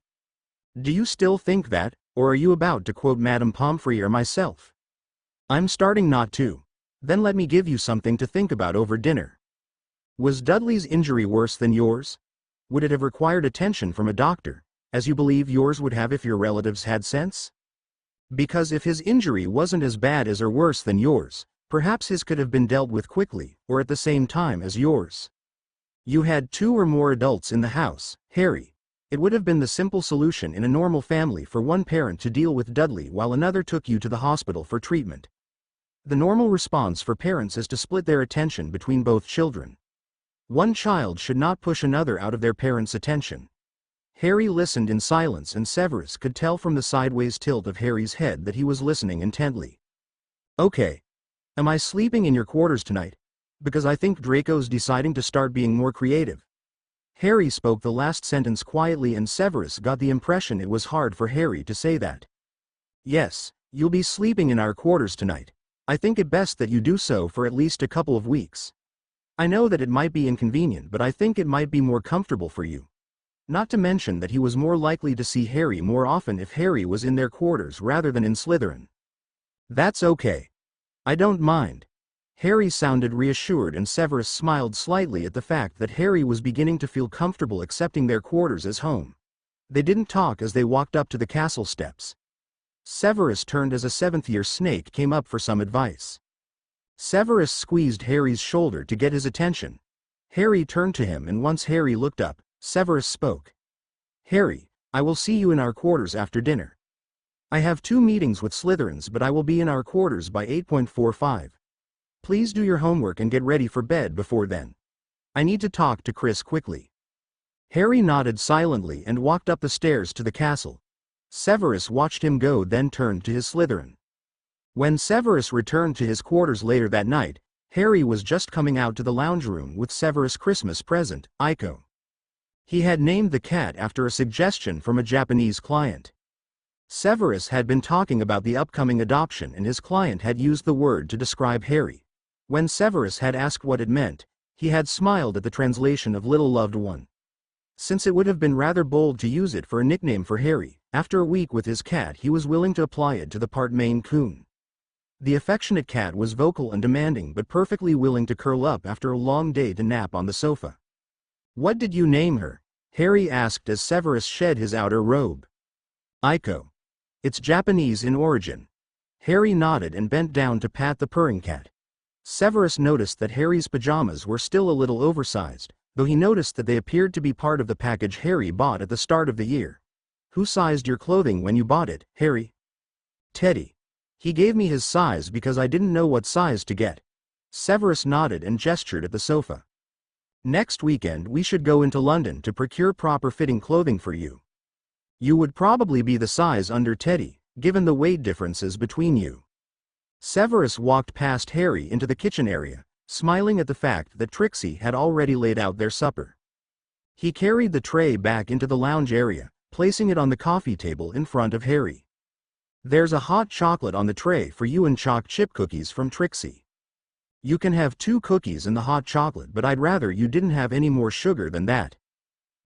A: Do you still think that, or are you about to quote Madame Pomfrey or myself? I'm starting not to. Then let me give you something to think about over dinner. Was Dudley's injury worse than yours? Would it have required attention from a doctor, as you believe yours would have if your relatives had sense? Because if his injury wasn't as bad as or worse than yours, perhaps his could have been dealt with quickly, or at the same time as yours. You had 2 or more adults in the house, Harry. It would have been the simple solution in a normal family for one parent to deal with Dudley while another took you to the hospital for treatment. The normal response for parents is to split their attention between both children. One child should not push another out of their parent's attention. Harry listened in silence and Severus could tell from the sideways tilt of Harry's head that he was listening intently. Okay. Am I sleeping in your quarters tonight? Because I think Draco's deciding to start being more creative. Harry spoke the last sentence quietly and Severus got the impression it was hard for Harry to say that. Yes, you'll be sleeping in our quarters tonight. I think it best that you do so for at least a couple of weeks. I know that it might be inconvenient, but I think it might be more comfortable for you. Not to mention that he was more likely to see Harry more often if Harry was in their quarters rather than in Slytherin. That's okay. I don't mind. Harry sounded reassured and Severus smiled slightly at the fact that Harry was beginning to feel comfortable accepting their quarters as home. They didn't talk as they walked up to the castle steps. Severus turned as a 7th-year snake came up for some advice. Severus squeezed Harry's shoulder to get his attention. Harry turned to him and once Harry looked up, Severus spoke. Harry, I will see you in our quarters after dinner. I have 2 meetings with Slytherins but I will be in our quarters by 8:45. Please do your homework and get ready for bed before then. I need to talk to Chris quickly. Harry nodded silently and walked up the stairs to the castle. Severus watched him go then turned to his Slytherin. When Severus returned to his quarters later that night, Harry was just coming out to the lounge room with Severus' Christmas present, Aiko. He had named the cat after a suggestion from a Japanese client. Severus had been talking about the upcoming adoption and his client had used the word to describe Harry. When Severus had asked what it meant, he had smiled at the translation of little loved one. Since it would have been rather bold to use it for a nickname for Harry, after a week with his cat he was willing to apply it to the part Maine Coon. The affectionate cat was vocal and demanding but perfectly willing to curl up after a long day to nap on the sofa. What did you name her? Harry asked as Severus shed his outer robe. Aiko. It's Japanese in origin. Harry nodded and bent down to pat the purring cat. Severus noticed that Harry's pajamas were still a little oversized, though he noticed that they appeared to be part of the package Harry bought at the start of the year. Who sized your clothing when you bought it, Harry? Teddy. He gave me his size because I didn't know what size to get. Severus nodded and gestured at the sofa. Next weekend we should go into London to procure proper-fitting clothing for you. You would probably be the size under Teddy, given the weight differences between you. Severus walked past Harry into the kitchen area, smiling at the fact that Trixie had already laid out their supper. He carried the tray back into the lounge area, placing it on the coffee table in front of Harry. There's a hot chocolate on the tray for you and choc chip cookies from Trixie. You can have 2 cookies and the hot chocolate, but I'd rather you didn't have any more sugar than that.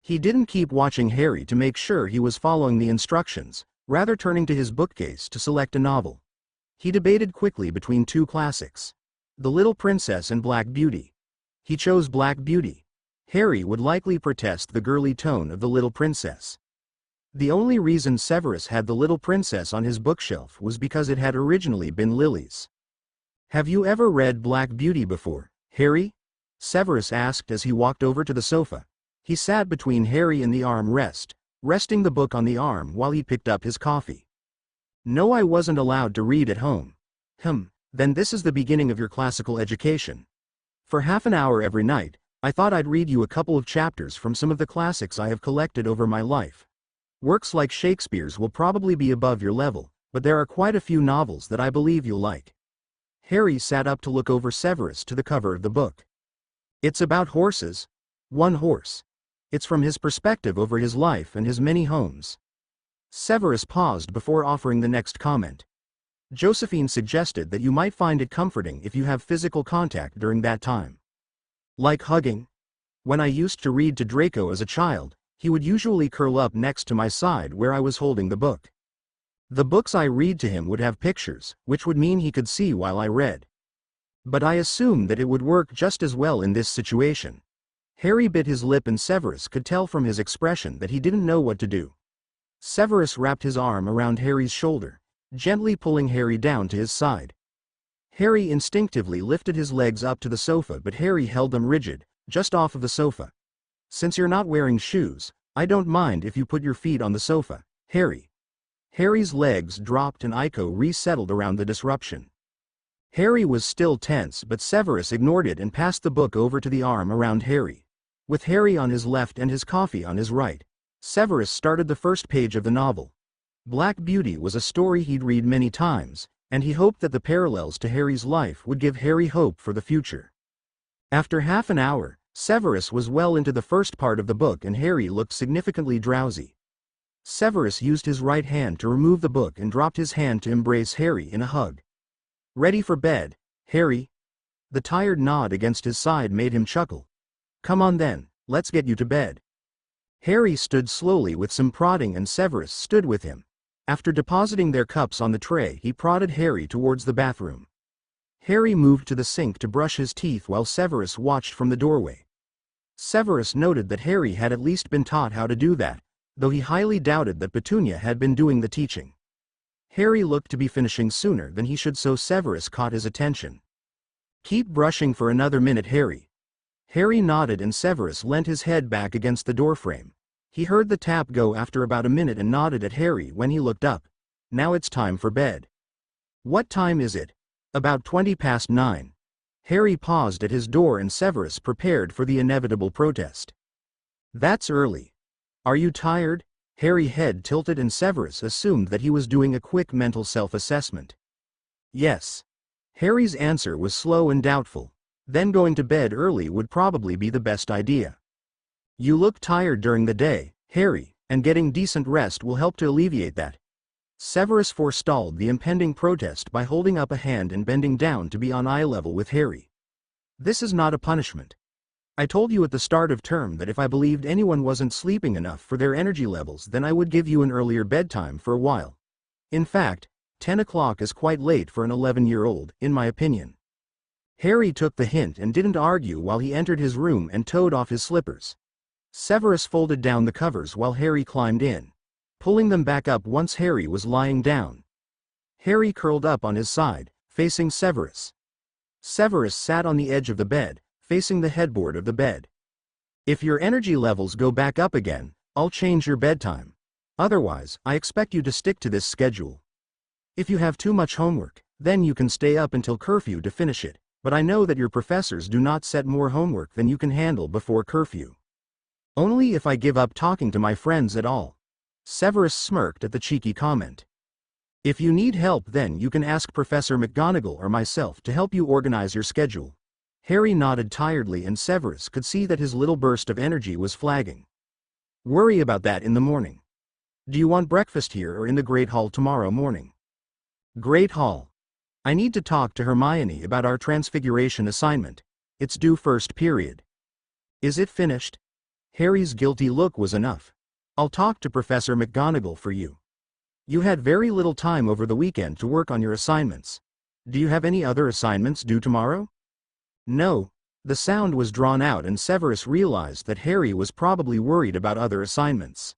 A: He didn't keep watching Harry to make sure he was following the instructions, rather turning to his bookcase to select a novel. He debated quickly between 2 classics. The Little Princess and Black Beauty. He chose Black Beauty. Harry would likely protest the girly tone of The Little Princess. The only reason Severus had The Little Princess on his bookshelf was because it had originally been Lily's. Have you ever read Black Beauty before, Harry? Severus asked as he walked over to the sofa. He sat between Harry and the arm-rest, resting the book on the arm while he picked up his coffee. "No, I wasn't allowed to read at home." Then this is the beginning of your classical education. For half an hour every night, I thought I'd read you a couple of chapters from some of the classics I have collected over my life. Works like Shakespeare's will probably be above your level, but there are quite a few novels that I believe you'll like." Harry sat up to look over Severus to the cover of the book. "It's about horses. One horse. It's from his perspective over his life and his many homes." Severus paused before offering the next comment. "Josephine suggested that you might find it comforting if you have physical contact during that time. Like hugging? When I used to read to Draco as a child, he would usually curl up next to my side where I was holding the book. The books I read to him would have pictures, which would mean he could see while I read. But I assumed that it would work just as well in this situation." Harry bit his lip and Severus could tell from his expression that he didn't know what to do. Severus wrapped his arm around Harry's shoulder, gently pulling Harry down to his side. Harry instinctively lifted his legs up to the sofa, but Harry held them rigid, just off of the sofa. "Since you're not wearing shoes, I don't mind if you put your feet on the sofa, Harry." Harry's legs dropped and Iko resettled around the disruption. Harry was still tense, but Severus ignored it and passed the book over to the arm around Harry. With Harry on his left and his coffee on his right, Severus started the first page of the novel. Black Beauty was a story he'd read many times, and he hoped that the parallels to Harry's life would give Harry hope for the future. After half an hour, Severus was well into the first part of the book and Harry looked significantly drowsy. Severus used his right hand to remove the book and dropped his hand to embrace Harry in a hug. "Ready for bed, Harry?" The tired nod against his side made him chuckle. "Come on then, let's get you to bed." Harry stood slowly with some prodding and Severus stood with him. After depositing their cups on the tray, he prodded Harry towards the bathroom. Harry moved to the sink to brush his teeth while Severus watched from the doorway. Severus noted that Harry had at least been taught how to do that, though he highly doubted that Petunia had been doing the teaching. Harry looked to be finishing sooner than he should, so Severus caught his attention. "Keep brushing for another minute, Harry." Harry nodded and Severus leant his head back against the doorframe. He heard the tap go after about a minute and nodded at Harry when he looked up. "Now it's time for bed." "What time is it?" "About 9:20. Harry paused at his door and Severus prepared for the inevitable protest. "That's early. Are you tired?" Harry's head tilted and Severus assumed that he was doing a quick mental self-assessment. "Yes." Harry's answer was slow and doubtful. Then going to bed early would probably be the best idea. "You look tired during the day, Harry, and getting decent rest will help to alleviate that." Severus forestalled the impending protest by holding up a hand and bending down to be on eye level with Harry. "This is not a punishment. I told you at the start of term that if I believed anyone wasn't sleeping enough for their energy levels, then I would give you an earlier bedtime for a while. In fact, 10 o'clock is quite late for an 11-year-old, in my opinion." Harry took the hint and didn't argue while he entered his room and toed off his slippers. Severus folded down the covers while Harry climbed in, pulling them back up once Harry was lying down. Harry curled up on his side, facing Severus. Severus sat on the edge of the bed, facing the headboard of the bed. "If your energy levels go back up again, I'll change your bedtime. Otherwise, I expect you to stick to this schedule. If you have too much homework, then you can stay up until curfew to finish it, but I know that your professors do not set more homework than you can handle before curfew." "Only if I give up talking to my friends at all." Severus smirked at the cheeky comment. "If you need help, then you can ask Professor McGonagall or myself to help you organize your schedule." Harry nodded tiredly and Severus could see that his little burst of energy was flagging. "Worry about that in the morning. Do you want breakfast here or in the Great Hall tomorrow morning?" "Great Hall. I need to talk to Hermione about our Transfiguration assignment. It's due first period." "Is it finished?" Harry's guilty look was enough. "I'll talk to Professor McGonagall for you. You had very little time over the weekend to work on your assignments. Do you have any other assignments due tomorrow?" "No." The sound was drawn out and Severus realized that Harry was probably worried about other assignments.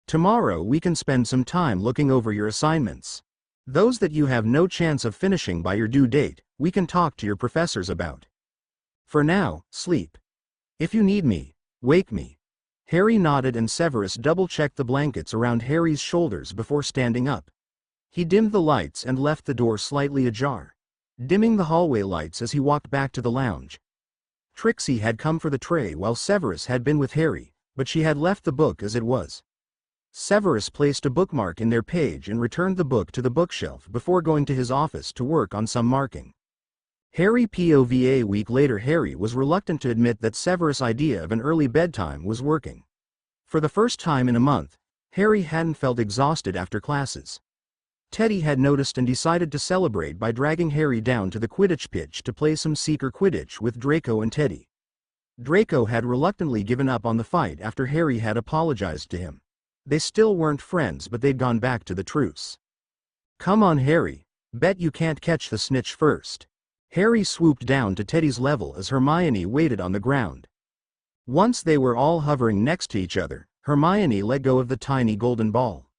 A: "Tomorrow we can spend some time looking over your assignments. Those that you have no chance of finishing by your due date, we can talk to your professors about. For now, sleep. If you need me, wake me." Harry nodded and Severus double-checked the blankets around Harry's shoulders before standing up. He dimmed the lights and left the door slightly ajar, dimming the hallway lights as he walked back to the lounge. Trixie had come for the tray while Severus had been with Harry, but she had left the book as it was. Severus placed a bookmark in their page and returned the book to the bookshelf before going to his office to work on some marking. Harry POVA. A week later, Harry was reluctant to admit that Severus' idea of an early bedtime was working. For the first time in a month, Harry hadn't felt exhausted after classes. Teddy had noticed and decided to celebrate by dragging Harry down to the Quidditch pitch to play some Seeker Quidditch with Draco and Teddy. Draco had reluctantly given up on the fight after Harry had apologized to him. They still weren't friends, but they'd gone back to the truce. "Come on, Harry. Bet you can't catch the snitch first." Harry swooped down to Teddy's level as Hermione waited on the ground. Once they were all hovering next to each other, Hermione let go of the tiny golden ball.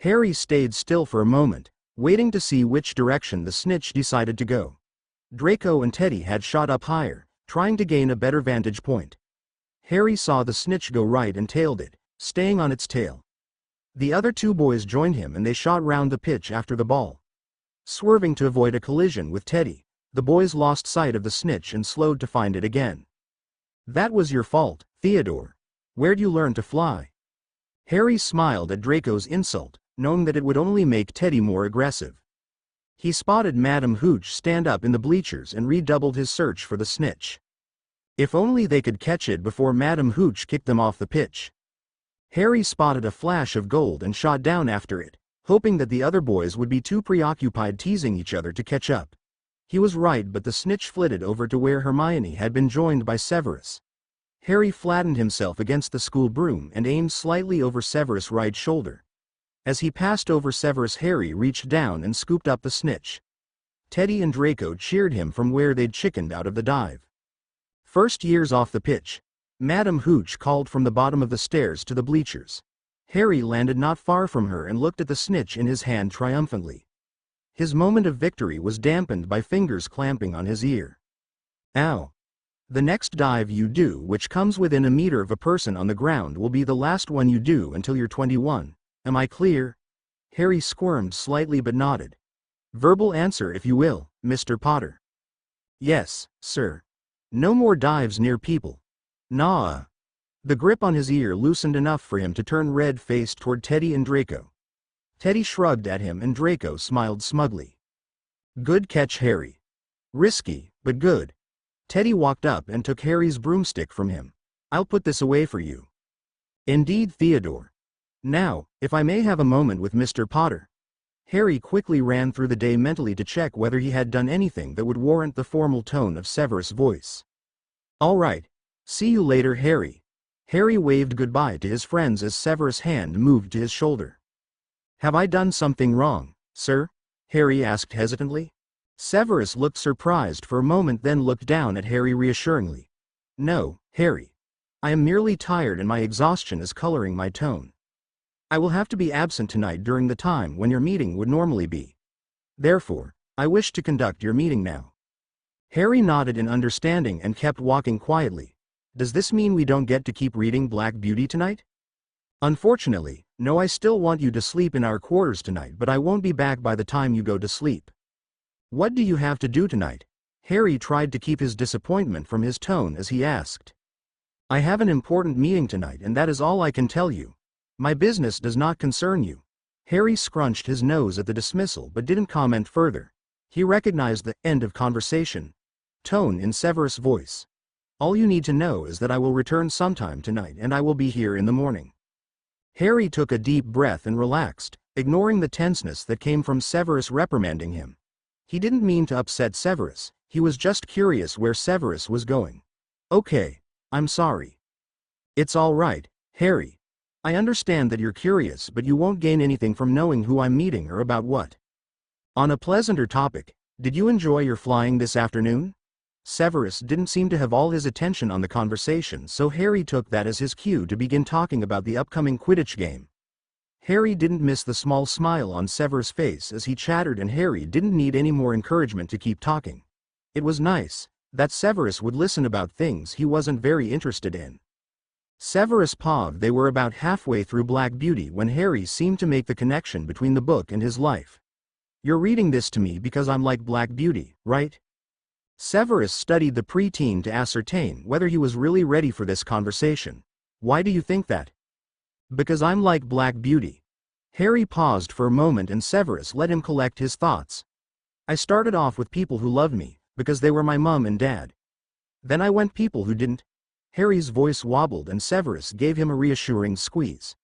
A: Harry stayed still for a moment, waiting to see which direction the snitch decided to go. Draco and Teddy had shot up higher, trying to gain a better vantage point. Harry saw the snitch go right and tailed it, staying on its tail. The other two boys joined him and they shot round the pitch after the ball. Swerving to avoid a collision with Teddy, the boys lost sight of the snitch and slowed to find it again. "That was your fault, Theodore. Where'd you learn to fly?" Harry smiled at Draco's insult, knowing that it would only make Teddy more aggressive. He spotted Madam Hooch stand up in the bleachers and redoubled his search for the snitch. If only they could catch it before Madam Hooch kicked them off the pitch. Harry spotted a flash of gold and shot down after it, hoping that the other boys would be too preoccupied teasing each other to catch up. He was right, but the snitch flitted over to where Hermione had been joined by Severus. Harry flattened himself against the school broom and aimed slightly over Severus' right shoulder. As he passed over Severus, Harry reached down and scooped up the snitch. Teddy and Draco cheered him from where they'd chickened out of the dive. "First year's off the pitch," Madam Hooch called from the bottom of the stairs to the bleachers. Harry landed not far from her and looked at the snitch in his hand triumphantly. His moment of victory was dampened by fingers clamping on his ear. "Ow. The next dive you do, which comes within a meter of a person on the ground, will be the last one you do until you're 21. Am I clear?" Harry squirmed slightly but nodded. "Verbal answer if you will, Mr. Potter." "Yes, sir. No more dives near people." "Nah." The grip on his ear loosened enough for him to turn red-faced toward Teddy and Draco. Teddy shrugged at him and Draco smiled smugly. "Good catch, Harry. Risky, but good." Teddy walked up and took Harry's broomstick from him. "I'll put this away for you." "Indeed, Theodore. Now, if I may have a moment with Mr. Potter." Harry quickly ran through the day mentally to check whether he had done anything that would warrant the formal tone of Severus' voice. "All right. See you later, Harry." Harry waved goodbye to his friends as Severus' hand moved to his shoulder. "Have I done something wrong, sir?" Harry asked hesitantly. Severus looked surprised for a moment, then looked down at Harry reassuringly. "No, Harry. I am merely tired and my exhaustion is coloring my tone. I will have to be absent tonight during the time when your meeting would normally be. Therefore, I wish to conduct your meeting now." Harry nodded in understanding and kept walking quietly. "Does this mean we don't get to keep reading Black Beauty tonight?" "Unfortunately, no. I still want you to sleep in our quarters tonight, but I won't be back by the time you go to sleep." "What do you have to do tonight?" Harry tried to keep his disappointment from his tone as he asked. "I have an important meeting tonight and that is all I can tell you. My business does not concern you." Harry scrunched his nose at the dismissal but didn't comment further. He recognized the end of conversation tone in Severus' voice. "All you need to know is that I will return sometime tonight and I will be here in the morning." Harry took a deep breath and relaxed, ignoring the tenseness that came from Severus reprimanding him. He didn't mean to upset Severus, he was just curious where Severus was going. "Okay, I'm sorry." "It's all right, Harry. I understand that you're curious, but you won't gain anything from knowing who I'm meeting or about what." On a pleasanter topic, "Did you enjoy your flying this afternoon?" Severus didn't seem to have all his attention on the conversation, so Harry took that as his cue to begin talking about the upcoming Quidditch game. Harry didn't miss the small smile on Severus' face as he chattered, and Harry didn't need any more encouragement to keep talking. It was nice that Severus would listen about things he wasn't very interested in. Severus paused. They were about halfway through Black Beauty when Harry seemed to make the connection between the book and his life. "You're reading this to me because I'm like Black Beauty, right?" Severus studied the preteen to ascertain whether he was really ready for this conversation. "Why do you think that?" "Because I'm like Black Beauty." Harry paused for a moment and Severus let him collect his thoughts. "I started off with people who loved me, because they were my mum and dad. Then I went people who didn't." Harry's voice wobbled and Severus gave him a reassuring squeeze.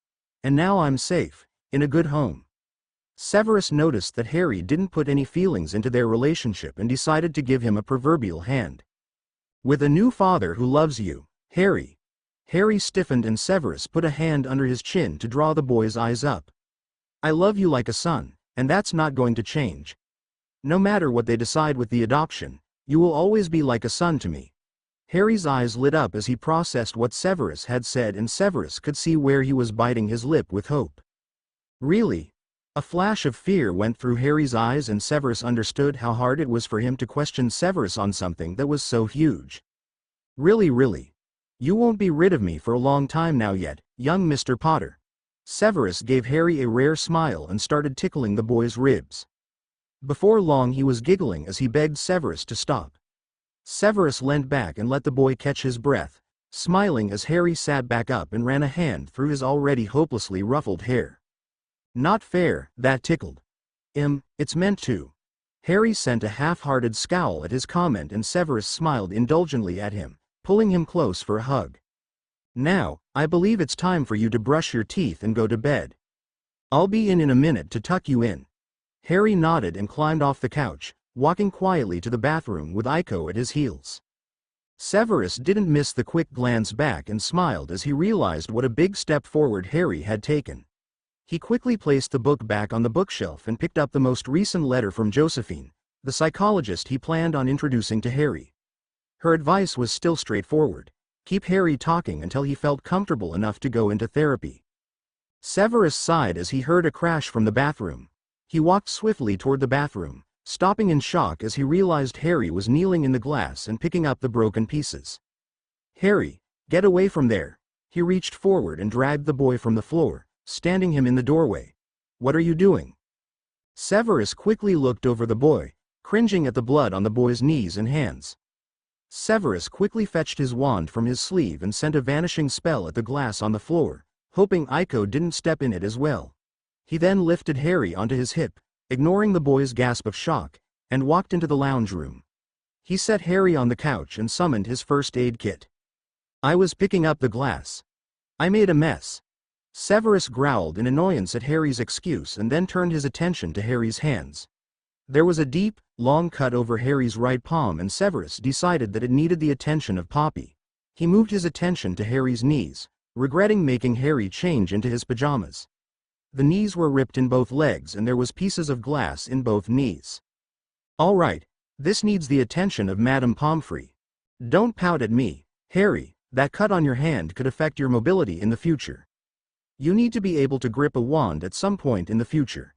A: "And now I'm safe, in a good home." Severus noticed that Harry didn't put any feelings into their relationship and decided to give him a proverbial hand. "With a new father who loves you, Harry." Harry stiffened and Severus put a hand under his chin to draw the boy's eyes up. "I love you like a son, and that's not going to change. No matter what they decide with the adoption, you will always be like a son to me." Harry's eyes lit up as he processed what Severus had said and Severus could see where he was biting his lip with hope. "Really?" A flash of fear went through Harry's eyes and Severus understood how hard it was for him to question Severus on something that was so huge. Really? You won't be rid of me for a long time now yet, young Mr. Potter." Severus gave Harry a rare smile and started tickling the boy's ribs. Before long he was giggling as he begged Severus to stop. Severus leant back and let the boy catch his breath, smiling as Harry sat back up and ran a hand through his already hopelessly ruffled hair. "Not fair," that tickled. It's meant to." Harry sent a half-hearted scowl at his comment and Severus smiled indulgently at him, pulling him close for a hug. "Now, I believe it's time for you to brush your teeth and go to bed. I'll be in a minute to tuck you in." Harry nodded and climbed off the couch, walking quietly to the bathroom with Iko at his heels. Severus didn't miss the quick glance back and smiled as he realized what a big step forward Harry had taken. He quickly placed the book back on the bookshelf and picked up the most recent letter from Josephine, the psychologist he planned on introducing to Harry. Her advice was still straightforward: keep Harry talking until he felt comfortable enough to go into therapy. Severus sighed as he heard a crash from the bathroom. He walked swiftly toward the bathroom, stopping in shock as he realized Harry was kneeling in the glass and picking up the broken pieces. "Harry, get away from there." He reached forward and dragged the boy from the floor, standing him in the doorway. "What are you doing?" Severus quickly looked over the boy, cringing at the blood on the boy's knees and hands. Severus quickly fetched his wand from his sleeve and sent a vanishing spell at the glass on the floor, hoping Iko didn't step in it as well. He then lifted Harry onto his hip, ignoring the boy's gasp of shock, and walked into the lounge room. He set Harry on the couch and summoned his first aid kit. "I was picking up the glass. I made a mess." Severus growled in annoyance at Harry's excuse and then turned his attention to Harry's hands. There was a deep, long cut over Harry's right palm and Severus decided that it needed the attention of Poppy. He moved his attention to Harry's knees, regretting making Harry change into his pajamas. The knees were ripped in both legs and there was pieces of glass in both knees. "All right, this needs the attention of Madame Pomfrey. Don't pout at me, Harry. That cut on your hand could affect your mobility in the future. You need to be able to grip a wand at some point in the future."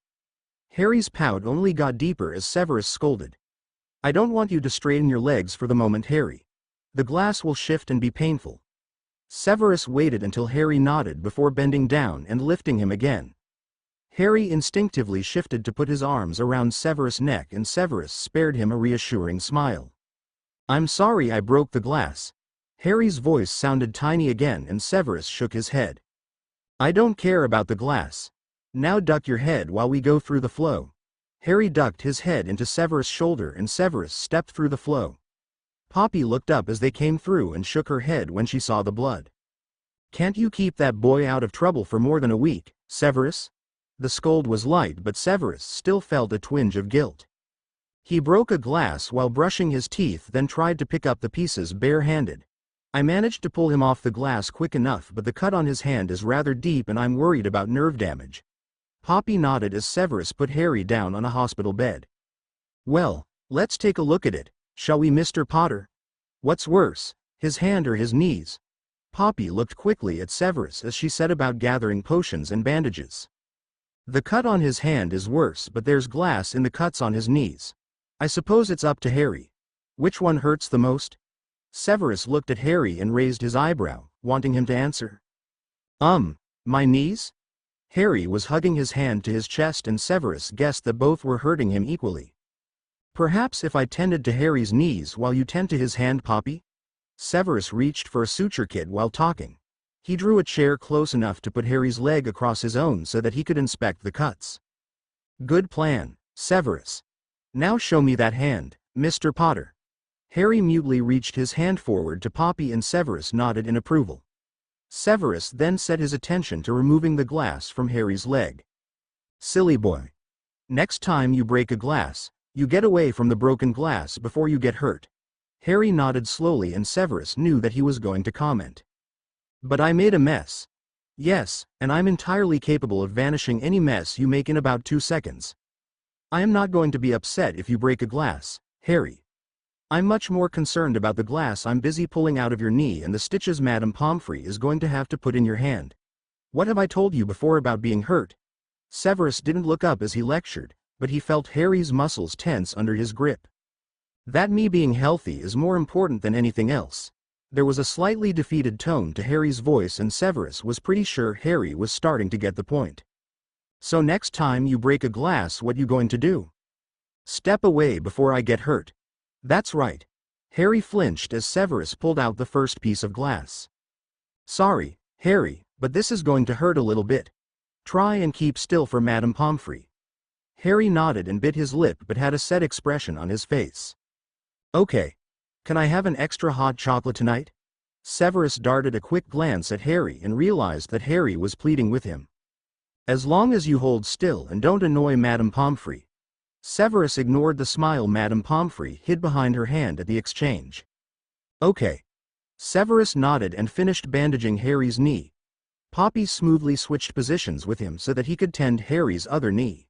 A: Harry's pout only got deeper as Severus scolded. "I don't want you to straighten your legs for the moment, Harry. The glass will shift and be painful." Severus waited until Harry nodded before bending down and lifting him again. Harry instinctively shifted to put his arms around Severus' neck and Severus spared him a reassuring smile. "I'm sorry I broke the glass." Harry's voice sounded tiny again and Severus shook his head. "I don't care about the glass. Now duck your head while we go through the flow." Harry ducked his head into Severus' shoulder and Severus stepped through the flow. Poppy looked up as they came through and shook her head when she saw the blood. "Can't you keep that boy out of trouble for more than a week, Severus?" The scold was light but Severus still felt a twinge of guilt. He broke a glass while brushing his teeth then tried to pick up the pieces bare-handed. "I managed to pull him off the glass quick enough but the cut on his hand is rather deep and I'm worried about nerve damage." Poppy nodded as Severus put Harry down on a hospital bed. "Well, let's take a look at it, shall we, Mr. Potter? What's worse, his hand or his knees?" Poppy looked quickly at Severus as she set about gathering potions and bandages. "The cut on his hand is worse but there's glass in the cuts on his knees. I suppose it's up to Harry. Which one hurts the most?" Severus looked at Harry and raised his eyebrow, wanting him to answer. My knees? Harry was hugging his hand to his chest and Severus guessed that both were hurting him equally. Perhaps if I tended to Harry's knees while you tend to his hand, Poppy? Severus reached for a suture kit while talking. He drew a chair close enough to put Harry's leg across his own so that he could inspect the cuts. Good plan, Severus. Now show me that hand, Mr. Potter. Harry mutely reached his hand forward to Poppy and Severus nodded in approval. Severus then set his attention to removing the glass from Harry's leg. Silly boy. Next time you break a glass, you get away from the broken glass before you get hurt. Harry nodded slowly and Severus knew that he was going to comment. But I made a mess. Yes, and I'm entirely capable of vanishing any mess you make in about 2 seconds. I am not going to be upset if you break a glass, Harry. I'm much more concerned about the glass I'm busy pulling out of your knee and the stitches Madame Pomfrey is going to have to put in your hand. What have I told you before about being hurt? Severus didn't look up as he lectured, but he felt Harry's muscles tense under his grip. That me being healthy is more important than anything else. There was a slightly defeated tone to Harry's voice and Severus was pretty sure Harry was starting to get the point. So next time you break a glass, what you going to do? Step away before I get hurt. That's right. Harry flinched as Severus pulled out the first piece of glass. Sorry, Harry, but this is going to hurt a little bit. Try and keep still for Madame Pomfrey. Harry nodded and bit his lip but had a set expression on his face. Okay. Can I have an extra hot chocolate tonight? Severus darted a quick glance at Harry and realized that Harry was pleading with him. As long as you hold still and don't annoy Madame Pomfrey. Severus ignored the smile Madame Pomfrey hid behind her hand at the exchange. Okay. Severus nodded and finished bandaging Harry's knee. Poppy smoothly switched positions with him so that he could tend Harry's other knee.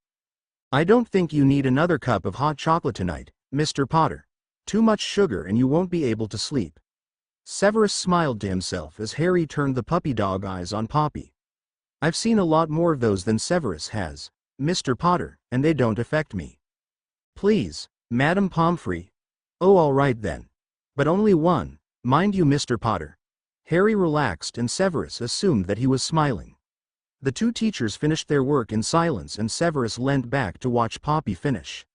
A: I don't think you need another cup of hot chocolate tonight, Mr. Potter. Too much sugar and you won't be able to sleep. Severus smiled to himself as Harry turned the puppy dog eyes on Poppy. I've seen a lot more of those than Severus has, Mr. Potter, and they don't affect me. Please, Madame Pomfrey. Oh, all right then. But only one, mind you, Mr. Potter. Harry relaxed and Severus assumed that he was smiling. The two teachers finished their work in silence and Severus leant back to watch Poppy finish.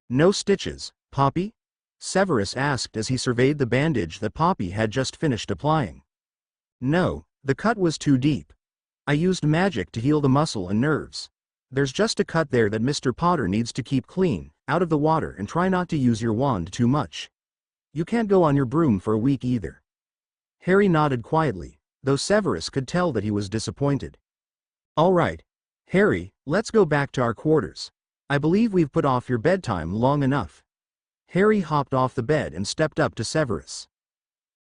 A: No stitches, Poppy? Severus asked as he surveyed the bandage that Poppy had just finished applying. No, the cut was too deep. I used magic to heal the muscle and nerves. There's just a cut there that Mr. Potter needs to keep clean, out of the water, and try not to use your wand too much. You can't go on your broom for a week either. Harry nodded quietly, though Severus could tell that he was disappointed. All right. Harry, let's go back to our quarters. I believe we've put off your bedtime long enough. Harry hopped off the bed and stepped up to Severus.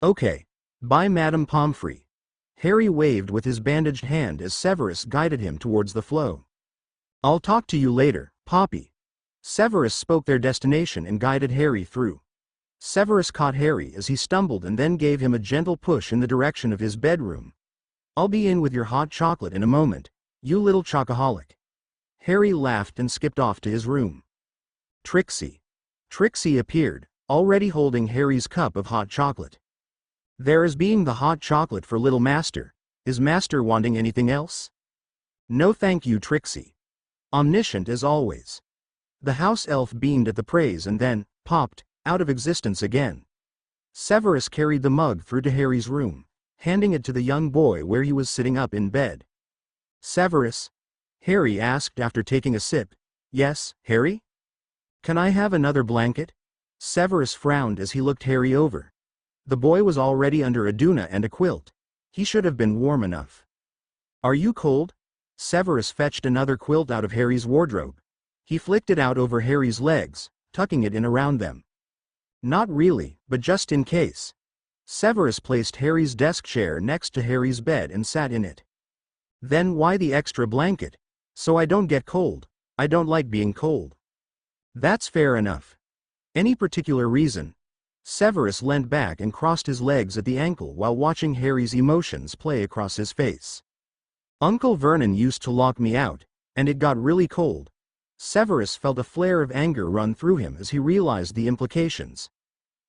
A: Okay. Bye, Madame Pomfrey. Harry waved with his bandaged hand as Severus guided him towards the flow. I'll talk to you later, Poppy. Severus spoke their destination and guided Harry through. Severus caught Harry as he stumbled and then gave him a gentle push in the direction of his bedroom. I'll be in with your hot chocolate in a moment, you little chocoholic. Harry laughed and skipped off to his room. Trixie. Trixie appeared, already holding Harry's cup of hot chocolate. There is being the hot chocolate for little master. Is master wanting anything else? No thank you, Trixie. Omniscient as always. The house elf beamed at the praise and then popped out of existence again. Severus carried the mug through to Harry's room, handing it to the young boy where he was sitting up in bed. Severus? Harry asked after taking a sip. Yes, Harry? Can I have another blanket? Severus frowned as he looked Harry over. The boy was already under a doona and a quilt. He should have been warm enough. Are you cold? Severus fetched another quilt out of Harry's wardrobe. He flicked it out over Harry's legs, tucking it in around them. Not really, but just in case. Severus placed Harry's desk chair next to Harry's bed and sat in it. Then why the extra blanket? So I don't get cold. I don't like being cold. That's fair enough. Any particular reason? Severus leant back and crossed his legs at the ankle while watching Harry's emotions play across his face. Uncle Vernon used to lock me out, and it got really cold. Severus felt a flare of anger run through him as he realized the implications.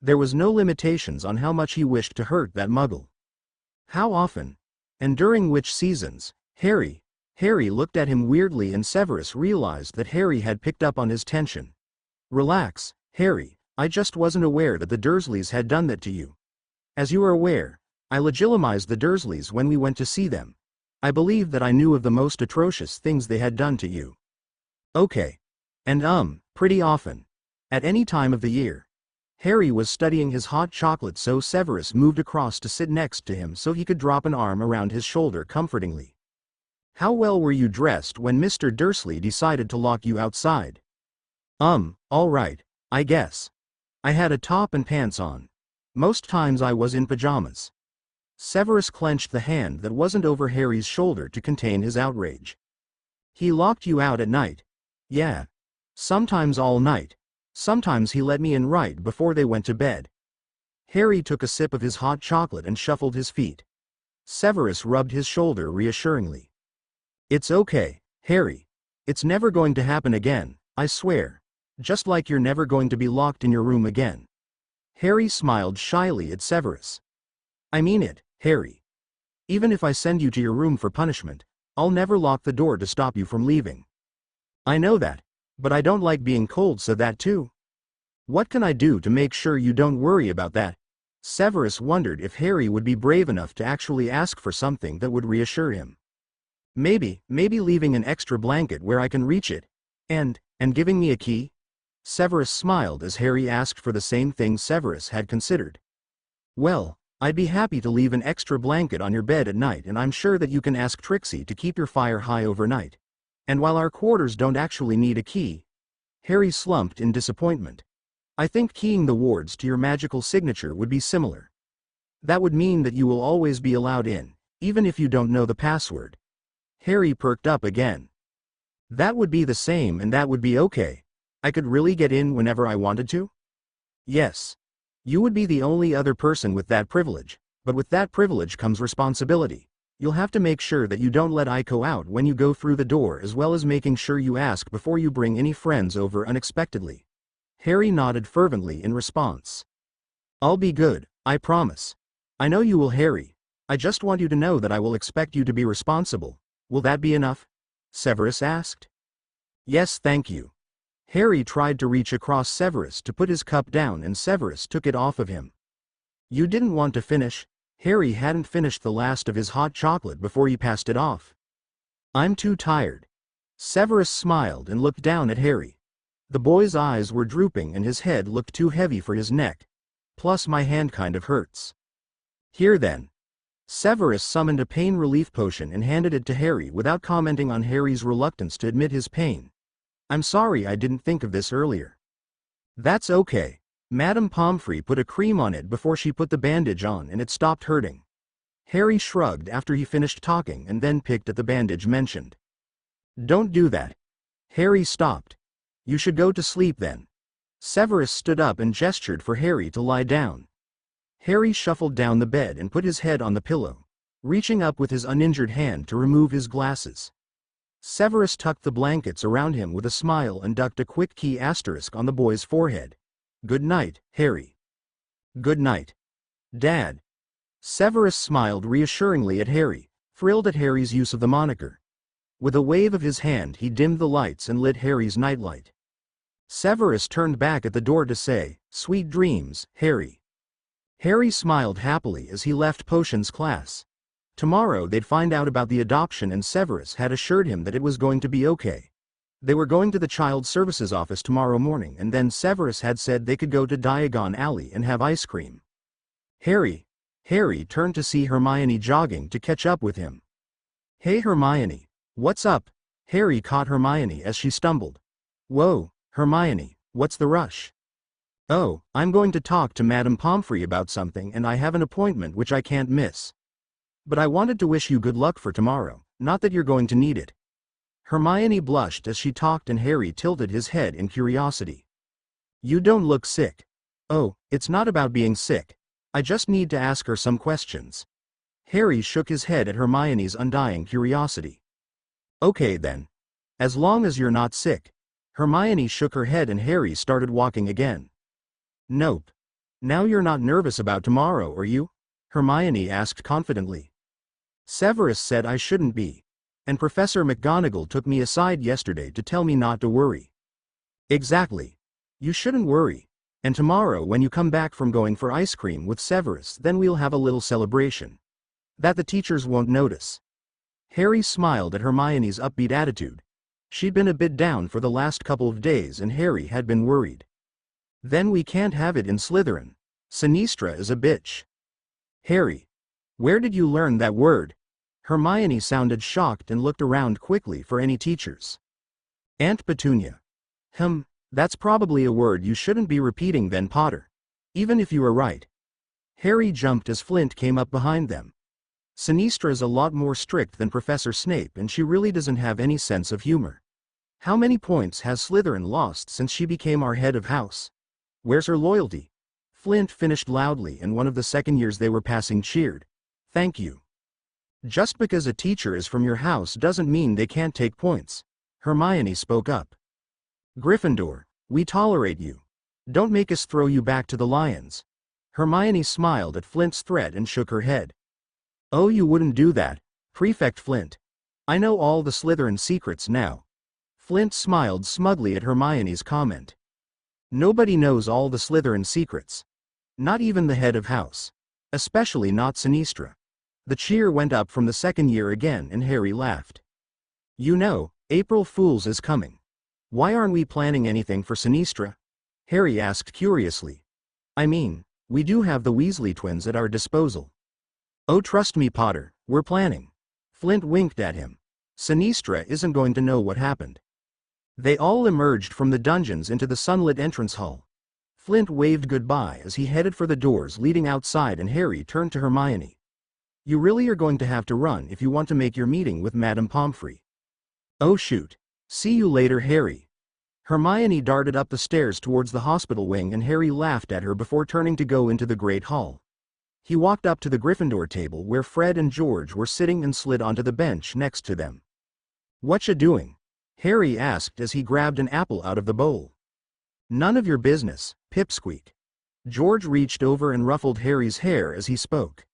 A: There was no limitations on how much he wished to hurt that muggle. How often? And during which seasons? Harry looked at him weirdly, and Severus realized that Harry had picked up on his tension. Relax, Harry, I just wasn't aware that the Dursleys had done that to you. As you are aware, I legitimized the Dursleys when we went to see them. I believe that I knew of the most atrocious things they had done to you. Okay. And pretty often. At any time of the year. Harry was studying his hot chocolate, so Severus moved across to sit next to him so he could drop an arm around his shoulder comfortingly. How well were you dressed when Mr. Dursley decided to lock you outside? All right, I guess. I had a top and pants on. Most times I was in pajamas. Severus clenched the hand that wasn't over Harry's shoulder to contain his outrage. He locked you out at night? Yeah. Sometimes all night. Sometimes he let me in right before they went to bed. Harry took a sip of his hot chocolate and shuffled his feet. Severus rubbed his shoulder reassuringly. It's okay, Harry. It's never going to happen again, I swear. Just like you're never going to be locked in your room again. Harry smiled shyly at Severus. I mean it, Harry. Even if I send you to your room for punishment, I'll never lock the door to stop you from leaving. I know that. But I don't like being cold, so that too. What can I do to make sure you don't worry about that? Severus wondered if Harry would be brave enough to actually ask for something that would reassure him. Maybe leaving an extra blanket where I can reach it. And giving me a key? Severus smiled as Harry asked for the same thing Severus had considered. Well, I'd be happy to leave an extra blanket on your bed at night, and I'm sure that you can ask Trixie to keep your fire high overnight. And while our quarters don't actually need a key. Harry slumped in disappointment. I think keying the wards to your magical signature would be similar. That would mean that you will always be allowed in, even if you don't know the password. Harry perked up again. That would be the same, and that would be okay. I could really get in whenever I wanted to? Yes. You would be the only other person with that privilege, but with that privilege comes responsibility. You'll have to make sure that you don't let Aiko out when you go through the door, as well as making sure you ask before you bring any friends over unexpectedly. Harry nodded fervently in response. I'll be good, I promise. I know you will, Harry. I just want you to know that I will expect you to be responsible. Will that be enough? Severus asked. Yes, thank you. Harry tried to reach across Severus to put his cup down, and Severus took it off of him. You didn't want to finish? Harry hadn't finished the last of his hot chocolate before he passed it off. I'm too tired. Severus smiled and looked down at Harry. The boy's eyes were drooping and his head looked too heavy for his neck. Plus my hand kind of hurts. Here then. Severus summoned a pain relief potion and handed it to Harry without commenting on Harry's reluctance to admit his pain. I'm sorry I didn't think of this earlier. That's okay. Madame Pomfrey put a cream on it before she put the bandage on, and it stopped hurting. Harry shrugged after he finished talking and then picked at the bandage mentioned. Don't do that. Harry stopped. You should go to sleep then. Severus stood up and gestured for Harry to lie down. Harry shuffled down the bed and put his head on the pillow, reaching up with his uninjured hand to remove his glasses. Severus tucked the blankets around him with a smile and ducked a quick key asterisk on the boy's forehead. Good night, Harry. Good night, Dad. Severus smiled reassuringly at Harry, thrilled at Harry's use of the moniker. With a wave of his hand he dimmed the lights and lit Harry's nightlight. Severus turned back at the door to say, "Sweet dreams, Harry." Harry smiled happily as he left potions class. Tomorrow they'd find out about the adoption, and Severus had assured him that it was going to be okay. They were going to the Child Services office tomorrow morning, and then Severus had said they could go to Diagon Alley and have ice cream. Harry turned to see Hermione jogging to catch up with him. Hey Hermione, what's up? Harry caught Hermione as she stumbled. Whoa, Hermione, what's the rush? Oh, I'm going to talk to Madame Pomfrey about something, and I have an appointment which I can't miss. But I wanted to wish you good luck for tomorrow, not that you're going to need it. Hermione blushed as she talked, and Harry tilted his head in curiosity. You don't look sick. Oh, it's not about being sick. I just need to ask her some questions. Harry shook his head at Hermione's undying curiosity. Okay then. As long as you're not sick. Hermione shook her head and Harry started walking again. Nope. Now you're not nervous about tomorrow, are you? Hermione asked confidently. Severus said I shouldn't be. And Professor McGonagall took me aside yesterday to tell me not to worry. Exactly. You shouldn't worry. And tomorrow when you come back from going for ice cream with Severus, then we'll have a little celebration. That the teachers won't notice. Harry smiled at Hermione's upbeat attitude. She'd been a bit down for the last couple of days and Harry had been worried. Then we can't have it in Slytherin. Sinistra is a bitch. Harry. Where did you learn that word? Hermione sounded shocked and looked around quickly for any teachers. Aunt Petunia. That's probably a word you shouldn't be repeating then, Potter. Even if you were right. Harry jumped as Flint came up behind them. Sinistra's a lot more strict than Professor Snape and she really doesn't have any sense of humor. How many points has Slytherin lost since she became our head of house? Where's her loyalty? Flint finished loudly and one of the second years they were passing cheered. Thank you. Just because a teacher is from your house doesn't mean they can't take points. Hermione spoke up. Gryffindor, we tolerate you. Don't make us throw you back to the lions. Hermione smiled at Flint's threat and shook her head. Oh, you wouldn't do that, Prefect Flint. I know all the Slytherin secrets now. Flint smiled smugly at Hermione's comment. Nobody knows all the Slytherin secrets. Not even the head of house. Especially not Sinistra. The cheer went up from the second year again and Harry laughed. You know, April Fool's is coming. Why aren't we planning anything for Sinistra? Harry asked curiously. I mean, we do have the Weasley twins at our disposal. Oh, trust me, Potter, we're planning. Flint winked at him. Sinistra isn't going to know what happened. They all emerged from the dungeons into the sunlit entrance hall. Flint waved goodbye as he headed for the doors leading outside and Harry turned to Hermione. You really are going to have to run if you want to make your meeting with Madame Pomfrey. Oh shoot. See you later, Harry. Hermione darted up the stairs towards the hospital wing and Harry laughed at her before turning to go into the Great Hall. He walked up to the Gryffindor table where Fred and George were sitting and slid onto the bench next to them. Whatcha doing? Harry asked as he grabbed an apple out of the bowl. None of your business, Pipsqueak. George reached over and ruffled Harry's hair as he spoke.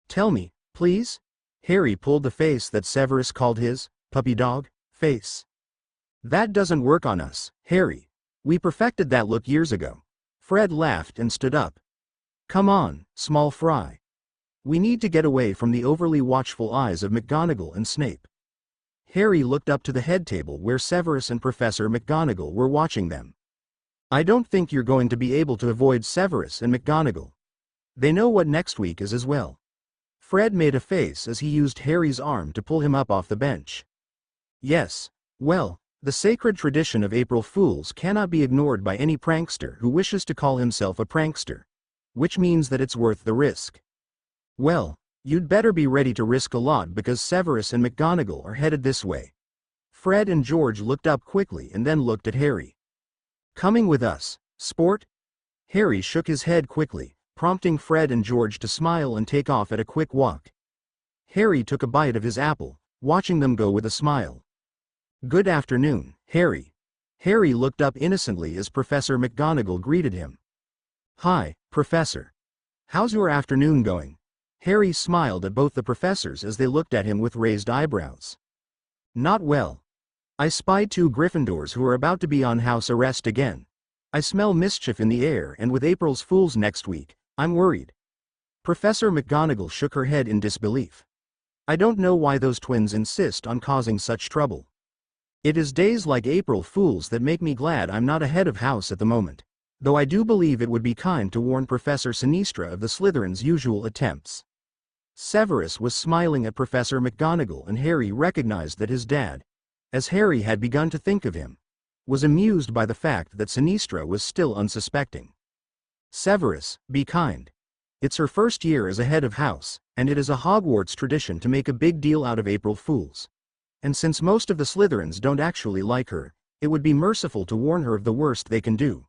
A: Tell me, please? Harry pulled the face that Severus called his puppy dog face. That doesn't work on us, Harry. We perfected that look years ago. Fred laughed and stood up. Come on, small fry. We need to get away from the overly watchful eyes of McGonagall and Snape. Harry looked up to the head table where Severus and Professor McGonagall were watching them. I don't think you're going to be able to avoid Severus and McGonagall. They know what next week is as well. Fred made a face as he used Harry's arm to pull him up off the bench. Yes, well, the sacred tradition of April Fools cannot be ignored by any prankster who wishes to call himself a prankster. Which means that it's worth the risk. Well, you'd better be ready to risk a lot because Severus and McGonagall are headed this way. Fred and George looked up quickly and then looked at Harry. Coming with us, sport? Harry shook his head quickly, prompting Fred and George to smile and take off at a quick walk. Harry took a bite of his apple, watching them go with a smile. Good afternoon, Harry. Harry looked up innocently as Professor McGonagall greeted him. Hi, Professor. How's your afternoon going? Harry smiled at both the professors as they looked at him with raised eyebrows. Not well. I spied 2 Gryffindors who are about to be on house arrest again. I smell mischief in the air and with April's Fools next week, I'm worried. Professor McGonagall shook her head in disbelief. I don't know why those twins insist on causing such trouble. It is days like April Fools that make me glad I'm not a head of house at the moment. Though I do believe it would be kind to warn Professor Sinistra of the Slytherin's usual attempts. Severus was smiling at Professor McGonagall and Harry recognized that his dad, as Harry had begun to think of him, was amused by the fact that Sinistra was still unsuspecting. Severus, be kind. It's her first year as a head of house, and it is a Hogwarts tradition to make a big deal out of April Fools. And since most of the Slytherins don't actually like her, it would be merciful to warn her of the worst they can do.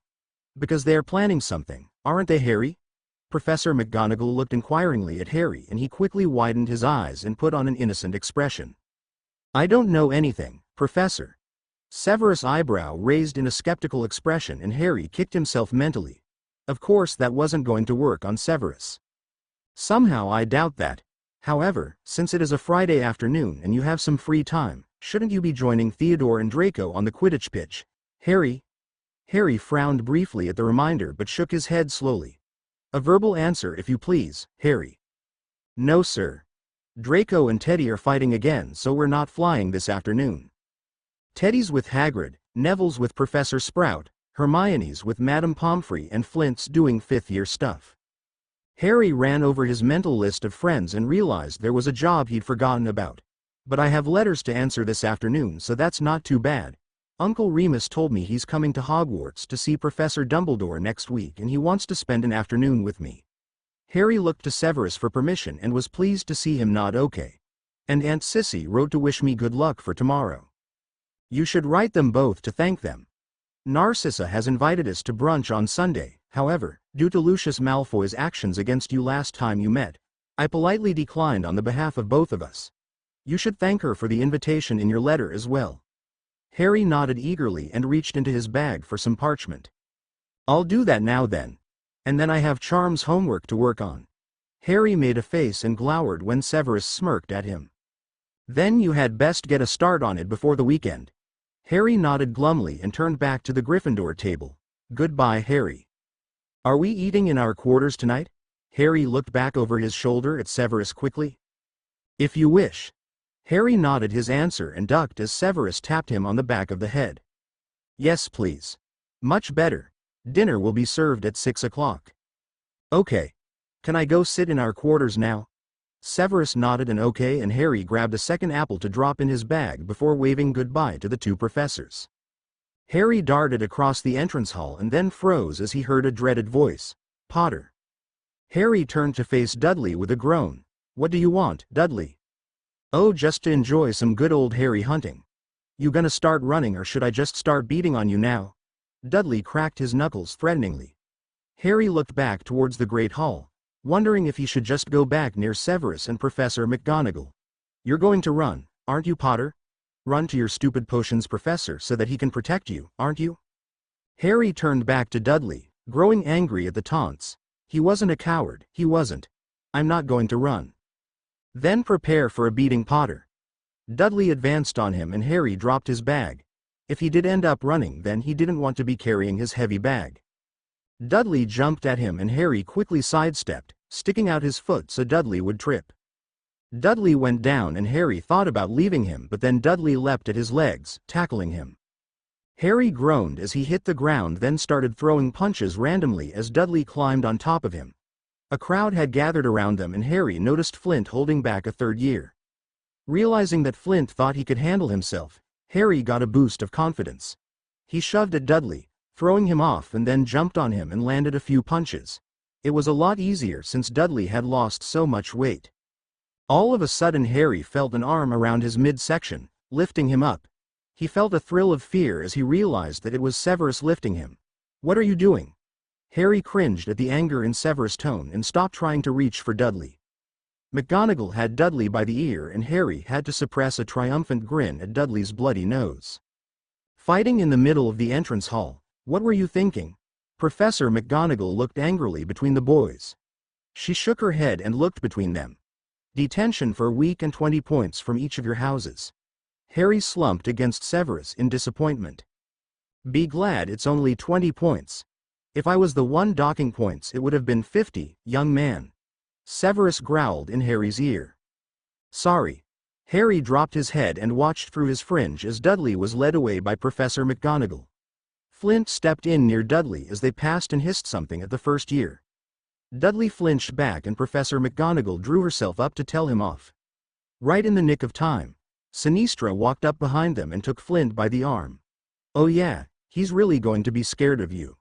A: Because they are planning something, aren't they, Harry? Professor McGonagall looked inquiringly at Harry and he quickly widened his eyes and put on an innocent expression. I don't know anything, Professor. Severus' eyebrow raised in a skeptical expression and Harry kicked himself mentally. Of course that wasn't going to work on Severus. Somehow I doubt that. However, since it is a Friday afternoon and you have some free time, shouldn't you be joining Theodore and Draco on the Quidditch pitch? Harry? Harry frowned briefly at the reminder but shook his head slowly. A verbal answer if you please, Harry. No sir. Draco and Teddy are fighting again, so we're not flying this afternoon. Teddy's with Hagrid, Neville's with Professor Sprout, Hermione's with Madame Pomfrey, and Flint's doing fifth-year stuff. Harry ran over his mental list of friends and realized there was a job he'd forgotten about. But I have letters to answer this afternoon, so that's not too bad. Uncle Remus told me he's coming to Hogwarts to see Professor Dumbledore next week and he wants to spend an afternoon with me. Harry looked to Severus for permission and was pleased to see him nod okay. And Aunt Sissy wrote to wish me good luck for tomorrow. You should write them both to thank them. Narcissa has invited us to brunch on Sunday, however, due to Lucius Malfoy's actions against you last time you met, I politely declined on the behalf of both of us. You should thank her for the invitation in your letter as well. Harry nodded eagerly and reached into his bag for some parchment. I'll do that now then. And then I have Charm's homework to work on. Harry made a face and glowered when Severus smirked at him. Then you had best get a start on it before the weekend. Harry nodded glumly and turned back to the Gryffindor table. Goodbye, Harry. Are we eating in our quarters tonight? Harry looked back over his shoulder at Severus quickly. If you wish. Harry nodded his answer and ducked as Severus tapped him on the back of the head. Yes, please. Much better. Dinner will be served at 6 o'clock. Okay. Can I go sit in our quarters now? Severus nodded an okay and Harry grabbed a second apple to drop in his bag before waving goodbye to the two professors. Harry darted across the entrance hall and then froze as he heard a dreaded voice. Potter. Harry turned to face Dudley with a groan. What do you want, Dudley? Oh, just to enjoy some good old Harry hunting. You gonna start running or should I just start beating on you now? Dudley cracked his knuckles threateningly. Harry looked back towards the Great Hall, wondering if he should just go back near Severus and Professor McGonagall. You're going to run, aren't you, Potter? Run to your stupid potions professor so that he can protect you, aren't you? Harry turned back to Dudley, growing angry at the taunts. He wasn't a coward, he wasn't. I'm not going to run. Then prepare for a beating, Potter. Dudley advanced on him and Harry dropped his bag. If he did end up running, then he didn't want to be carrying his heavy bag. Dudley jumped at him and Harry quickly sidestepped, sticking out his foot so Dudley would trip. Dudley went down and Harry thought about leaving him, but then Dudley leapt at his legs, tackling him. Harry groaned as he hit the ground, then started throwing punches randomly as Dudley climbed on top of him. A crowd had gathered around them and Harry noticed Flint holding back a third year. Realizing that Flint thought he could handle himself, Harry got a boost of confidence. He shoved at Dudley, throwing him off, and then jumped on him and landed a few punches. It was a lot easier since Dudley had lost so much weight. All of a sudden Harry felt an arm around his midsection, lifting him up. He felt a thrill of fear as he realized that it was Severus lifting him. What are you doing? Harry cringed at the anger in Severus' tone and stopped trying to reach for Dudley. McGonagall had Dudley by the ear and Harry had to suppress a triumphant grin at Dudley's bloody nose. Fighting in the middle of the entrance hall, what were you thinking? Professor McGonagall looked angrily between the boys. She shook her head and looked between them. Detention for a week and 20 points from each of your houses. Harry slumped against Severus in disappointment. Be glad it's only 20 points. If I was the one docking points, it would have been 50, young man. Severus growled in Harry's ear. Sorry. Harry dropped his head and watched through his fringe as Dudley was led away by Professor McGonagall. Flint stepped in near Dudley as they passed and hissed something at the first year. Dudley flinched back and Professor McGonagall drew herself up to tell him off. Right in the nick of time, Sinistra walked up behind them and took Flint by the arm. Oh yeah, he's really going to be scared of you.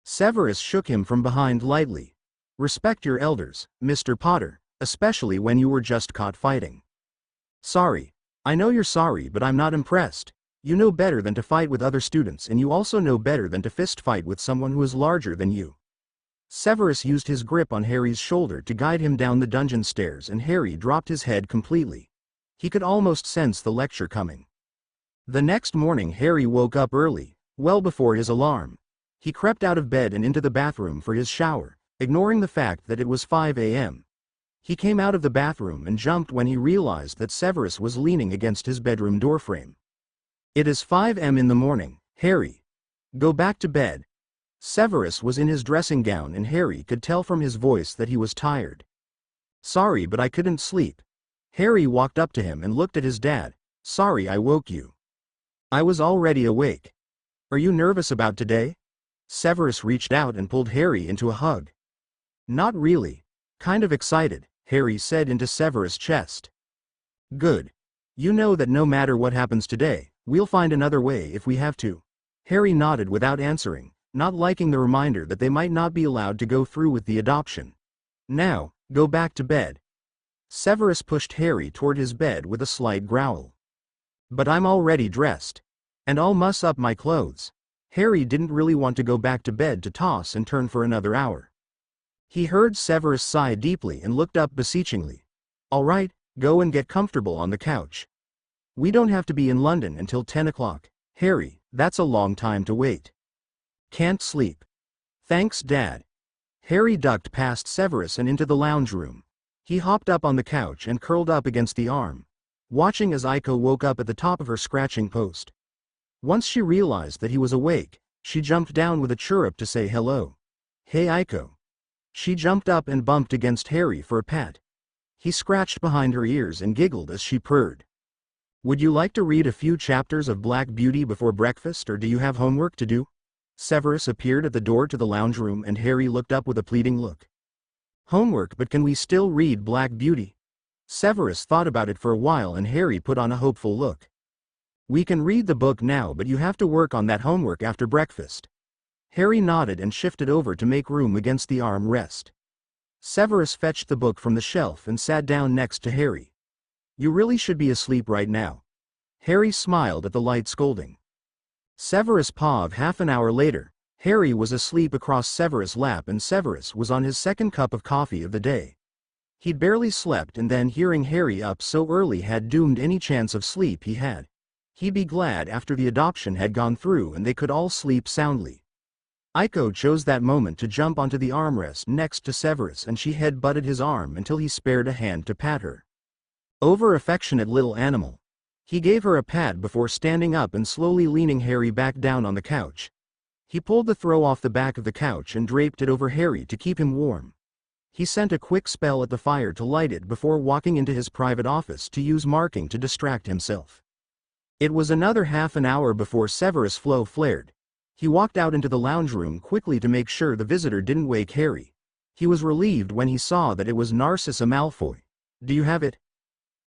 A: Severus shook him from behind lightly. Respect your elders, Mr. Potter, especially when you were just caught fighting. Sorry. I know you're sorry, but I'm not impressed. You know better than to fight with other students, and you also know better than to fist fight with someone who is larger than you. Severus used his grip on Harry's shoulder to guide him down the dungeon stairs, and Harry dropped his head completely. He could almost sense the lecture coming. The next morning Harry woke up early, well before his alarm. He crept out of bed and into the bathroom for his shower, ignoring the fact that it was 5 a.m. He came out of the bathroom and jumped when he realized that Severus was leaning against his bedroom doorframe. "It is 5 a.m. in the morning, Harry. Go back to bed." Severus was in his dressing gown and Harry could tell from his voice that he was tired. "Sorry, but I couldn't sleep." Harry walked up to him and looked at his dad. "Sorry I woke you." "I was already awake." "Are you nervous about today?" Severus reached out and pulled Harry into a hug. "Not really. Kind of excited," Harry said into Severus' chest. "Good. You know that no matter what happens today, we'll find another way if we have to." Harry nodded without answering, not liking the reminder that they might not be allowed to go through with the adoption. "Now, go back to bed." Severus pushed Harry toward his bed with a slight growl. "But I'm already dressed. And I'll muss up my clothes." Harry didn't really want to go back to bed to toss and turn for another hour. He heard Severus sigh deeply and looked up beseechingly. "All right, go and get comfortable on the couch. We don't have to be in London until 10 o'clock. Harry, that's a long time to wait." "Can't sleep." "Thanks, Dad." Harry ducked past Severus and into the lounge room. He hopped up on the couch and curled up against the arm, watching as Aiko woke up at the top of her scratching post. Once she realized that he was awake, she jumped down with a chirrup to say hello. "Hey Aiko." She jumped up and bumped against Harry for a pat. He scratched behind her ears and giggled as she purred. "Would you like to read a few chapters of Black Beauty before breakfast, or do you have homework to do?" Severus appeared at the door to the lounge room and Harry looked up with a pleading look. "Homework, but can we still read Black Beauty?" Severus thought about it for a while and Harry put on a hopeful look. "We can read the book now, but you have to work on that homework after breakfast." Harry nodded and shifted over to make room against the arm rest. Severus fetched the book from the shelf and sat down next to Harry. "You really should be asleep right now." Harry smiled at the light scolding. Severus paused. Half an hour later, Harry was asleep across Severus' lap and Severus was on his second cup of coffee of the day. He'd barely slept, and then hearing Harry up so early had doomed any chance of sleep he had. He'd be glad after the adoption had gone through and they could all sleep soundly. Aiko chose that moment to jump onto the armrest next to Severus and she head-butted his arm until he spared a hand to pat her. Over-affectionate little animal. He gave her a pat before standing up and slowly leaning Harry back down on the couch. He pulled the throw off the back of the couch and draped it over Harry to keep him warm. He sent a quick spell at the fire to light it before walking into his private office to use marking to distract himself. It was another half an hour before Severus' flow flared. He walked out into the lounge room quickly to make sure the visitor didn't wake Harry. He was relieved when he saw that it was Narcissa Malfoy. "Do you have it?"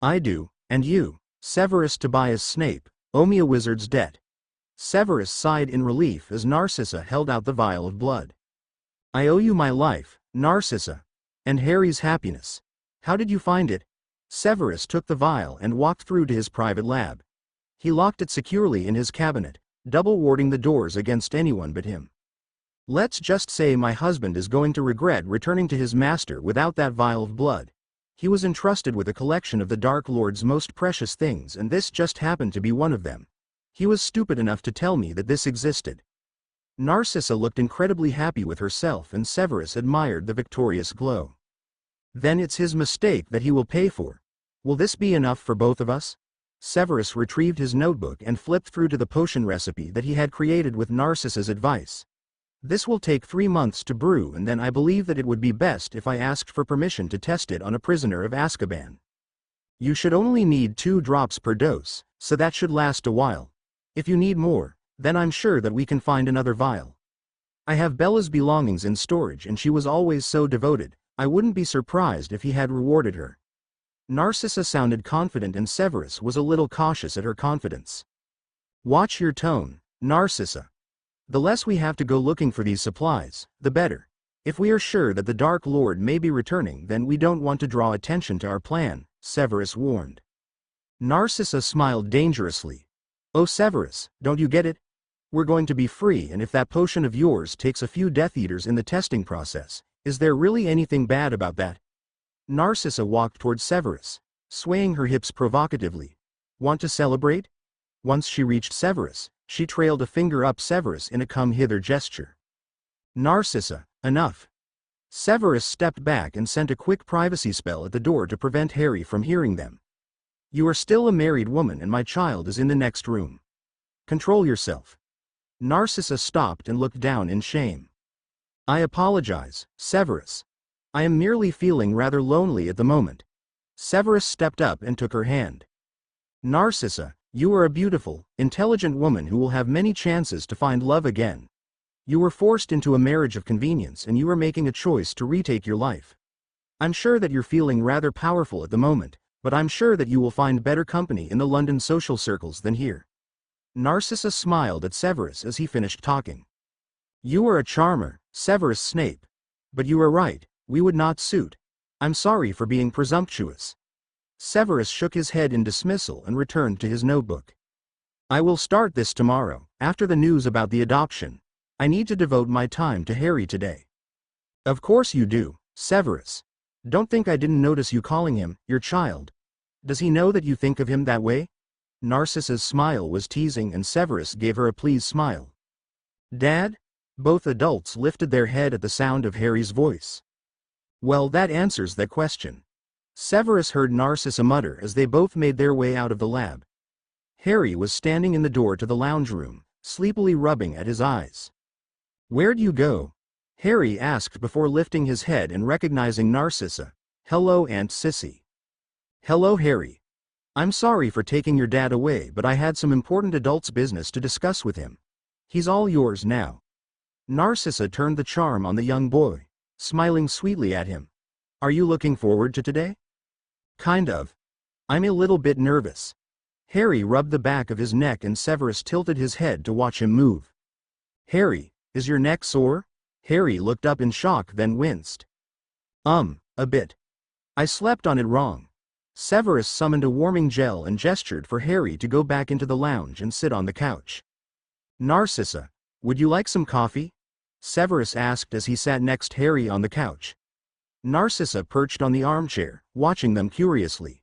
A: "I do, and you." Severus Tobias Snape, "Owe me a wizard's debt." Severus sighed in relief as Narcissa held out the vial of blood. "I owe you my life, Narcissa. And Harry's happiness. How did you find it?" Severus took the vial and walked through to his private lab. He locked it securely in his cabinet, double warding the doors against anyone but him. "Let's just say my husband is going to regret returning to his master without that vial of blood. He was entrusted with a collection of the Dark Lord's most precious things and this just happened to be one of them. He was stupid enough to tell me that this existed." Narcissa looked incredibly happy with herself and Severus admired the victorious glow. "Then it's his mistake that he will pay for. Will this be enough for both of us?" Severus retrieved his notebook and flipped through to the potion recipe that he had created with Narcissa's advice. "This will take 3 months to brew, and then I believe that it would be best if I asked for permission to test it on a prisoner of Azkaban. You should only need 2 drops per dose, so that should last a while. If you need more, then I'm sure that we can find another vial. I have Bella's belongings in storage and she was always so devoted, I wouldn't be surprised if he had rewarded her." Narcissa sounded confident and Severus was a little cautious at her confidence. "Watch your tone, Narcissa. The less we have to go looking for these supplies, the better. If we are sure that the Dark Lord may be returning, then we don't want to draw attention to our plan," Severus warned. Narcissa smiled dangerously. "Oh Severus, don't you get it? We're going to be free, and if that potion of yours takes a few Death Eaters in the testing process, is there really anything bad about that?" Narcissa walked toward Severus, swaying her hips provocatively. "Want to celebrate?" Once she reached Severus, she trailed a finger up Severus in a come-hither gesture. Narcissa, enough. Severus stepped back and sent a quick privacy spell at the door to prevent Harry from hearing them. You are still a married woman and my child is in the next room. Control yourself. Narcissa stopped and looked down in shame. I apologize, Severus. I am merely feeling rather lonely at the moment. Severus stepped up and took her hand. Narcissa, you are a beautiful, intelligent woman who will have many chances to find love again. You were forced into a marriage of convenience and you are making a choice to retake your life. I'm sure that you're feeling rather powerful at the moment, but I'm sure that you will find better company in the London social circles than here. Narcissa smiled at Severus as he finished talking. You are a charmer, Severus Snape. But you are right, we would not suit. I'm sorry for being presumptuous. Severus shook his head in dismissal and returned to his notebook. I will start this tomorrow, after the news about the adoption. I need to devote my time to Harry today. Of course you do, Severus. Don't think I didn't notice you calling him your child. Does he know that you think of him that way? Narcissa's smile was teasing and Severus gave her a pleased smile. Dad? Both adults lifted their head at the sound of Harry's voice. Well, that answers that question. Severus heard Narcissa mutter as they both made their way out of the lab. Harry was standing in the door to the lounge room, sleepily rubbing at his eyes. Where'd you go? Harry asked before lifting his head and recognizing Narcissa. Hello, Aunt Sissy. Hello, Harry. I'm sorry for taking your dad away, but I had some important adults' business to discuss with him. He's all yours now. Narcissa turned the charm on the young boy, smiling sweetly at him. Are you looking forward to today? Kind of. I'm a little bit nervous. Harry rubbed the back of his neck and Severus tilted his head to watch him move. Harry, is your neck sore? Harry looked up in shock then winced. A bit. I slept on it wrong. Severus summoned a warming gel and gestured for Harry to go back into the lounge and sit on the couch. Narcissa, would you like some coffee? Severus asked as he sat next Harry on the couch. Narcissa perched on the armchair, watching them curiously.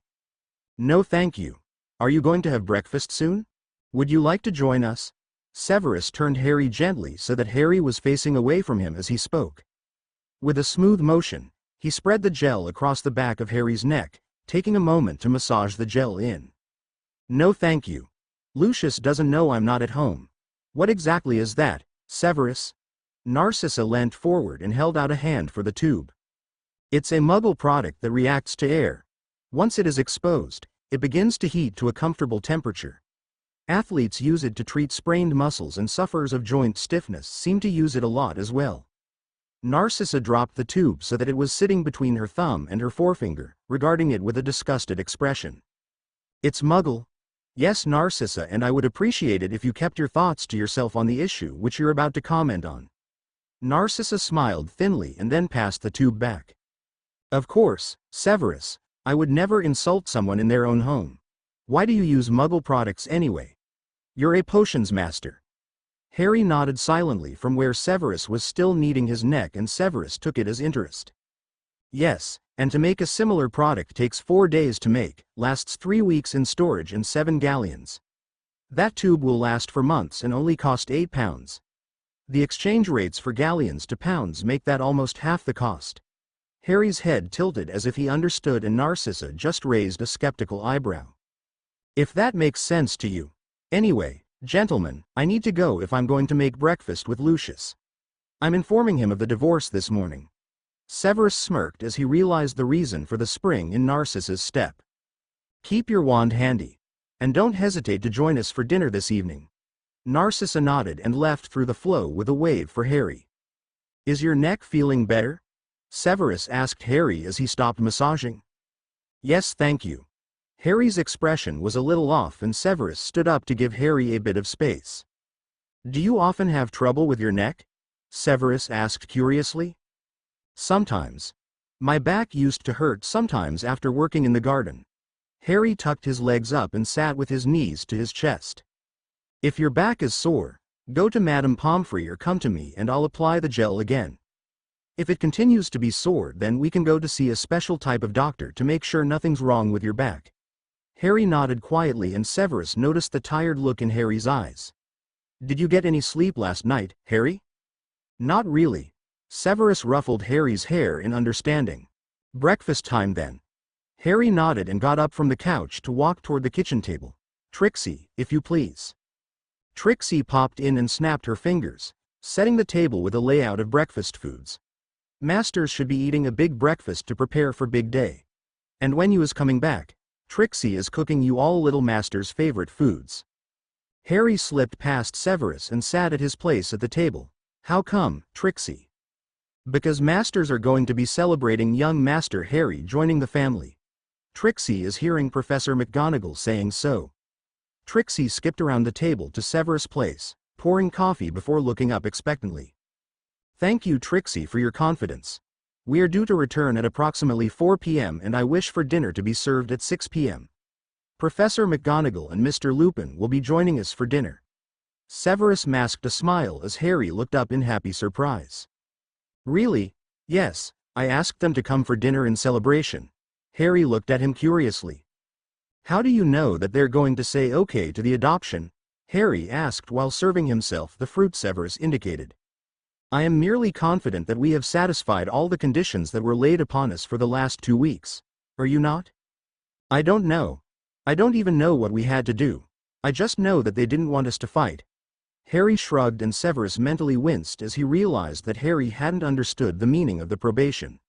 A: No thank you. Are you going to have breakfast soon? Would you like to join us? Severus turned Harry gently so that Harry was facing away from him as he spoke. With a smooth motion, he spread the gel across the back of Harry's neck, taking a moment to massage the gel in. No thank you. Lucius doesn't know I'm not at home. What exactly is that, Severus? Narcissa leant forward and held out a hand for the tube. It's a Muggle product that reacts to air. Once it is exposed, it begins to heat to a comfortable temperature. Athletes use it to treat sprained muscles and sufferers of joint stiffness seem to use it a lot as well. Narcissa dropped the tube so that it was sitting between her thumb and her forefinger, regarding it with a disgusted expression. It's Muggle. Yes, Narcissa, and I would appreciate it if you kept your thoughts to yourself on the issue which you're about to comment on. Narcissa smiled thinly and then passed the tube back. Of course, Severus, I would never insult someone in their own home. Why do you use Muggle products anyway? You're a potions master. Harry nodded silently from where Severus was still kneading his neck and Severus took it as interest. Yes, and to make a similar product takes 4 days to make, lasts 3 weeks in storage and 7 galleons. That tube will last for months and only cost £8. The exchange rates for galleons to pounds make that almost half the cost. Harry's head tilted as if he understood and Narcissa just raised a skeptical eyebrow. If that makes sense to you. Anyway, gentlemen, I need to go if I'm going to make breakfast with Lucius. I'm informing him of the divorce this morning. Severus smirked as he realized the reason for the spring in Narcissa's step. Keep your wand handy. And don't hesitate to join us for dinner this evening. Narcissa nodded and left through the flow with a wave for Harry. Is your neck feeling better? Severus asked Harry as he stopped massaging. Yes, thank you. Harry's expression was a little off and Severus stood up to give Harry a bit of space. Do you often have trouble with your neck? Severus asked curiously. Sometimes. My back used to hurt sometimes after working in the garden. Harry tucked his legs up and sat with his knees to his chest. If your back is sore, go to Madame Pomfrey or come to me and I'll apply the gel again. If it continues to be sore, then we can go to see a special type of doctor to make sure nothing's wrong with your back. Harry nodded quietly and Severus noticed the tired look in Harry's eyes. Did you get any sleep last night, Harry? Not really. Severus ruffled Harry's hair in understanding. Breakfast time then. Harry nodded and got up from the couch to walk toward the kitchen table. Trixie, if you please. Trixie popped in and snapped her fingers, setting the table with a layout of breakfast foods. Masters should be eating a big breakfast to prepare for big day. And when you is coming back, Trixie is cooking you all little master's favorite foods. Harry slipped past Severus and sat at his place at the table. How come, Trixie? Because masters are going to be celebrating young Master Harry joining the family. Trixie is hearing Professor McGonagall saying so. Trixie skipped around the table to Severus' place, pouring coffee before looking up expectantly. Thank you, Trixie, for your confidence. We are due to return at approximately 4 p.m. and I wish for dinner to be served at 6 p.m. Professor McGonagall and Mr. Lupin will be joining us for dinner. Severus masked a smile as Harry looked up in happy surprise. Really? Yes, I asked them to come for dinner in celebration. Harry looked at him curiously. How do you know that they're going to say okay to the adoption? Harry asked while serving himself the fruit Severus indicated. I am merely confident that we have satisfied all the conditions that were laid upon us for the last 2 weeks. Are you not? I don't know. I don't even know what we had to do. I just know that they didn't want us to fight. Harry shrugged and Severus mentally winced as he realized that Harry hadn't understood the meaning of the probation.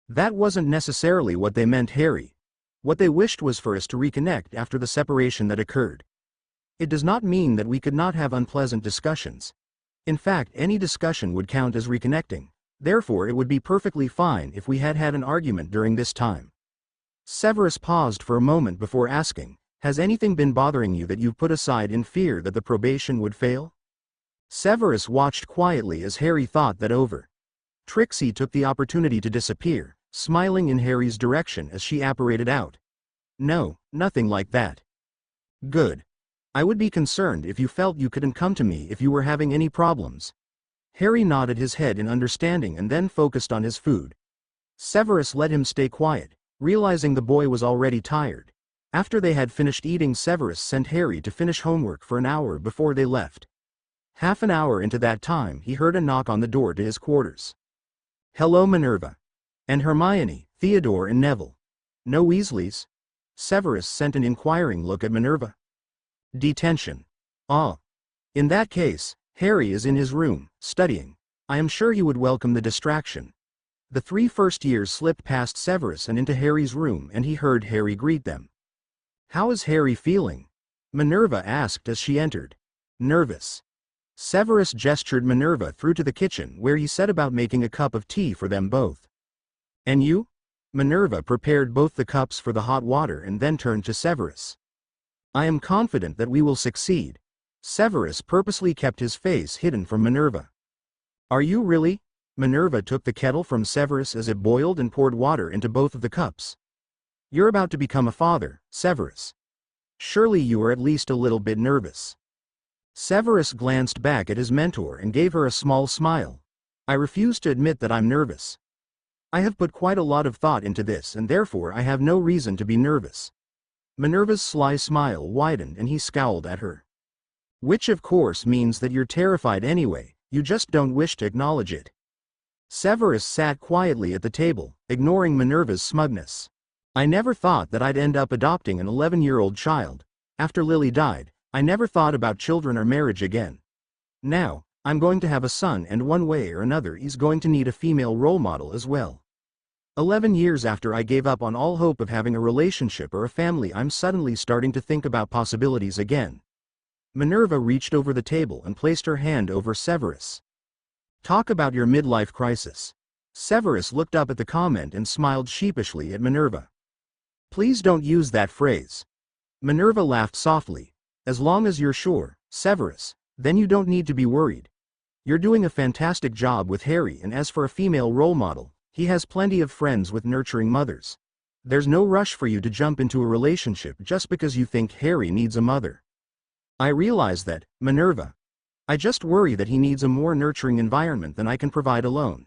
A: That wasn't necessarily what they meant, Harry. What they wished was for us to reconnect after the separation that occurred. It does not mean that we could not have unpleasant discussions. In fact, any discussion would count as reconnecting, therefore it would be perfectly fine if we had had an argument during this time. Severus paused for a moment before asking, has anything been bothering you that you've put aside in fear that the probation would fail? Severus watched quietly as Harry thought that over. Trixie took the opportunity to disappear, smiling in Harry's direction as she apparated out. No, nothing like that. Good. I would be concerned if you felt you couldn't come to me if you were having any problems. Harry nodded his head in understanding and then focused on his food. Severus let him stay quiet, realizing the boy was already tired. After they had finished eating, Severus sent Harry to finish homework for an hour before they left. Half an hour into that time he heard a knock on the door to his quarters. Hello, Minerva. And Hermione, Theodore and Neville. No Weasleys? Severus sent an inquiring look at Minerva. Detention. Ah. In that case, Harry is in his room, studying. I am sure he would welcome the distraction. The 3 first years slipped past Severus and into Harry's room and he heard Harry greet them. How is Harry feeling? Minerva asked as she entered. Nervous. Severus gestured Minerva through to the kitchen where he set about making a cup of tea for them both. And you? Minerva prepared both the cups for the hot water and then turned to Severus. I am confident that we will succeed. Severus purposely kept his face hidden from Minerva. Are you really? Minerva took the kettle from Severus as it boiled and poured water into both of the cups. You're about to become a father, Severus. Surely you are at least a little bit nervous. Severus glanced back at his mentor and gave her a small smile. I refuse to admit that I'm nervous. I have put quite a lot of thought into this and therefore I have no reason to be nervous. Minerva's sly smile widened and he scowled at her. Which of course means that you're terrified anyway, you just don't wish to acknowledge it. Severus sat quietly at the table, ignoring Minerva's smugness. I never thought that I'd end up adopting an 11-year-old child. After Lily died, I never thought about children or marriage again. Now, I'm going to have a son and one way or another he's going to need a female role model as well. 11 years after I gave up on all hope of having a relationship or a family, I'm suddenly starting to think about possibilities again. Minerva reached over the table and placed her hand over Severus. Talk about your midlife crisis. Severus looked up at the comment and smiled sheepishly at Minerva. Please don't use that phrase. Minerva laughed softly. As long as you're sure, Severus, then you don't need to be worried. You're doing a fantastic job with Harry, and as for a female role model, he has plenty of friends with nurturing mothers. There's no rush for you to jump into a relationship just because you think Harry needs a mother. I realize that, Minerva. I just worry that he needs a more nurturing environment than I can provide alone.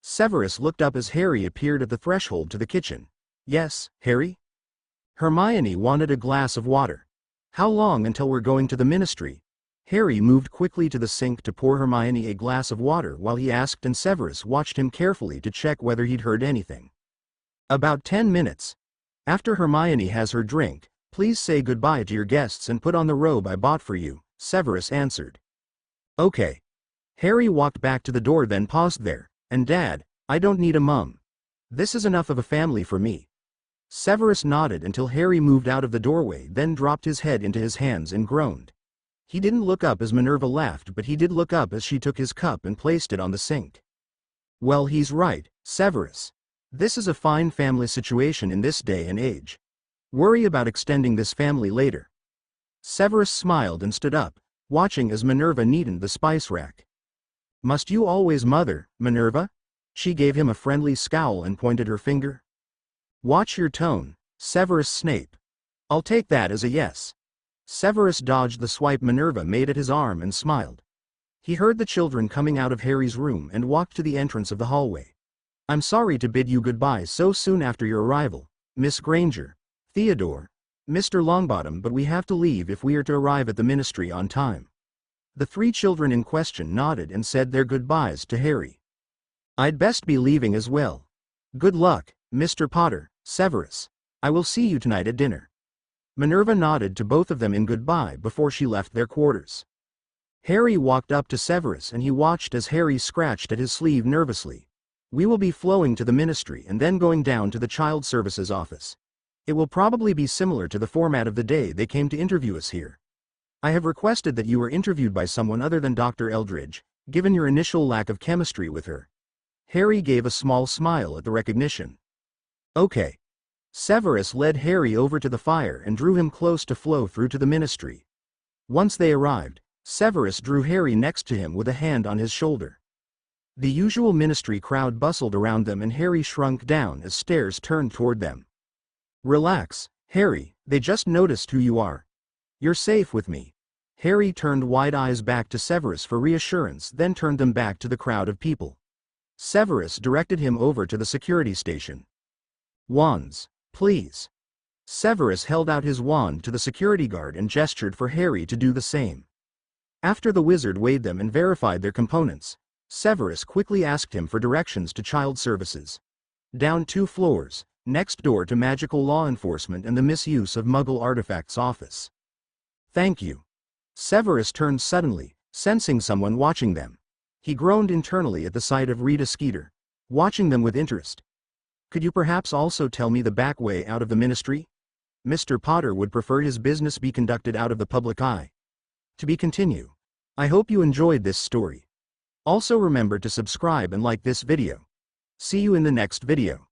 A: Severus looked up as Harry appeared at the threshold to the kitchen. Yes, Harry? Hermione wanted a glass of water. How long until we're going to the ministry? Harry moved quickly to the sink to pour Hermione a glass of water while he asked, and Severus watched him carefully to check whether he'd heard anything. About 10 minutes. After Hermione has her drink, please say goodbye to your guests and put on the robe I bought for you, Severus answered. Okay. Harry walked back to the door, then paused there. And Dad, I don't need a mum. This is enough of a family for me. Severus nodded until Harry moved out of the doorway, then dropped his head into his hands and groaned. He didn't look up as Minerva laughed, but he did look up as she took his cup and placed it on the sink. Well, he's right, Severus. This is a fine family situation in this day and age. Worry about extending this family later. Severus smiled and stood up, watching as Minerva neatened the spice rack. Must you always mother, Minerva? She gave him a friendly scowl and pointed her finger. Watch your tone, Severus Snape. I'll take that as a yes. Severus dodged the swipe Minerva made at his arm and smiled. He heard the children coming out of Harry's room and walked to the entrance of the hallway. I'm sorry to bid you goodbye so soon after your arrival, Miss Granger, Theodore, Mr. Longbottom, but we have to leave if we are to arrive at the ministry on time. The three children in question nodded and said their goodbyes to Harry. I'd best be leaving as well. Good luck, Mr. Potter, Severus. I will see you tonight at dinner. Minerva nodded to both of them in goodbye before she left their quarters. Harry walked up to Severus and he watched as Harry scratched at his sleeve nervously. We will be flowing to the ministry and then going down to the child services office. It will probably be similar to the format of the day they came to interview us here. I have requested that you were interviewed by someone other than Dr. Eldridge, given your initial lack of chemistry with her. Harry gave a small smile at the recognition. Okay. Severus led Harry over to the fire and drew him close to flow through to the ministry. Once they arrived, Severus drew Harry next to him with a hand on his shoulder. The usual ministry crowd bustled around them and Harry shrunk down as stares turned toward them. Relax, Harry, they just noticed who you are. You're safe with me. Harry turned wide eyes back to Severus for reassurance, then turned them back to the crowd of people. Severus directed him over to the security station. Wands, please. Severus held out his wand to the security guard and gestured for Harry to do the same. After the wizard weighed them and verified their components, Severus quickly asked him for directions to child services. Down 2 floors, next door to magical law enforcement and the misuse of Muggle artifacts office. Thank you. Severus turned suddenly, sensing someone watching them. He groaned internally at the sight of Rita Skeeter, watching them with interest. Could you perhaps also tell me the back way out of the ministry? Mr. Potter would prefer his business be conducted out of the public eye. To be continued. I hope you enjoyed this story. Also remember to subscribe and like this video. See you in the next video.